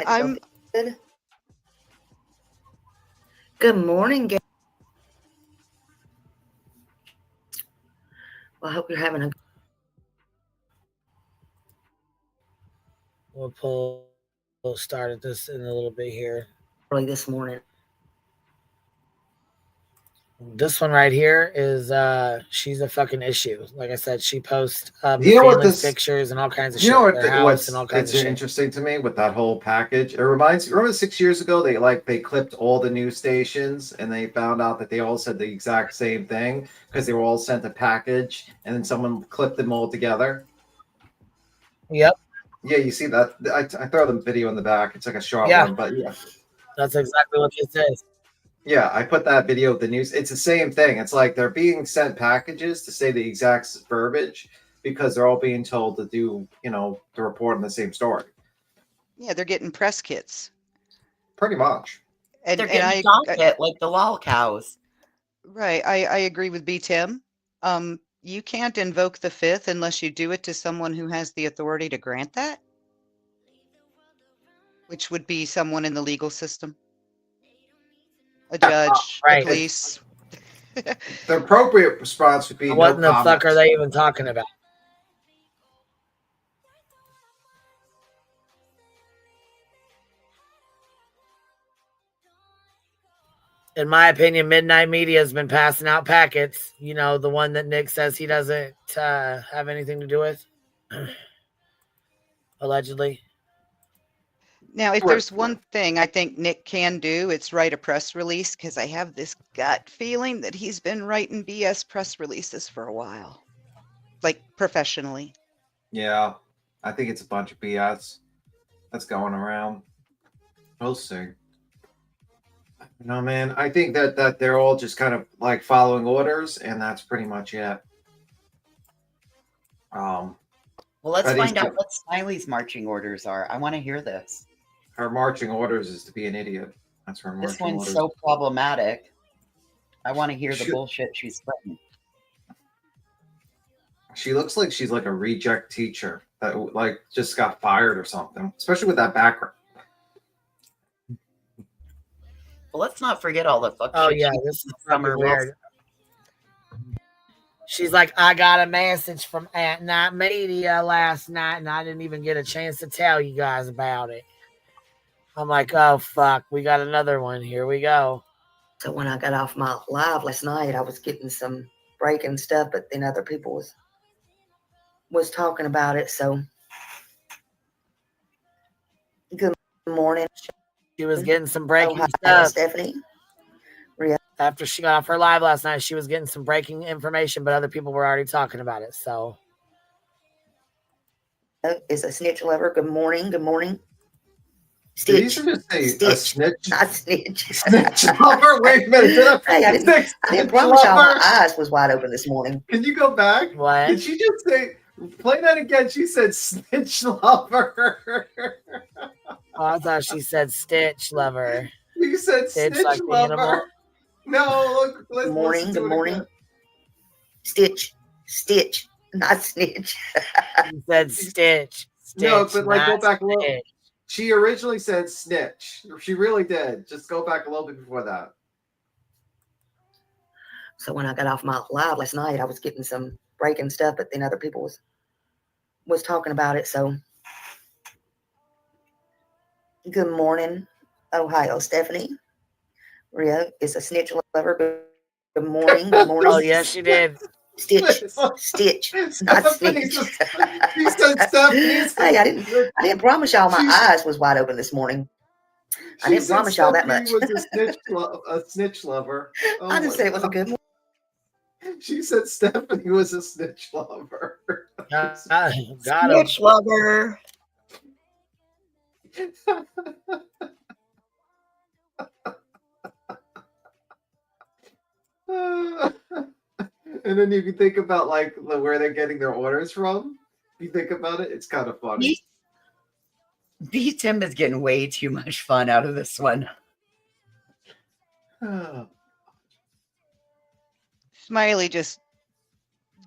I'm good. Good morning, Gary. Well, I hope you're having a. We'll start at this in a little bit here. Early this morning. This one right here is she's a fucking issue. Like I said, she posts pictures and all kinds of shit. What's interesting to me with that whole package? It remember 6 years ago they clipped all the news stations and they found out that they all said the exact same thing because they were all sent a package and then someone clipped them all together. Yep. Yeah, you see that? I throw the video in the back. It's like a short Yeah. one, but yeah. That's exactly what this is. Yeah, I put that video of the news. It's the same thing. It's like they're being sent packages to say the exact verbiage because they're all being told to do, to report on the same story. Yeah, they're getting press kits. Pretty much. And they're getting a dog kit like the lol cows. Right. I agree with B. Tim. You can't invoke the fifth unless you do it to someone who has the authority to grant that, which would be someone in the legal system. A judge, Right. the police. The appropriate response would be What in no the fuck are comments. they even talking about? In my opinion, Midnight Media has been passing out packets. You know, the one that Nick says he doesn't have anything to do with, allegedly. Now, if there's one thing I think Nick can do, it's write a press release, because I have this gut feeling that he's been writing BS press releases for a while, like professionally. Yeah, I think it's a bunch of BS that's going around. We'll see. No, man, I think that they're all just kind of like following orders, and that's pretty much it. Well, let's find out what Smiley's marching orders are. I want to hear this. Her marching orders is to be an idiot. That's her marching This one's orders. so problematic. I want to hear the bullshit she's spreading. She looks like she's like a reject teacher that like just got fired or something, especially with that background. Well, let's not forget all the fuck Oh shit yeah, she this is did with Summer weird. She's like, I got a message from At Night Media last night, and I didn't even get a chance to tell you guys about it. I'm like, oh fuck, we got another one. Here we go. So when I got off my live last night, I was getting some breaking stuff, but then other people was talking about it. So good morning. She was getting some breaking stuff. Stephanie. After she got off her live last night, she was getting some breaking information, but other people were already talking about it. So is a snitch lover. Good morning. Good morning. Did Stitch. you just say Stitch. a snitch? Not snitch. Snitch lover? Wait a minute. Hey, I didn't promise y'all my eyes was wide open this morning. Can you go back? What? Did she just say? Play that again. She said snitch lover. Oh, I thought she said Stitch lover. You said Stitch snitch like the lover. animal? No, look. Let's Good morning. listen to Good it morning. again. Stitch. Stitch. Not snitch. You said Stitch. No, Stitch, but like go not back a little. Stitch. She originally said snitch. She really did. Just go back a little bit before that. So when I got off my live last night, I was getting some breaking stuff, but then other people was talking about it. So good morning, Ohio, Stephanie. Rio is a snitch lover. Good morning. Good morning. Oh, yes, she did. Stitch. Stitch. Not snitch. She said Stephanie. Hey, I didn't promise y'all my eyes was wide open this morning. I didn't promise y'all that much. Was a snitch lover. Oh I just said it was a good one. She said Stephanie was a snitch lover. Got Snitch lover. And then if you think about like where they're getting their orders from, if you think about it, it's kind of funny. B. Tim is getting way too much fun out of this one. Smiley just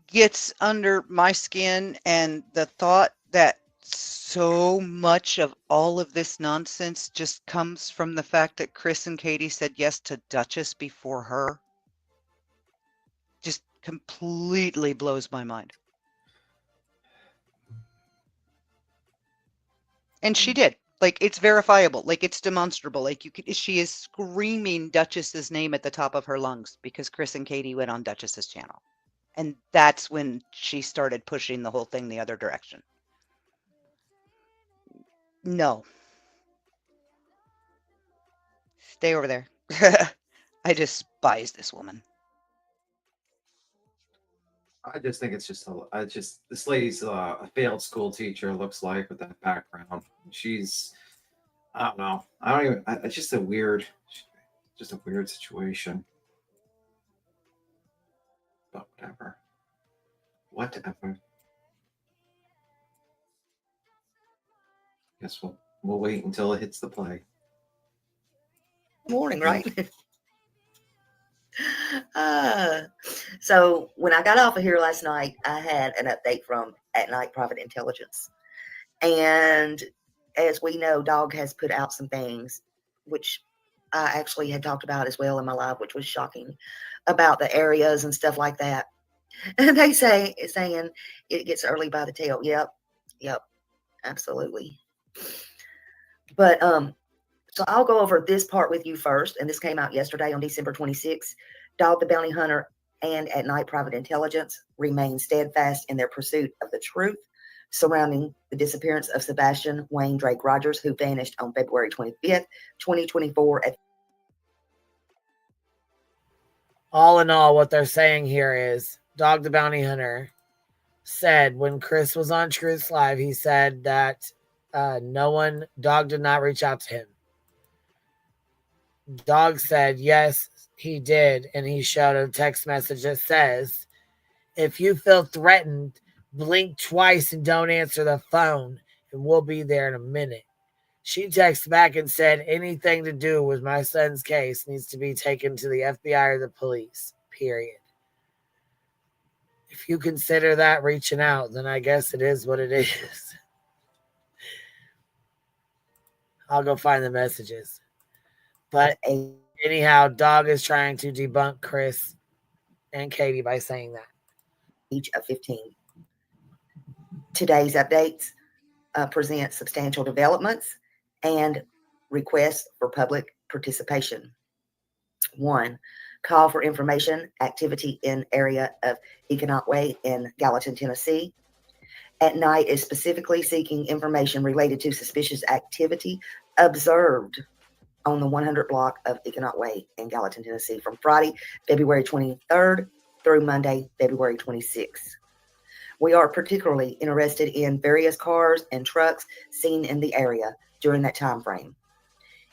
gets under my skin, and the thought that so much of all of this nonsense just comes from the fact that Chris and Katie said yes to Duchess before her just completely blows my mind. And she did. Like, it's verifiable. Like, it's demonstrable. Like, she is screaming Duchess's name at the top of her lungs because Chris and Katie went on Duchess's channel. And that's when she started pushing the whole thing the other direction. No. Stay over there. I despise this woman. I just think it's just this lady's a failed school teacher. Looks like with that background. She's I don't know. It's just a weird situation. But whatever. Whatever. Guess we'll wait until it hits the play. Morning, right? So when I got off of here last night, I had an update from At Night Private Intelligence. And as we know, Dog has put out some things, which I actually had talked about as well in my live, which was shocking, about the areas and stuff like that. And they saying it gets early by the tail. Yep, absolutely. But so I'll go over this part with you first, and this came out yesterday on December 26th. Dog the Bounty Hunter and At Night Private Intelligence remain steadfast in their pursuit of the truth surrounding the disappearance of Sebastian Wayne Drake Rogers, who vanished on February 25th, 2024. All in all, what they're saying here is Dog the Bounty Hunter said when Chris was on Truth Live, he said that Dog did not reach out to him. Dog said, yes, he did. And he showed a text message that says, if you feel threatened, blink twice and don't answer the phone, and we'll be there in a minute. She texted back and said, anything to do with my son's case needs to be taken to the FBI or the police, period. If you consider that reaching out, then I guess it is what it is. I'll go find the messages. But anyhow, Dog is trying to debunk Chris and Katie by saying that. Each of 15. Today's updates present substantial developments and requests for public participation. 1. Call for information activity in area of Economic Way in Gallatin, Tennessee. At Night is specifically seeking information related to suspicious activity observed on the 100 block of Economic Way in Gallatin, Tennessee from Friday, February 23rd through Monday, February 26th. We are particularly interested in various cars and trucks seen in the area during that time frame.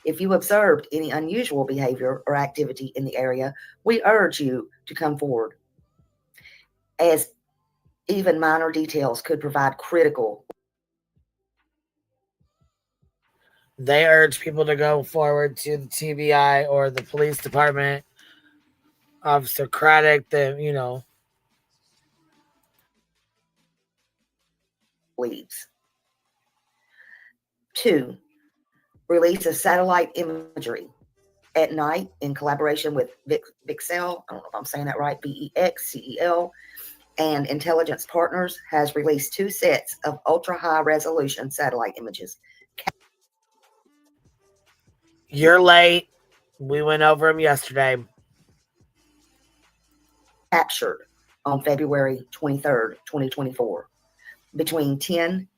If you observed any unusual behavior or activity in the area, we urge you to come forward, as even minor details could provide critical. They urge people to go forward to the TBI or the police department. Officer Craddock, leads. 2. Release of satellite imagery. At Night, in collaboration with Vexcel, I don't know if I'm saying that right, VEXCEL, and intelligence partners, has released 2 sets of ultra-high resolution satellite images. You're late. We went over them yesterday. Captured on February 23rd, 2024, between 10:18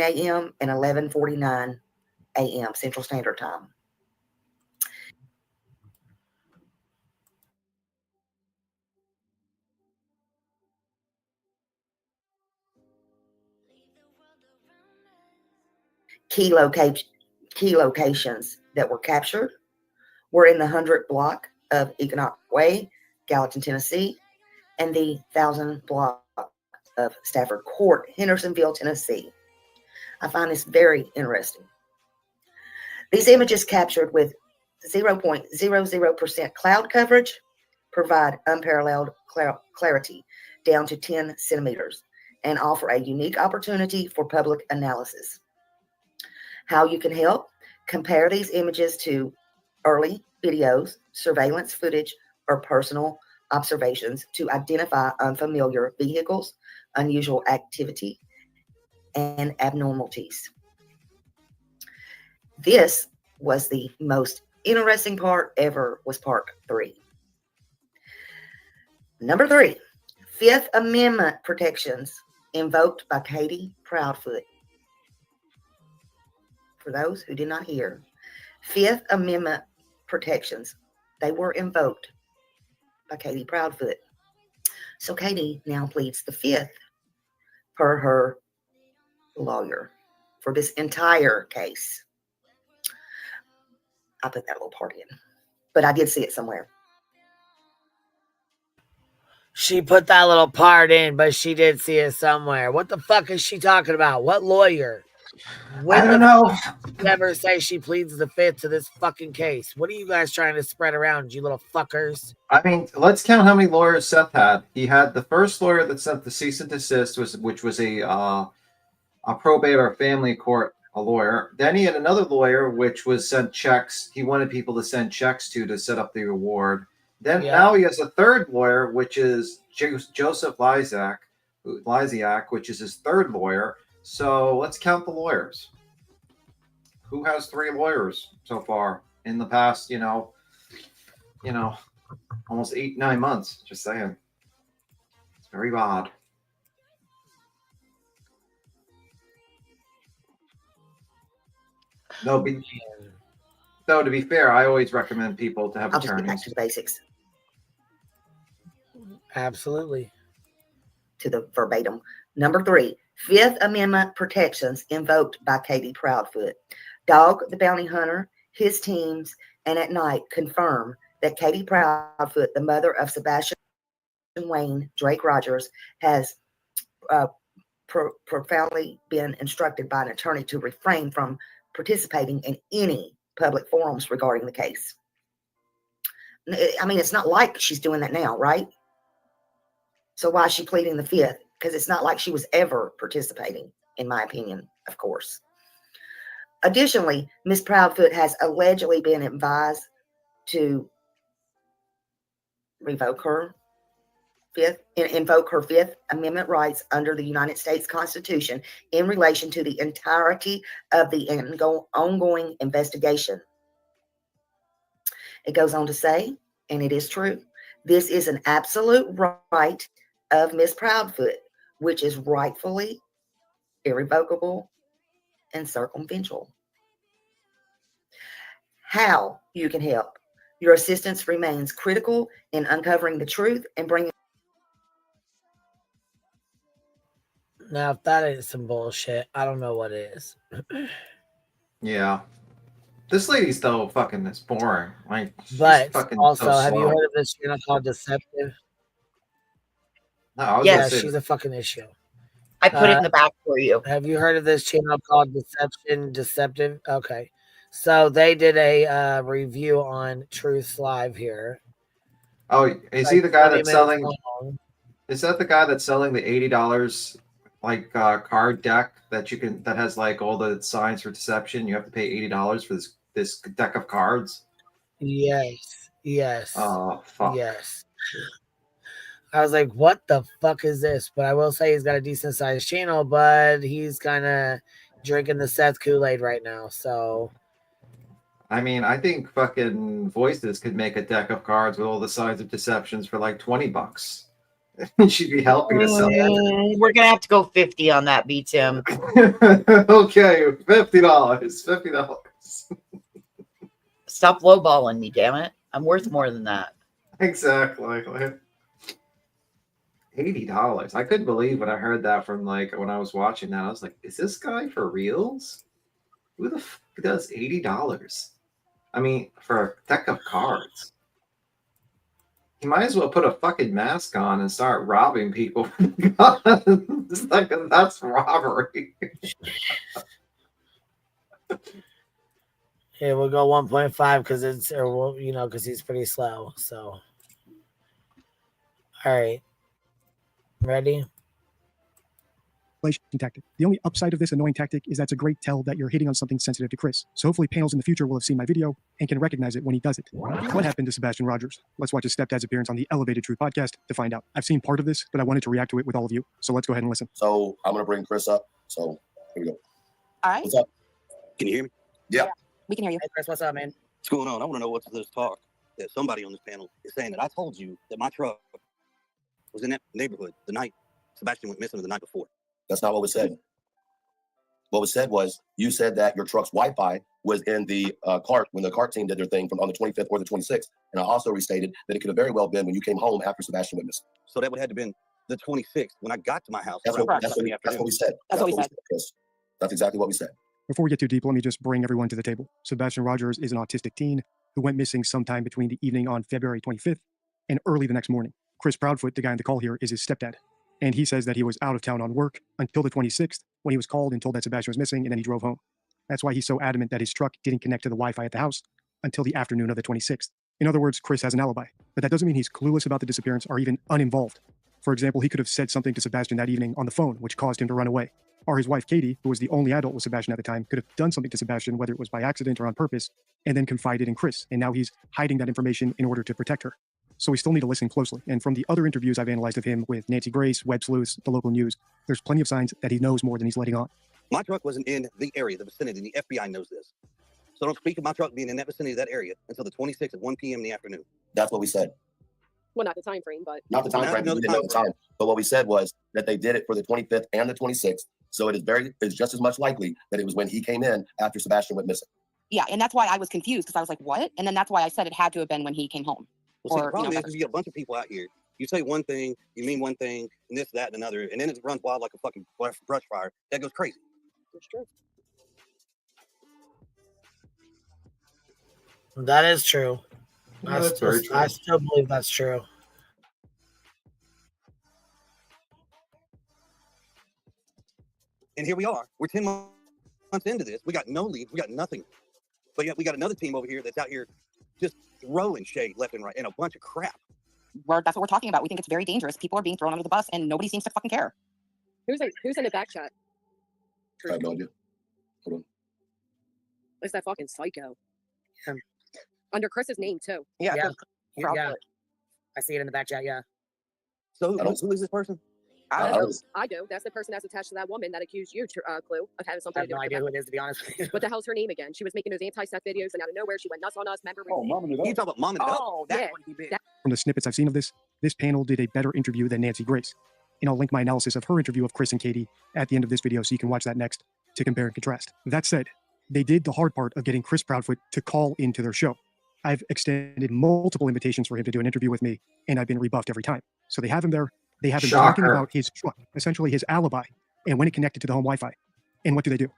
a.m. and 11:49 a.m. Central Standard Time. Key locations that were captured were in the 100 block of Economic Way, Gallatin, Tennessee, and the 1000 block of Stafford Court, Hendersonville, Tennessee. I find this very interesting. These images captured with 0.00% cloud coverage provide unparalleled clarity down to 10 centimeters and offer a unique opportunity for public analysis. How you can help? Compare these images to early videos, surveillance footage, or personal observations to identify unfamiliar vehicles, unusual activity, and abnormalities. This was the most interesting part ever, was part 3. Number 3, Fifth Amendment protections invoked by Katie Proudfoot. For those who did not hear, Fifth Amendment protections, they were invoked by Katie Proudfoot. So Katie now pleads the fifth per her lawyer for this entire case. I put that little part in, but I did see it somewhere. She put that little part in, but she did see it somewhere. What the fuck is she talking about? What lawyer? When I don't know. Did you ever say she pleads the fifth to this fucking case? What are you guys trying to spread around, you little fuckers? I mean, let's count how many lawyers Seth had. He had the first lawyer that sent the cease and desist, which was a probate or family court, a lawyer. Then he had another lawyer, which was sent checks. He wanted people to send checks to set up the award. Then now he has a third lawyer, which is Joseph Lysiak, which is his third lawyer. So let's count the lawyers. Who has 3 lawyers so far in the past, almost 8-9 months? Just saying. It's very odd. No, to be fair, I always recommend people to have I'll attorneys. Just get back to the basics. Absolutely. To the verbatim. Number 3, Fifth Amendment protections invoked by Katie Proudfoot. Dog the Bounty Hunter, his teams, and at night confirm that Katie Proudfoot, the mother of Sebastian Wayne Drake Rogers, has profoundly been instructed by an attorney to refrain from participating in any public forums regarding the case. I mean, it's not like she's doing that now, right? So why is she pleading the fifth? Because it's not like she was ever participating, in my opinion, of course. Additionally, Ms. Proudfoot has allegedly been advised to invoke her Fifth Amendment rights under the United States Constitution in relation to the entirety of the ongoing investigation. It goes on to say, and it is true, this is an absolute right of Ms. Proudfoot, which is rightfully irrevocable and circumventional. How you can help. Your assistance remains critical in uncovering the truth and bringing. Now, if that ain't some bullshit, I don't know what is. Yeah. This lady's though fucking is boring. Like, but fucking also, so have you slow. heard of this channel called Deceptive? No, yeah, she's a fucking issue. I put it in the back for you. Have you heard of this channel called Deceptive? Okay. So they did a review on Truth Live here. Oh, is he the guy that's selling? Long. Is that the guy that's selling the $80 card deck that has like all the signs for deception? You have to pay $80 for this deck of cards. Yes. Oh fuck. Yes. I was like, what the fuck is this? But I will say he's got a decent sized channel, but he's kind of drinking the Seth Kool-Aid right now. So, I mean, I think fucking Voices could make a deck of cards with all the signs of deceptions for like $20. She'd be happy to sell that. We're gonna have to go 50 on that, B Tim. Okay, $50. Stop lowballing me, damn it. I'm worth more than that. Exactly. $80. I couldn't believe when I heard that from when I was watching that. I was like, is this guy for reals? Who the fuck does $80? I mean, for a deck of cards. You might as well put a fucking mask on and start robbing people. It's like, that's robbery. yeah, we'll go 1.5 because he's pretty slow. So, all right. Ready? Tactic. The only upside of this annoying tactic is that's a great tell that you're hitting on something sensitive to Chris. So hopefully panels in the future will have seen my video and can recognize it when he does it. What happened to Sebastian Rogers? Let's watch his stepdad's appearance on the Elevated Truth podcast to find out. I've seen part of this, but I wanted to react to it with all of you. So let's go ahead and listen. So I'm going to bring Chris up. So here we go. All right. What's up? Can you hear me? Yeah. We can hear you. Hey, Chris, what's up, man? What's going on? I want to know what's this talk that somebody on this panel is saying that I told you that my truck was in that neighborhood the night Sebastian went missing the night before. That's not what was said. What was said was you said that your truck's Wi-Fi was in the cart when the cart team did their thing from on the 25th or the 26th. And I also restated that it could have very well been when you came home after Sebastian went missing. So that would have to been the 26th when I got to my house. That's what we said. That's what we said, Chris. That's exactly what we said. Before we get too deep, let me just bring everyone to the table. Sebastian Rogers is an autistic teen who went missing sometime between the evening on February 25th and early the next morning. Chris Proudfoot, the guy on the call here, is his stepdad. And he says that he was out of town on work until the 26th when he was called and told that Sebastian was missing, and then he drove home. That's why he's so adamant that his truck didn't connect to the Wi-Fi at the house until the afternoon of the 26th. In other words, Chris has an alibi, but that doesn't mean he's clueless about the disappearance or even uninvolved. For example, he could have said something to Sebastian that evening on the phone, which caused him to run away. Or his wife, Katie, who was the only adult with Sebastian at the time, could have done something to Sebastian, whether it was by accident or on purpose, and then confided in Chris. And now he's hiding that information in order to protect her. So we still need to listen closely. And from the other interviews I've analyzed of him with Nancy Grace, Web Sleuths, the local news, there's plenty of signs that he knows more than he's letting on. My truck wasn't in the area, the vicinity. The FBI knows this. So don't speak of my truck being in that vicinity, that area, until the 26th at 1 p.m. in the afternoon. That's what we said. Well, not the time frame, but not the time frame. We didn't know the time. But what we said was that they did it for the 25th and the 26th. So it's just as much likely that it was when he came in after Sebastian went missing. Yeah, and that's why I was confused because I was like, what? And then that's why I said it had to have been when he came home. Well, see, the problem is you get a bunch of people out here. You say one thing, you mean one thing, and this, that, and another, and then it runs wild like a fucking brush fire. That goes crazy. That's true. That is true. Yeah, that's very true. I still believe that's true. And here we are. We're 10 months into this. We got no leads. We got nothing. But yet we got another team over here that's out here just throwing shade left and right and a bunch of crap. That's what we're talking about. We think it's very dangerous. People are being thrown under the bus and nobody seems to fucking care. Who's in the back chat? I have no idea. Hold on. It's that fucking psycho. Under Chris's name, too. Yeah. I see it in the back chat, yeah. So who is this person? I do. That's the person that's attached to that woman that accused you, Clue, of having something I have no idea who it is, to be honest with you. What the hell's her name again? She was making those anti-Seth videos, and out of nowhere, she went nuts on us. Remember? You talk about Mom and Dad. Oh, that's pretty big. From the snippets I've seen of this panel did a better interview than Nancy Grace. And I'll link my analysis of her interview of Chris and Katie at the end of this video so you can watch that next to compare and contrast. That said, they did the hard part of getting Chris Proudfoot to call into their show. I've extended multiple invitations for him to do an interview with me, and I've been rebuffed every time. So they have him there. They have him talking about his truck, essentially his alibi, and when it connected to the home Wi-Fi. And what do?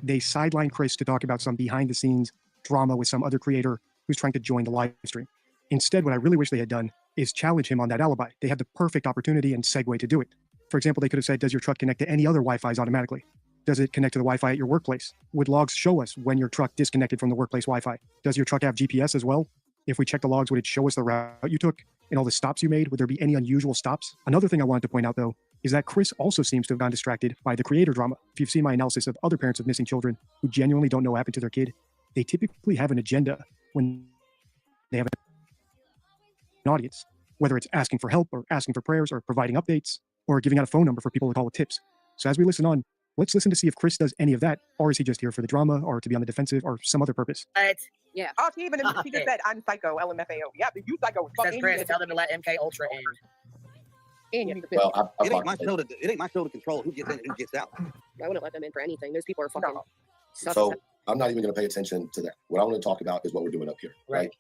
They sideline Chris to talk about some behind-the-scenes drama with some other creator who's trying to join the live stream. Instead, what I really wish they had done is challenge him on that alibi. They had the perfect opportunity and segue to do it. For example, they could have said, does your truck connect to any other Wi-Fis automatically? Does it connect to the Wi-Fi at your workplace? Would logs show us when your truck disconnected from the workplace Wi-Fi? Does your truck have GPS as well? If we check the logs, would it show us the route you took and all the stops you made? Would there be any unusual stops? Another thing I wanted to point out, though, is that Chris also seems to have gotten distracted by the creator drama. If you've seen my analysis of other parents of missing children who genuinely don't know what happened to their kid, they typically have an agenda when they have an audience, whether it's asking for help or asking for prayers or providing updates or giving out a phone number for people to call with tips. So as we listen on, let's listen to see if Chris does any of that, or is he just here for the drama or to be on the defensive or some other purpose? Yeah. Oh, she just said, I'm psycho, LMFAO. Yeah, you psycho. Says Chris, tell them to let MK Ultra in. Well, it ain't my show to control who gets in and who gets out. I wouldn't let them in for anything. Those people are fucking... So I'm not even going to pay attention to that. What I want to talk about is what we're doing up here, right?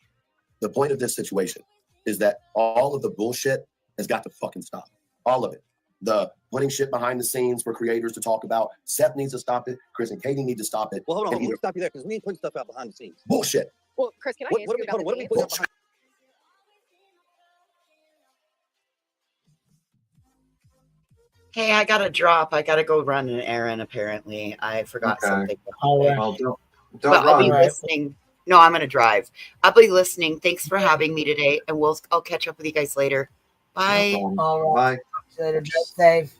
The point of this situation is that all of the bullshit has got to fucking stop. All of it. The putting shit behind the scenes for creators to talk about. Seth needs to stop it. Chris and Katie need to stop it. Well, hold on. Let me stop you there because we ain't putting stuff out behind the scenes. Bullshit. Well, Chris, can I ask you about what are we putting out behind? Hey, I got to drop. I got to go run an errand, apparently. I forgot something. Well, don't I'll be listening. No, I'm going to drive. I'll be listening. Thanks for having me today, and I'll catch up with you guys later. Bye. All right. Bye. Later. Drive safe.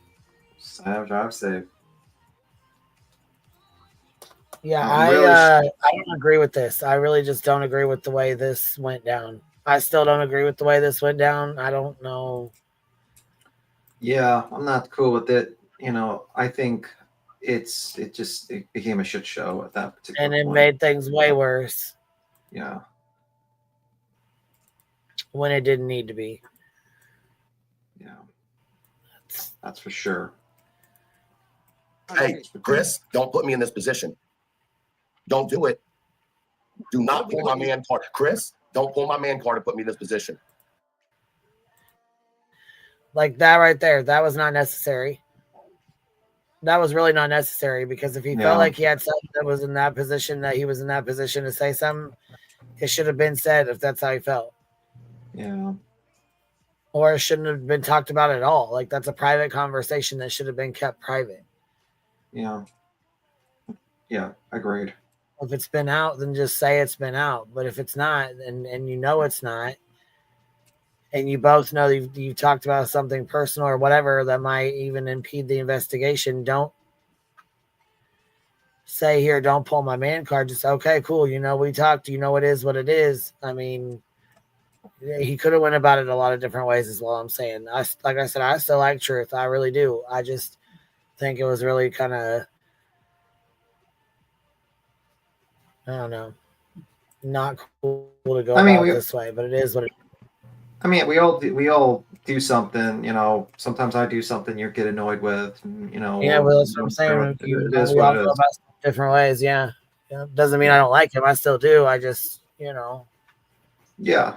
Drive safe. Yeah, I don't agree with this. I really just don't agree with the way this went down. I still don't agree with the way this went down. I don't know. Yeah, I'm not cool with it. I think it became a shit show at that particular point. And it point. made things way worse. Yeah. When it didn't need to be. Yeah. That's for sure. Hey, Chris, don't put me in this position. Don't do it. Do not pull my man card. Chris, don't pull my man card and put me in this position. Like that right there, that was not necessary. That was really not necessary because if he felt like he had something that was in that position, that he was in that position to say something, it should have been said if that's how he felt. Yeah. Or it shouldn't have been talked about at all. Like that's a private conversation that should have been kept private. Yeah. Yeah, agreed. If it's been out, then just say it's been out. But if it's not, and you know it's not, and you both know you've talked about something personal or whatever that might even impede the investigation, don't say here, don't pull my man card. Just, okay, cool. You know, we talked, you know, it is what it is. I mean, he could have went about it a lot of different ways is what I'm saying. Like I said, I still like Truth. I really do. I just think it was really kind of, I don't know, not cool to go about it this way, but it is what it is. I mean, we all do something, you know. Sometimes I do something you get annoyed with, you know. Yeah, well, that's what I'm saying. It is what it is. Different ways, yeah. Doesn't mean I don't like him. I still do. I just, you know. Yeah,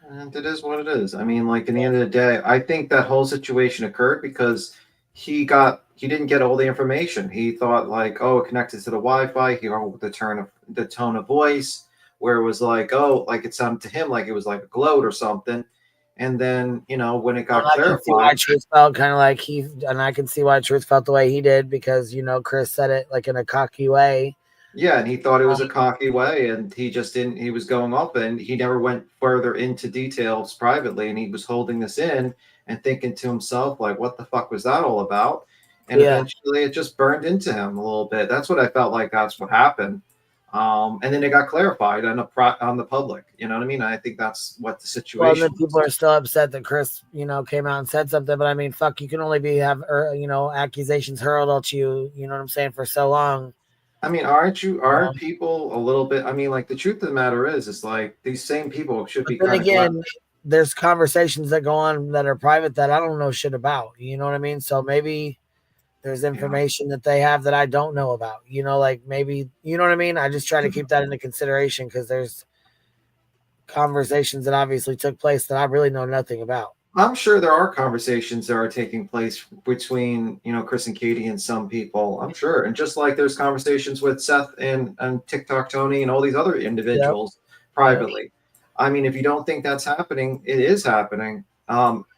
and it is what it is. I mean, like in the end of the day, I think that whole situation occurred because he didn't get all the information. He thought like, oh, it connected to the Wi-Fi. He heard the tone of voice, where it was like, oh, like it sounded to him like it was like a gloat or something. And then, you know, when it got clarified, I can see why Truth felt kind of like and I can see why Truth felt the way he did because, you know, Chris said it like in a cocky way. Yeah, and he thought it was a cocky way, and he just didn't. He was going off, and he never went further into details privately, and he was holding this in and thinking to himself, like, "What the fuck was that all about?" And eventually, it just burned into him a little bit. That's what I felt like. That's what happened. And then it got clarified on the public. You know what I mean? I think that's what the situation. Well, then people are still upset that Chris, you know, came out and said something. But I mean, fuck, you can only you know, accusations hurled at you. You know what I'm saying? For so long. I mean, aren't people a little bit? I mean, like the truth of the matter is like these same people should be. But again, there's conversations that go on that are private that I don't know shit about. You know what I mean? So maybe there's information that they have that I don't know about. You know, like maybe, you know what I mean? I just try to keep that into consideration because there's conversations that obviously took place that I really know nothing about. I'm sure there are conversations that are taking place between, you know, Chris and Katie and some people. I'm sure. And just like there's conversations with Seth and TikTok Tony and all these other individuals privately. I mean, if you don't think that's happening, it is happening.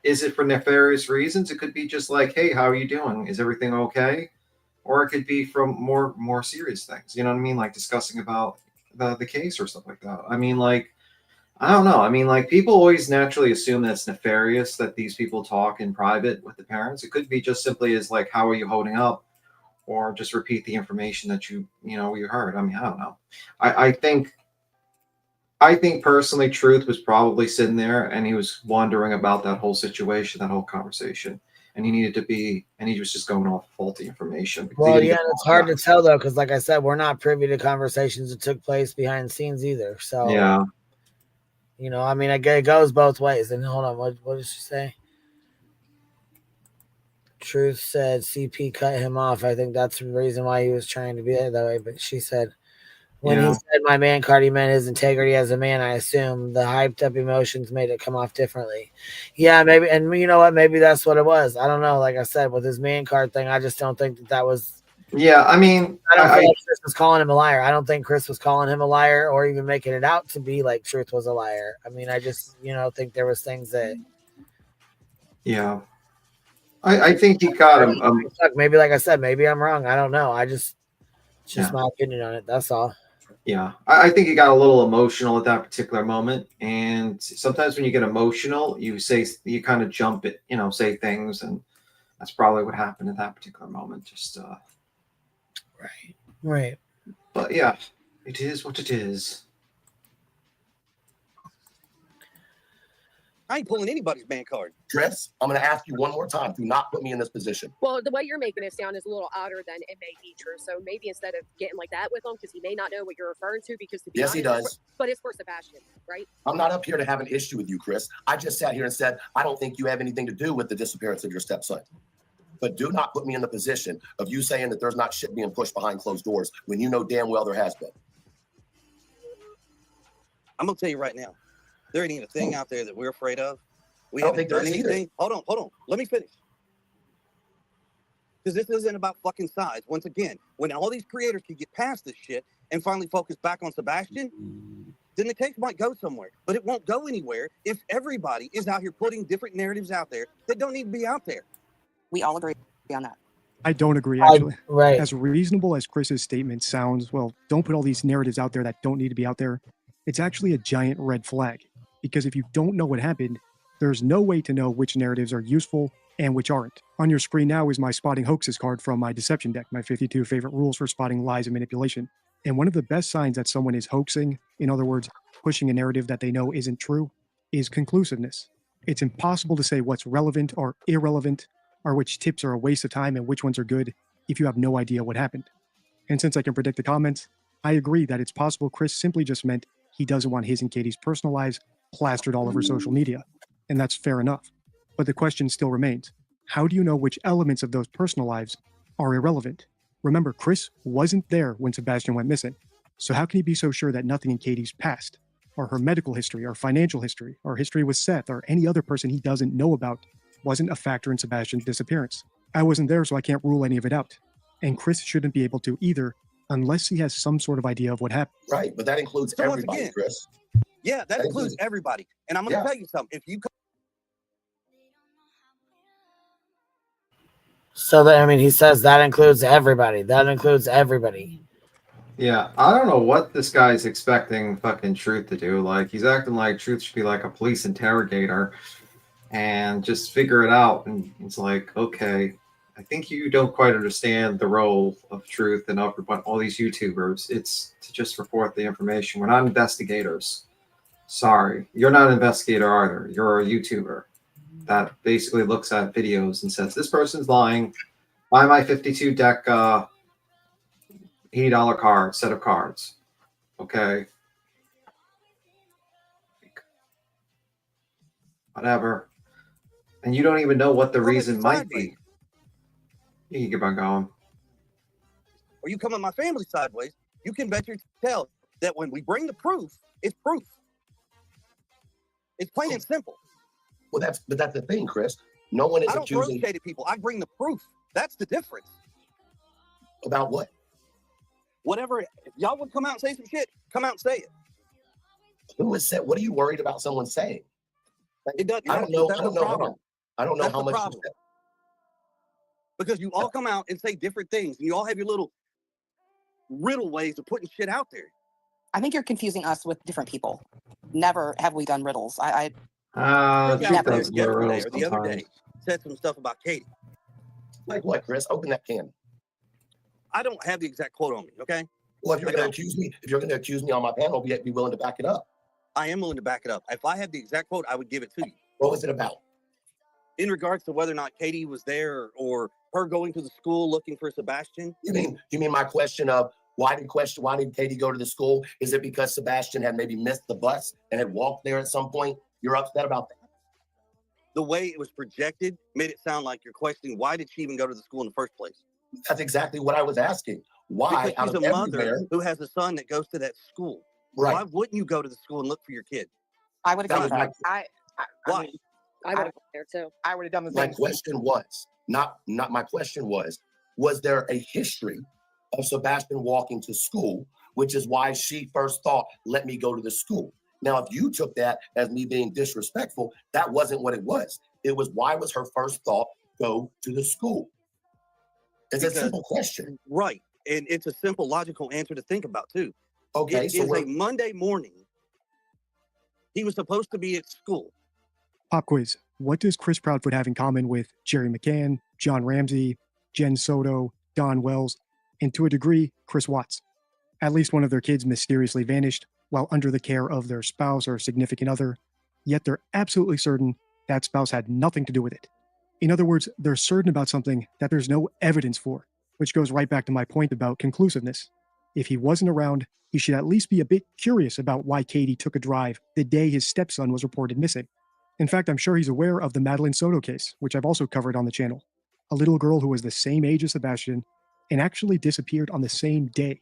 Is it for nefarious reasons? It could be just like, hey, how are you doing? Is everything okay? Or it could be from more serious things. You know what I mean? Like discussing about the case or stuff like that. I mean, like, I don't know. I mean, like people always naturally assume that it's nefarious that these people talk in private with the parents. It could be just simply as like, how are you holding up? Or just repeat the information that you heard. I mean, I don't know. I think personally, Truth was probably sitting there and he was wondering about that whole situation, that whole conversation. And he was just going off faulty information. Well, yeah, it's hard to tell though, because like I said, we're not privy to conversations that took place behind the scenes either. So yeah. You know, I mean, it goes both ways. And hold on, what did she say? Truth said CP cut him off. I think that's the reason why he was trying to be that way. But she said, when he said my man card, he meant his integrity as a man. I assume the hyped up emotions made it come off differently. Yeah, maybe. And you know what? Maybe that's what it was. I don't know. Like I said, with his man card thing, I just don't think that was. Yeah, I mean, I don't think Chris was calling him a liar. I don't think Chris was calling him a liar or even making it out to be like Truth was a liar. I mean, I just, you know, think there was things that. Yeah, I think he got him. Maybe, like I said, maybe I'm wrong. I don't know. It's just my opinion on it. That's all. Yeah, I think he got a little emotional at that particular moment. And sometimes when you get emotional, you kind of jump it, you know, say things, and that's probably what happened at that particular moment. Just. Right. But yeah, it is what it is. I ain't pulling anybody's man card. Chris, I'm going to ask you one more time. Do not put me in this position. Well, the way you're making it sound is a little odder than it may be true. So maybe instead of getting like that with him, because he may not know what you're referring to, because to be yes, honest, he does. But it's for Sebastian, right? I'm not up here to have an issue with you, Chris. I just sat here and said, I don't think you have anything to do with the disappearance of your stepson. But do not put me in the position of you saying that there's not shit being pushed behind closed doors when you know damn well there has been. I'm gonna tell you right now, there ain't even a thing out there that we're afraid of. We I don't haven't think done there is either. anything. Hold on. Let me finish. Because this isn't about fucking size. Once again, when all these creators can get past this shit and finally focus back on Sebastian, then the case might go somewhere. But it won't go anywhere if everybody is out here putting different narratives out there that don't need to be out there. We all agree on that. I don't agree, actually. Right. As reasonable as Chris's statement sounds, well, don't put all these narratives out there that don't need to be out there. It's actually a giant red flag. Because if you don't know what happened, there's no way to know which narratives are useful and which aren't. On your screen now is my spotting hoaxes card from my deception deck, my 52 favorite rules for spotting lies and manipulation. And one of the best signs that someone is hoaxing, in other words, pushing a narrative that they know isn't true, is conclusiveness. It's impossible to say what's relevant or irrelevant, or which tips are a waste of time and which ones are good if you have no idea what happened. And since I can predict the comments, I agree that it's possible Chris simply just meant he doesn't want his and Katie's personal lives plastered all over social media. And that's fair enough. But the question still remains, how do you know which elements of those personal lives are irrelevant? Remember, Chris wasn't there when Sebastian went missing. So how can he be so sure that nothing in Katie's past, or her medical history, or financial history, or history with Seth, or any other person he doesn't know about wasn't a factor in Sebastian's disappearance? I wasn't there, so I can't rule any of it out. And Chris shouldn't be able to either, unless he has some sort of idea of what happened. Right, but that includes So once everybody, again, Chris. Yeah, that includes everybody. And I'm going to tell you something. If you So then, I mean, he says that includes everybody. That includes everybody. Yeah, I don't know what this guy's expecting fucking Truth to do. Like, he's acting like Truth should be like a police interrogator and just figure it out. And it's like, okay, I think you don't quite understand the role of Truth and all these YouTubers. It's to just report the information. We're not investigators. Sorry, you're not an investigator either. You're a YouTuber that basically looks at videos and says, this person's lying. Buy my 52 deck $80 card, set of cards. Okay. Whatever. And you don't even know what the reason might be. You can keep on going. or you come at my family sideways, you can bet your tail that when we bring the proof, it's proof. It's plain and simple. Well, that's the thing, Chris. No one is I don't accusing throw shade at people. I bring the proof. That's the difference. About what? Whatever. If y'all would come out and say some shit, come out and say it. Who is said? What are you worried about someone saying? It doesn't. I don't know. I don't know. Hold on. I don't know That's how the much. problem. Because you all come out and say different things, and you all have your little riddle ways of putting shit out there. I think you're confusing us with different people. Never have we done riddles. The other day said some stuff about Katie. Like what, Chris? Open that can. I don't have the exact quote on me. Okay. Well, if you're going to accuse me on my panel, be willing to back it up. I am willing to back it up. If I had the exact quote, I would give it to you. What was it about? In regards to whether or not Katie was there or her going to the school looking for Sebastian. You mean my question of why did Katie go to the school? Is it because Sebastian had maybe missed the bus and had walked there at some point? You're upset about that? The way it was projected made it sound like you're questioning why did she even go to the school in the first place? That's exactly what I was asking. Why? Because she's a mother who has a son that goes to that school. Right. Why wouldn't you go to the school and look for your kid? I would have done that. Why? I would have gone there too. I would have done the My same. question was my question was there a history of Sebastian walking to school, which is why she first thought, let me go to the school. Now, if you took that as me being disrespectful, that wasn't what it was. It was, why was her first thought go to the school? It's a simple question. Right. And it's a simple, logical answer to think about, too. Okay. It is a Monday morning. He was supposed to be at school. Pop quiz. What does Chris Proudfoot have in common with Jerry McCann, John Ramsey, Jen Soto, Don Wells, and to a degree, Chris Watts? At least one of their kids mysteriously vanished while under the care of their spouse or significant other, yet they're absolutely certain that spouse had nothing to do with it. In other words, they're certain about something that there's no evidence for, which goes right back to my point about conclusiveness. If he wasn't around, he should at least be a bit curious about why Katie took a drive the day his stepson was reported missing. In fact, I'm sure he's aware of the Madeline Soto case, which I've also covered on the channel. A little girl who was the same age as Sebastian and actually disappeared on the same day.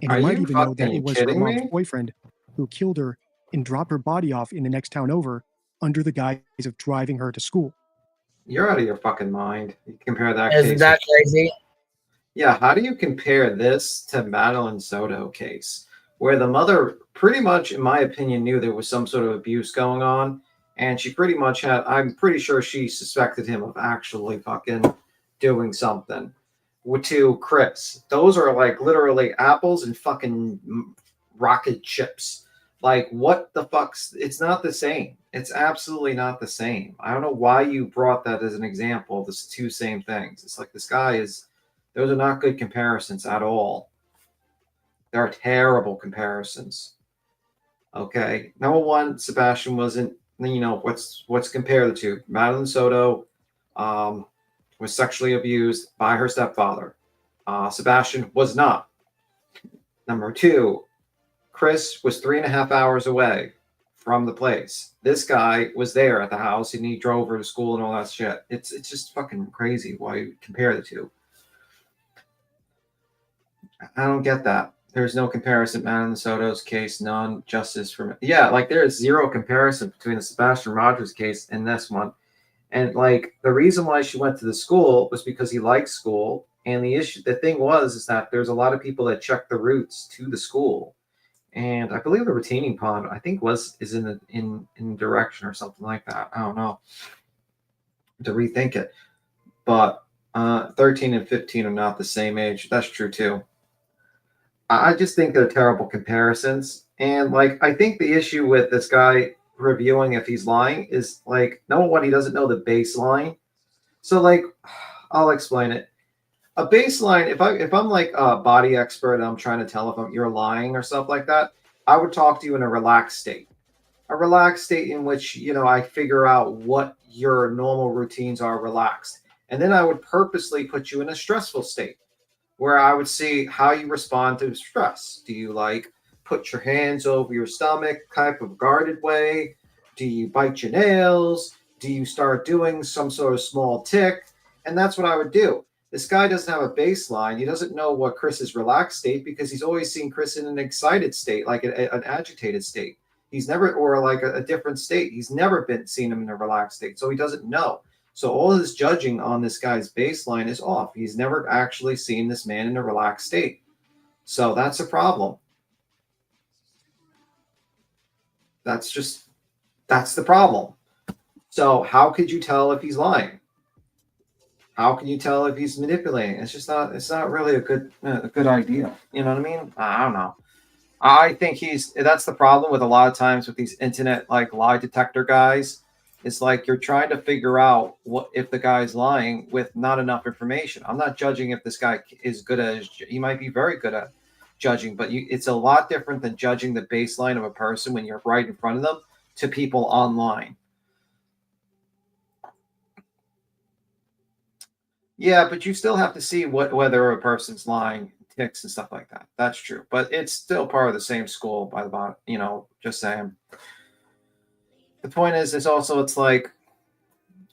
And he might even know that it was her mom's boyfriend who killed her and drop her body off in the next town over under the guise of driving her to school. You're out of your fucking mind. You compare that Isn't case. that crazy? Yeah, how do you compare this to Madeline Soto case, where the mother pretty much, in my opinion, knew there was some sort of abuse going on, and she pretty much had, I'm pretty sure she suspected him of actually fucking doing something to Chris. Those are like literally apples and fucking rocket chips. Like, what the fuck's, it's not the same. It's absolutely not the same. I don't know why you brought that as an example, the two same things. It's like, this guy is, those are not good comparisons at all. They're terrible comparisons. Okay. Number one, Sebastian wasn't, you know, what's compare the two. Madeline Soto was sexually abused by her stepfather. Sebastian was not. Number two, Chris was 3.5 hours away from the place. This guy was there at the house and he drove her to school and all that shit. It's just fucking crazy why you compare the two. I don't get that. There's no comparison. Madeline Soto's case, none. Justice for, yeah, like there is zero comparison between the Sebastian Rogers case and this one. And like the reason why she went to the school was because he liked school. And the thing is that there's a lot of people that check the routes to the school. And I believe the retaining pond, I think is in direction or something like that. I don't know. To rethink it. But 13 and 15 are not the same age. That's true too. I just think they're terrible comparisons. And like, I think the issue with this guy reviewing if he's lying is like, number one, he doesn't know the baseline. So like, I'll explain it. A baseline, if I'm like a body expert and I'm trying to tell if you're lying or stuff like that, I would talk to you in a relaxed state. A relaxed state in which, you know, I figure out what your normal routines are relaxed. And then I would purposely put you in a stressful state, where I would see how you respond to stress. Do you like put your hands over your stomach type of guarded way? Do you bite your nails? Do you start doing some sort of small tick? And that's what I would do. This guy doesn't have a baseline. He doesn't know what Chris's relaxed state, because he's always seen Chris in an excited state, like an agitated state. He's never, or like a different state. He's never seen him in a relaxed state. So he doesn't know. So all his judging on this guy's baseline is off. He's never actually seen this man in a relaxed state. So that's a problem. That's the problem. So how could you tell if he's lying? How can you tell if he's manipulating? It's not really a good idea. You know what I mean? I don't know. I think that's the problem with a lot of times with these internet like lie detector guys. It's like you're trying to figure out what if the guy's lying with not enough information. I'm not judging if this guy is good at, he might be very good at judging, but it's a lot different than judging the baseline of a person when you're right in front of them to people online. Yeah, but you still have to see whether a person's lying, ticks and stuff like that. That's true, but it's still part of the same school by the bottom. You know, just saying. The point is it's like,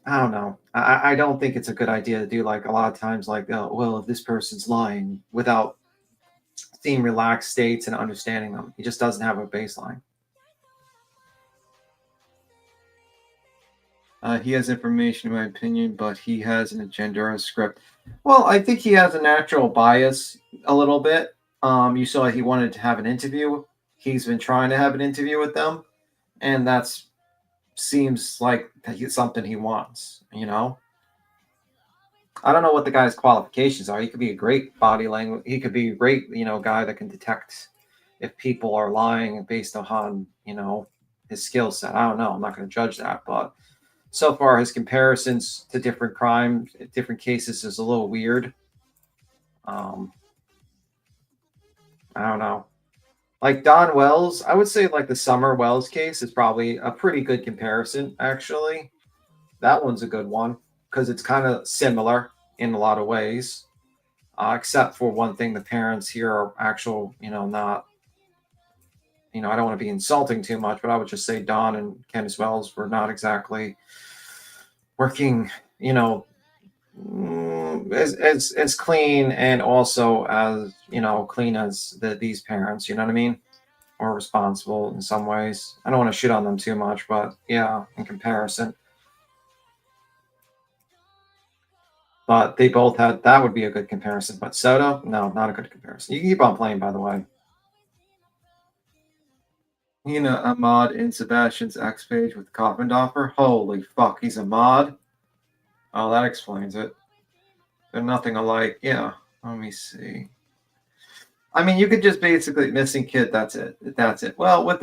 I don't know. I don't think it's a good idea to do like a lot of times like, oh, well, if this person's lying without seeing relaxed states and understanding them. He just doesn't have a baseline. He has information, in my opinion, but he has an agenda or a script. Well, I think he has a natural bias a little bit. You saw he wanted to have an interview. He's been trying to have an interview with them, and that's seems like something he wants, you know? I don't know what the guy's qualifications are. He could be a great body language. He could be a great, guy that can detect if people are lying based on, his skill set. I don't know. I'm not going to judge that, but so far his comparisons to different crimes, different cases is a little weird. I don't know. Like Don Wells, I would say like the Summer Wells case is probably a pretty good comparison, actually. That one's a good one because it's kind of similar in a lot of ways, except for one thing. The parents here are actual, not, I don't want to be insulting too much, but I would just say Don and Candace Wells were not exactly working, as clean and also as, clean as these parents, you know what I mean? more responsible in some ways. I don't want to shit on them too much, but yeah, in comparison. But they both had, that would be a good comparison. But Soto, no, not a good comparison. You can keep on playing, by the way. You know, a mod in Sebastian's X page with Coffindoffer. Holy fuck, he's a mod? Oh, that explains it. They're nothing alike. Yeah, let me see. I mean, you could just basically missing kid. That's it. That's it. Well, with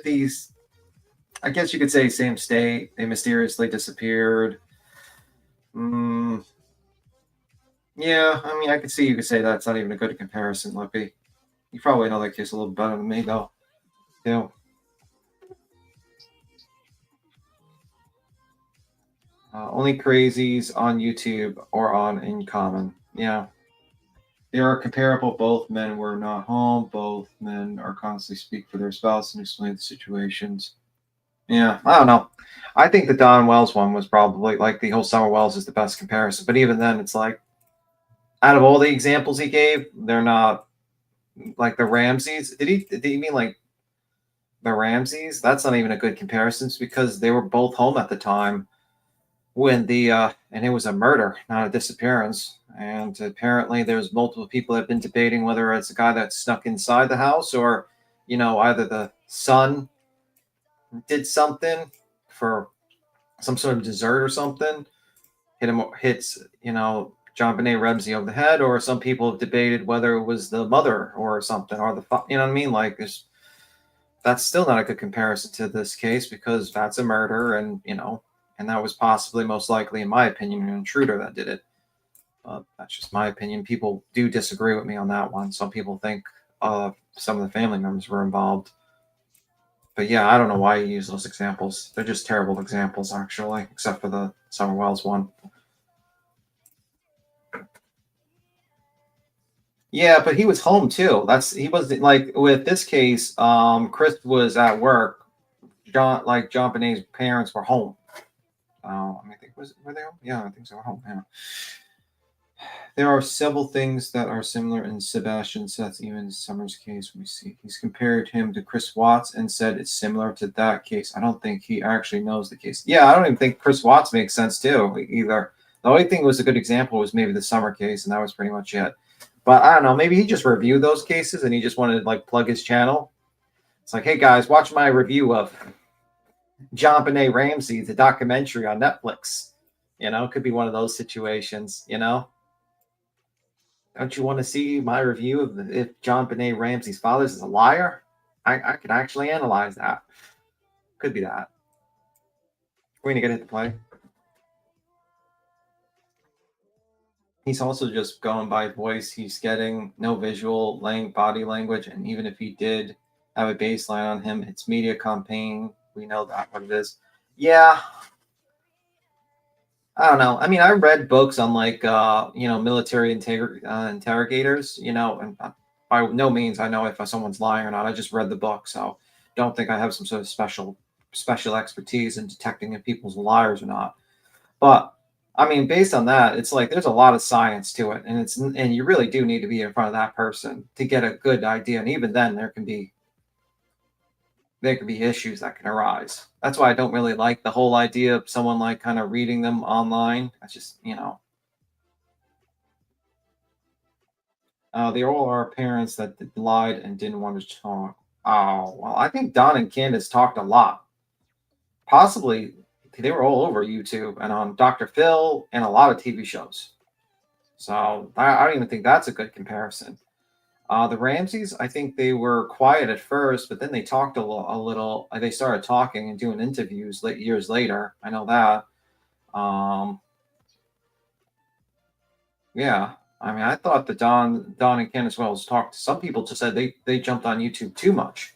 these, I guess you could say same state. They mysteriously disappeared. Yeah, I mean, I could see you could say that's not even a good comparison, Lippy. You probably know that case a little better than me, though. Yeah. Only crazies on YouTube or on In Common. Yeah. They are comparable. Both men were not home. Both men are constantly speak for their spouse and explain the situations. Yeah, I don't know. I think the Don Wells one was probably, like, the whole Summer Wells is the best comparison. But even then, it's like, out of all the examples he gave, they're not like the Ramseys. Did he mean like the Ramseys? That's not even a good comparison because they were both home at the time when the and it was a murder, not a disappearance. And apparently there's multiple people that have been debating whether it's a guy that snuck inside the house or, you know, either the son did something for some sort of dessert or something, hits, you know, John Benet Ramsey over the head, or some people have debated whether it was the mother or something, or the, you know what I mean? Like, that's still not a good comparison to this case because that's a murder, and, you know, and that was possibly most likely, in my opinion, an intruder that did it. That's just my opinion. People do disagree with me on that one. Some people think some of the family members were involved. But yeah, I don't know why you use those examples. They're just terrible examples, actually, except for the Summer Wells one. Yeah, but he was home too. He wasn't like with this case. Chris was at work. John Benet's parents were home. I think were they home? Yeah, I think they were home. Yeah. There are several things that are similar in Sebastian Seth, even in Summer's case. Let me see. He's compared him to Chris Watts and said it's similar to that case. I don't think he actually knows the case. Yeah, I don't even think Chris Watts makes sense too either. The only thing that was a good example was maybe the Summer case, and that was pretty much it. But I don't know. Maybe he just reviewed those cases and he just wanted to like plug his channel. It's like, hey guys, watch my review of John Benet Ramsey, the documentary on Netflix. You know, it could be one of those situations, you know? Don't you want to see my review of if John Benet Ramsey's father is a liar? I could actually analyze that. Could be that. We're going to get it to play. He's also just going by voice. He's getting no visual body language. And even if he did have a baseline on him, it's media campaign. We know that what it is. Yeah. I don't know. I mean, I read books on like, you know, military interrogators, you know, and by no means I know if someone's lying or not. I just read the book. So don't think I have some sort of special expertise in detecting if people's liars or not. But I mean, based on that, it's like there's a lot of science to it, and you really do need to be in front of that person to get a good idea. And even then, there can be issues that can arise. That's why I don't really like the whole idea of someone like kind of reading them online. That's just, you know. They all are parents that lied and didn't want to talk. Oh, well, I think Don and Candace talked a lot. Possibly, they were all over YouTube and on Dr. Phil and a lot of TV shows. So I don't even think that's a good comparison. The Ramseys, I think they were quiet at first, but then they talked a little. They started talking and doing interviews years later. I know that. Yeah. I mean, I thought that Don and Candace Wells talked. Some people just said they jumped on YouTube too much.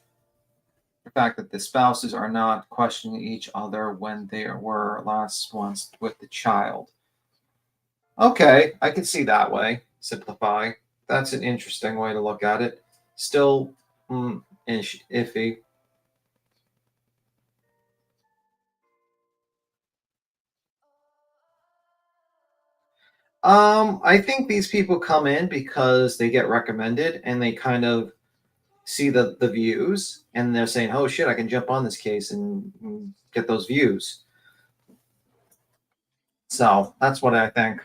The fact that the spouses are not questioning each other when they were last once with the child. Okay, I can see that way. Simplify. That's an interesting way to look at it. Still iffy. I think these people come in because they get recommended and they kind of see the views, and they're saying, oh shit, I can jump on this case and get those views. So that's what I think.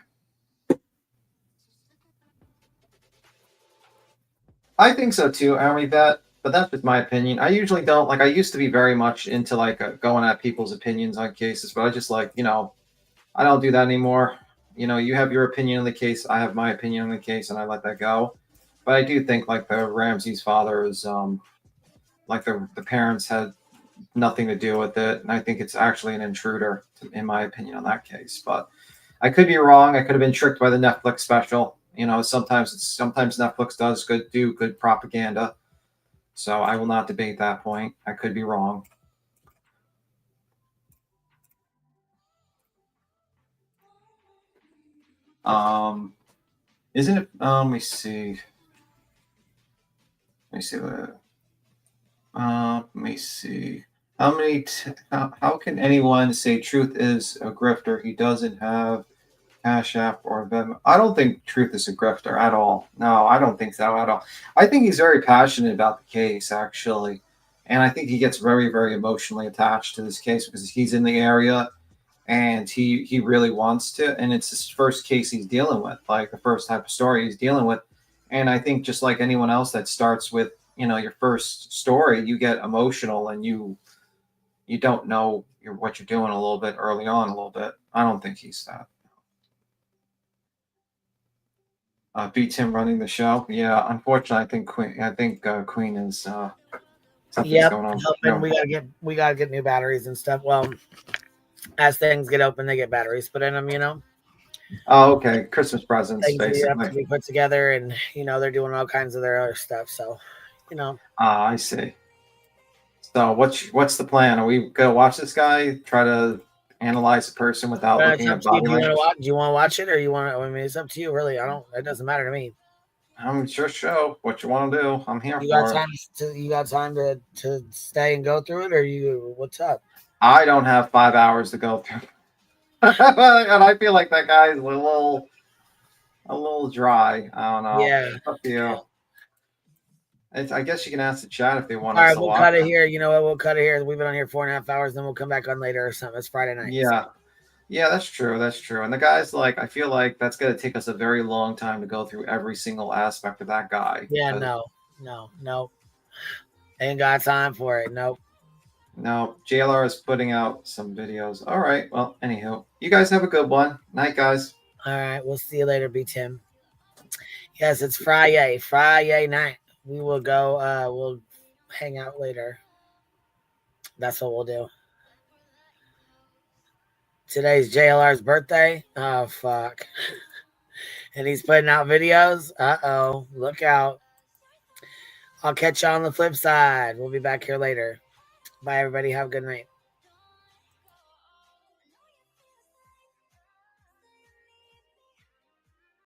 I think so too, Amory, but that's just my opinion. I usually don't, like, I used to be very much into like going at people's opinions on cases, but I just like, you know, I don't do that anymore. You know, you have your opinion on the case, I have my opinion on the case, and I let that go. But I do think like the Ramsey's father is like the parents had nothing to do with it, and I think it's actually an intruder, in my opinion, on that case. But I could be wrong. I could have been tricked by the Netflix special. You know, sometimes Netflix does do good propaganda. So I will not debate that point. I could be wrong. Isn't it? Let me see. Let me see. Let me see. How can anyone say Truth is a grifter? He doesn't have Cash App or Venmo. I don't think Truth is a grifter at all. No, I don't think so at all. I think he's very passionate about the case, actually. And I think he gets very, very emotionally attached to this case because he's in the area and he really wants to. And it's his first case he's dealing with, like the first type of story he's dealing with. And I think just like anyone else that starts with, you know, your first story, you get emotional and you don't know what you're doing a little bit early on a little bit. I don't think he's that. Beats him running the show. Yeah, unfortunately, I think Queen is something's going on. Helping. We gotta get new batteries and stuff. Well, as things get open, they get batteries put in them. You know. Oh, okay. Christmas presents, Things basically. have to be put together, and you know they're doing all kinds of their other stuff. So, you know. I see. So what's the plan? Are we gonna watch this guy try to analyze the person without looking at body language? Do you want to watch it, or you want to? I mean, it's up to you, really. It doesn't matter to me. I'm sure show what you want to do. I'm here You for got it. You got time to stay and go through it, or what's up? I don't have 5 hours to go through, and I feel like that guy's a little dry. I don't know. Yeah. It's up to you. I guess you can ask the chat if they want All us right, to we'll watch. cut it here. You know what? We'll cut it here. We've been on here 4.5 hours, then we'll come back on later or something. It's Friday night. Yeah. Yeah, that's true. That's true. And the guy's like, I feel like that's going to take us a very long time to go through every single aspect of that guy. Yeah, But no. Ain't got time for it. Nope. No, JLR is putting out some videos. All right. Well, anywho, you guys have a good one. Night, guys. All right. We'll see you later, B Tim. Yes, it's Friday night. We will go. We'll hang out later. That's what we'll do. Today's JLR's birthday. Oh, fuck. And he's putting out videos. Uh-oh. Look out. I'll catch you on the flip side. We'll be back here later. Bye, everybody. Have a good night.